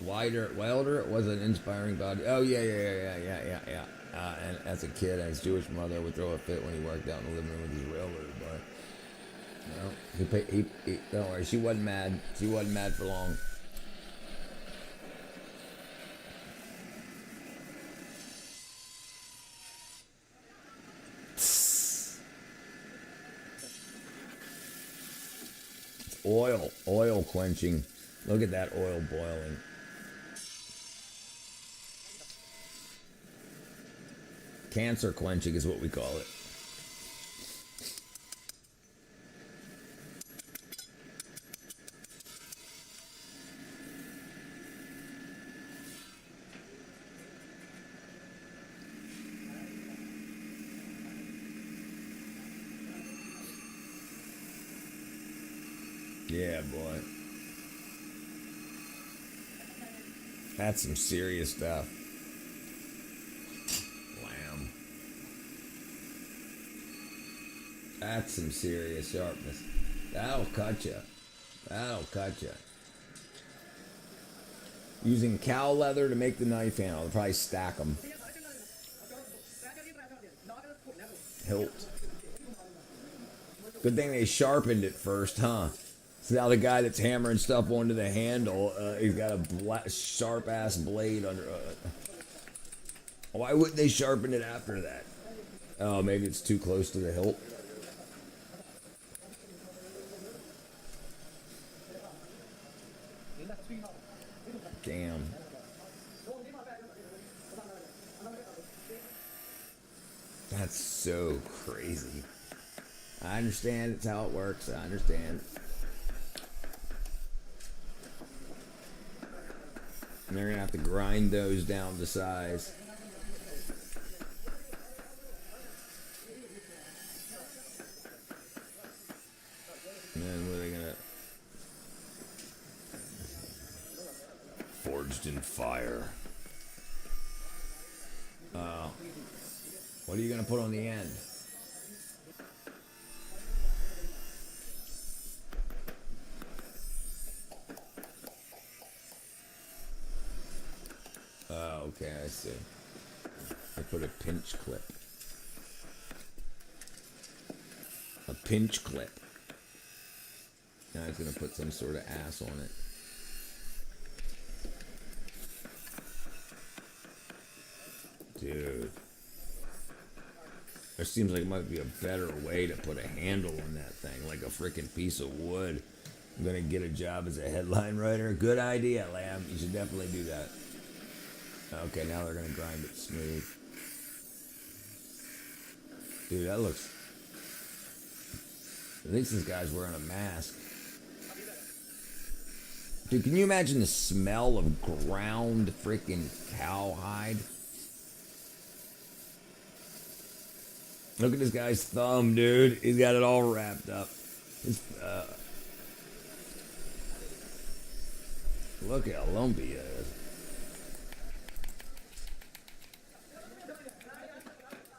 S1: Wilder, it was an inspiring body. Oh yeah. And as a kid, his Jewish mother would throw a fit when he worked out in the living room with his railroad bar. No, don't worry, she wasn't mad. She wasn't mad for long. Oil quenching. Look at that oil boiling. Cancer quenching is what we call it. Yeah, boy. That's some serious stuff. Lamb. That's some serious sharpness. That'll cut you. That'll cut you. Using cow leather to make the knife handle. They'll probably stack them. Hilt. Good thing they sharpened it first, huh? So now the guy that's hammering stuff onto the handle, he's got a sharp ass blade under. Why wouldn't they sharpen it after that? Oh, maybe it's too close to the hilt. Damn. That's so crazy. I understand it's how it works. I understand. And they're gonna have to grind those down to size. And then what are they gonna... Forged in fire. What are you gonna put on the end? Oh, okay, I see. I put a pinch clip. A pinch clip. Now he's gonna put some sort of ass on it. Dude. There seems like it might be a better way to put a handle on that thing, like a freaking piece of wood. I'm gonna get a job as a headline writer. Good idea, Lamb. You should definitely do that. Okay, now they're gonna grind it smooth. Dude, that looks... At least this guy's wearing a mask. Dude, can you imagine the smell of ground freaking cowhide? Look at this guy's thumb, dude. He's got it all wrapped up. Look how lumpy he is.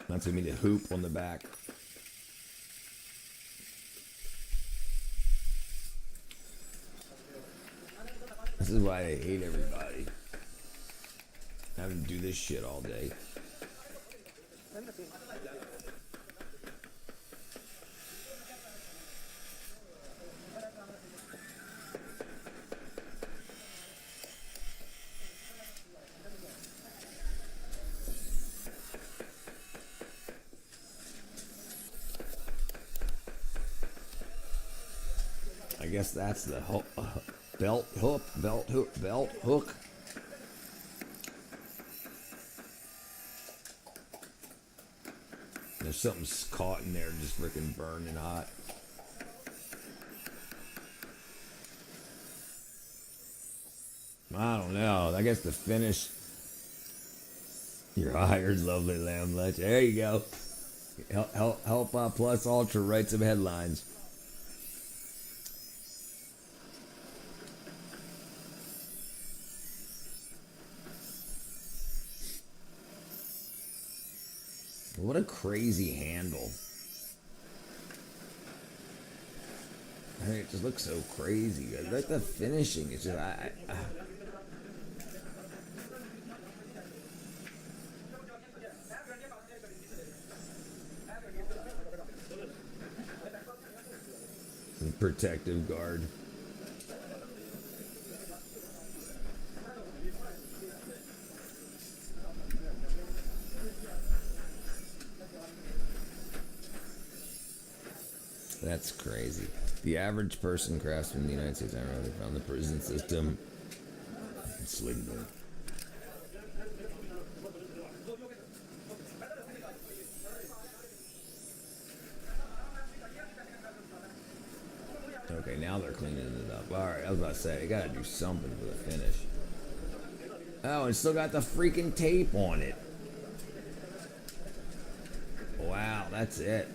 S1: That's gonna be the hoop on the back. This is why I hate everybody. Having to do this shit all day. I guess that's the belt hook. There's something caught in there, just freaking burning hot. I don't know. I guess the finish. You're hired, lovely Lamb Lunch. There you go. Help Plus Ultra write some headlines. What a crazy handle. I mean, it just looks so crazy. Like the finishing, it's just, protective guard. That's crazy. The average person craftsman in the United States, I don't know, they found the prison system. Sligman. Okay, now they're cleaning it up. Alright, I was about to say, they gotta do something for the finish. Oh, and still got the freaking tape on it. Wow, that's it.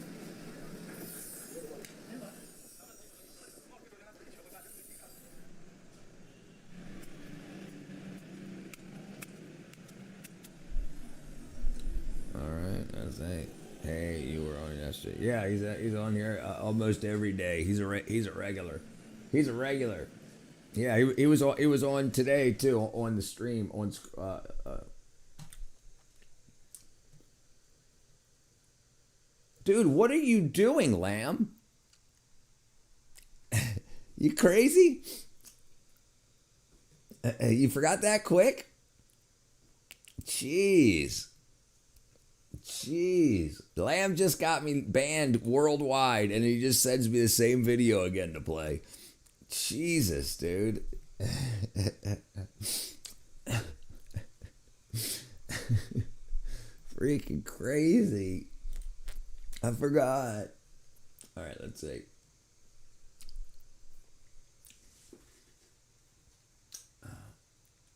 S1: Alright, that's it. Hey, you were on yesterday. Yeah, he's on here almost every day. He's a regular. He's a regular. Yeah, he was on today too on the stream on. Dude, what are you doing, Lamb? You crazy? You forgot that quick? Jeez. Lamb just got me banned worldwide, and he just sends me the same video again to play. Jesus, dude. Freaking crazy. I forgot. All right, let's see.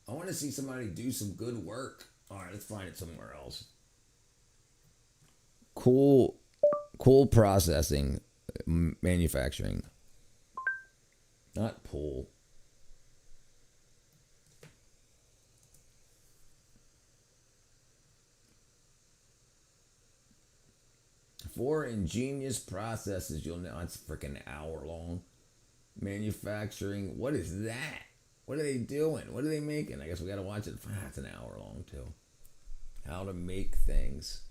S1: I want to see somebody do some good work. All right, let's find it somewhere else. Cool processing, manufacturing. Not pool. For ingenious processes, you'll know it's freaking hour long. Manufacturing, what is that? What are they doing? What are they making? I guess we gotta watch it. It's an hour long too. How to make things.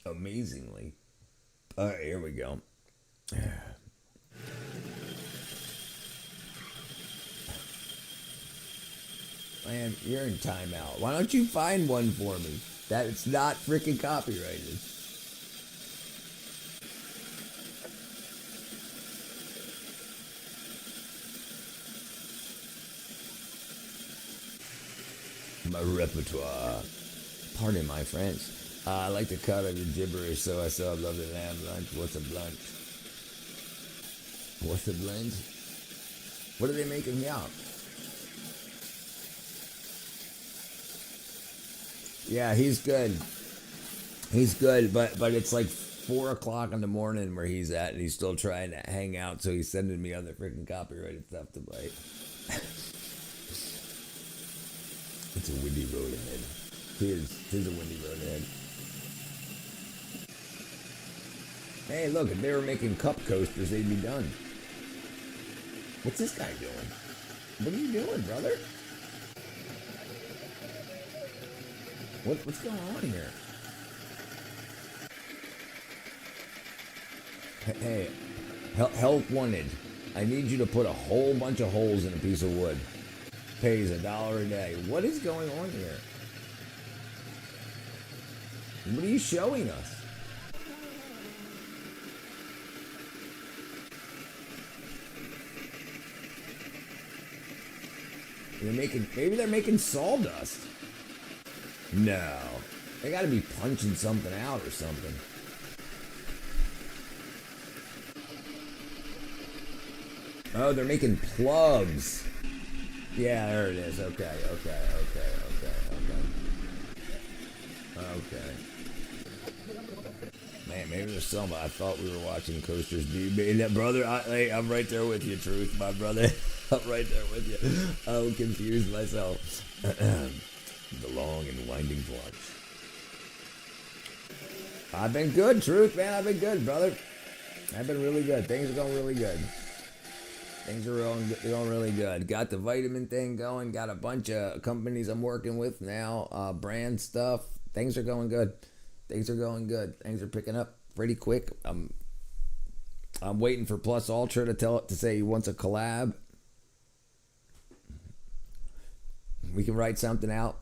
S1: Amazingly. All right, here we go. Man, you're in timeout. Why don't you find one for me? That it's not freaking copyrighted. My repertoire. Pardon my French. I like to cut out your gibberish, so I still love the lamb lunch. What's a blunt? What's a blend? What are they making here? Yeah, he's good. He's good, but it's like 4 o'clock in the morning where he's at, and he's still trying to hang out, so he's sending me other freaking copyrighted stuff to play. It's a windy road ahead. Tis a windy road ahead. Hey, look, if they were making cup coasters, they'd be done. What's this guy doing? What are you doing, brother? What's going on here? Hey, help wanted. I need you to put a whole bunch of holes in a piece of wood. Pays $1 a day. What is going on here? What are you showing us? Maybe they're making sawdust. No. They gotta be punching something out or something. Oh, they're making plugs. Yeah, there it is. Okay. Man, maybe there's some. I thought we were watching Coasters be that, brother. I'm right there with you, Truth, my brother. I'm right there with you. I'm confused myself. The long and winding plunge. I've been good, Truth, man. I've been good, brother. I've been really good. Things are going really good. Things are going really good. Got the vitamin thing going. Got a bunch of companies I'm working with now. Brand stuff. Things are going good. Things are going good. Things are picking up pretty quick. I'm I'm waiting for Plus Ultra to say he wants a collab. We can write something out.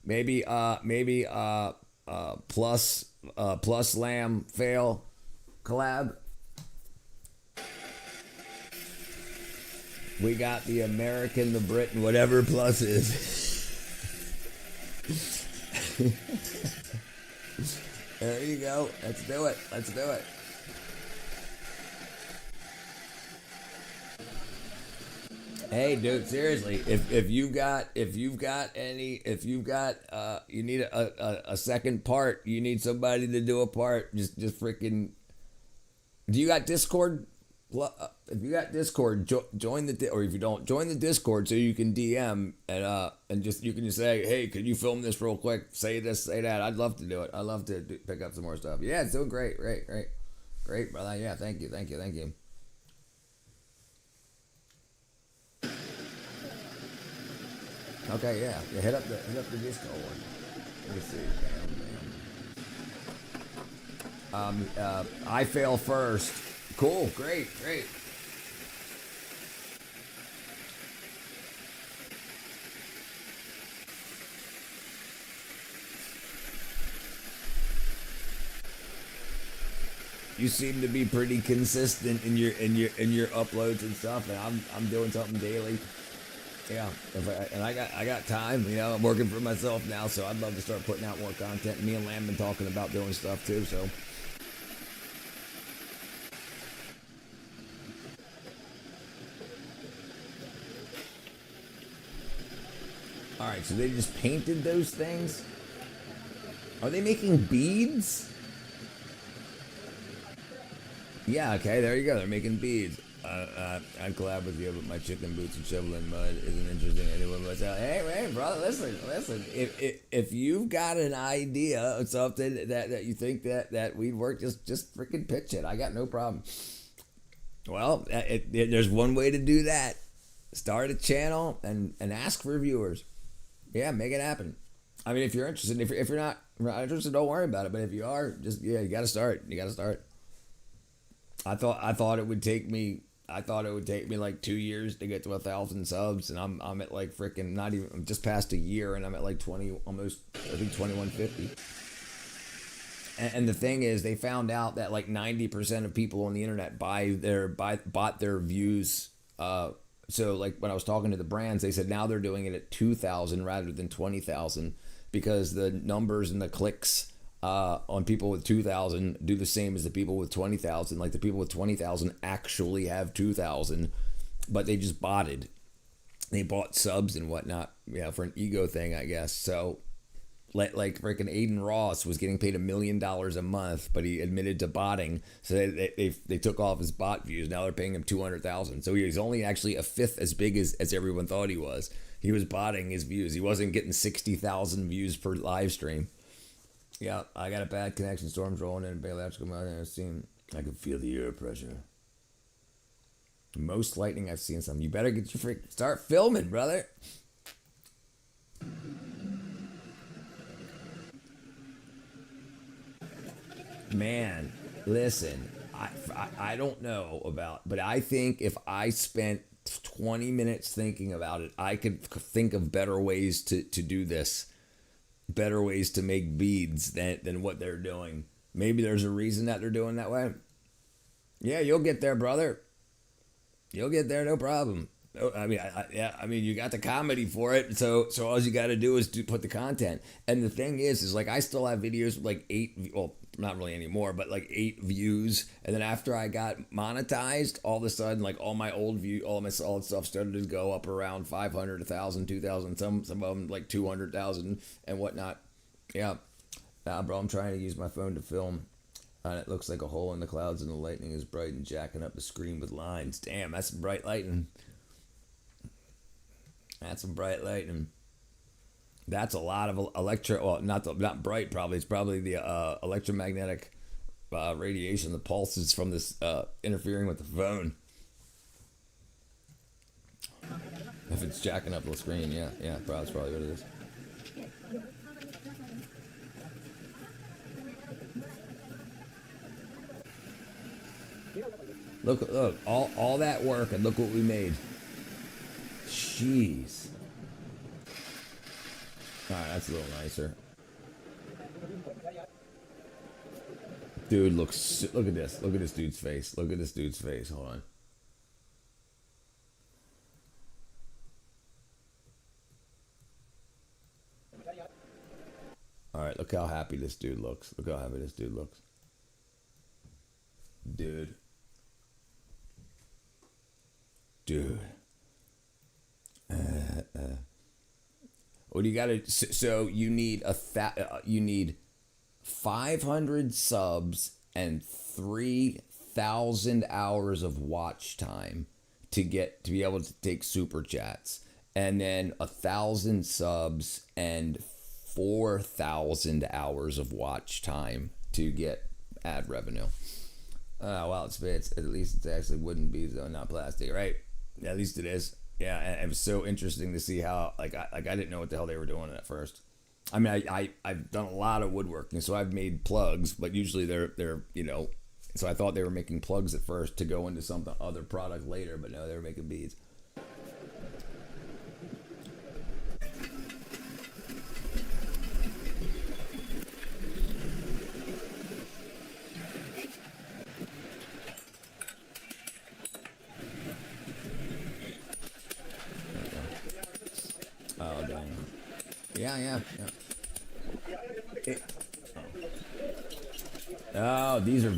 S1: Maybe Plus Lamb Fail collab. We got the American, the Britain, whatever Plus is. There you go. Let's do it. Let's do it. Hey, dude, seriously, if you've got you need a second part, you need somebody to do a part, just freaking. Do you got Discord? If you got Discord, join the, or if you don't, join the Discord so you can DM and just you can just say, hey, could you film this real quick? Say this, say that. I'd love to do it. I'd love to pick up some more stuff. Yeah, it's doing great, great, brother. Yeah, thank you. Okay, yeah, hit up the Discord one. Let me see. I fail first. Cool, great. You seem to be pretty consistent in your uploads and stuff, and I'm doing something daily. Yeah, I got time. You know, I'm working for myself now, so I'd love to start putting out more content. Me and Lamb been talking about doing stuff too, so. All right, so they just painted those things? Are they making beads? Yeah, okay, there you go. They're making beads. I'd collab with you, but my chicken boots and shoveling mud isn't interesting to anyone but hey, brother, listen. If you've got an idea of something that you think that we'd work, just freaking pitch it. I got no problem. Well, there's one way to do that. Start a channel and ask for viewers. Yeah, make it happen. I mean, if you're interested, if you're not interested, don't worry about it. But if you are, you got to start. I thought it would take me like 2 years to get to 1,000 subs, and I'm at like freaking not even just past a year, and I'm at like 20, almost I think 2150. And the thing is, they found out that like 90% of people on the internet bought their views. So like when I was talking to the brands, they said now they're doing it at 2,000 rather than 20,000 because the numbers and the clicks on people with 2,000 do the same as the people with 20,000. Like the people with 20,000 actually have 2,000, but they just botted. They bought subs and whatnot, for an ego thing, I guess. So like freaking Aiden Ross was getting paid $1 million a month, but he admitted to botting. So they took off his bot views. Now they're paying him 200,000. So he's only actually a fifth as big as everyone thought he was. He was botting his views. He wasn't getting 60,000 views per live stream. Yeah, I got a bad connection. Storms rolling in. Bailey Electrical Mountain. I can feel the air pressure. Most lightning I've seen. Some. You better get your start filming, brother. Man, listen. I don't know about, but I think if I spent 20 minutes thinking about it, I could think of better ways to do this. Better ways to make beads than what they're doing. Maybe there's a reason that they're doing that way. Yeah, you'll get there, brother. You'll get there, no problem. I mean, you got the comedy for it, so all you got to do is put the content. And the thing is like I still have videos with like 8, well, not really anymore, but like 8 views. And then after I got monetized, all of a sudden, like all my old all my solid stuff started to go up around 500, 1,000, 2,000, some of them like 200,000 and whatnot. Yeah, bro, I'm trying to use my phone to film. And it looks like a hole in the clouds and the lightning is bright and jacking up the screen with lines. Damn, that's some bright lightning. That's some bright lightning. That's a lot of not bright probably. It's probably the electromagnetic radiation, the pulses from this interfering with the phone. If it's jacking up the screen, yeah, that's probably what it is. Look, all that work and look what we made. Jeez. Alright, that's a little nicer. Dude, look at this. Look at this dude's face. Look at this dude's face. Hold on. Alright, look how happy this dude looks. Look how happy this dude looks. Dude. What do you gotta? So you need you need 500 subs and 3,000 hours of watch time to be able to take super chats, and then 1,000 subs and 4,000 hours of watch time to get ad revenue. Well, it's at least it actually wooden beads though, not plastic, right? At least it is. Yeah, and it was so interesting to see how I didn't know what the hell they were doing at first. I mean, I've done a lot of woodworking, so I've made plugs, but usually they're so I thought they were making plugs at first to go into some other product later, but no, they were making beads. Oh dang. Yeah. Oh, these are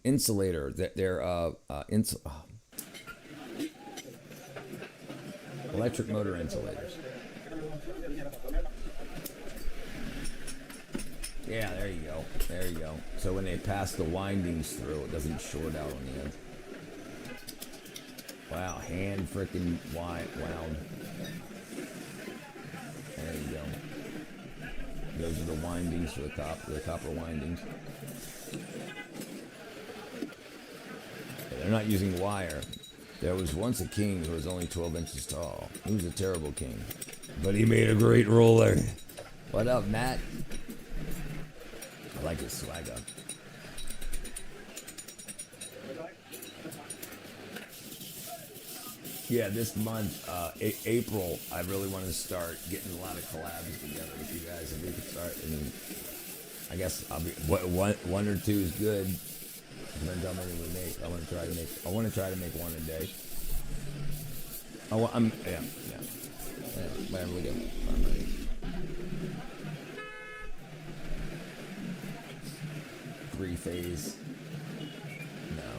S1: insulator. They're electric motor insulators. Yeah, there you go. There you go. So when they pass the windings through, it doesn't short out on the end. Wow, hand freaking wound. There you go. Those are the windings for the copper windings. They're not using wire. There was once a king who was only 12 inches tall. He was a terrible king, but he made a great ruler. What up, Matt? I like his swagger. Yeah, this month, April, I really want to start getting a lot of collabs together with you guys. If we could start, and I guess I'll be one or two is good. Depends how many we make. I want to try to make one a day. Yeah. Whatever we do. Three-phase. No.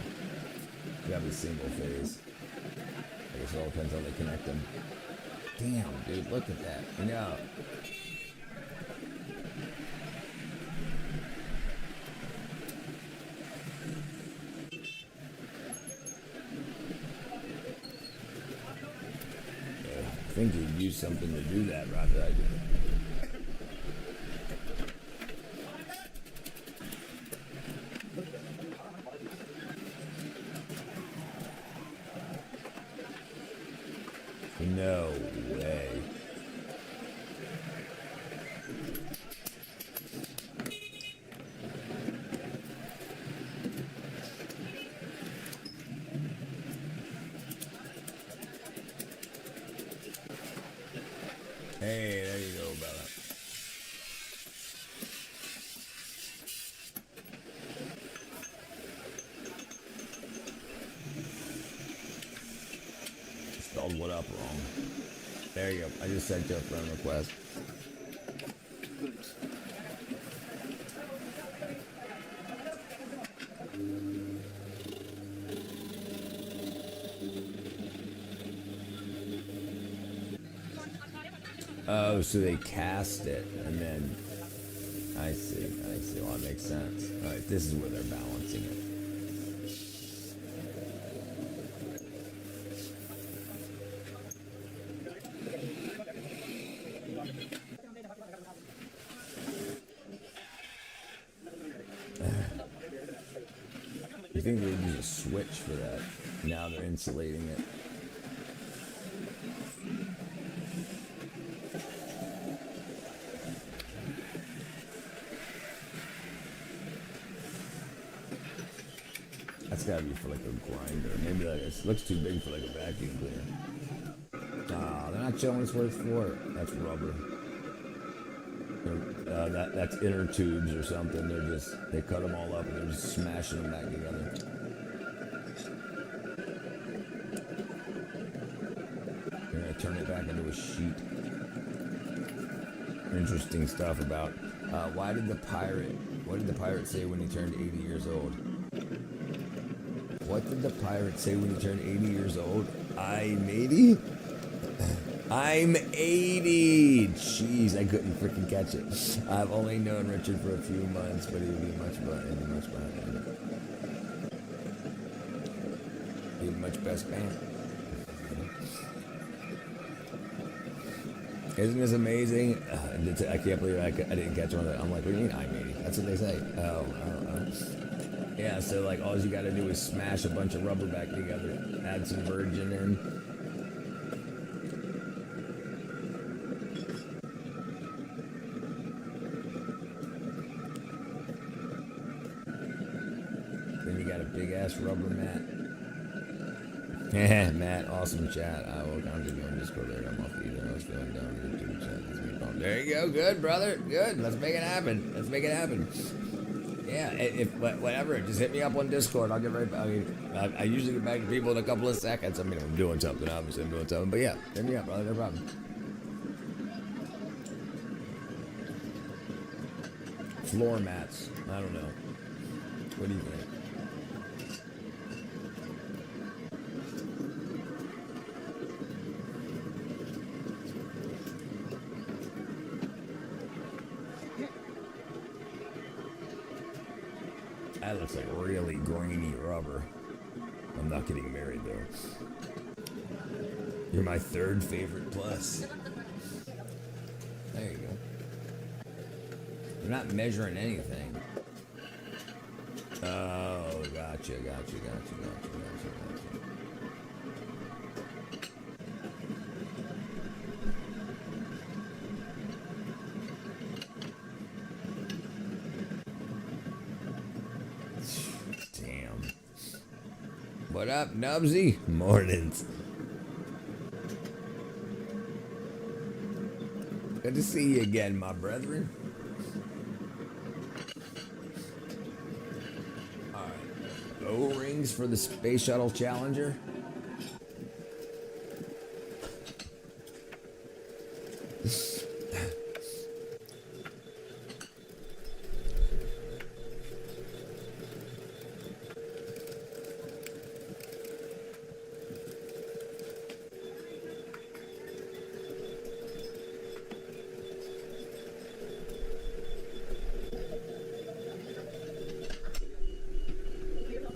S1: You gotta be single phase. I guess it all depends how they connect them. Damn, dude, look at that. You know. Yeah, I think you'd use something to do that, rather I do. No way. Hey, there you go, brother. Spelled what up wrong. There you go. I just sent you a friend request. Oh, so they cast it and then I see. Well, that makes sense. All right, this is where they're balancing it. You think they'd use a switch for that? Now they're insulating it. heavy for like a grinder. Maybe like it looks too big for like a vacuum cleaner. They're not showing us what it's for. That's rubber. That's inner tubes or something. They cut them all up and they're just smashing them back together. They're gonna turn it back into a sheet. Interesting stuff about what did the pirate say when he turned 80 years old? What did the pirate say when he turned 80 years old? I'm 80? I'm 80! Jeez, I couldn't freaking catch it. I've only known Richard for a few months, but he'd be much better. He'd be much best man. Isn't this amazing? I can't believe I didn't catch one of that. I'm like, what do you mean I'm 80? That's what they say. Oh. Yeah, so like all you gotta do is smash a bunch of rubber back together, add some virgin in. Then you got a big ass rubber mat. Matt, awesome chat. I will contact you on Discord later. I'm off the either. I was feeling down on YouTube chat. There you go. Good, brother. Good. Let's make it happen. Yeah, if whatever, just hit me up on Discord. I'll get right back. I usually get back to people in a couple of seconds. I mean, I'm doing something, obviously I'm doing something. But yeah, hit me up, brother. No problem. Floor mats. I don't know. What do you think? That looks like really grainy rubber. I'm not getting married though. You're my third favorite plus. There you go. You're not measuring anything. Oh, gotcha. What up, Nubsy? Mornings. Good to see you again, my brethren. Alright. O-rings for the Space Shuttle Challenger.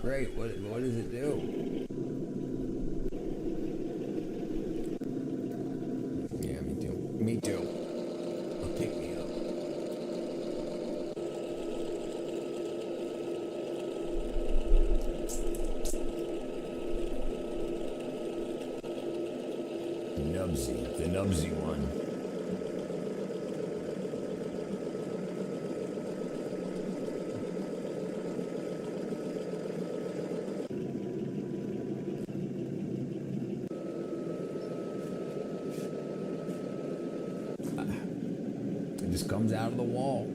S1: Great, what does it do? Yeah, me too. Oh, pick me up. Nubsy, the Nubsy one. Comes out of the wall.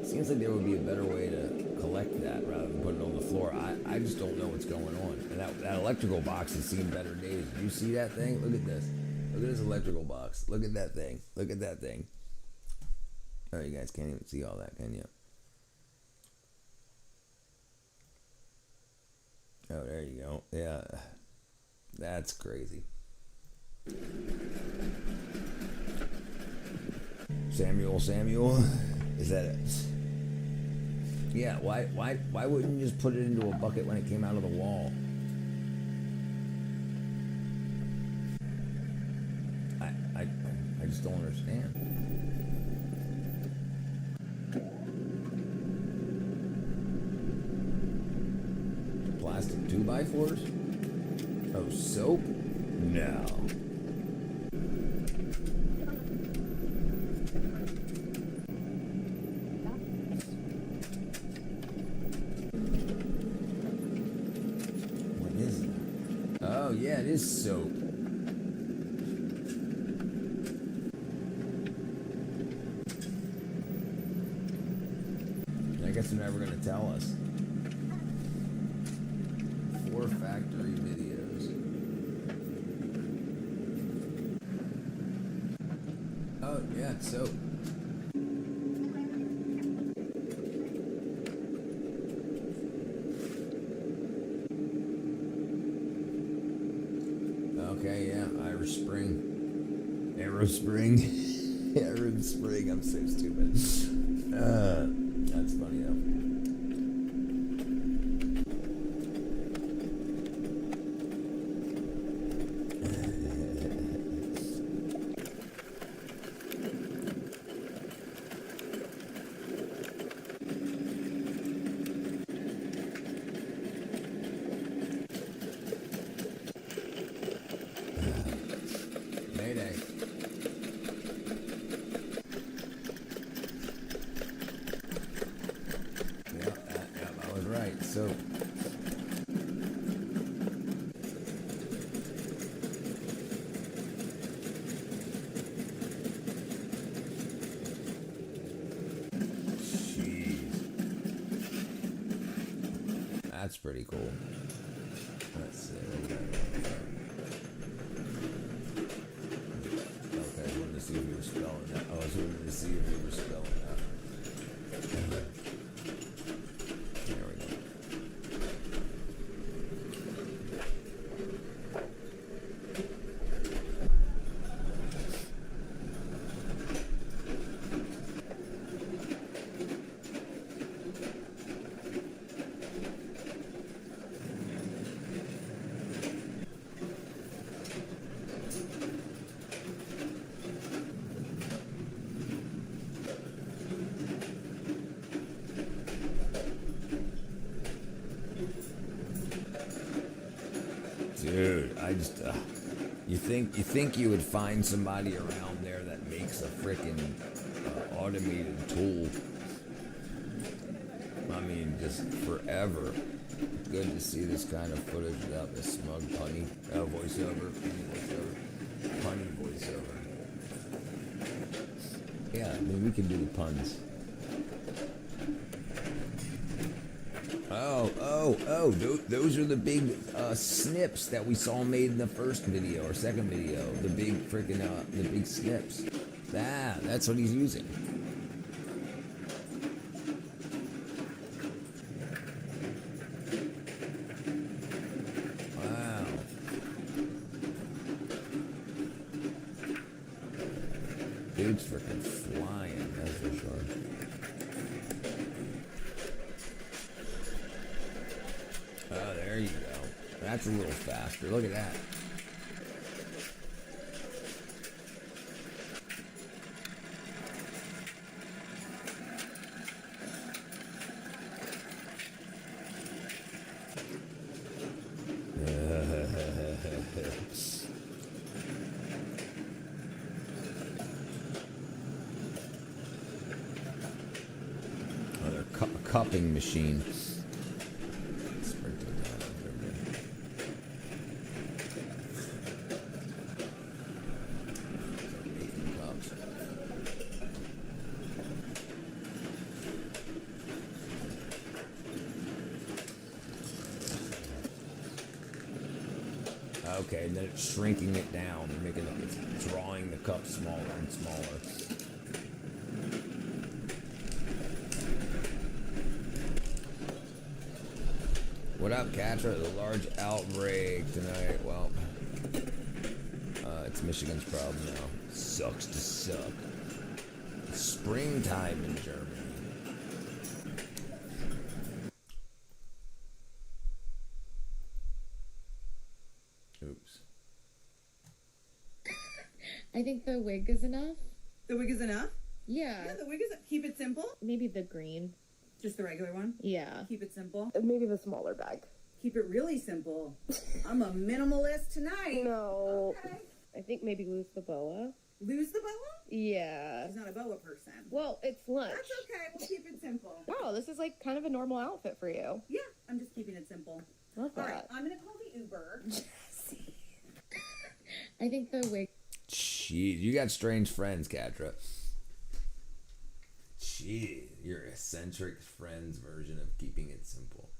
S1: Seems like there would be a better way to collect that rather than put it on the floor. I just don't know what's going on. And that electrical box has seen better days. Do you see that thing? Look at this. Look at this electrical box. Look at that thing. Look at that thing. Oh, you guys can't even see all that, can you? Oh, there you go. Yeah. That's crazy. Samuel, is that it? Yeah, why wouldn't you just put it into a bucket when it came out of the wall? I just don't understand. Plastic 2x4s? Oh, soap? No. yeah, it is soap. I guess they're never gonna tell us. 4 factory videos. Oh yeah, it's soap. Okay, yeah, Irish Spring. Arrow Spring. Arrow Spring, I'm so stupid. That's funny though. Mayday. I was right. So. Jeez. That's pretty cool. Let's see. Okay, I wanted to see if you were spelling that. Oh, I was wanting to see if you were spelling that. There we go. Dude, I just, you think you would find somebody around there that makes a frickin' automated tool? I mean, just forever. Good to see this kind of footage without the smug punny voiceover, punny voiceover. Yeah, I mean, we can do the puns. Oh, those are the big snips that we saw made in the first video or second video. The big freaking, the big snips. That's what he's using. Wow. Dude's freaking flying, that's for sure. Oh, there you go. That's a little faster. Look at that. Another cupping machine. Okay, and then it's shrinking it down and making it, it's drawing the cup smaller and smaller. What up, Catra? The large outbreak tonight. Well, it's Michigan's problem now. Sucks to suck. Springtime in Germany. Oops.
S5: I think the wig is enough.
S22: The wig is enough?
S5: Yeah.
S22: Yeah, the wig is, keep it simple.
S5: Maybe the green.
S22: Just the regular one?
S5: Yeah.
S22: Keep it simple.
S5: Maybe the smaller bag.
S22: Keep it really simple. I'm a minimalist tonight.
S5: No.
S22: Okay.
S5: I think maybe lose the boa.
S22: Lose the boa?
S5: Yeah.
S22: She's not a boa person.
S5: Well, it's lunch.
S22: That's okay. We'll keep it simple.
S5: Wow, this is like kind of a normal outfit for you.
S22: Yeah, I'm just keeping it simple.
S5: Love that.
S22: All right, I'm going to call the Uber.
S5: Jesse. I think the wig.
S1: Jeez, you got strange friends, Katra. Jeez, your eccentric friends version of keeping it simple.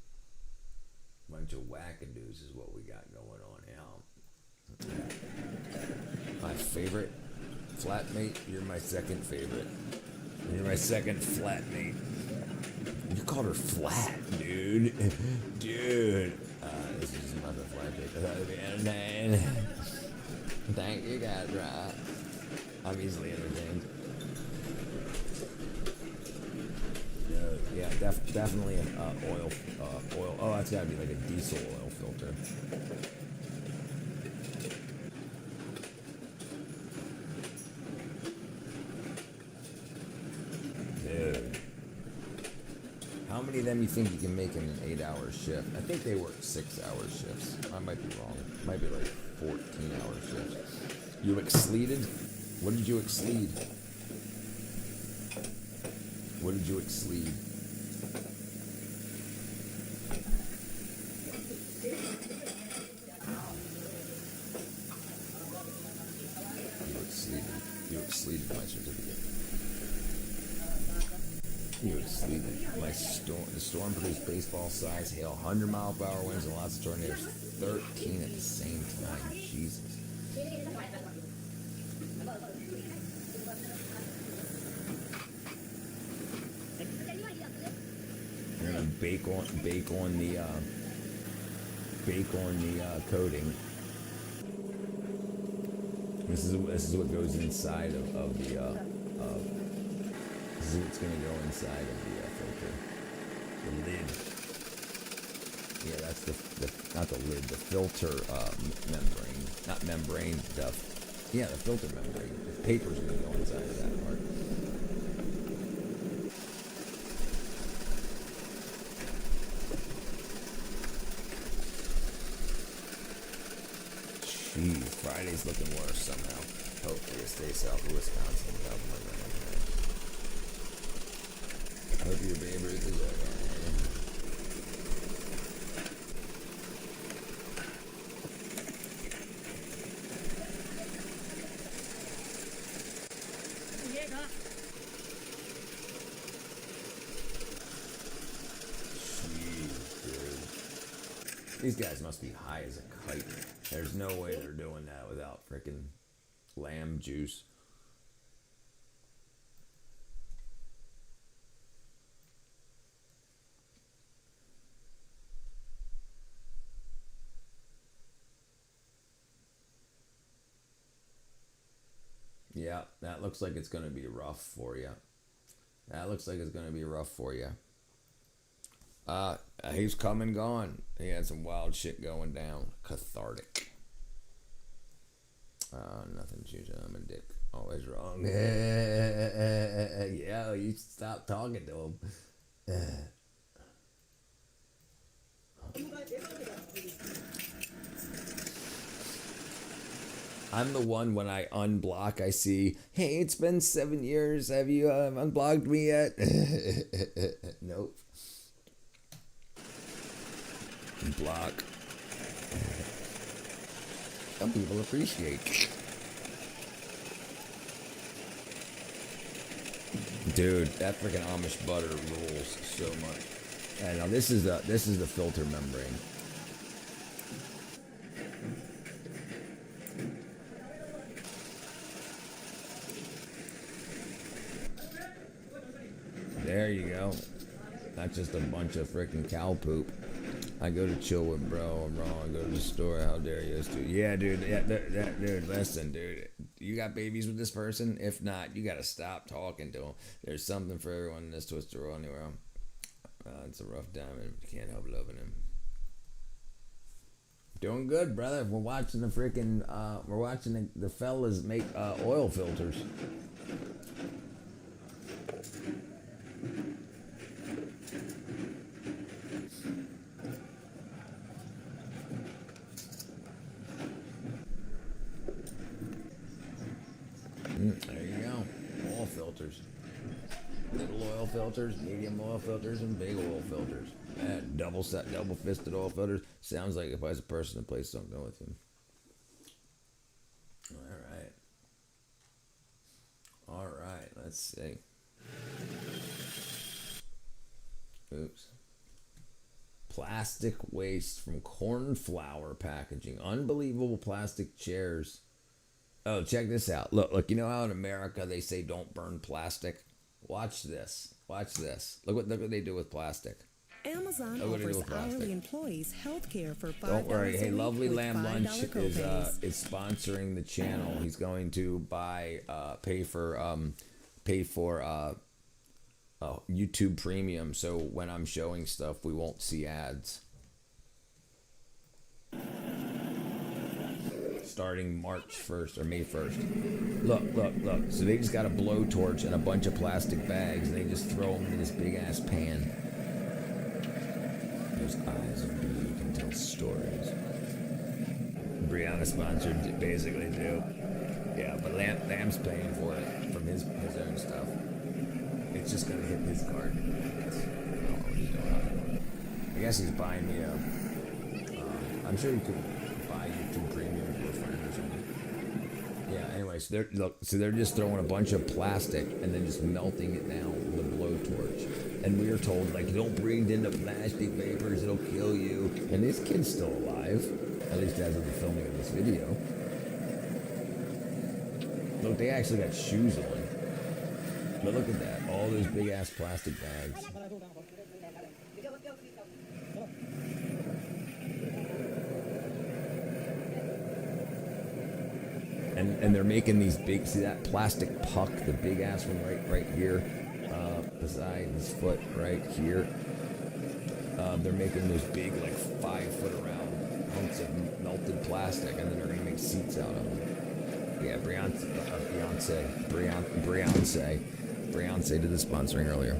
S1: Bunch of wackadoos is what we got going on now. My favorite flatmate, you're my second favorite. You're my second flatmate. You called her flat, dude. Dude. This is another flatmate. Thank you, Katra. I'm easily entertained. Yeah, definitely an oil. Oh, that's gotta be like a diesel oil filter. Dude, how many of them you think you can make in an 8-hour shift? I think they work 6-hour shifts. I might be wrong. It might be like 14-hour shifts. You exceeded? What did you exceed? What did you exceed? You exceeded my certificate. You exceeded my storm. The storm produced baseball-sized hail, 100-mile-per-hour winds, and lots of tornadoes. 13 at the same time. Jesus. You're gonna bake on the coating. This is what goes inside of the this is what's gonna go inside of the filter. The lid. Yeah, that's the not the lid, the filter membrane. Not membrane, the filter membrane. The paper's gonna go inside of that part. Jeez, Friday's looking worse somehow. Hopefully it stays south of Wisconsin. I hope your Babe Ruth is okay. These guys must be high as a kite. There's no way they're doing that without frickin' lamb juice. Yeah, that looks like it's gonna be rough for you. That looks like it's gonna be rough for you. He's come and gone. He had some wild shit going down. Cathartic. Nothing changing. I'm a dick. Always wrong. Yeah, you stop talking to him. I'm the one when I unblock, I see, hey, it's been 7 years. Have you unblocked me yet? Nope. Block. Some people appreciate. Dude, that freaking Amish butter rules so much. And now this is the filter membrane. There you go. Not just a bunch of freaking cow poop. I go to chill with bro. I'm wrong. I go to the store. How dare you? Yeah, dude. Yeah, dude. Listen, dude. You got babies with this person? If not, you gotta stop talking to them. There's something for everyone in this twisted world. Anyway, it's a rough diamond. You can't help loving him. Doing good, brother. We're watching the freaking. We're watching the fellas make oil filters. There you go. Oil filters. Little oil filters, medium oil filters, and big oil filters. Man, double-fisted oil filters. Sounds like if I was a person to play something with him. All right, let's see. Oops. Plastic waste from corn flour packaging. Unbelievable plastic chairs. Oh, check this out. Look, you know how in America they say don't burn plastic? Watch this. Watch this. Look what they do with plastic.
S12: Amazon offers hourly employees health care for $5
S1: Don't worry. Hey,
S12: a week
S1: Lovely
S12: with
S1: Lamb
S12: $5
S1: Lunch
S12: copays.
S1: is sponsoring the channel. He's going to pay for YouTube Premium, so when I'm showing stuff, we won't see ads. Starting March 1st or May 1st. Look. So they just got a blowtorch and a bunch of plastic bags, and they just throw them in this big ass pan. Those eyes of beauty can tell stories. Brianna sponsored basically too. Yeah, but Lamb's paying for it from his own stuff. It's just gonna hit his card. I guess. I don't know what he's doing. I guess he's buying me I'm sure you could buy YouTube Premium for a friend or something. Yeah. Anyway, so they're just throwing a bunch of plastic and then just melting it down with a blowtorch. And we are told, like, don't breathe into plastic vapors, it'll kill you. And this kid's still alive, at least as of the filming of this video. Look, they actually got shoes on. But look at that, all those big ass plastic bags. And they're making these big, see that plastic puck, the big ass one right here, beside his foot right here. They're making those big, like 5 foot around hunks of melted plastic, and then they're gonna make seats out of them. Yeah, Beyonce did the sponsoring earlier.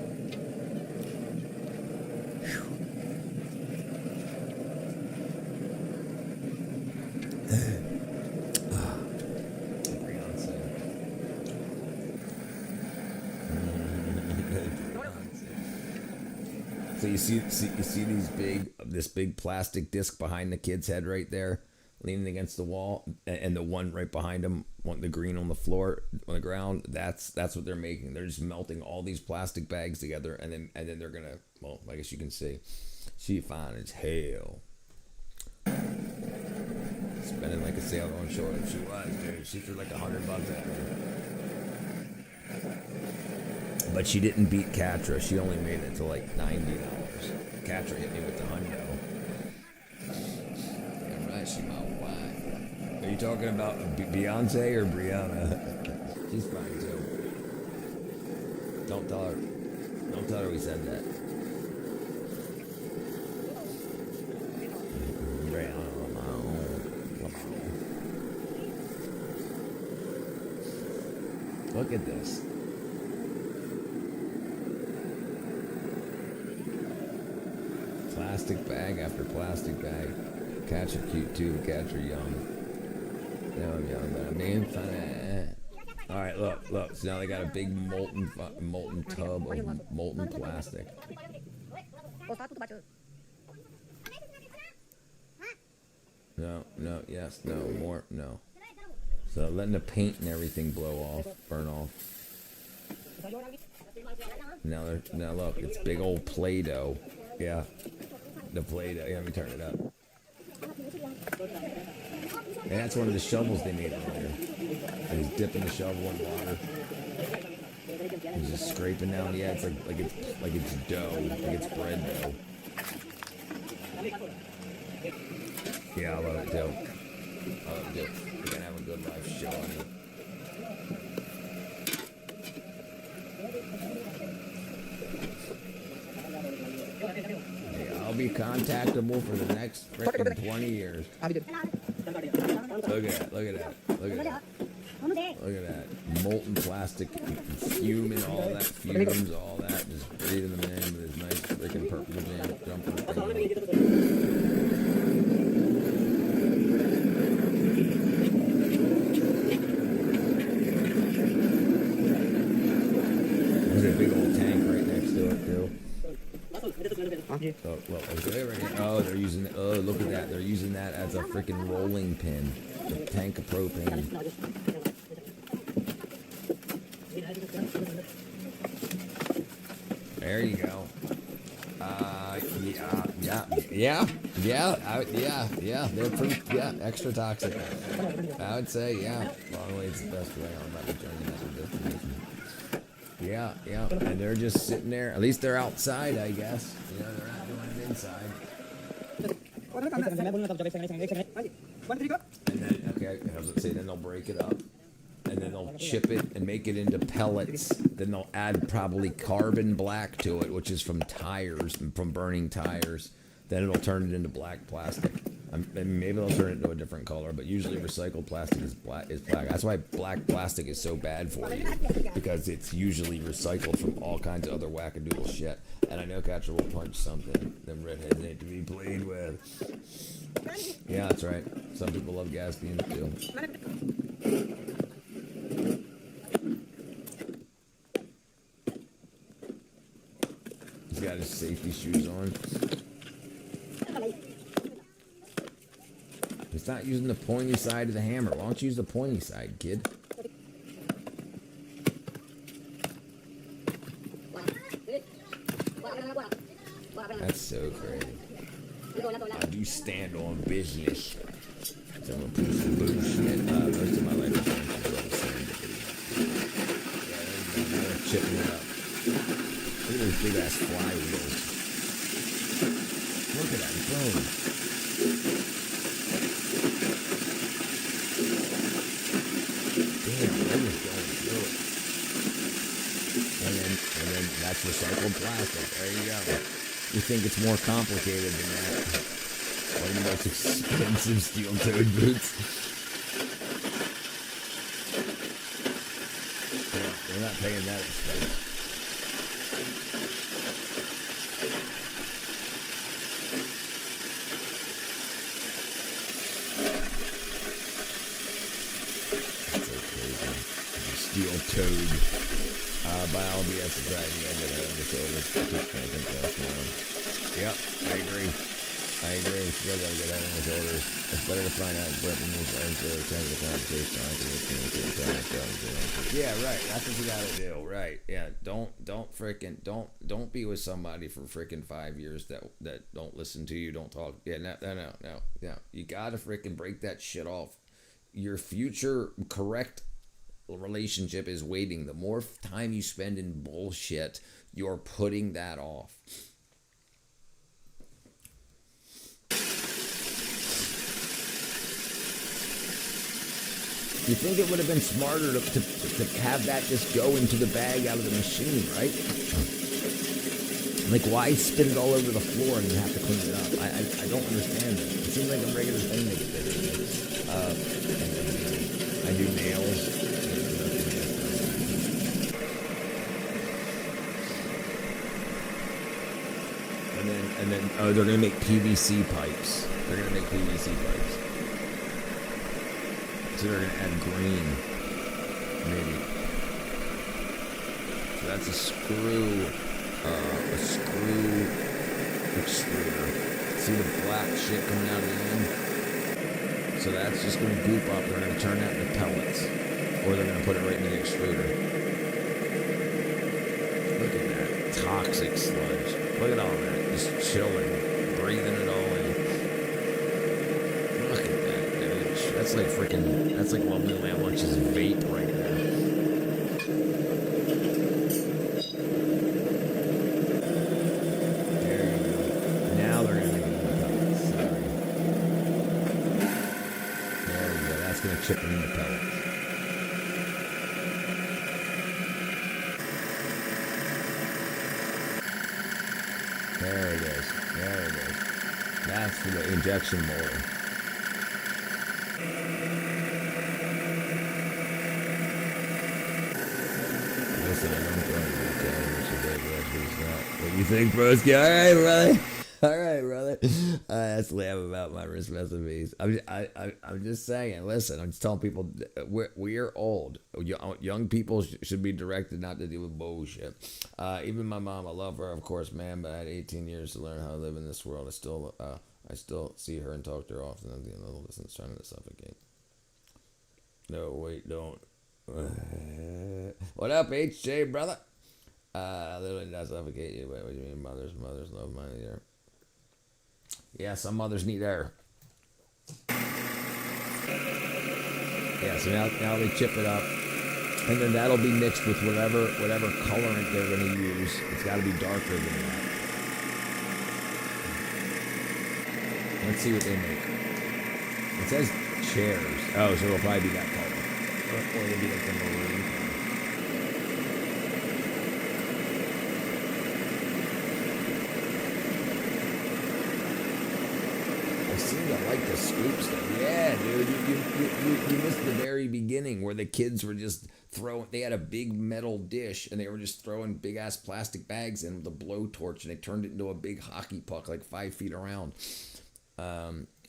S1: So you see this big plastic disc behind the kid's head right there, leaning against the wall, and the one right behind him, the green on the floor, on the ground. That's what they're making. They're just melting all these plastic bags together, and then they're gonna. Well, I guess you can see, she fine as hell. Spending like a sailor on shore. She was, dude. She threw like $100 at me. But she didn't beat Katra. She only made it to like $90. Katra hit me with the hundo. Damn right, she my wife. Are you talking about Beyonce or Brianna? She's fine too. Don't tell her we said that. Brianna, look at this. Plastic bag after plastic bag. Cats are cute too. Cats are young. Now I'm young, but I'm being funny. All right, look. So now they got a big molten tub of molten plastic. No, yes, no, more, no. So letting the paint and everything burn off. Now look, it's big old Play-Doh. Yeah, the Play-Doh. Yeah, let me turn it up. And that's one of the shovels they made earlier. And he's dipping the shovel in water. He's just scraping down. Yeah, it's like it's dough, like it's bread dough. Yeah, I love it too. We're gonna have a good life showing it. I'll be contactable for the next frickin' 20 years. Look at that. Molten plastic, fuming, all that fumes, all that. Just breathing them in with his nice frickin' purple jumper thing. There's a big old tank right next to it, too. Oh, well, oh, they're using. Oh, look at that. They're using that as a freaking rolling pin. The tank of propane. There you go. Yeah. They're pretty, extra toxic. I would say, long way it's the best way. I'm about to join that destination. Yeah. And they're just sitting there. At least they're outside, I guess. They're not doing it inside. And then, okay, let's say then they'll break it up. And then they'll chip it and make it into pellets. Then they'll add probably carbon black to it, which is from tires, from burning tires. Then it'll turn it into black plastic. And maybe they'll turn it into a different color, but usually recycled plastic is black. That's why black plastic is so bad for you, because it's usually recycled from all kinds of other wackadoodle shit. And I know Catcher will punch something. Them redheads ain't to be played with. Yeah, that's right. Some people love gas beans too. He's got his safety shoes on. He's not using the pointy side of the hammer. Why don't you use the pointy side, kid? That's so crazy. I do stand on business. So I'm gonna put some bullshit. Most of my life is they're chipping it up. Look at those big ass flywheels. Look at that, boom. Damn, they're just going through it. And then that's recycled plastic. There you go. You think it's more complicated than that. One of the most expensive steel-toed boots. Yeah, they're not paying that expense. That's so crazy. Steel-toed. By all the exercise, you gotta get out of disorders. Yep, I agree. You gotta get out of disorders. It's better to find out weapon use instead of trying to conversation. Yeah, right. That's what you gotta do. Right. Yeah. Don't be with somebody for freaking 5 years that don't listen to you, don't talk. Yeah, no. Yeah. You gotta freaking break that shit off. Your future correct relationship is waiting. The more time you spend in bullshit, you're putting that off. You think it would have been smarter to have that just go into the bag out of the machine, right? Like, why spin it all over the floor and you have to clean it up? I don't understand it. It seems like a regular thing they do. I do nails. And then they're gonna make PVC pipes. So they're gonna add green, maybe. So that's a screw extruder. See the black shit coming out of the end? So that's just gonna goop up. They're gonna turn that into pellets, or they're gonna put it right in the extruder. Look at that toxic sludge. Look at all that. Just chilling, breathing it all in. Look at that, dude. That's like Lovely Lamb Lunch's vape right there. There you go. Now they're gonna make it into pellets. Sorry. There we go. That's gonna chip them into pellets. There it is. That's for the injection molding. Listen, I'm going to what you think, broski? All right, brother. last laugh about my wrist recipes. I'm just saying. Listen, I'm just telling people we're old. Young people should be directed not to deal with bullshit. Even my mom, I love her, of course, man. But I had 18 years to learn how to live in this world. I still see her and talk to her often. I'm the little listen's trying to suffocate. No, wait, don't. What up, HJ, brother? Literally not suffocate you. Wait, what do you mean? Mothers love money there. Yeah, some mothers need air. Yeah, so now they chip it up, and then that'll be mixed with whatever colorant they're gonna use. It's got to be darker than that. Let's see what they make. It says chairs. Oh, so it'll probably be that color, or it'll be like the maroon color. I seem to like the scoop stuff. Yeah, dude, you missed the very beginning where the kids were just throwing. They had a big metal dish and they were just throwing big ass plastic bags in with a blowtorch, and they turned it into a big hockey puck like 5 feet around.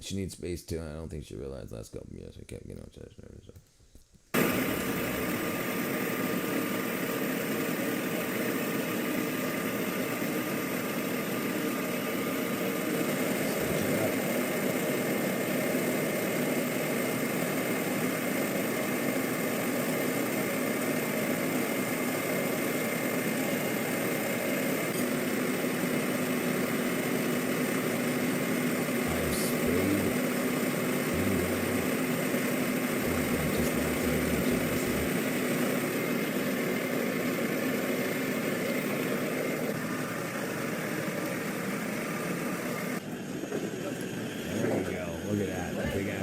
S1: She needs space too. I don't think she realized last couple of years. I kept getting upset.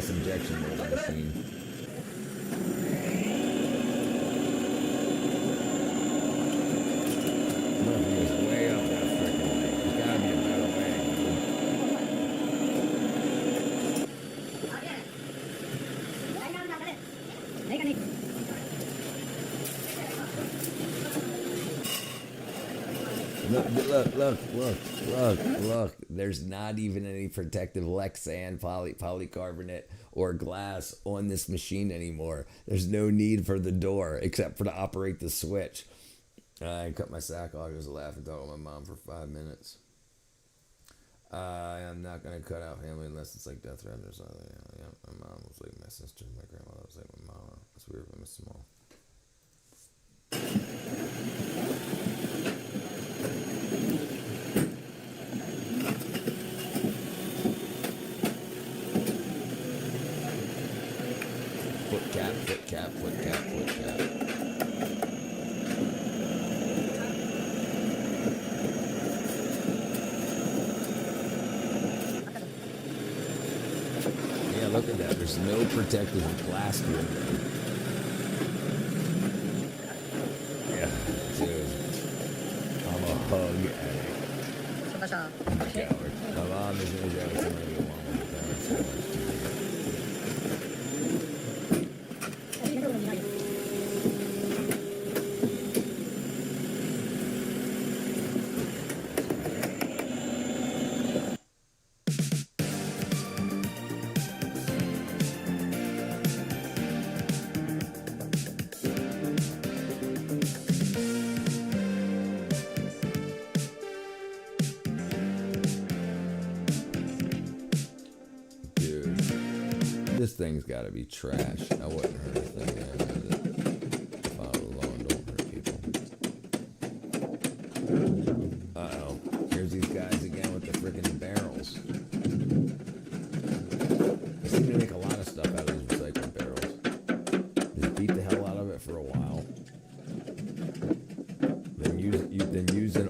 S1: Injection molding machine. Look, he was way up that freaking way. There's gotta be a better way. Look. There's not even any protective Lexan, polycarbonate, or glass on this machine anymore. There's no need for the door except for to operate the switch. I cut my sack off. I was laughing, talking to my mom for 5 minutes. I'm not going to cut out family unless it's like death threat or something. Yeah, my mom was like my sister. My grandmother was like my mama. That's weird, but I'm small. Foot cap. Yeah, look at that. There's no protective plaster in there. Yeah, dude. I'm a hug addict. Coward. My mom is going to go to somebody who wants so much. This thing's got to be trash. I wouldn't hurt a thing, man. Follow the law and don't hurt people. Uh-oh. Here's these guys again with the freaking barrels. They seem to make a lot of stuff out of these recycling barrels. Just beat the hell out of it for a while. Then use an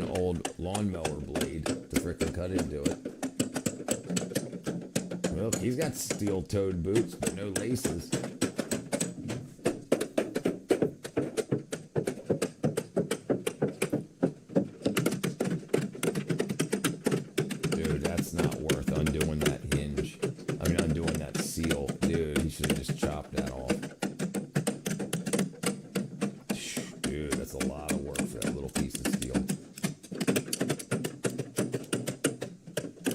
S1: old lawnmower blade to freaking cut into it. Look, he's got steel-toed boots, but no laces. Dude, that's not worth undoing that hinge. I mean, undoing that seal. Dude, he should have just chopped that off. Dude, that's a lot of work for that little piece of steel.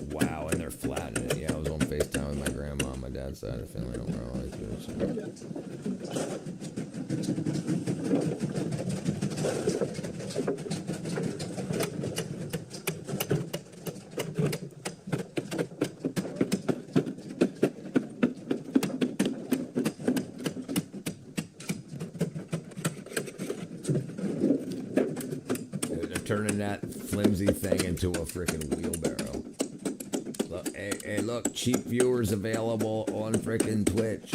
S1: Wow. flattening it. Yeah, I was on FaceTime with my grandma on my dad's side of the family. I don't know always do turning that flimsy thing into a freaking wheelbarrow. Look, hey, look, cheap viewers available on freaking Twitch.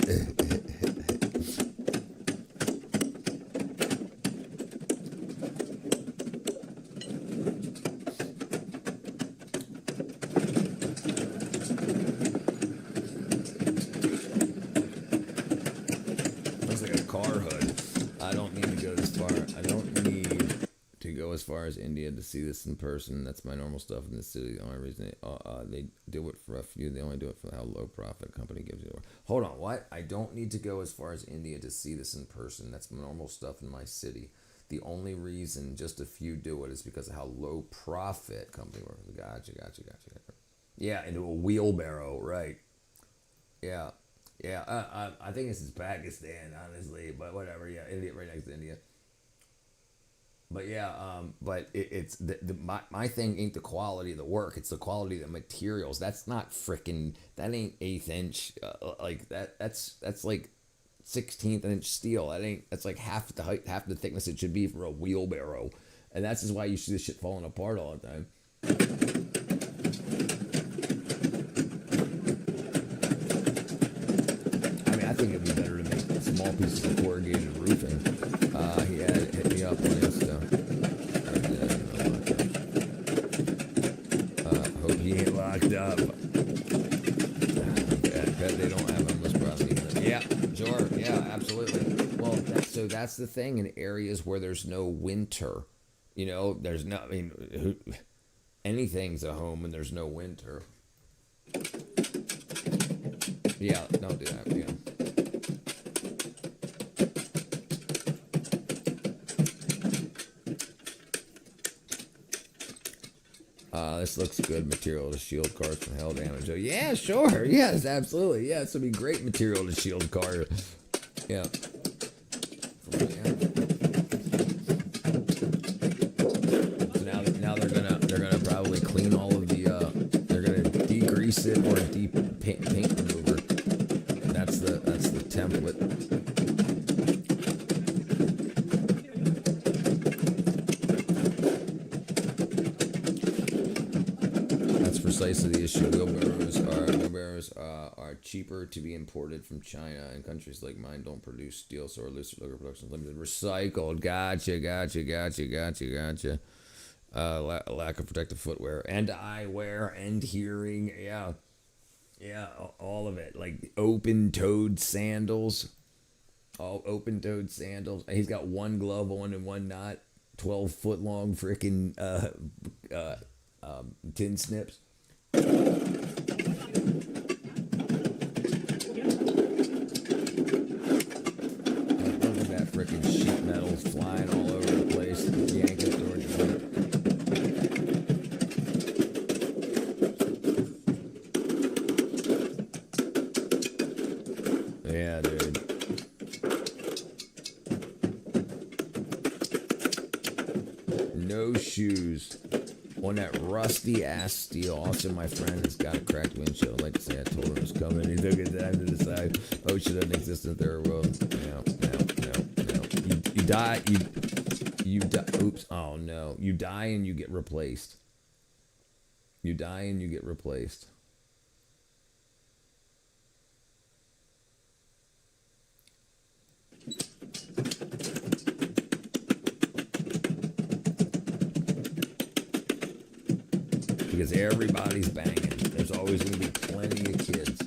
S1: Looks like a car hood. I don't need to go this far. I don't need to go as far as India to see this in person. That's my normal stuff in the city. The only reason they do it for a few, they only do it for how low profit a company gives you. Hold on, what? I don't need to go as far as India to see this in person. That's normal stuff in my city. The only reason just a few do it is because of how low profit company works. Gotcha. Yeah, into a wheelbarrow, right? Yeah. I think this is Pakistan, honestly, but whatever. Yeah, India, right next to India. But yeah, but it's my thing ain't the quality of the work; it's the quality of the materials. That's not frickin'. That ain't 1/8 inch. Like that. That's like 16th inch steel. That's like half the height, half the thickness it should be for a wheelbarrow, and that's just why you see this shit falling apart all the time. I mean, I think it'd be better to make small pieces of corrugated roofing. He had hit me up on Insta. Hope he ain't locked up. I bet they don't have homeless problem. Yeah, sure. Yeah, absolutely. Well, that's the thing in areas where there's no winter. You know, there's no. I mean, anything's a home when there's no winter. Yeah, don't do that. Yeah. This looks good material to shield cars from hail damage. Oh, yeah, sure. Yes, absolutely. Yeah, this would be great material to shield cars. Yeah. So now they're gonna probably clean all of the they're gonna degrease it or paint remover. That's the template. Precisely the issue. Wheelbarrows are cheaper to be imported from China, and countries like mine don't produce steel, so our local production is limited. Recycled. Gotcha. Lack of protective footwear and eyewear and hearing. Yeah, all of it. Like open-toed sandals. All open-toed sandals. He's got one glove on and one not. 12-foot long freaking tin snips. Look at that frickin' sheet metal flying all over the place. Yank it towards the front. Yeah, dude. No shoes. On that rusty ass steel. Also, my friend has got a cracked windshield. I'd like to say I told him it was coming. He took it time to decide. Oh, shit doesn't exist in the third world. No. You die. You die. Oops. Oh, no. You die and you get replaced. Because everybody's banging. There's always going to be plenty of kids.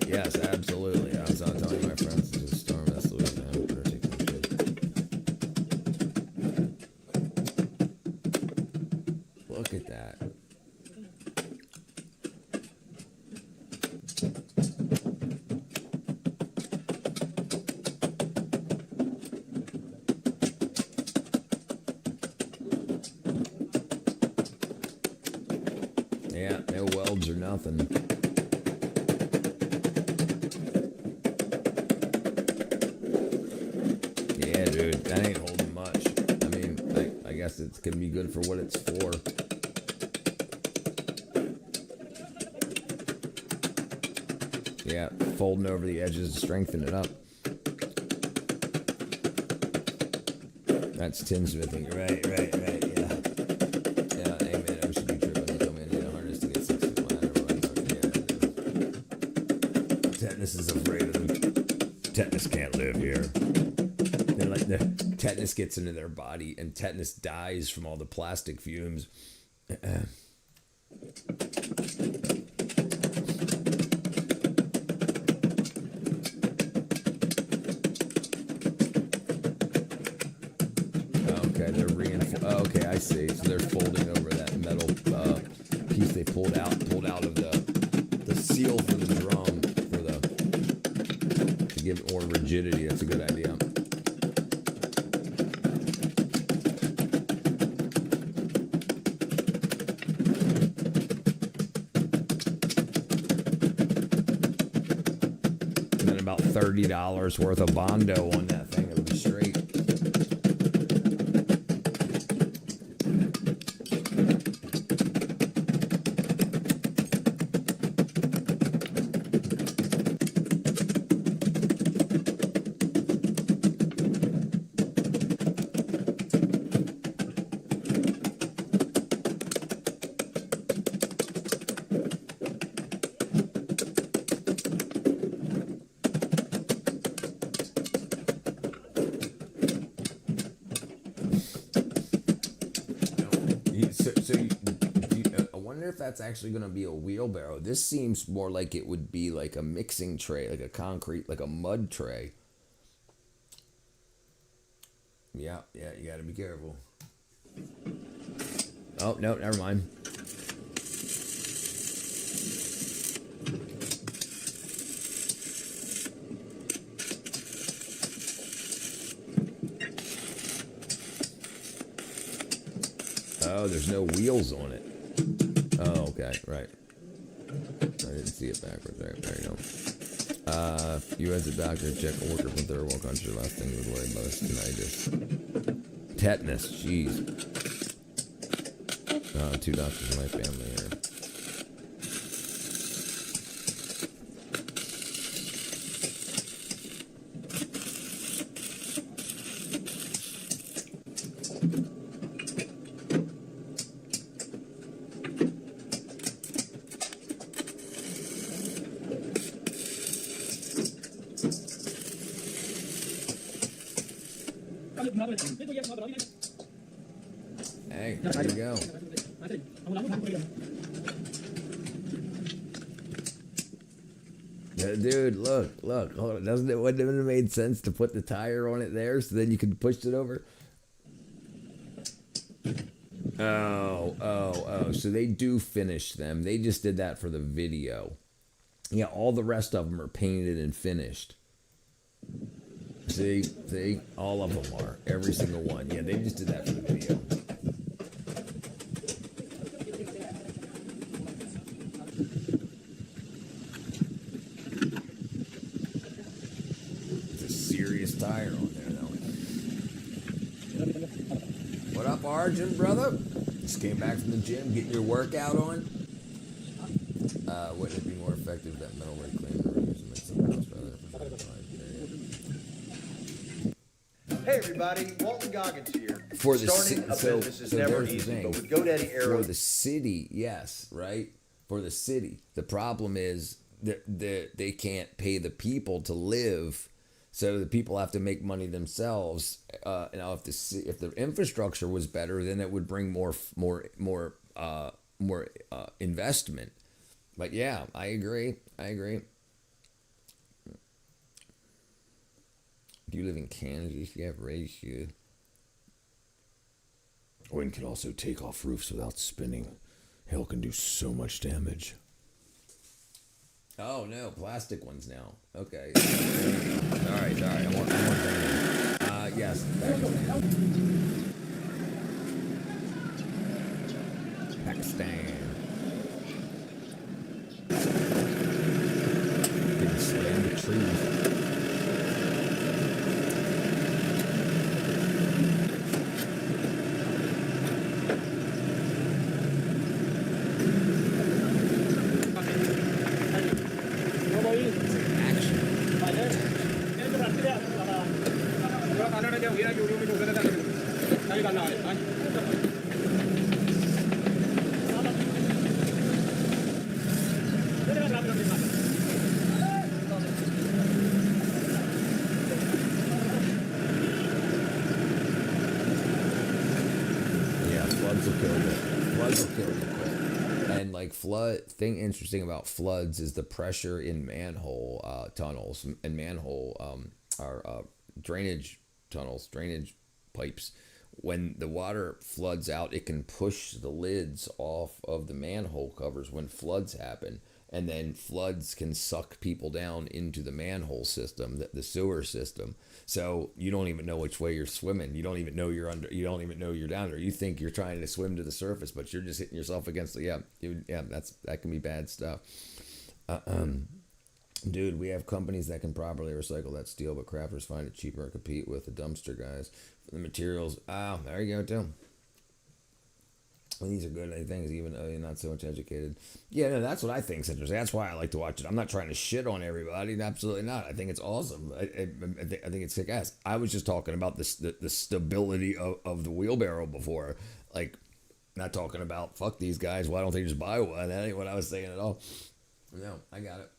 S1: Yes, absolutely. I was telling my friends to storm that's Louisiana. Look at that. Yeah, no welds or nothing. Yeah, dude, that ain't holding much. I mean, I guess it's gonna be good for what it's for. Yeah, folding over the edges to strengthen it up. That's tinsmithing. Right, yeah. Yeah, hey man, I should be tripping. They told me I need a harness to get 6 feet ladder. Yeah, Tetanus is afraid of them. Tetanus can't live here. They're like, the tetanus gets into their body, and tetanus dies from all the plastic fumes. Okay, they're okay, I see. So they're folding over that metal piece they pulled out of the seal for the drum to give it more rigidity. That's a good idea. And then about $30 worth of Bondo on that thing. It'll be straight. I wonder if that's actually going to be a wheelbarrow. This seems more like it would be like a mixing tray, like a concrete, like a mud tray. Yeah, you got to be careful. Oh, no, never mind. Oh, there's no wheels on it. Oh, okay, right. I didn't see it backwards. Right, there you go. You as a doctor, check a worker from third world country. Last thing you would worry about is tinnitus. Tetanus, jeez. 2 doctors in my family here. Hey, there you go. Yeah, dude, look. Hold on. Wouldn't it have made sense to put the tire on it there so then you could push it over? Oh. So they do finish them. They just did that for the video. Yeah, all the rest of them are painted and finished. See, all of them are. Every single one. Yeah, they just did that for the video. It's a serious tire on there, though. What up, Arjun, brother? Just came back from the gym, getting your workout on. Wouldn't it be more effective if that metal ray cleaner were used to make something else rather than
S9: Hey everybody, Walton Goggins here.
S1: For the
S9: Starting a business is never easy, but with GoDaddy Arrow...
S1: For the city, yes, right? For the city. The problem is that they can't pay the people to live, so the people have to make money themselves. Now, if the infrastructure was better, then it would bring more investment. But yeah, I agree. Do you live in Canada? If you have raised you. Wind can also take off roofs without spinning. Hail can do so much damage. Oh no, plastic ones now. Okay. All right. I want that. Yes. Pakistan. trees. Thing interesting about floods is the pressure in manhole tunnels and manhole drainage tunnels, drainage pipes. When the water floods out, it can push the lids off of the manhole covers when floods happen, and then floods can suck people down into the manhole system, the sewer system. So you don't even know which way you're swimming. You don't even know you're under. You don't even know you're down there. You think you're trying to swim to the surface, but you're just hitting yourself against the that can be bad stuff. Dude, we have companies that can properly recycle that steel, but crafters find it cheaper to compete with the dumpster guys for the materials. Oh, there you go too. These are good things, even though you're not so much educated. Yeah, no, that's what I think is interesting. That's why I like to watch it. I'm not trying to shit on everybody. Absolutely not. I think it's awesome. I think it's kick ass. I was just talking about the stability of the wheelbarrow before. Like, not talking about, fuck these guys. Why don't they just buy one? That ain't what I was saying at all. No, I got it.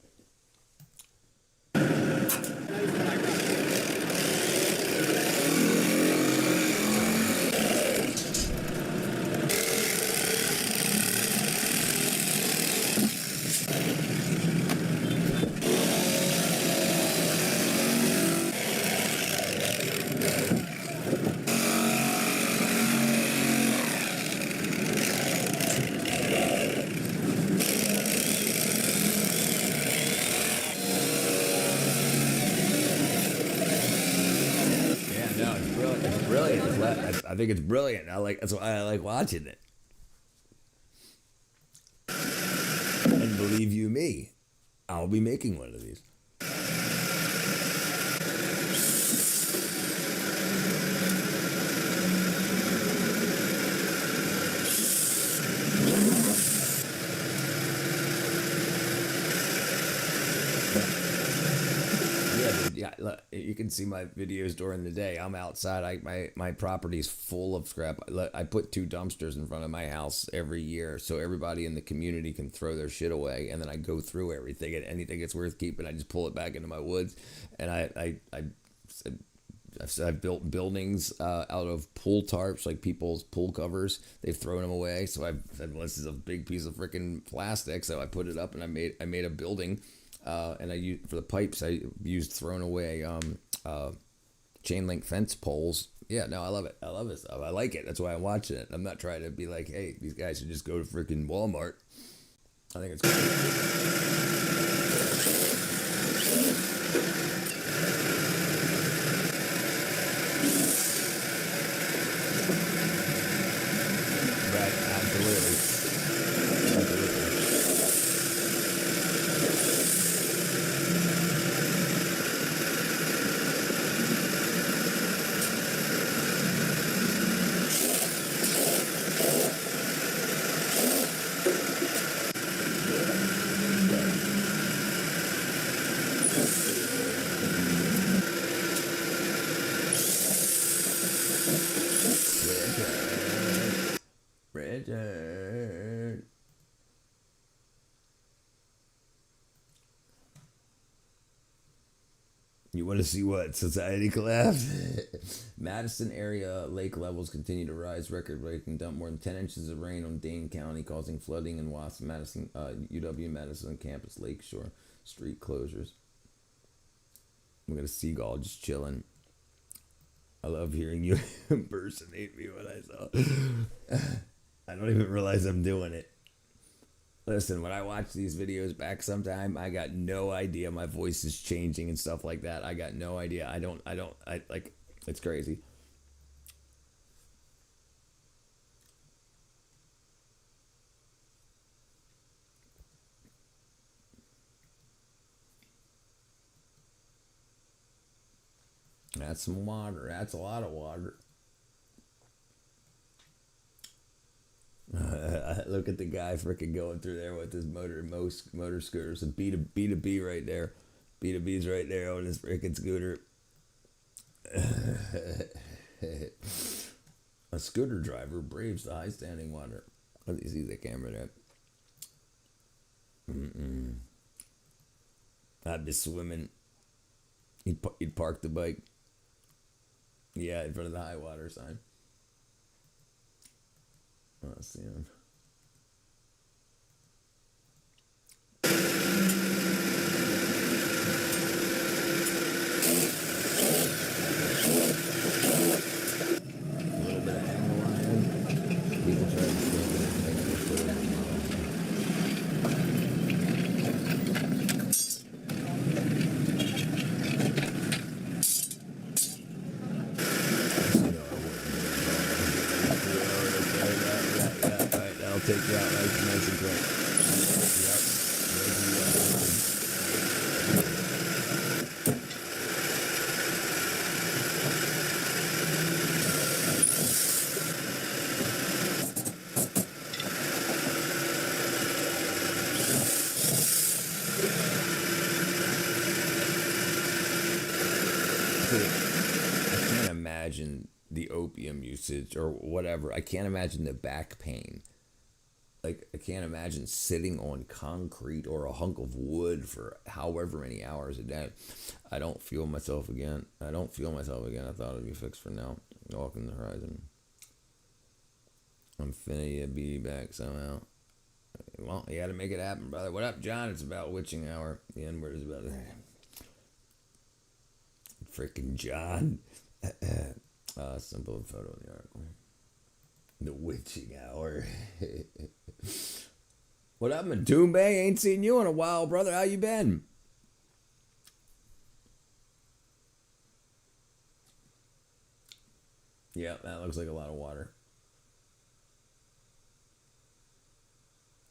S1: I think it's brilliant. That's why I like watching it. And believe you me, I'll be making one of these. Yeah, look, you can see my videos during the day. I'm outside. My property's full of scrap. I put 2 dumpsters in front of my house every year, so everybody in the community can throw their shit away. And then I go through everything, and anything that's worth keeping, I just pull it back into my woods. And I've built buildings out of pool tarps, like people's pool covers. They've thrown them away, so I said, well, this is a big piece of freaking plastic. So I put it up, and I made a building. And I used, for the pipes, I used thrown away chain link fence poles. Yeah, no, I love it. I love this stuff. I like it. That's why I'm watching it. I'm not trying to be like, hey, these guys should just go to freaking Walmart. I think it's cool. Richard. You want to see what society collapsed? Madison area lake levels continue to rise. Record-breaking dump more than 10 inches of rain on Dane County, causing flooding in Wasp, Madison, UW-Madison campus lakeshore. Street closures. We got a seagull just chilling. I love hearing you impersonate me when I saw. I don't even realize I'm doing it. Listen, when I watch these videos back sometime, I got no idea my voice is changing and stuff like that. I got no idea. I like, it's crazy. That's some water. That's a lot of water. Look at the guy freaking going through there with his motor scooters. And B2B right there. B2B's right there on his freaking scooter. A scooter driver braves the high standing water. Let me see the camera there. I'd be swimming. He'd park the bike. Yeah, in front of the high water sign. Let's see him. Take you out nice and quick. I can't imagine the opium usage or whatever. I can't imagine the back pain. Like, I can't imagine sitting on concrete or a hunk of wood for however many hours a day. I don't feel myself again. I thought it'd be fixed for now. Walking the horizon. I'm finna be back somehow. Well, you gotta make it happen, brother. What up, John? It's about witching hour. The N-word is about freaking John. Simple photo in the article. The witching hour. What up, Matumbe? Ain't seen you in a while, brother. How you been? Yeah, that looks like a lot of water.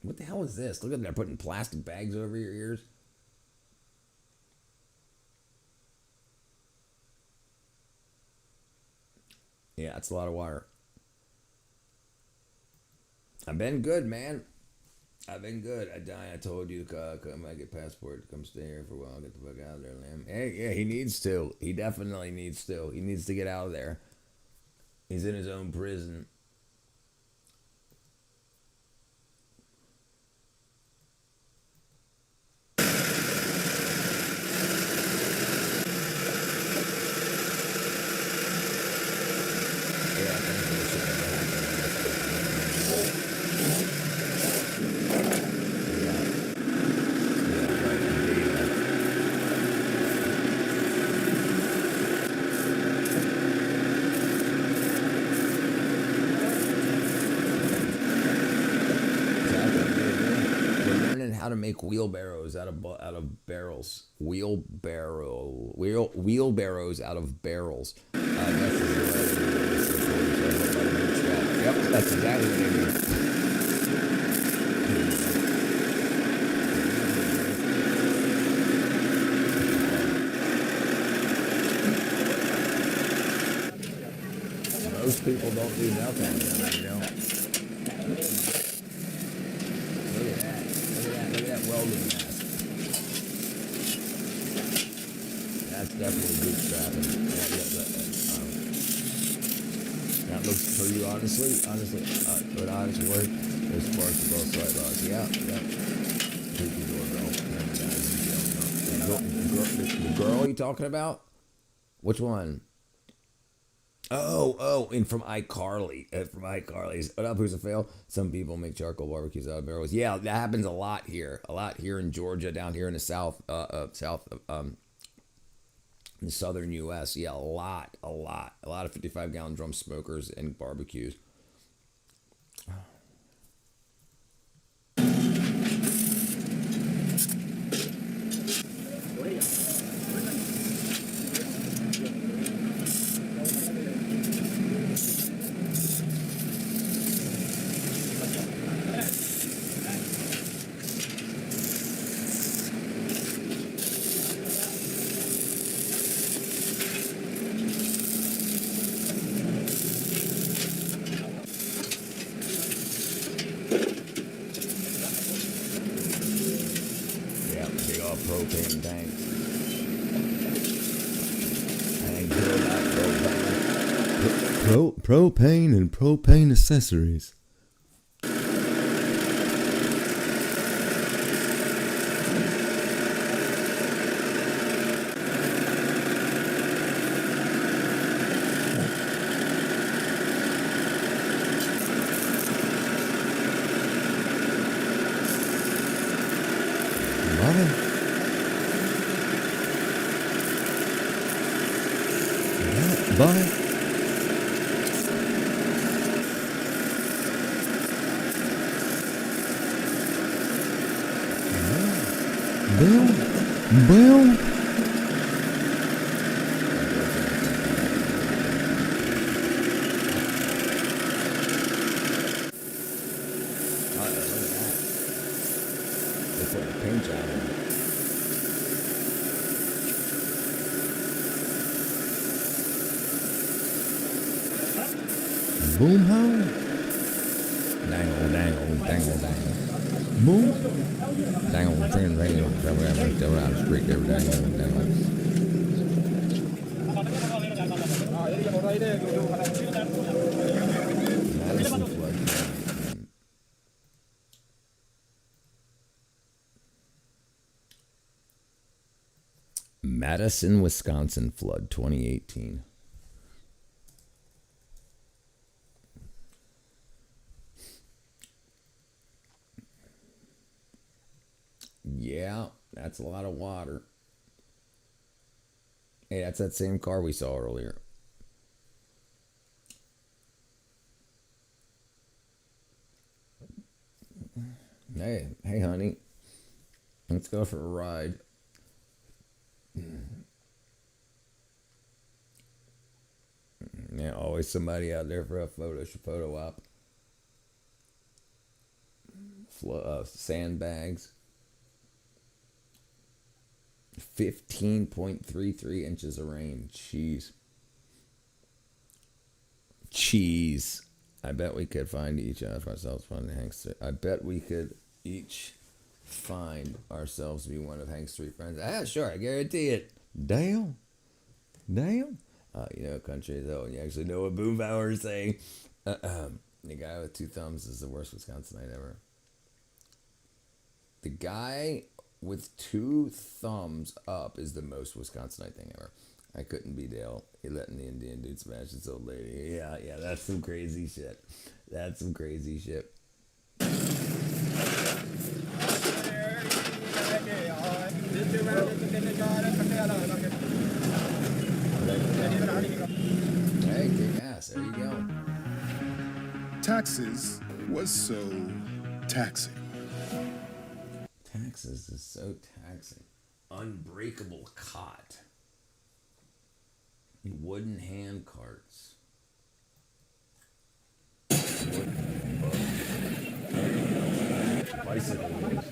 S1: What the hell is this? Look at that, putting plastic bags over your ears. Yeah, it's a lot of water. I've been good, man. I've been good. I told you to come back, get passport, come stay here for a while, get the fuck out of there, man. Hey, yeah, he needs to. He definitely needs to. He needs to get out of there. He's in his own prison. To make wheelbarrows out of barrels. Wheelbarrows out of barrels. Yep, that's exactly what I mean. Most people don't do nothing, you know. Look at that. Look at that welding mask. That's definitely bootstrapping. That looks, for you, honestly, with honest work, there's sparks of both side laws. Yeah. Creepy doorbell. The girl you talking about? Which one? Oh, and from iCarly. From iCarly's. What up, who's a fail? Some people make charcoal barbecues out of barrels. Yeah, that happens a lot here. A lot here in Georgia, down here in the south, in the southern U.S. Yeah, a lot of 55-gallon drum smokers and barbecues. propane tanks. Propane and propane accessories. Bye. Boom. They put a paint job on it. Boom home. Dangle. Boom. Dangle, train, travel out the street, every dangle. Madison flood. Madison, Wisconsin flood 2018. Yeah, that's a lot of water. Hey, that's that same car we saw earlier. Hey, honey. Let's go for a ride. Yeah, always somebody out there for a photo op. Sandbags. 15.33 inches of rain. Cheese. I bet we could find each of ourselves one of Hank's. I bet we could each find ourselves to be one of Hank's three friends. Sure, I guarantee it. Damn. You know, country though, you actually know what Boomhauer is saying. The guy with two thumbs is the worst Wisconsinite ever. The guy with two thumbs up is the most Wisconsinite thing ever. I couldn't be Dale. He letting the Indian dude smash his old lady. Yeah, that's some crazy shit. Hey, kick ass. There you go.
S10: Taxes was so taxing.
S1: Taxes is so taxing. Unbreakable cot. Wooden hand carts. Bicycle wheels.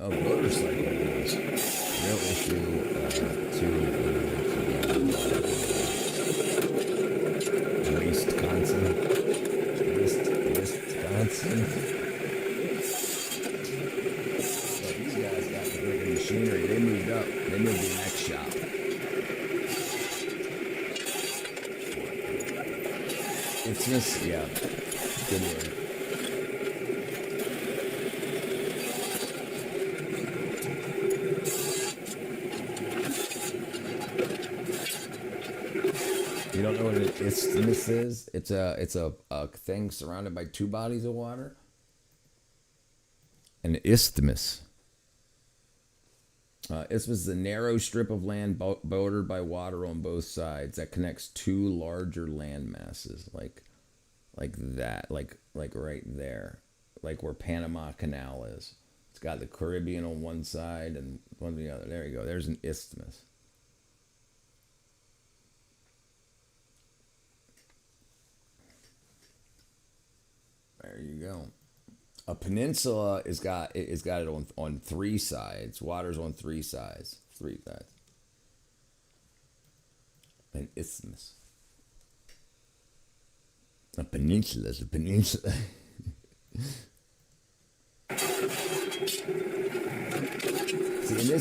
S1: Motorcycle wheels. Real issue Wisconsin. These guys got the bigger machinery. They moved up. They moved to the next shop. It's just, yeah. Good word. You don't know what an isthmus is? It's a thing surrounded by two bodies of water. An isthmus. Isthmus is a narrow strip of land bordered by water on both sides that connects two larger land masses, like that, like right there, like where Panama Canal is. It's got the Caribbean on one side and one on the other. There you go. There's an isthmus. There you go. A peninsula is got it on three sides. Water's on three sides. An isthmus. A peninsula is a peninsula.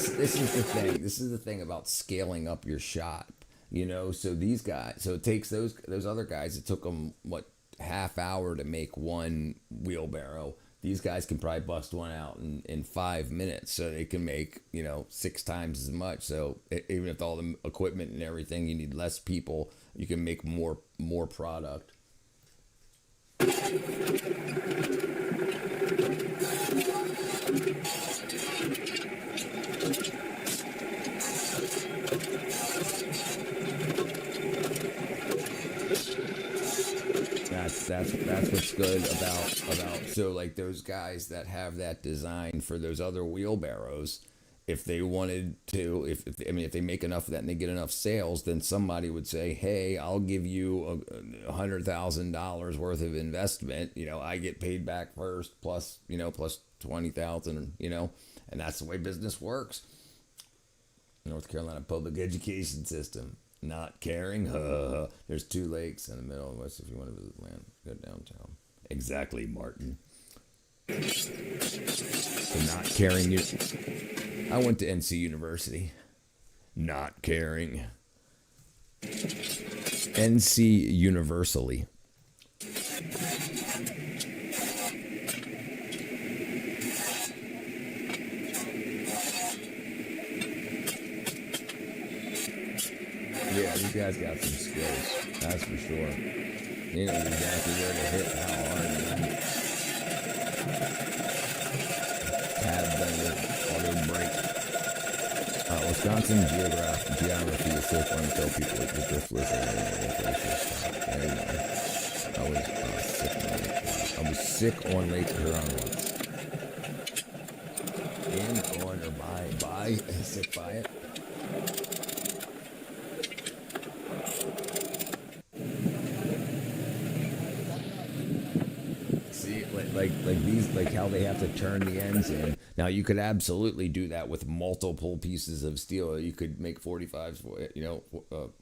S1: this is the thing. This is the thing about scaling up your shop. You know, so these guys. So it takes those other guys. It took them what half hour to make one wheelbarrow. These guys can probably bust one out in 5 minutes, so they can make 6 times as much. So even with all the equipment and everything, you need less people. You can make more product. That's what's good about so like those guys that have that design for those other wheelbarrows, if they wanted to, if they make enough of that and they get enough sales, then somebody would say, hey, I'll give you $100,000 worth of investment. I get paid back first plus 20,000. And that's the way business works. North Carolina public education system. Not caring. There's 2 lakes in the middle of West. If you want to visit land, go downtown. Exactly, Martin. So not caring. I went to NC University. Not caring. NC Universally. Yeah, these guys got some skills, that's for sure. They know exactly where to hit, how hard, tab bender, auto brake. Wisconsin geography is so fun to tell people like this list. I was sick on Lake Huron once. In, on, or by, sick by it. Like how they have to turn the ends in. Now you could absolutely do that with multiple pieces of steel. You could make 45s,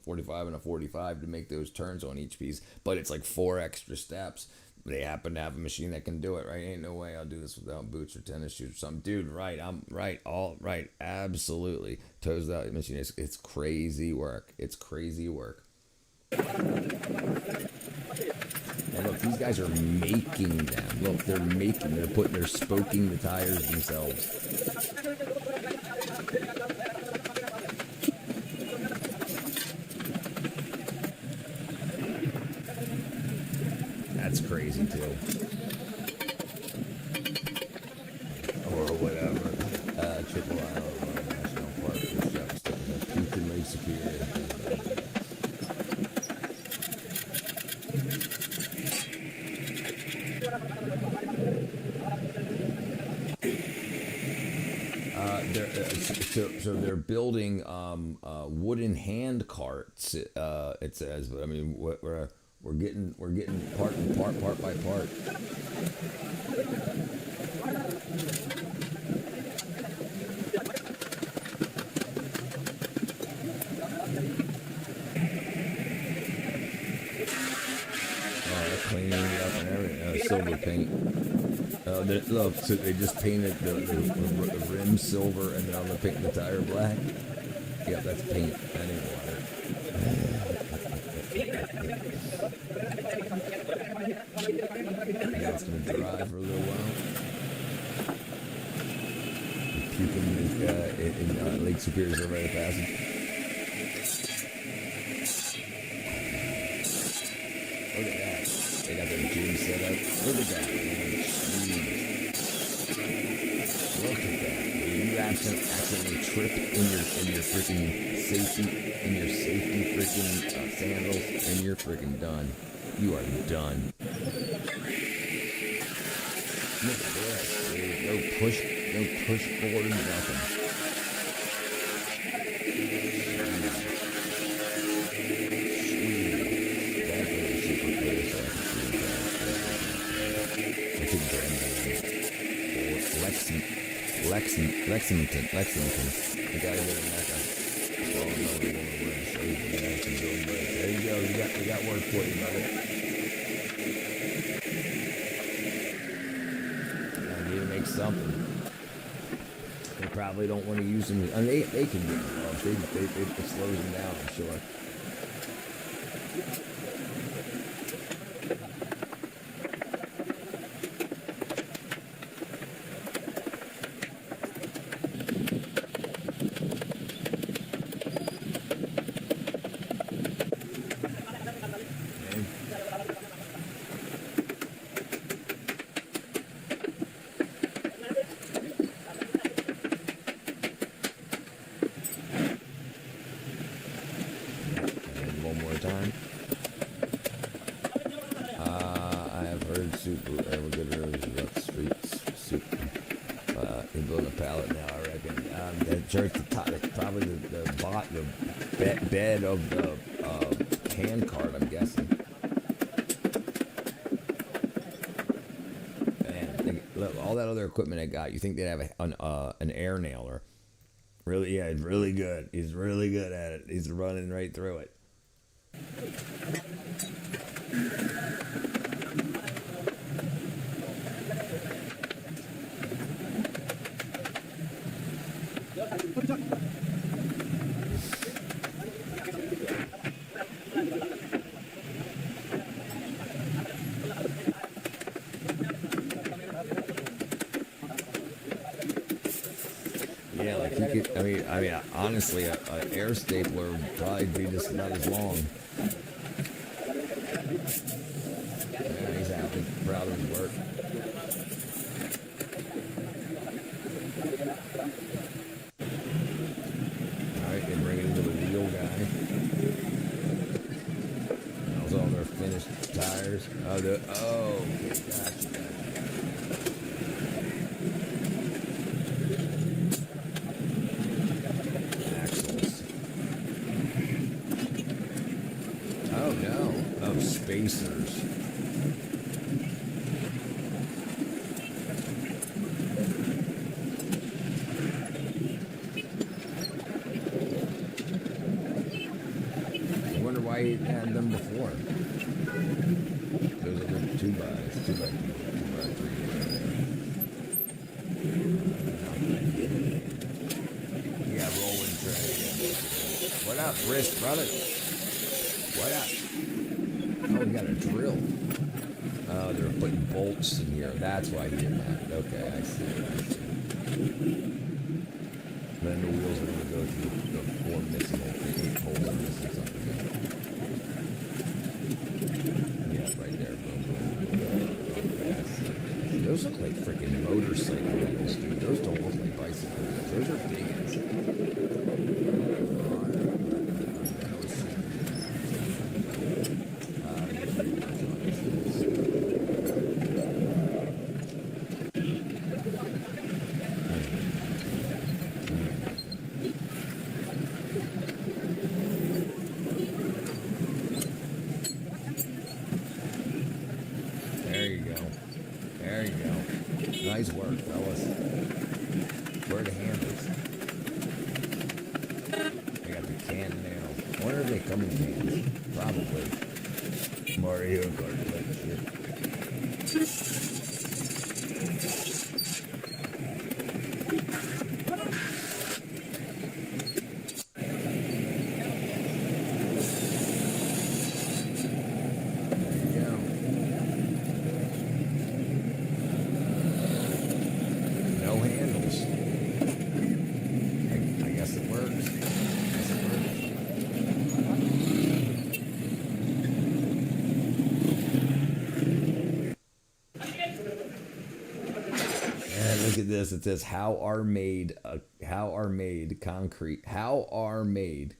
S1: 45 and a 45 to make those turns on each piece. But it's like 4 extra steps. They happen to have a machine that can do it, right? Ain't no way I'll do this without boots or tennis shoes or something. Dude, right? I'm right. All right. Absolutely. Toes out machine. It's crazy work. It's crazy work. And look, these guys are making them. Look, they're spoking the tires themselves. That's crazy too. Or whatever. Triple Isle National Park for chefs. Peak in Lake Superior. So they're building wooden hand carts. It says, but I mean, we're getting part by part. Cleaning it up and everything. Silver paint. Look, so they just painted the rim silver and now they're painting the tire black. Yeah, that's paint. That ain't water. That's gonna dry for a little while. Puking in Lake Superior's over the passage. Look at that. They got their gym set up. Look at that, man. Look at that. You accidentally trip in your freaking safety freaking sandals, and you're freaking done. You are done. Look at this, dude. No push forward, nothing. Lexington. The guy with the Mecca. Oh no, we want to wear a shade. There you go. We got work for you, brother. I need to make something. probably don't want to use them. I mean, they can get involved. It slows them down, I'm sure. Probably the bed of the hand cart, I'm guessing. And look, all that other equipment I got, you think they'd have an air nailer? Really, yeah, he's really good. He's really good at it. He's running right through it. Yeah, like you could. I mean, honestly, an air stapler would probably be just about as long. Yeah, he's happy, proud of his work. All right, they bring it into the wheel guy. Those all their finished tires. Oh, okay, gotcha. Spacers. I wonder why he had them before. Those are the 2x, 2x3. Yeah, rolling tray. What up, wrist brother? What up? Oh, we got a drill. Oh, they're putting bolts in here. That's why he did that. Okay, I see. Then the wheels are going to go through the 4 missing holes. 8 holes are missing something. Yeah, right there. Boom, boom. Okay, I see. Those look like freaking motorcycle wheels, dude. Those don't look like bicycle wheels. Those are big as. Nice work, fellas. Where are the handles? I got the can now. I wonder if they come in cans. Probably. Mario Kart like shit. Look at this. It says how are made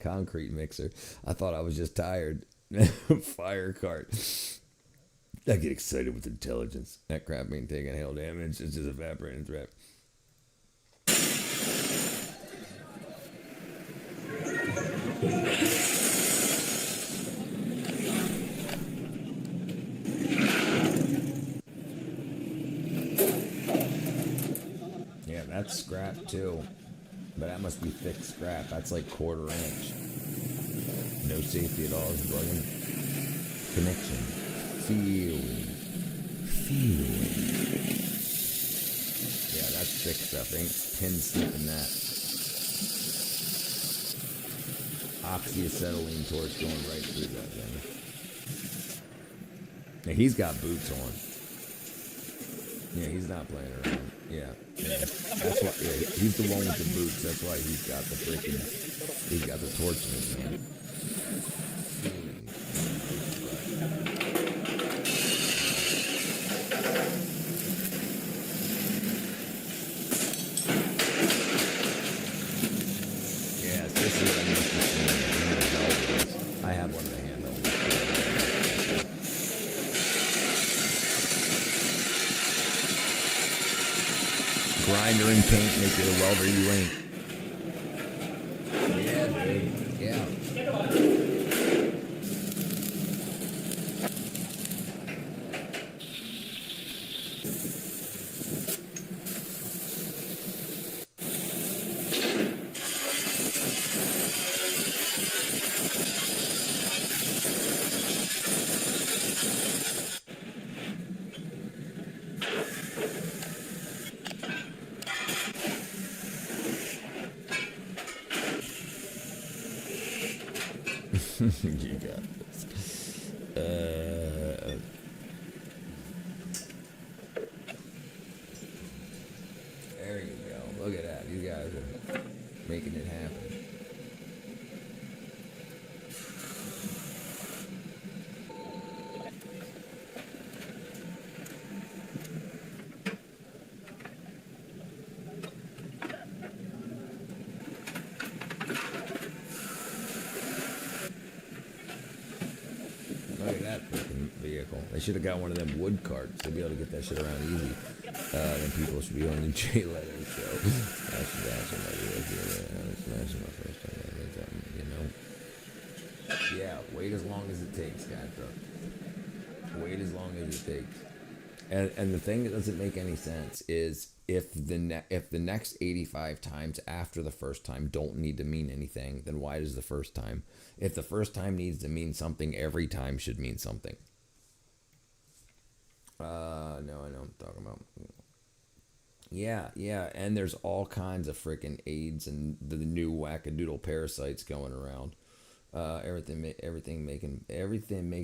S1: concrete mixer. I thought I was just tired. Fire cart. I get excited with intelligence. That crap ain't taking hail damage. It's just evaporating threat. That's scrap too, but that must be thick scrap. That's like 1/4 inch. No safety at all. Is bugging. Connection. Feeling. Yeah, that's thick stuff. Ain't pin sniffing that. Oxyacetylene torch going right through that thing. Now he's got boots on. Yeah, he's not playing around. Yeah. That's why. Yeah, he's the one with the boots. That's why he's got the freaking. He's got the torch in his hand. Yes, this is what I'm used to seeing. I have one of the handles. Grinder and paint make you the welder you ain't. Yeah, dude. Yeah. You got this. There you go. Look at that. You guys are making it happen. Look at that freaking vehicle. They should have got one of them wood carts to be able to get that shit around easy. Then people should be on the Jay Leno show. You know? Yeah, wait as long as it takes, Gatra. Wait as long as it takes. And the thing that doesn't make any sense is if the next 85 times after the first time don't need to mean anything, then why does the first time? If the first time needs to mean something, every time should mean something. No, I know what I'm talking about. Yeah, and there's all kinds of freaking AIDS and the new wackadoodle parasites going around. Everything made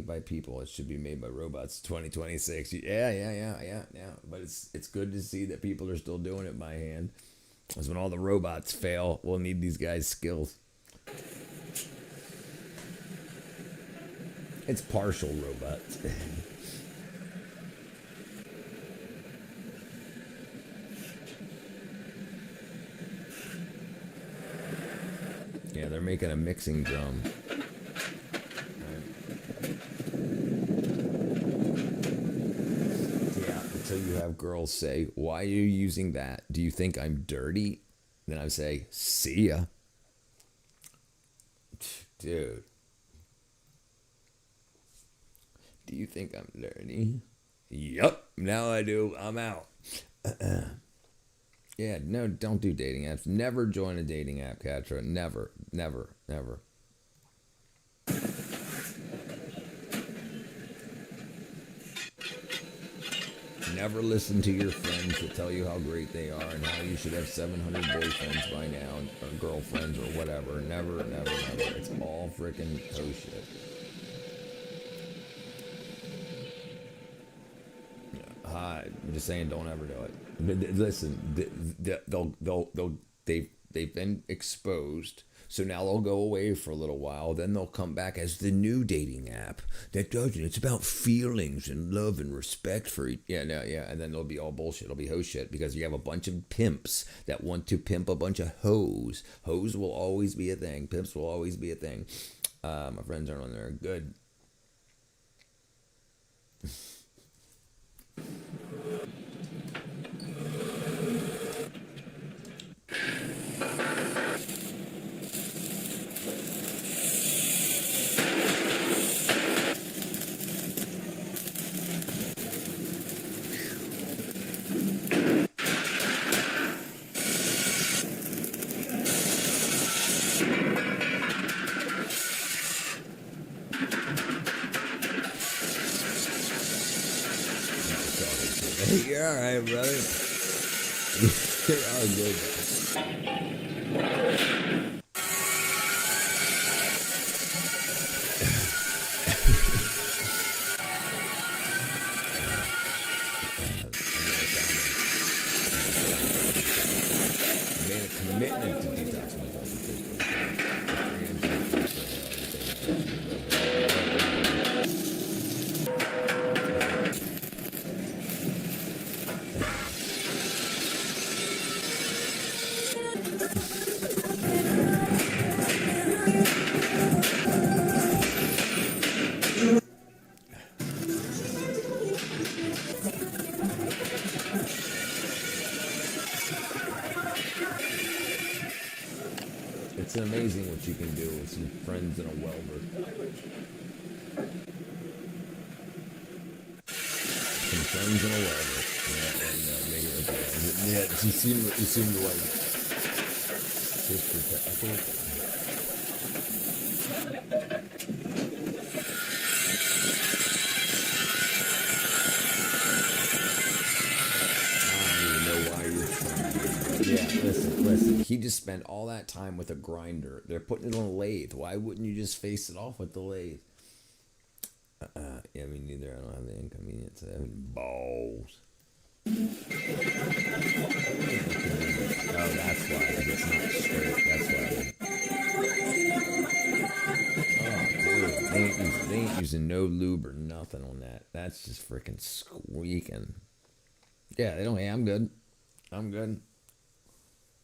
S1: by people. It should be made by robots. 2026. Yeah. But it's good to see that people are still doing it by hand. Because when all the robots fail, we'll need these guys' skills. It's partial robots. Yeah, they're making a mixing drum. Yeah, until you have girls say, "Why are you using that? Do you think I'm dirty?" Then I say, "See ya." Dude. Do you think I'm dirty? Yup, now I do. I'm out. Yeah, no, don't do dating apps. Never join a dating app, Katra. Never. Never listen to your friends to tell you how great they are and how you should have 700 boyfriends by now, or girlfriends, or whatever. Never. It's all freaking toe shit. I'm just saying, don't ever do it. Listen, they've been exposed, so now they'll go away for a little while. Then they'll come back as the new dating app that does it. It's about feelings and love and respect for each. Yeah, and then it'll be all bullshit. It'll be hoe shit because you have a bunch of pimps that want to pimp a bunch of hoes. Hoes will always be a thing. Pimps will always be a thing. My friends aren't on there. Good. You're all right, brother. They are good. Made a commitment to detox myself. It's amazing what you can do with some friends and a welder. Some friends and a welder. Make it okay. Yeah, you seem to like it. Just protect. I think. Yeah, listen. He just spent all that time with a grinder. They're putting it on a lathe. Why wouldn't you just face it off with the lathe? Yeah, me neither. I don't have the inconvenience of having balls. Oh, that's why. It's not straight. That's why. Oh, dude. They ain't using no lube or nothing on that. That's just freaking squeaking. Yeah, they don't. Hey, I'm good.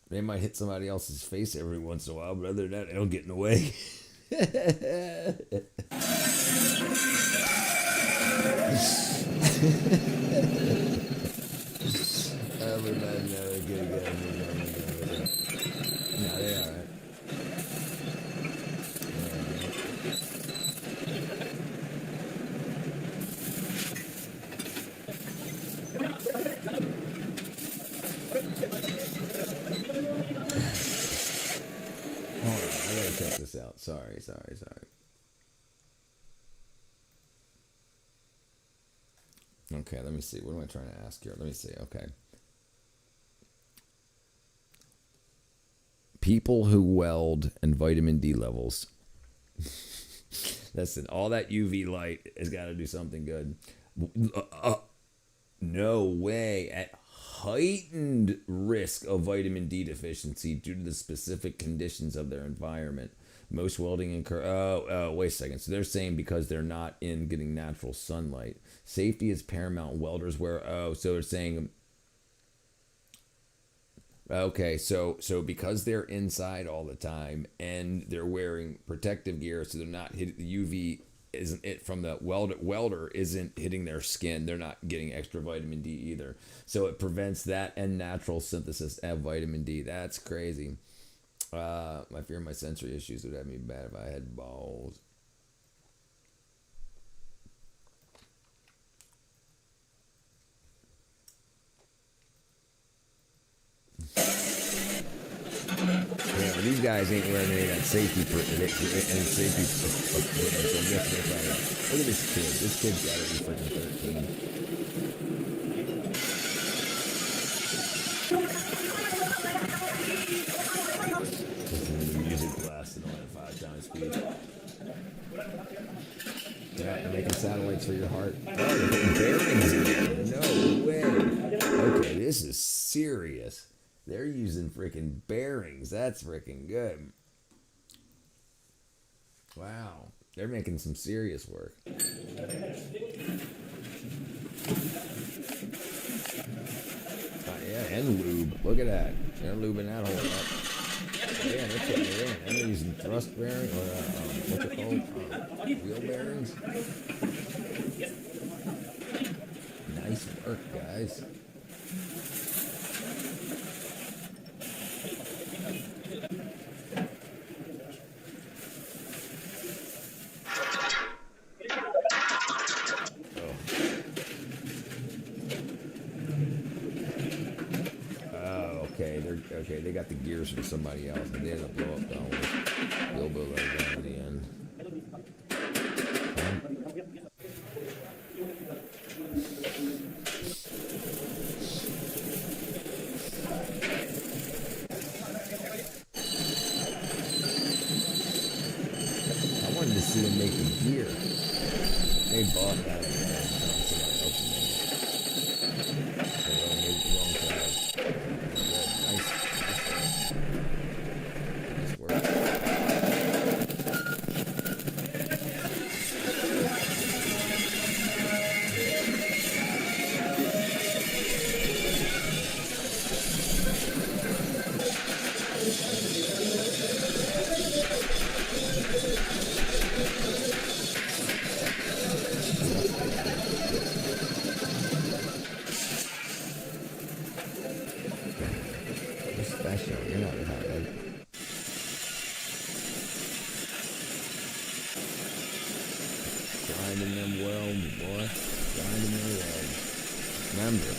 S1: They might hit somebody else's face every once in a while, but other than that, they don't get in the way. No, they're all right. Hold on, I gotta check this out. Sorry. Okay, let me see. What am I trying to ask here? Let me see. Okay. People who weld and vitamin D levels. Listen, all that UV light has got to do something good. No way. At heightened risk of vitamin D deficiency due to the specific conditions of their environment. Most welding wait a second. So they're saying because they're not in getting natural sunlight. Safety is paramount. Welders wear, so they're saying, okay, so because they're inside all the time and they're wearing protective gear, so they're not hitting the UV isn't it from the welder isn't hitting their skin. They're not getting extra vitamin D either. So it prevents that and natural synthesis of vitamin D. That's crazy. My fear my sensory issues would have me bad if I had balls. Yeah, but these guys ain't wearing any of that safety equipment. Look at this kid. This kid's got to be freaking 13. Music blasting on at 5 times speed. Yeah, they're making satellites for your heart. Oh, they're putting bearings in there. No way. Okay, this is serious. They're using freaking bearings. That's freaking good. Wow. They're making some serious work. Yeah, and lube. Look at that. They're lubing that hole up. Yeah, they're putting it in. And they're using thrust bearing or what's it called? Wheel bearings. Nice work, guys. Okay, they got the gears from somebody else, but they had to blow up the whole Bilbo right down in the end. special. You're not retarded. Grinding them welds, boy. Grinding them welds. Remember.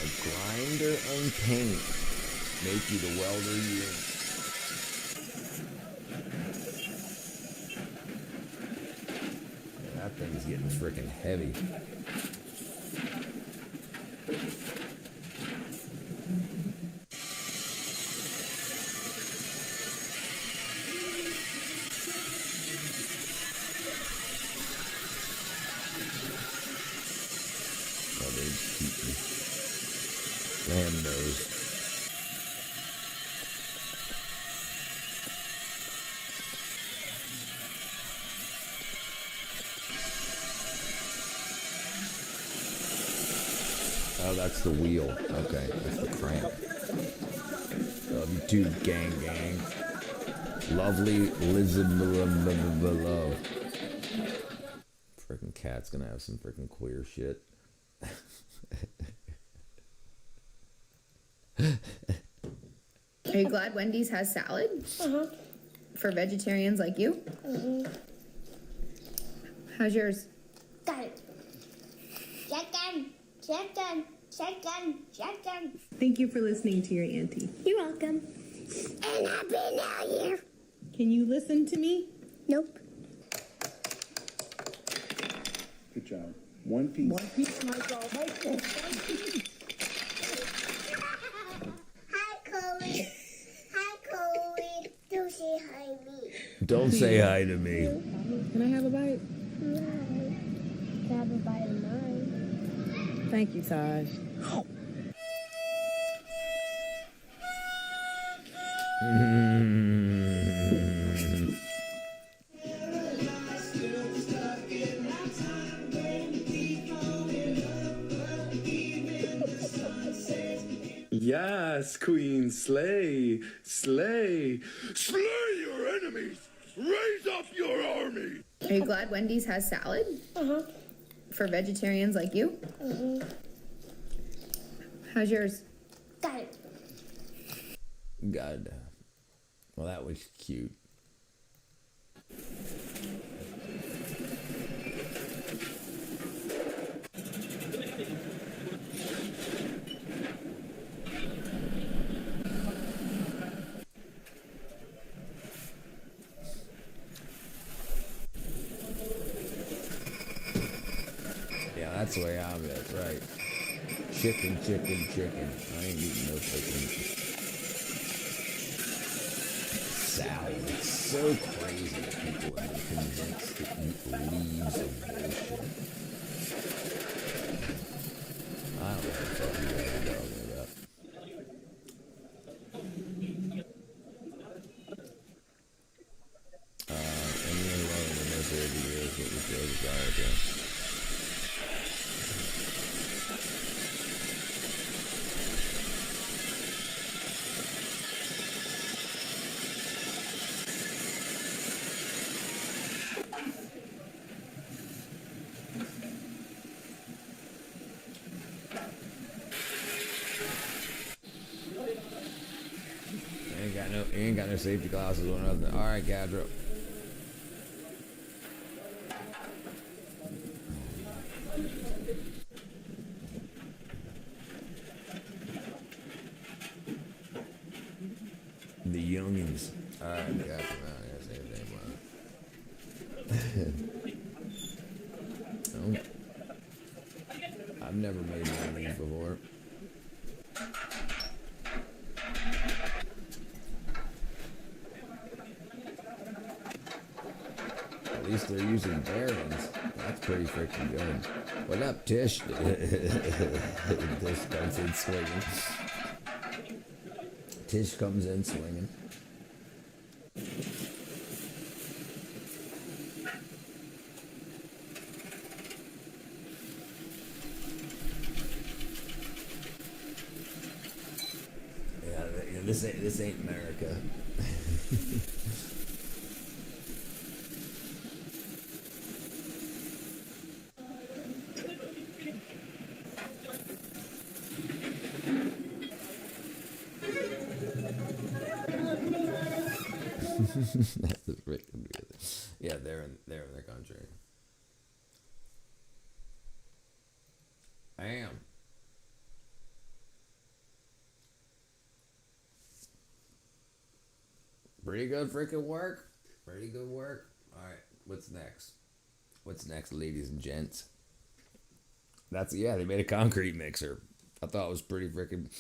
S1: A grinder and paint make you the welder you ain't. That thing's getting freaking heavy. Oh, they just keep me. Damn nose. Oh, that's the wheel. Okay, that's the crank. Love you too, gang. Lovely Elizabeth. Frickin' cat's gonna have some frickin' queer shit.
S11: Are you glad Wendy's has salad? For vegetarians like you? How's yours?
S15: Got it. Shotgun.
S21: Thank you for listening to your auntie.
S15: You're welcome. And Happy New Year.
S21: Can you listen to me?
S15: Nope.
S7: Good job. One piece.
S21: One piece, Michael.
S15: Hi, Chloe. Don't say hi to me.
S1: Don't say hi to me.
S21: Can I have a bite?
S15: No. Have a bite of mine.
S21: Thank you, Taj.
S10: Yes, Queen, slay your enemies. Raise up your army.
S11: Are you glad Wendy's has salad? For vegetarians like you? How's yours?
S15: Got it.
S1: God. Well, that was cute. Yeah, that's the way I'm at, right. Chicken. I ain't eating no chicken. Salad. It's so crazy that people have been convinced to eat leaves of bullshit. I don't know what the fuck you guys are talking about. And you're loving the most of the years what was your desire to. You ain't got no safety glasses or nothing. Alright, Gadro. The youngins. Alright, got them out here. Save them. I've never made one of these before. At least they're using bearings. That's pretty freaking good. What up, Tish? Tish comes in swinging. Tish comes in swinging. Yeah, this ain't America. That's freaking weird. Yeah, they're in their country. I am. Pretty good freaking work. Pretty good work. All right, what's next? What's next, ladies and gents? They made a concrete mixer. I thought it was pretty freaking.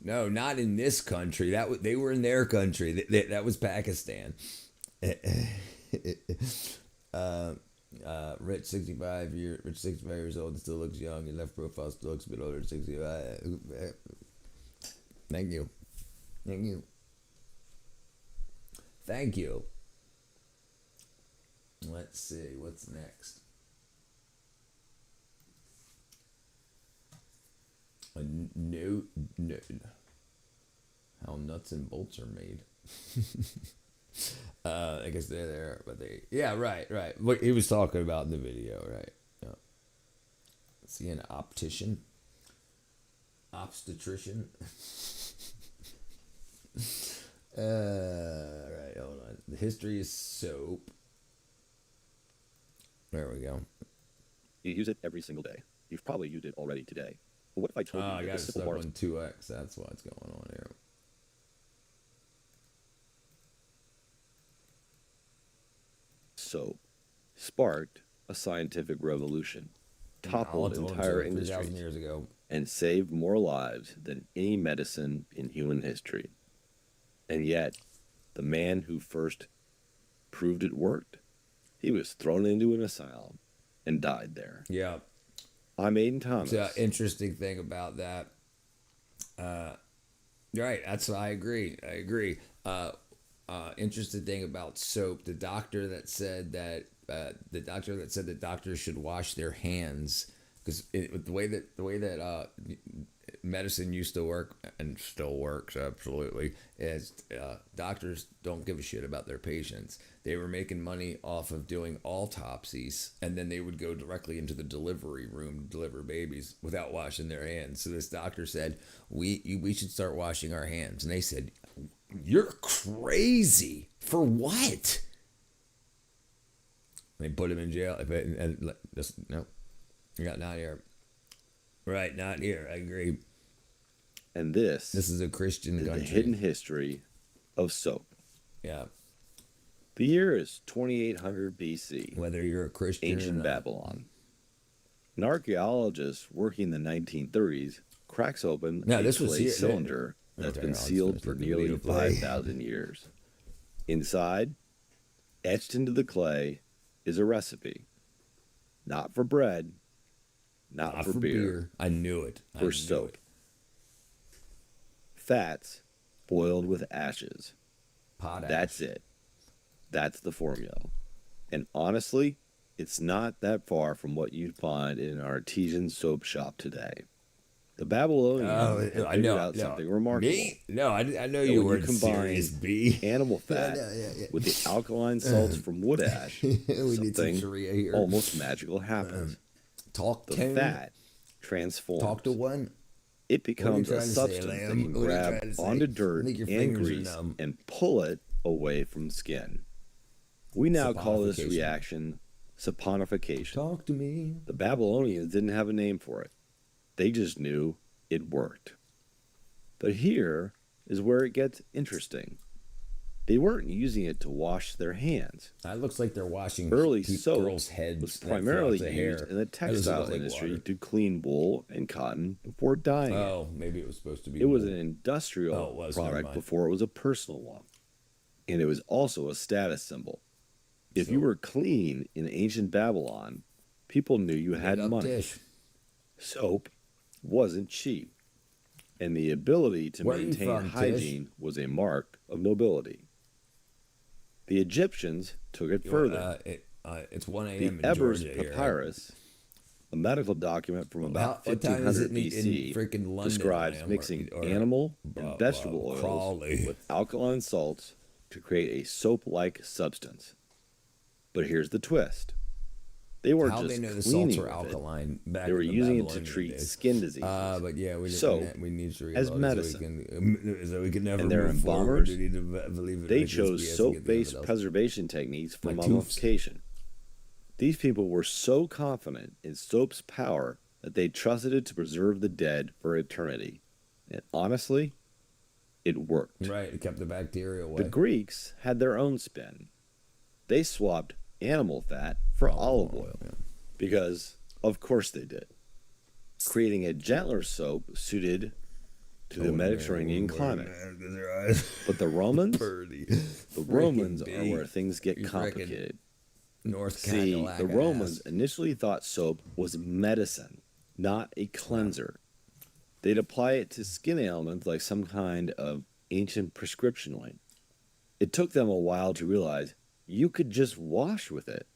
S1: No, not in this country. They were in their country. That was Pakistan. Rich 65 years old and still looks young. Your left profile still looks a bit older than 65. Thank you. Let's see what's next. No. How nuts and bolts are made. I guess they're there, but right. What he was talking about in the video, right? Yeah. Is he an optician? Obstetrician? Right, hold on. The history is soap. There we go.
S13: You use it every single day. You've probably used it already today. But what if I told you
S1: I
S13: that
S1: got
S13: the
S1: it
S13: simple
S1: stuck
S13: bar
S1: on 2x. That's what's going on here.
S13: soap sparked a scientific revolution, toppled entire industries,
S1: years ago,
S13: and saved more lives than any medicine in human history. And yet, the man who first proved it worked, he was thrown into an asylum and died there.
S1: Yeah.
S13: I'm Aiden Thomas.
S1: The interesting thing about that, right, I agree. Interesting thing about soap, the doctor that said that doctors should wash their hands, because the way that medicine used to work and still works absolutely is doctors don't give a shit about their patients. They were making money off of doing autopsies, and then they would go directly into the delivery room to deliver babies without washing their hands. So this doctor said, we should start washing our hands. And they said, you're crazy. For what? They put him in jail. No, not here. Right, not here. I agree.
S13: And this
S1: is a Christian country.
S13: The hidden history of soap.
S1: Yeah.
S13: The year is 2800 BC.
S1: Whether you're a Christian
S13: ancient
S1: or not.
S13: Babylon. An archaeologist working in the 1930s cracks open a clay cylinder that's been sealed for nearly 5,000 years. Inside, etched into the clay, is a recipe. Not for bread, not for beer.
S1: I knew it.
S13: For soap. Fats boiled with ashes.
S1: Potash.
S13: That's it. That's the formula. And honestly, it's not that far from what you'd find in an artesian soap shop today. The Babylonians figured out something remarkable.
S1: Me? No, I know you weren't serious, B.
S13: Animal fat with the alkaline salts from wood ash. Something almost magical happens. The fat transforms.
S1: Talk to one.
S13: It becomes a substance that can grab onto dirt and grease and pull it away from skin. We now call this reaction saponification.
S1: Talk to me.
S13: The Babylonians didn't have a name for it. They just knew it worked. But here is where it gets interesting. They weren't using it to wash their hands.
S1: That looks like they're washing
S13: early
S1: girls'
S13: soap
S1: heads.
S13: was primarily used in the textile industry to clean wool and cotton before dyeing it.
S1: Oh, maybe it was supposed to be.
S13: It was an industrial product before it was a personal one. And it was also a status symbol. If you were clean in ancient Babylon, people knew you had money. Soap wasn't cheap, and the ability to maintain hygiene was a mark of nobility. The Egyptians took it further.
S1: It's 1 a.m.
S13: The
S1: in
S13: Ebers
S1: Georgia
S13: Papyrus, a medical document from about 1500 BC, describes mixing animal and vegetable oils with alkaline salts to create a soap-like substance. But here's the twist. They weren't
S1: How
S13: just
S1: they know the
S13: cleaning
S1: salts are
S13: with it.
S1: alkaline. Back
S13: They were
S1: in the
S13: using it to
S1: Babylonian
S13: treat
S1: days.
S13: skin diseases.
S1: But yeah, we need to
S13: as
S1: reload
S13: medicine.
S1: so we can never
S13: And their
S1: move forward.
S13: embalmers,
S1: We need to believe it.
S13: they
S1: Like this BS
S13: chose
S1: and get the
S13: soap-based
S1: evidence.
S13: preservation techniques for
S1: Like
S13: mummification. These people were so confident in soap's power that they trusted it to preserve the dead for eternity. And honestly, it worked.
S1: Right, it kept the bacteria away.
S13: The Greeks had their own spin. They swapped animal fat for olive oil. Because, of course they did. Creating a gentler soap suited to the Mediterranean climate. But the Romans, the Romans are where things get complicated. See, the Romans initially thought soap was medicine, not a cleanser. They'd apply it to skin ailments like some kind of ancient prescription oint. It took them a while to realize you could just wash with it.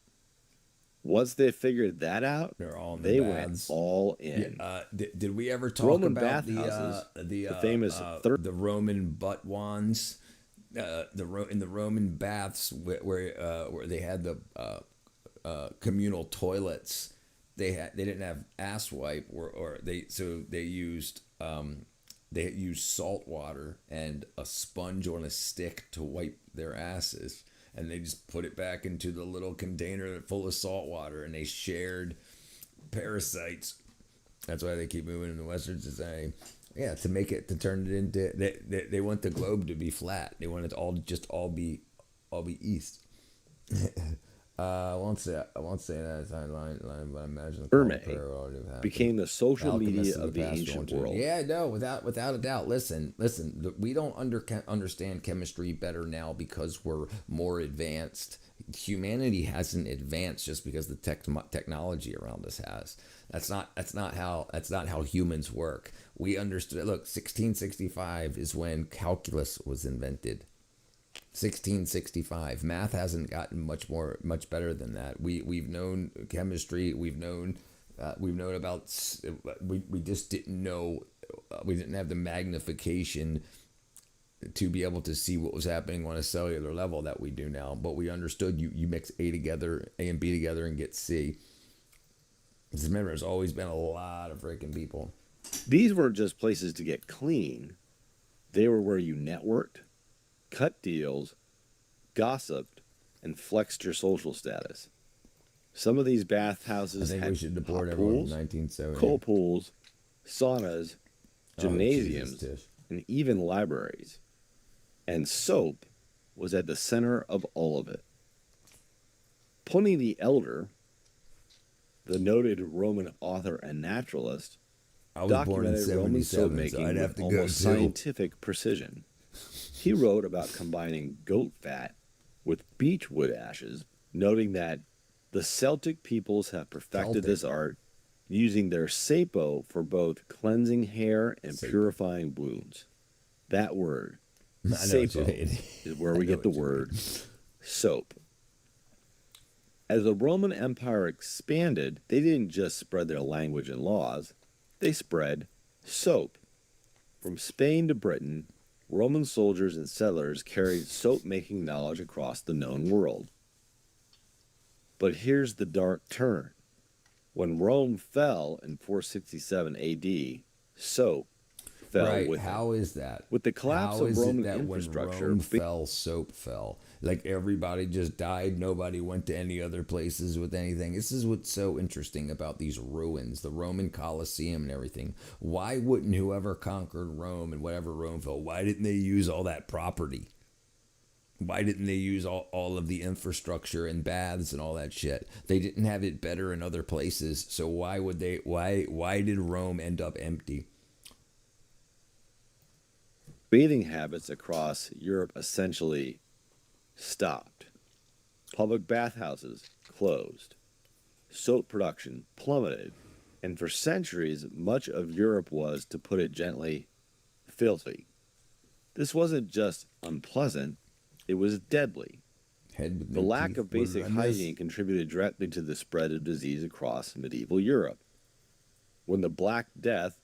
S13: Once they figured that out, they went all in.
S1: Yeah, did we ever talk
S13: Roman
S1: about
S13: bathhouses,
S1: the
S13: famous
S1: the Roman butt wands? In the Roman baths where they had the communal toilets, they didn't have ass wipe they used salt water and a sponge on a stick to wipe their asses, and they just put it back into the little container full of salt water, and they shared parasites. That's why they keep moving in the Western society. Yeah, to turn it into they want the globe to be flat. They want it to all be east. I won't say that line, but I imagine
S13: Hermé became the social
S1: Alchemists
S13: media of the ancient world.
S1: Yeah, no, without a doubt. Listen. We don't understand chemistry better now because we're more advanced. Humanity hasn't advanced just because the technology around us has. That's not how humans work. We understood. Look, 1665 is when calculus was invented. 1665. Math hasn't gotten much better than that. We've known chemistry. We've known about. We just didn't know. We didn't have the magnification to be able to see what was happening on a cellular level that we do now. But we understood you mix A and B together and get C. Just remember, there's always been a lot of freaking people.
S13: These weren't just places to get clean. They were where you networked, cut deals, gossiped, and flexed your social status. Some of these bathhouses had
S1: we should deport
S13: hot
S1: everyone
S13: pools,
S1: in 1970.
S13: cold pools, saunas, gymnasiums, and even libraries. And soap was at the center of all of it. Pliny the Elder, the noted Roman author and naturalist, documented Roman soap making with almost scientific precision. He wrote about combining goat fat with beechwood ashes, noting that the Celtic peoples have perfected this art, using their sapo for both cleansing hair and purifying wounds. That word, sapo, is where we get the word soap. As the Roman Empire expanded, they didn't just spread their language and laws, they spread soap. From Spain to Britain, Roman soldiers and settlers carried soap-making knowledge across the known world. But here's the dark turn. When Rome fell in 467 AD, soap fell with it.
S1: How is that?
S13: With the collapse of Roman infrastructure,
S1: when Rome fell, soap fell. Like everybody just died. Nobody went to any other places with anything. This is what's so interesting about these ruins, the Roman Colosseum and everything. Why wouldn't whoever conquered Rome and whatever Rome fell, why didn't they use all that property? Why didn't they use all of the infrastructure and baths and all that shit? They didn't have it better in other places. So why would they? Why did Rome end up empty?
S13: Bathing habits across Europe essentially stopped. Public bathhouses closed. Soap production plummeted. And for centuries, much of Europe was, to put it gently, filthy. This wasn't just unpleasant, it was deadly. The lack of basic hygiene contributed directly to the spread of disease across medieval Europe. When the Black Death,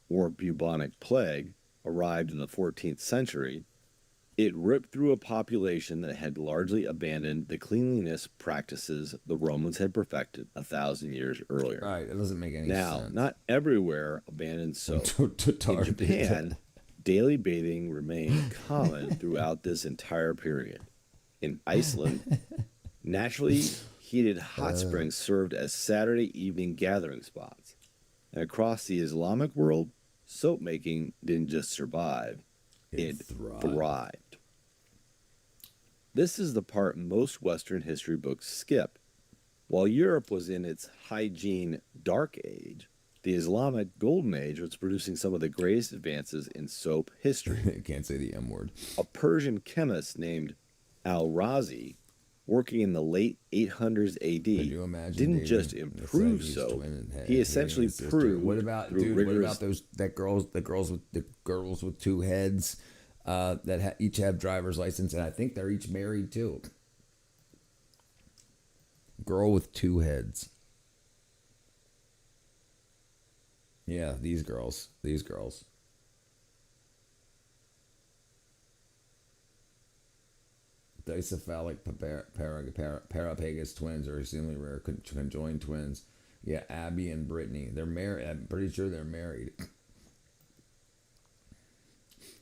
S13: or bubonic plague, arrived in the 14th century, It ripped through a population that had largely abandoned the cleanliness practices the Romans had perfected 1,000 years earlier.
S1: Right, it doesn't make any
S13: Now,
S1: sense.
S13: not everywhere abandoned soap. In Japan, daily bathing remained common throughout this entire period. In Iceland, naturally heated hot springs served as Saturday evening gathering spots. And across the Islamic world, soap making didn't just survive, it thrived. This is the part most Western history books skip. While Europe was in its hygiene dark age, the Islamic golden age was producing some of the greatest advances in soap history.
S1: Can't say the M word.
S13: A Persian chemist named Al-Razi, working in the late 800s AD, didn't just improve soap. He essentially proved
S1: what about
S13: through
S1: dude? What
S13: rigorous
S1: about the girls with two heads that each have driver's license, and I think they're each married too. Girl with two heads. Yeah, these girls. Dicephalic parapagus twins are extremely rare conjoined twins. Yeah, Abby and Brittany. They're married. I'm pretty sure they're married.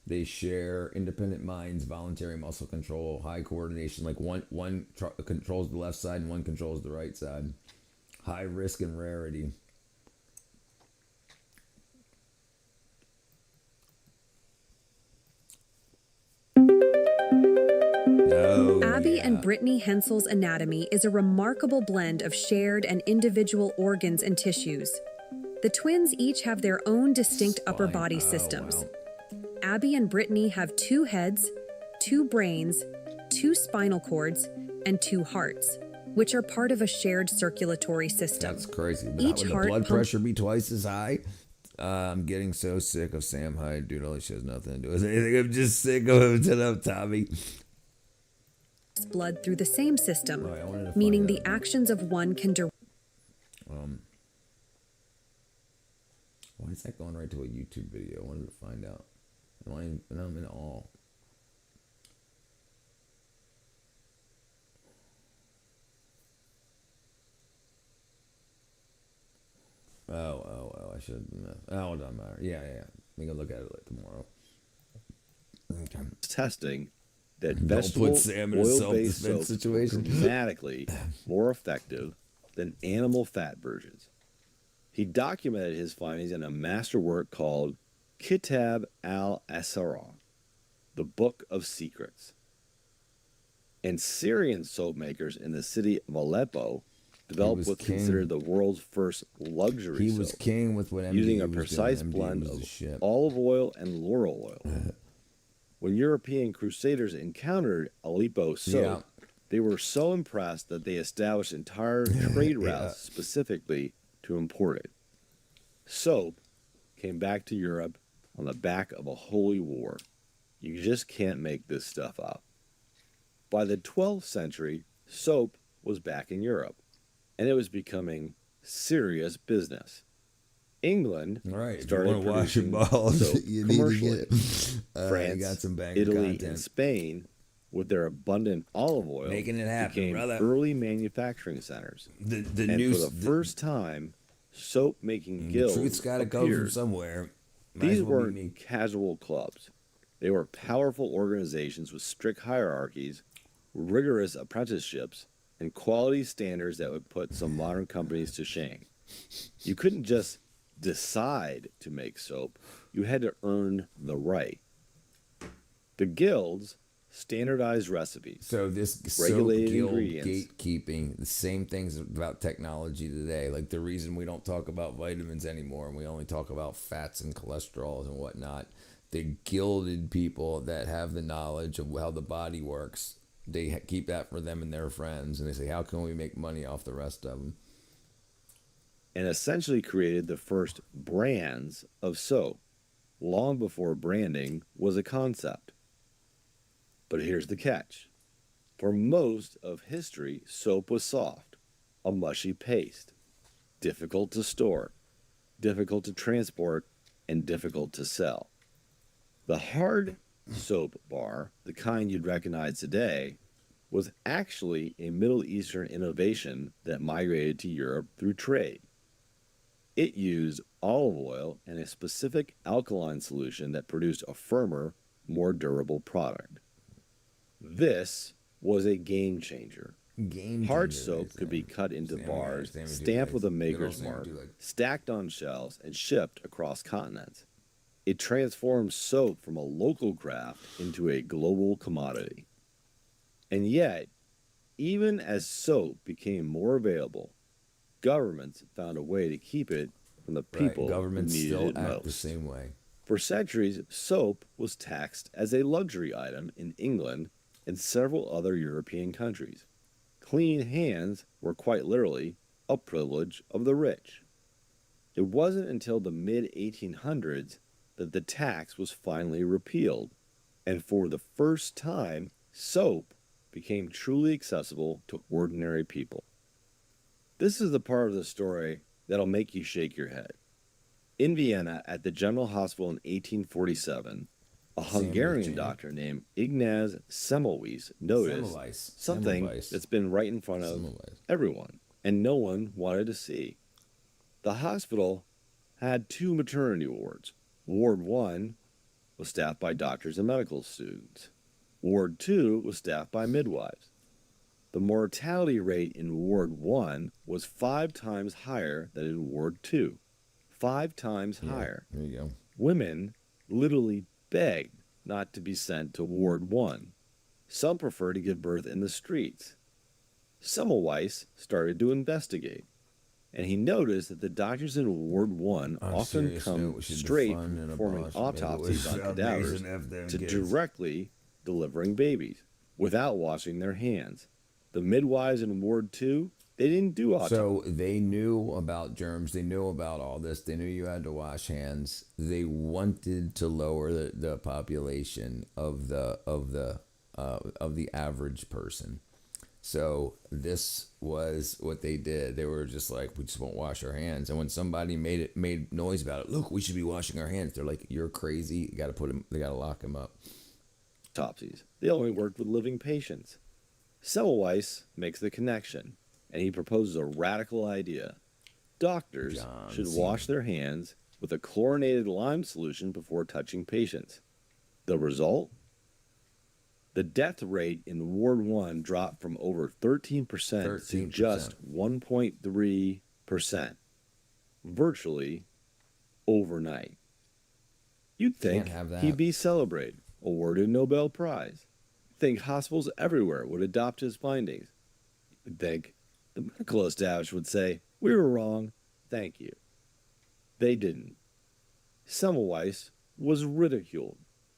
S1: They share independent minds, voluntary muscle control, high coordination. Like one controls the left side and one controls the right side. High risk and rarity.
S14: Abby and Brittany Hensel's anatomy is a remarkable blend of shared and individual organs and tissues. The twins each have their own distinct upper body systems. Abby and Brittany have 2 heads, 2 brains, 2 spinal cords, and 2 hearts, which are part of a shared circulatory system.
S1: That's crazy. But
S14: Each
S1: would the
S14: heart
S1: blood
S14: pump-
S1: pressure be twice as high? I'm getting so sick of Sam Hyde, dude. All this shit has nothing to do with anything. I'm just sick of him. Shut up, Tommy.
S14: Blood through the same system,
S1: I wanted to
S14: meaning
S1: find
S14: the actions of one can
S1: Why is that going right to a YouTube video? I wanted to find out. And I'm in awe. Oh, I should have been that. Oh, it doesn't matter. Yeah. We can look at it tomorrow. Okay.
S13: Testing that
S1: Don't
S13: vegetable
S1: put Sam in a
S13: oil-based
S1: self-defense
S13: soaps
S1: situation.
S13: are dramatically more effective than animal fat versions. He documented his findings in a masterwork called Kitab al-Asrar, the Book of Secrets. And Syrian soap makers in the city of Aleppo developed what's considered the world's first luxury
S1: He
S13: soap,
S1: was king with what MD
S13: using a
S1: was
S13: precise
S1: doing. MD
S13: blend
S1: was
S13: of
S1: the shit.
S13: olive oil and laurel oil. When European crusaders encountered Aleppo soap, they were so impressed that they established entire trade routes specifically to import it. Soap came back to Europe on the back of a holy war. You just can't make this stuff up. By the 12th century, soap was back in Europe, and it was becoming serious business. England started
S1: wanna wash your
S13: producing
S1: balls,
S13: soap
S1: you need to
S13: commercially.
S1: get it. You
S13: France,
S1: got some banger
S13: Italy,
S1: content.
S13: and Spain, with their abundant olive oil,
S1: Making it happen,
S13: became
S1: brother.
S13: early manufacturing centers.
S1: The
S13: and
S1: new
S13: for the first time, soap-making
S1: The
S13: guilds
S1: truth's got to come from
S13: appeared.
S1: somewhere. Might
S13: These
S1: as well be
S13: weren't
S1: me.
S13: casual clubs. They were powerful organizations with strict hierarchies, rigorous apprenticeships, and quality standards that would put some modern companies to shame. You couldn't just decide to make soap. You had to earn the right. The guilds standardized recipes.
S1: So this
S13: regulated
S1: soap guild
S13: ingredients.
S1: gatekeeping, the same things about technology today. Like the reason we don't talk about vitamins anymore and we only talk about fats and cholesterols and whatnot. The gilded people that have the knowledge of how the body works, they keep that for them and their friends. And they say, how can we make money off the rest of them?
S13: And essentially created the first brands of soap, long before branding was a concept. But here's the catch. For most of history, soap was soft, a mushy paste, difficult to store, difficult to transport, and difficult to sell. The hard soap bar, the kind you'd recognize today, was actually a Middle Eastern innovation that migrated to Europe through trade. It used olive oil and a specific alkaline solution that produced a firmer, more durable product. This was a game changer. Hard soap could be cut into bars, stamped with a maker's mark, stacked on shelves, and shipped across continents. It transformed soap from a local craft into a global commodity. And yet, even as soap became more available, governments found a way to keep it from the people
S1: Governments
S13: who needed
S1: still
S13: it
S1: act
S13: most.
S1: the same way.
S13: For centuries, soap was taxed as a luxury item in England and several other European countries. Clean hands were quite literally a privilege of the rich. It wasn't until the mid-1800s that the tax was finally repealed, and for the first time, soap became truly accessible to ordinary people. This is the part of the story that'll make you shake your head. In Vienna, at the General Hospital in 1847, a Hungarian doctor named Ignaz Semmelweis noticed something that's been right in front of everyone, and no one wanted to see. The hospital had 2 maternity wards. Ward 1 was staffed by doctors and medical students. Ward 2 was staffed by midwives. The mortality rate in Ward 1 was 5 times higher than in Ward 2. 5 times higher.
S1: There you go.
S13: Women literally begged not to be sent to Ward 1. Some prefer to give birth in the streets. Semmelweis started to investigate, and he noticed that the doctors in Ward 1 often come straight from performing autopsies on cadavers to directly delivering babies without washing their hands. The midwives in Ward 2, they didn't do autopsies.
S1: So they knew about germs. They knew about all this. They knew you had to wash hands. They wanted to lower the population of the average person. So this was what they did. They were just like, we just won't wash our hands. And when somebody made noise about it, look, we should be washing our hands. They're like, you're crazy. You got to put him. They got to lock him up.
S13: Autopsies. They only worked with living patients. Semmelweis makes the connection, and he proposes a radical idea. Doctors should wash their hands with a chlorinated lime solution before touching patients. The result? The death rate in Ward 1 dropped from over 13% to just 1.3%, virtually overnight. You'd think he'd be celebrated, awarded a Nobel Prize. Think hospitals everywhere would adopt his findings. You'd think the medical establishment would say, we were wrong, thank you. They didn't. Semmelweis was ridiculed.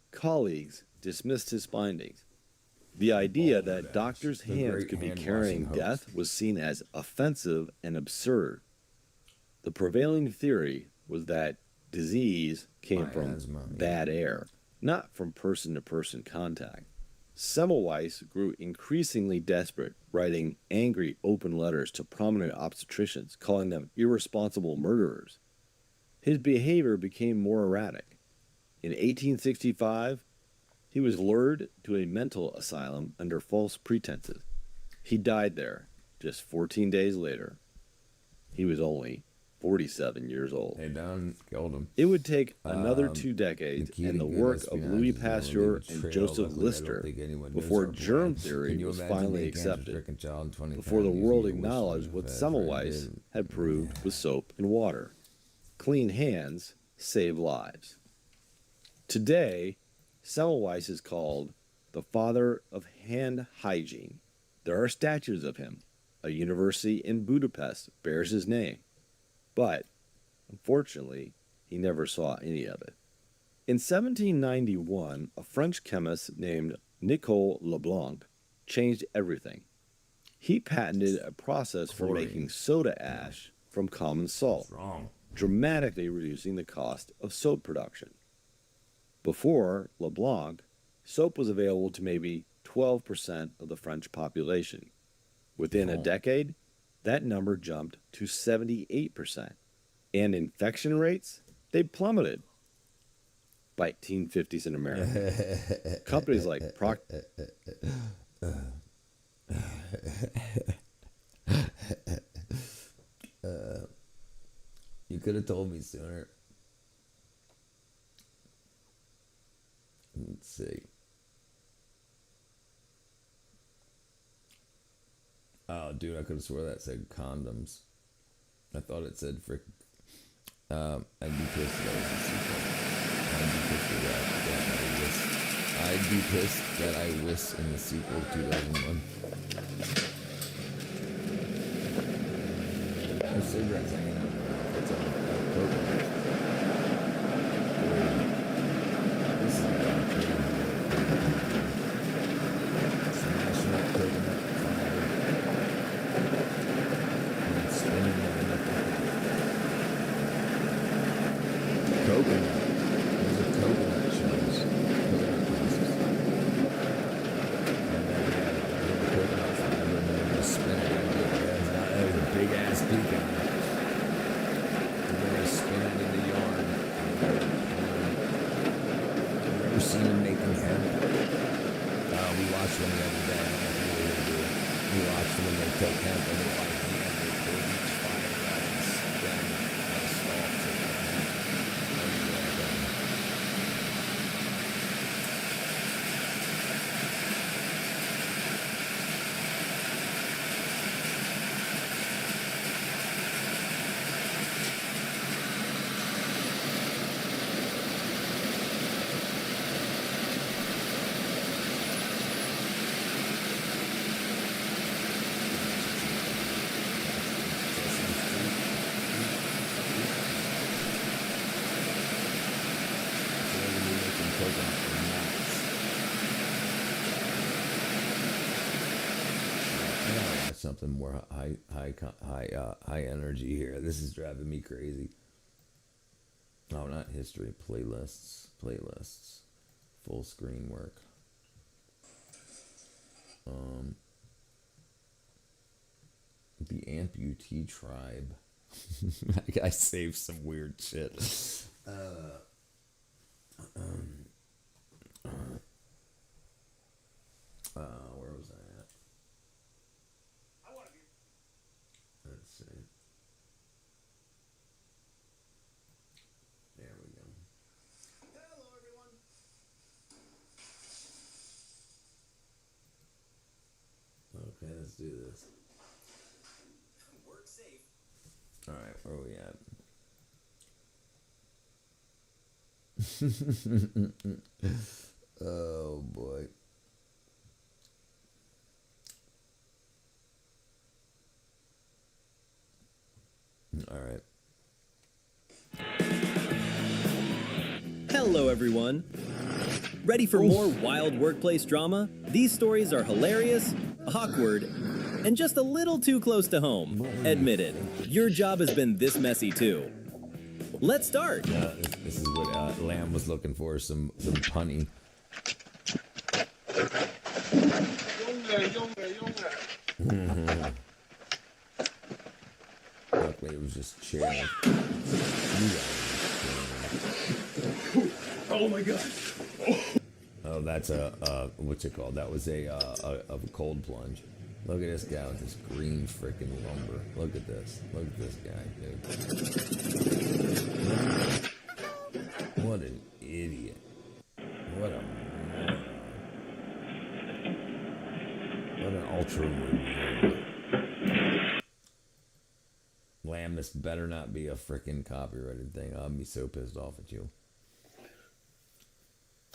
S13: Colleagues dismissed his findings. The idea that doctors' hands could be carrying death was seen as offensive and absurd. The prevailing theory was that disease came from bad air, not from person-to-person contact. Semmelweis grew increasingly desperate, writing angry open letters to prominent obstetricians, calling them irresponsible murderers. His behavior became more erratic. In 1865, he was lured to a mental asylum under false pretenses. He died there just 14 days later. He was only 47 years old.
S1: They done killed him.
S13: It would take another 2 decades and the work of Louis Pasteur and Joseph Lister before germ theory was finally accepted, before the world acknowledged what Semmelweis had proved with soap and water. Clean hands save lives. Today, Semmelweis is called the father of hand hygiene. There are statues of him. A university in Budapest bears his name. But, unfortunately, he never saw any of it. In 1791, a French chemist named Nicole Leblanc changed everything. He patented a process for making soda ash from common salt, dramatically reducing the cost of soap production. Before Leblanc, soap was available to maybe 12% of the French population. Within a decade, that number jumped to 78%. And infection rates, they plummeted. 1950s in America. Companies like Procter.
S1: You could have told me sooner. Let's see. Oh, dude, I could have swore that said condoms. I thought it said frick. I'd be pissed that was a sequel. I'd be pissed that I wish in the sequel 2001. There's cigarettes hanging out. It's a program. This is smashing up coconut fire. And spinning it in the coconut. These are coconut shells. Coconut pieces. And then we had the coconut fiber and then just spin it into it. That was a big ass peak on it. And then they spin it into yarn. Have you ever seen them making hemp? We watched them the other day. I don't know if you were gonna do it. We watched them when they take hemp and they like the end. They each fire out and spin stalks of the hemp. Something more high energy here. This is driving me crazy. Oh, not history. Playlists. Full screen work. The amputee tribe. I saved some weird shit. Where was I at? Let's see. There we go.
S9: Hello, everyone.
S1: Okay, let's do this.
S9: Work safe.
S1: All right, where are we at? Oh boy. All right.
S17: Hello, everyone. Ready for more wild workplace drama? These stories are hilarious, awkward, and just a little too close to home. Admit it, your job has been this messy too. Let's start.
S1: This is what Lamb was looking for, some punny. Luckily, it was just chill.
S10: Oh my god.
S1: Oh, that's what's it called? That was a cold plunge. Look at this guy with this green freaking lumber. Look at this. Look at this guy, dude. What an idiot. What a moron. What an ultra moron. Lamb, this better not be a freaking copyrighted thing. I'll be so pissed off at you.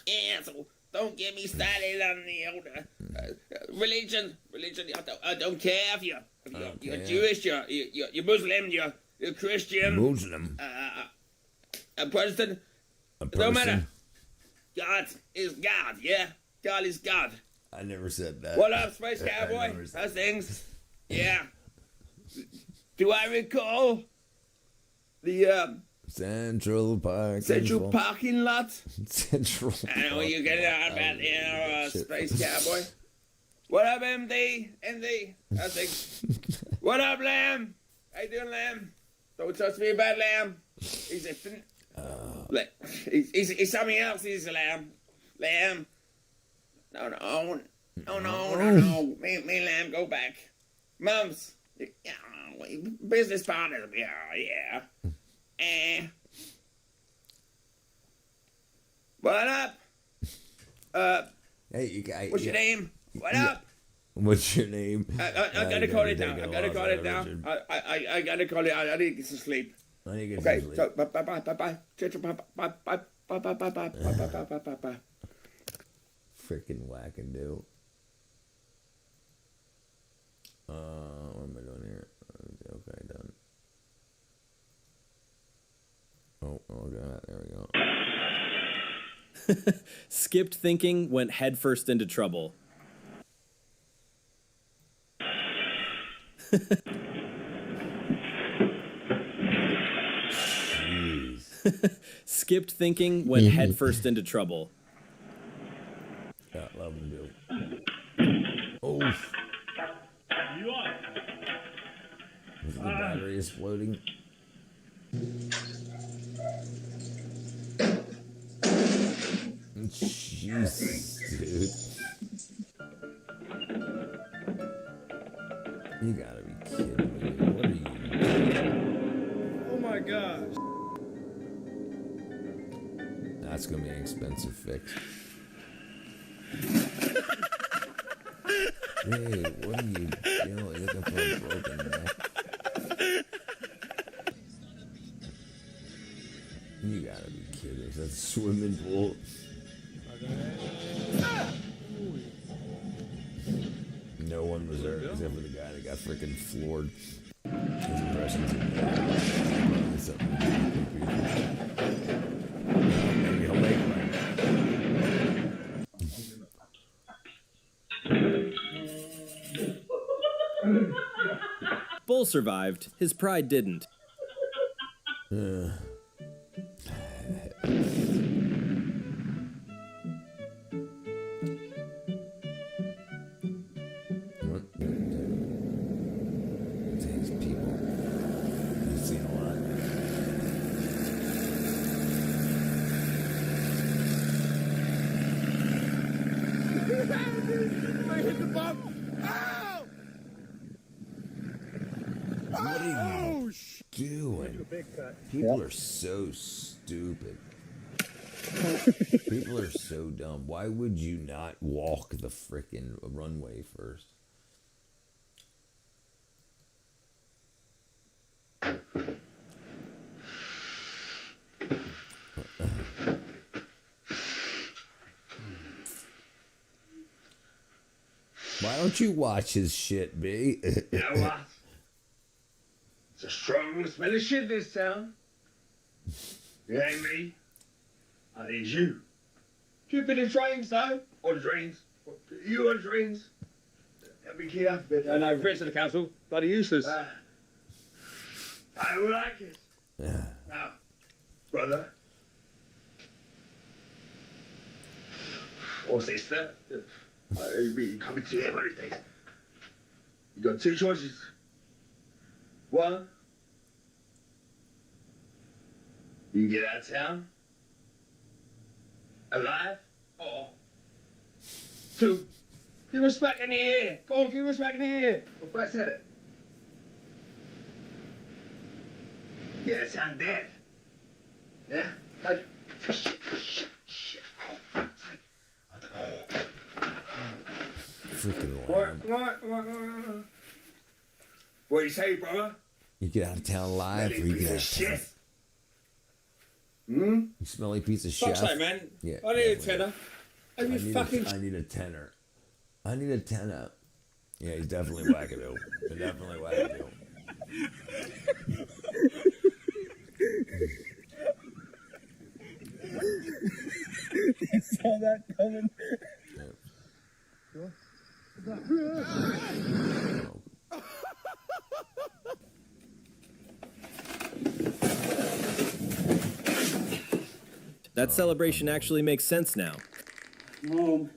S2: Yeah, so don't get me started on the old religion. I don't care if you're Jewish, you're Muslim, you're Christian,
S1: Muslim,
S2: a Protestant. No matter. God is God. Yeah, God is God.
S1: I never said that.
S2: What up, Space Cowboy? How's things? Yeah. Do I recall the
S1: Central Park.
S2: Central parking lot?
S1: Central.
S2: I know you get it out about there, Space Cowboy. What up, MD? MD? How's things? What up, Lamb? How you doing, Lamb? Don't touch me about Lamb. He's a He's something else. He's a lamb. Lamb. No. Me and Lamb, go back. Mums. Yeah, business partners. Yeah. What up?
S1: Hey, you guys.
S2: What's your name? What up?
S1: What's your name?
S2: I gotta call it down. I gotta call it down. I gotta call it. I need to get some sleep. Okay. So bye. Bye.
S1: Freaking wackadoo. What am I doing here? Okay, done. Oh, God, there we go.
S17: Skipped thinking, went headfirst into trouble. Skipped thinking, went headfirst into trouble.
S1: Got love and do. Oh. Is the battery exploding? Jesus, dude. You gotta be kidding me. What are you doing?
S10: Oh my gosh.
S1: That's gonna be an expensive fix. Hey, what are you doing? Looking for a broken neck? You gotta be kidding. That's a swimming pool. No one was there except for the guy that got freaking floored. His impressions of maybe he'll make one.
S17: Bull survived. His pride didn't.
S1: These people. You've seen a lot.
S10: I hit the bump. Ow!
S1: What are you doing? People are so stupid. People are so dumb. Why would you not walk the frickin' runway first? Why don't you watch his shit, B?
S10: You know what? It's a strong smell of shit this town. It ain't me. I need you. You've been in trains, though. On trains. You on trains. Let me get up a bit. No, friends of the council. Bloody useless. I like it.
S1: Yeah.
S10: Now, brother. Or sister. You coming to here one of these days. You got two choices. One, you can get out of town alive, or two, give us back in the air. Go on, give us back in the air. Well, I said it. Get out of town dead. Yeah?
S1: Freaking
S10: What do you say, brother?
S1: You get out of town alive, or you get out of town.
S10: Hmm?
S1: You smelly piece of
S10: Fuck's
S1: shit.
S10: sake, man.
S1: Yeah.
S10: I need a
S1: definitely.
S10: tenner.
S1: I need a tenner. I need a tenner. Yeah, he's definitely wackadoo. He's definitely wackadoo.
S10: You saw that coming.
S17: That celebration actually makes sense now.
S10: Mom.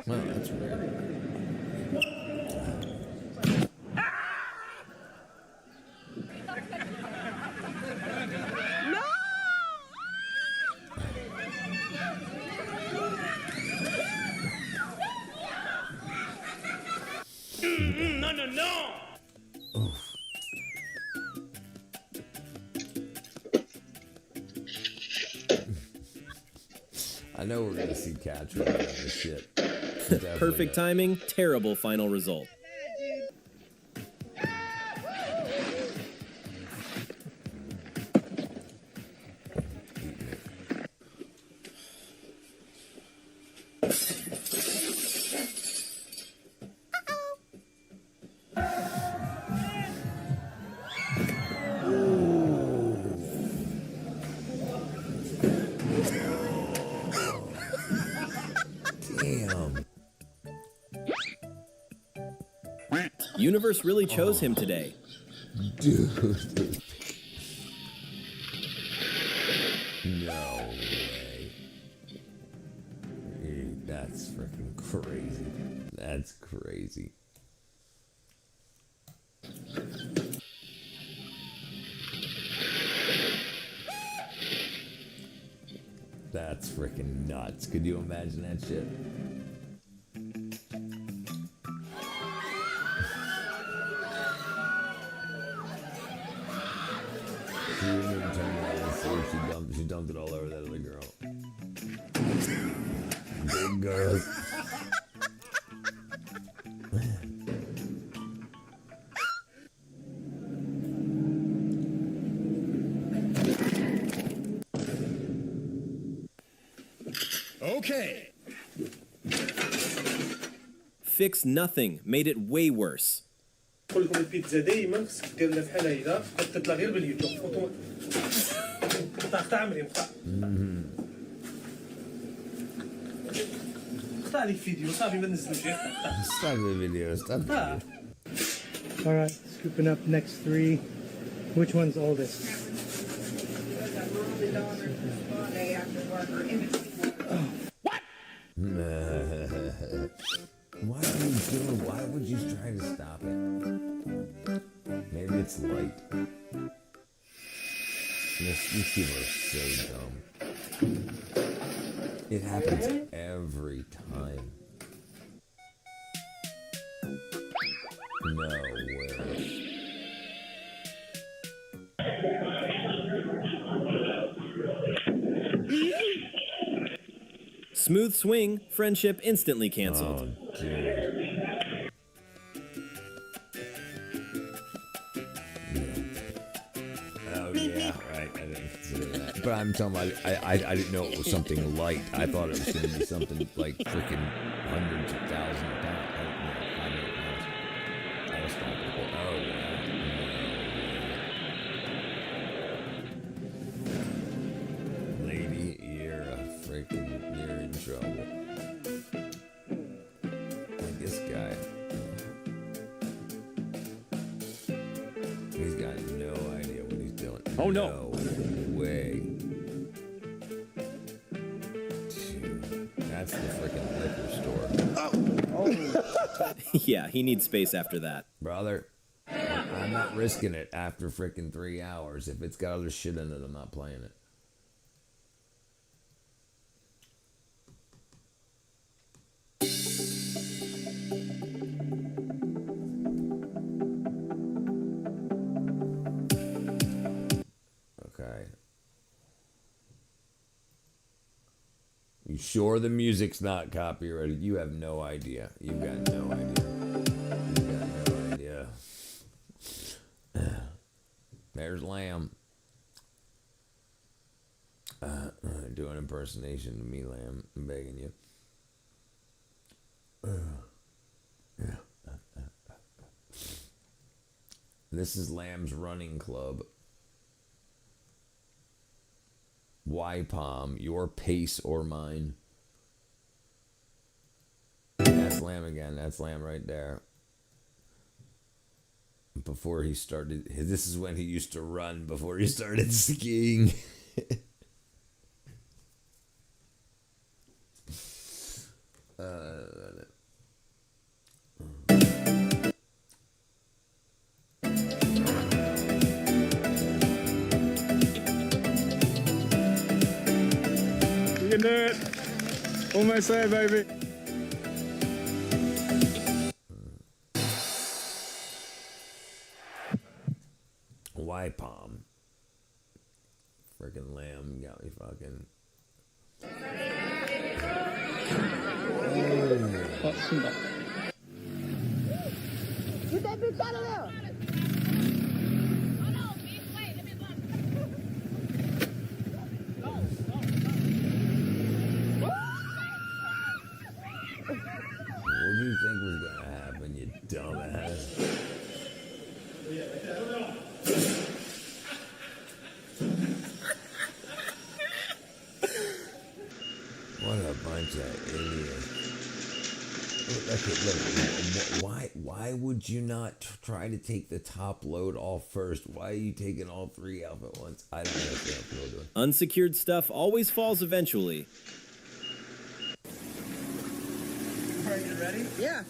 S1: Well, that's weird.
S10: No, no, no!
S1: I know we're gonna see Catra on this shit.
S17: Perfect timing, terrible final result.
S1: Damn.
S17: Universe really chose him today.
S1: Dude. No way. Dude, that's freaking crazy. That's crazy. That's freaking nuts. Could you imagine that shit? She didn't even turn around and see. She dumped it all over that other girl. Big girl.
S17: Okay. Fix nothing, made it way worse.
S6: قول لكم البيتزا دايما خصك دير لها بحال هيدا تطلع غير باليوتيوب قطع عمري قطع لي الفيديو صافي ما نزلوش
S1: Stop the video. Stop the video.
S6: All right, scooping up next 3. Which one's oldest?
S1: Why are you doing? Why would you try to stop it? Maybe it's light. These people are so dumb. It happens every time. No way.
S17: Smooth swing, friendship instantly canceled.
S1: Oh, dude. Oh, yeah, right. I didn't consider that. But I'm talking about, I didn't know it was something light. I thought it was going to be something like freaking hundreds of thousands of pounds. I was talking about, oh, yeah. Lady, you're in trouble. Like this guy. He's got no idea what he's doing.
S17: Oh, no.
S1: No way. Dude, that's the freaking liquor store.
S17: Yeah, he needs space after that.
S1: Brother, I'm not risking it after freaking 3 hours. If it's got other shit in it, I'm not playing it. Okay. You sure the music's not copyrighted? You have no idea. You've got no idea. You've got no idea. There's Lamb. Do an impersonation of me, Lamb. I'm begging you. This is Lamb's running club. YPOM, your pace or mine. That's Lamb again. That's Lamb right there. Before he started, this is when he used to run before he started skiing.
S6: You can do it. Almost there, baby.
S1: Y-palm. Freaking lamb got me fucking.
S15: Get that bitch out of there!
S1: What do you think was gonna happen, you dumbass? What a bunch of idiots. Look, why would you not try to take the top load off first? Why are you taking all three off at once? I don't understand what you're doing.
S17: Unsecured stuff always falls eventually.
S22: Are you ready? Yeah.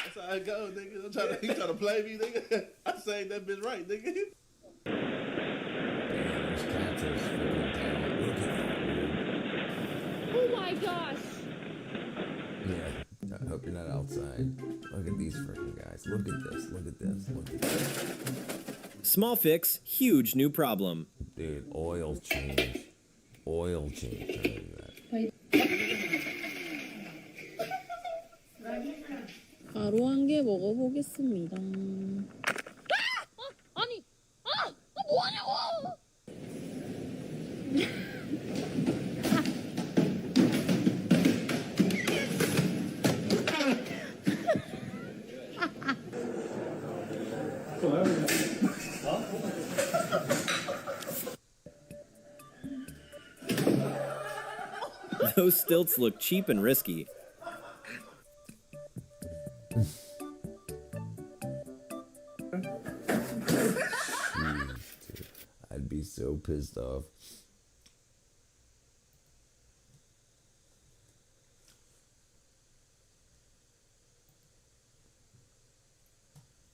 S16: That's how I go, nigga. He trying to play me, nigga. I say that bitch right, nigga.
S5: Oh my gosh!
S1: Yeah, I hope you're not outside. Look at these freaking guys. Look at this. Look at this. Look at this.
S17: Small fix, huge new problem.
S1: Dude, oil change. Oil change.
S21: 가루 한 개 먹어보겠습니다.
S15: 아니! 뭐하냐고!
S17: Those stilts look cheap and risky.
S1: I'd be so pissed off.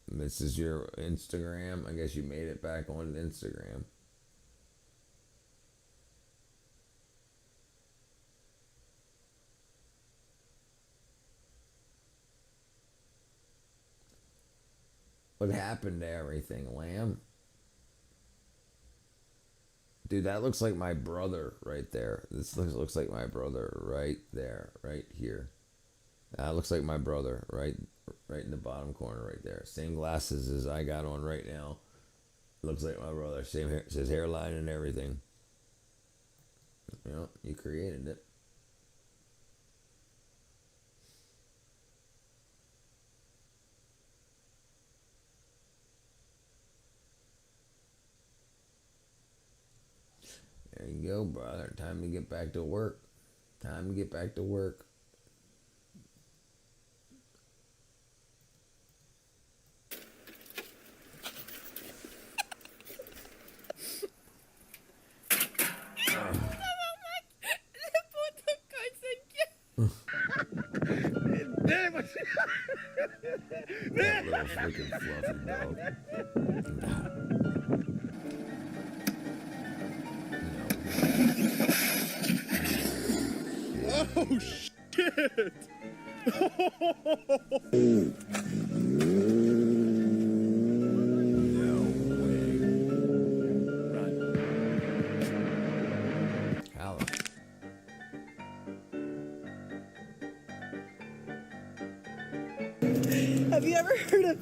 S1: This is your Instagram. I guess you made it back on Instagram. What happened to everything, Lamb? Dude, that looks like my brother right there. This looks like my brother right there, right here. That looks like my brother right in the bottom corner right there. Same glasses as I got on right now. Looks like my brother. Same hair, his hairline and everything. You know, you created it. There you go, brother. Time to get back to work. Time to get back to work. That little freaking fluffy dog.
S16: Oh shit!
S22: Have you ever heard of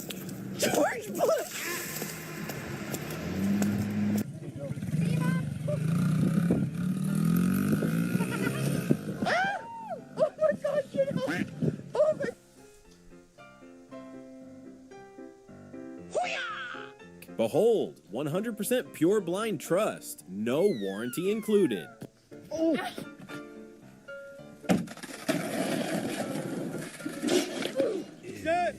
S22: George Bush? Oh my God, get off! Oh my...
S17: Behold, 100% pure blind trust. No warranty included.
S22: Oh. Shit!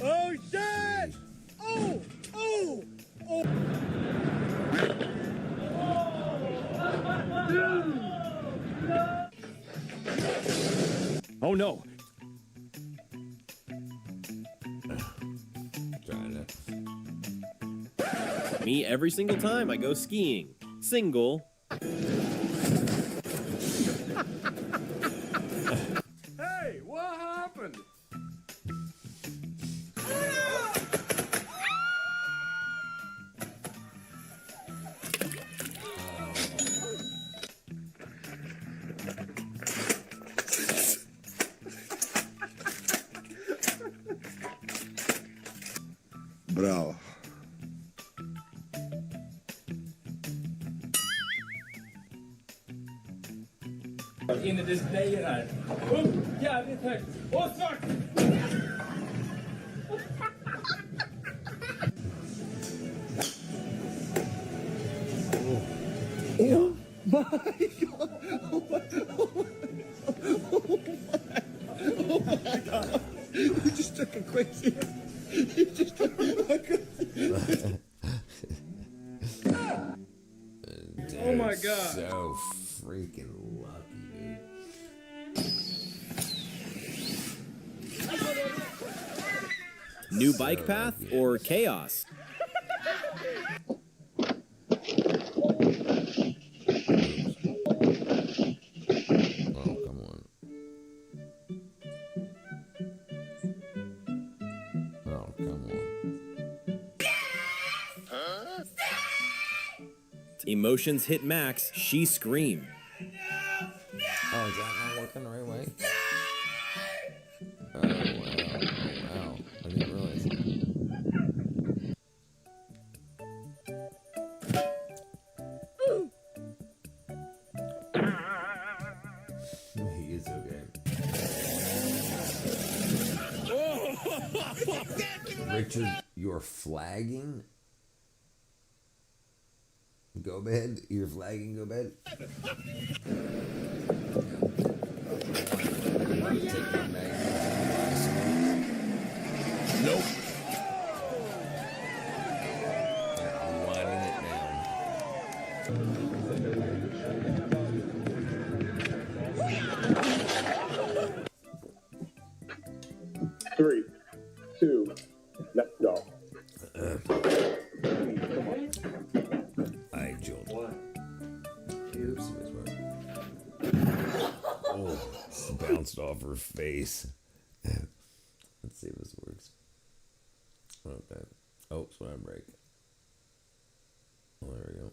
S22: Oh shit! Oh! Oh! Oh!
S17: no.
S1: Trying
S17: Me every single time I go skiing. Single.
S16: Hey, what happened?
S13: Bravo.
S4: In det displayen här. Jävligt högt. Och svart!
S16: Oh my god! Oh my god! You just took a crazy. You just took a crazy.
S1: Oh
S4: my God.
S1: So freaking lucky, dude.
S17: New bike path or chaos?
S1: Oh, come on. Oh, come on.
S17: Emotions hit max, she screamed.
S1: Oh, is that not working the right way? Oh, wow. Oh, wow. I didn't realize. He is okay. Richard, you're flagging? Go bed? You're flagging, go bed?
S16: Nope.
S1: I'm winding it down.
S10: 3, 2, let's go.
S1: I joined. Oh, bounced off her face. Let's see if this works. Okay. Oh, so I break. Oh, there we go.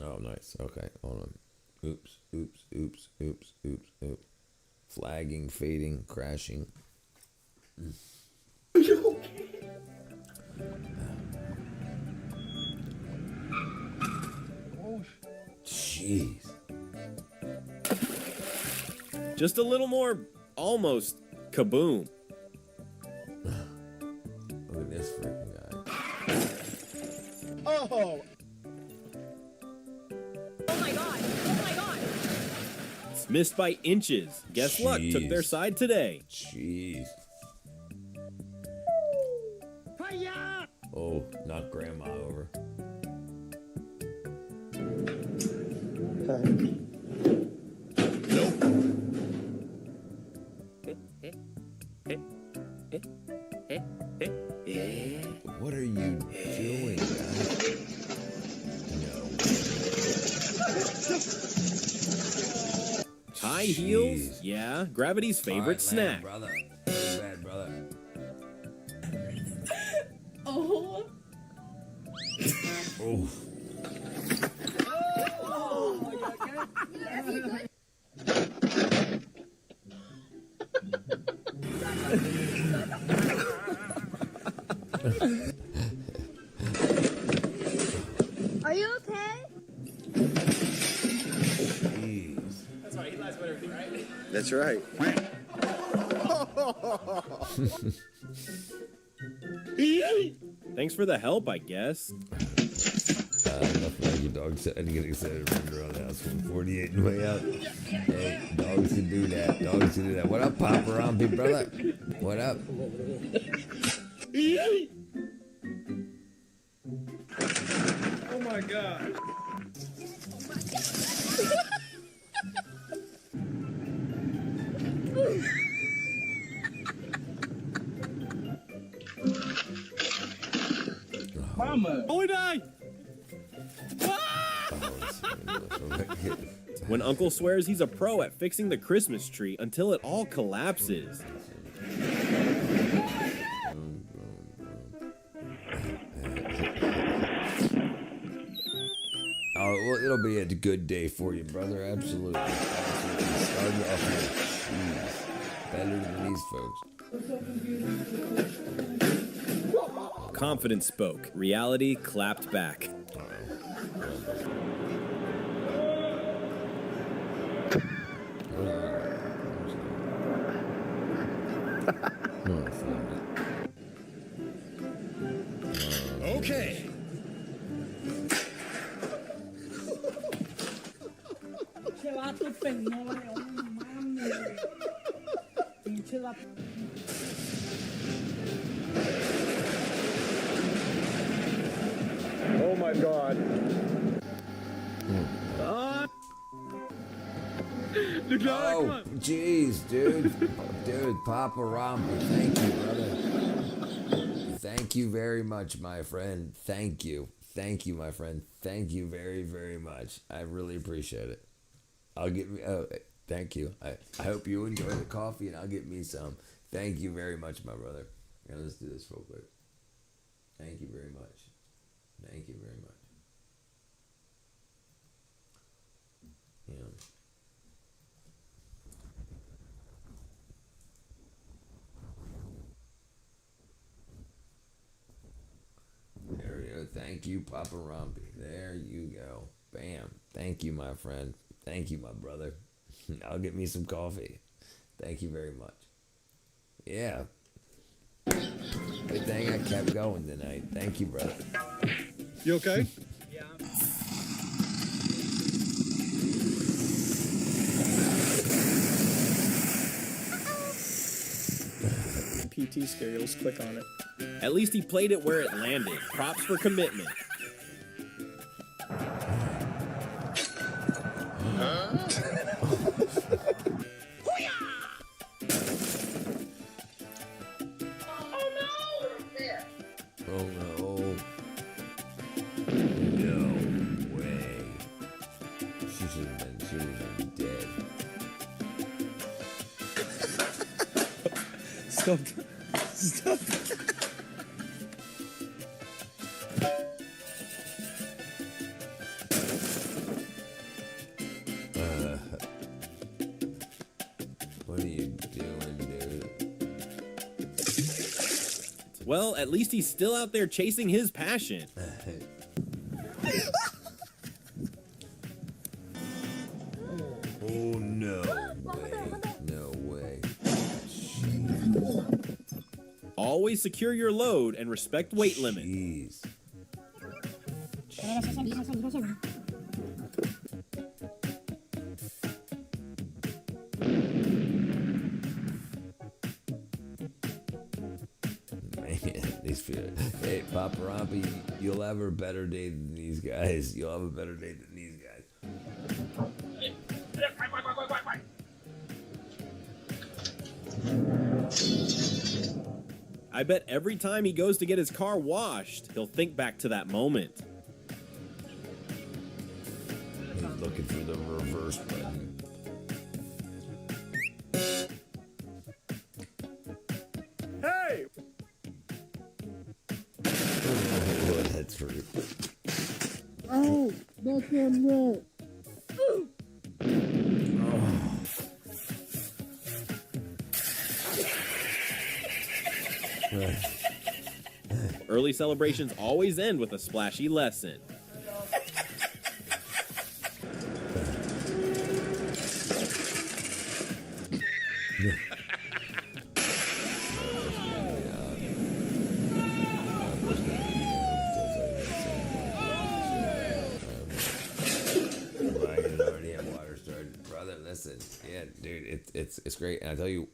S1: Oh, nice. Okay, hold on. Oops, oops, oops, oops, oops, oops. Flagging, fading, crashing. Jeez.
S17: Just a little more, almost kaboom.
S1: Look at this freaking guy.
S16: Oh!
S18: Oh my god! Oh my god!
S17: Missed by inches. Guess luck took their side today.
S1: Jeez. Oh, knock grandma over. What are you doing, guys?
S17: High heels? Yeah, gravity's favorite snack.
S1: Brother. Bad brother.
S21: Oh.
S1: Oh.
S15: Are you okay?
S1: Jeez.
S4: That's right, he lies about everything, right?
S13: That's right.
S17: Thanks for the help, I guess.
S1: Nothing like your dog said. I get excited to run around the house from 48 and way out. Hey, dogs can do that. Dogs can do that. What up, Papa Rompy, brother? What up?
S4: Oh my god.
S21: mama.
S17: Boy, die! When Uncle swears he's a pro at fixing the Christmas tree until it all collapses.
S1: Oh, well, it'll be a good day for you, brother. Absolutely. Starting off with cheese. Better than these folks.
S17: Confidence spoke. Reality clapped back.
S21: Okay. Pinche vato penore, oh mames. Pinche vato.
S19: Oh my God.
S1: Oh, jeez, dude. Dude, Papa Romper, thank you, brother. Thank you very much, my friend. Thank you. Thank you, my friend. Thank you very, very much. I really appreciate it. I'll get me. Oh, thank you. I hope you enjoy the coffee, and I'll get me some. Thank you very much, my brother. Now let's do this real quick. Thank you very much. Thank you very much. Yeah. There we go. Thank you, Papa Rompy. There you go. Bam. Thank you, my friend. Thank you, my brother. I'll get me some coffee. Thank you very much. Yeah. Good thing I kept going tonight. Thank you, brother.
S19: You okay?
S21: Yeah.
S20: PT scales, click on it.
S17: At least he played it where it landed. Props for commitment.
S1: Oh no. No way. She should have been dead.
S19: Stop. Stop.
S1: What are you doing, dude?
S17: Well, at least he's still out there chasing his passion.
S1: Oh no way. No way.
S17: Always secure your load and respect weight limit.
S1: Jeez. Man, these people. Hey, Papa Rompy, you'll have a better day than these guys. You'll have a better day than these guys.
S17: I bet every time he goes to get his car washed, he'll think back to that moment.
S1: He's looking for the reverse button.
S19: Hey!
S1: Oh, that's rude.
S21: Oh, that's not right.
S17: Early celebrations always end with a splashy lesson.
S1: Brother, listen, yeah, dude, it's great, and I tell you,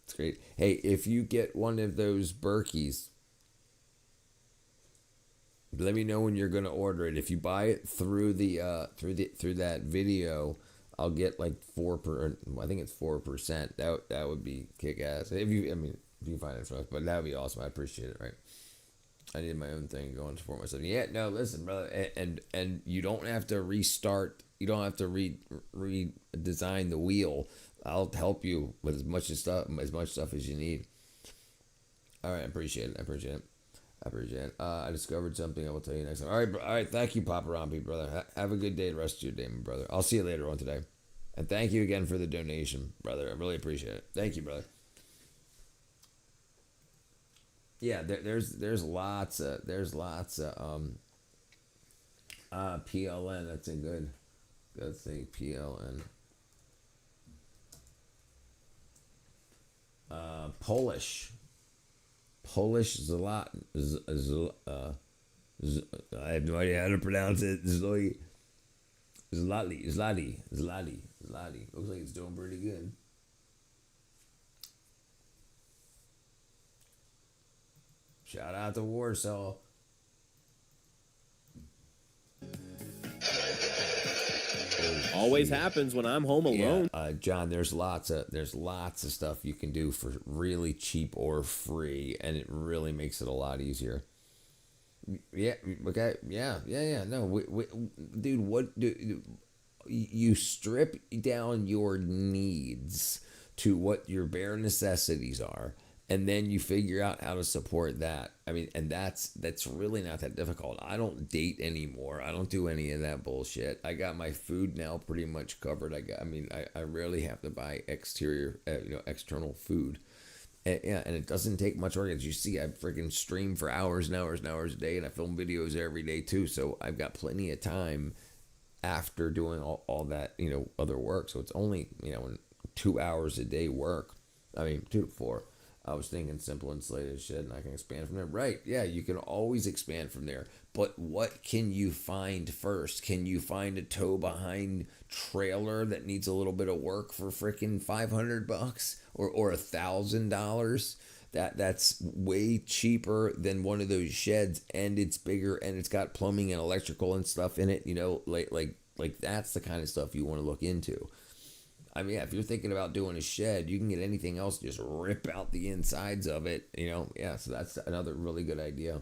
S1: it's great. Hey, if you get one of those Berkeys, let me know when you're gonna order it. If you buy it through through that video, I'll get like 4%. I think it's 4%. That would be kick ass. If you find it from us, but that would be awesome. I appreciate it. Right. I did my own thing going for myself. Yeah, no, listen, brother, and you don't have to restart. You don't have to redesign the wheel. I'll help you with as much stuff as you need. All right, I appreciate it. I discovered something. I will tell you next time. All right. Thank you, Papa Rompi, brother. Have a good day, the rest of your day, my brother. I'll see you later on today. And thank you again for the donation, brother. I really appreciate it. Thank you, brother. Yeah, there's lots of PLN. That's a good thing. PLN. Polish Zlot. I have no idea how to pronounce it. Zlotli. Looks like it's doing pretty good. Shout out to Warsaw.
S17: Always happens when I'm home alone.
S1: Yeah, John, there's lots of stuff you can do for really cheap or free, and it really makes it a lot easier. Yeah. Okay. Yeah. No, dude. What do you strip down your needs to what your bare necessities are? And then you figure out how to support that. I mean, and that's really not that difficult. I don't date anymore. I don't do any of that bullshit. I got my food now pretty much covered. I rarely have to buy external food. And it doesn't take much work. As you see, I freaking stream for hours and hours and hours a day, and I film videos every day too. So I've got plenty of time after doing all that, other work. So it's only, 2 hours a day work. 2 to 4. I was thinking simple insulated shit, and I can expand from there. Right, yeah, you can always expand from there. But what can you find first? Can you find a tow-behind trailer that needs a little bit of work for freaking $500 or $1,000? That's way cheaper than one of those sheds, and it's bigger, and it's got plumbing and electrical and stuff in it. Like that's the kind of stuff you want to look into. If you're thinking about doing a shed, you can get anything else, just rip out the insides of it, Yeah, so that's another really good idea.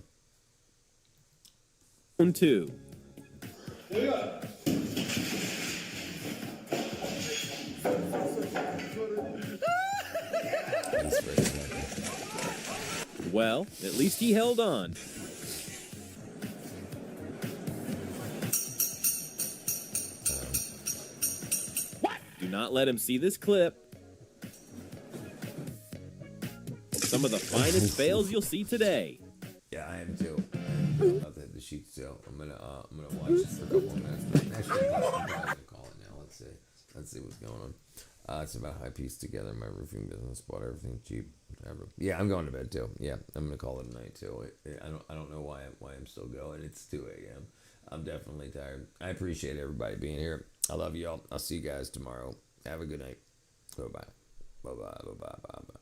S17: 1, 2. Well, at least he held on. Do not let him see this clip. Some of the finest fails you'll see today.
S1: Yeah, I am too. About to hit the sheet still. I'm gonna watch this for a couple of minutes. Actually, I'm gonna call it now. Let's see what's going on. It's about how I pieced together my roofing business, bought everything cheap. Yeah, I'm going to bed too. Yeah, I'm gonna call it a night too. I don't know why I'm still going. It's 2 a.m. I'm definitely tired. I appreciate everybody being here. I love y'all. I'll see you guys tomorrow. Have a good night. Bye-bye. Bye-bye. Bye-bye. Bye-bye.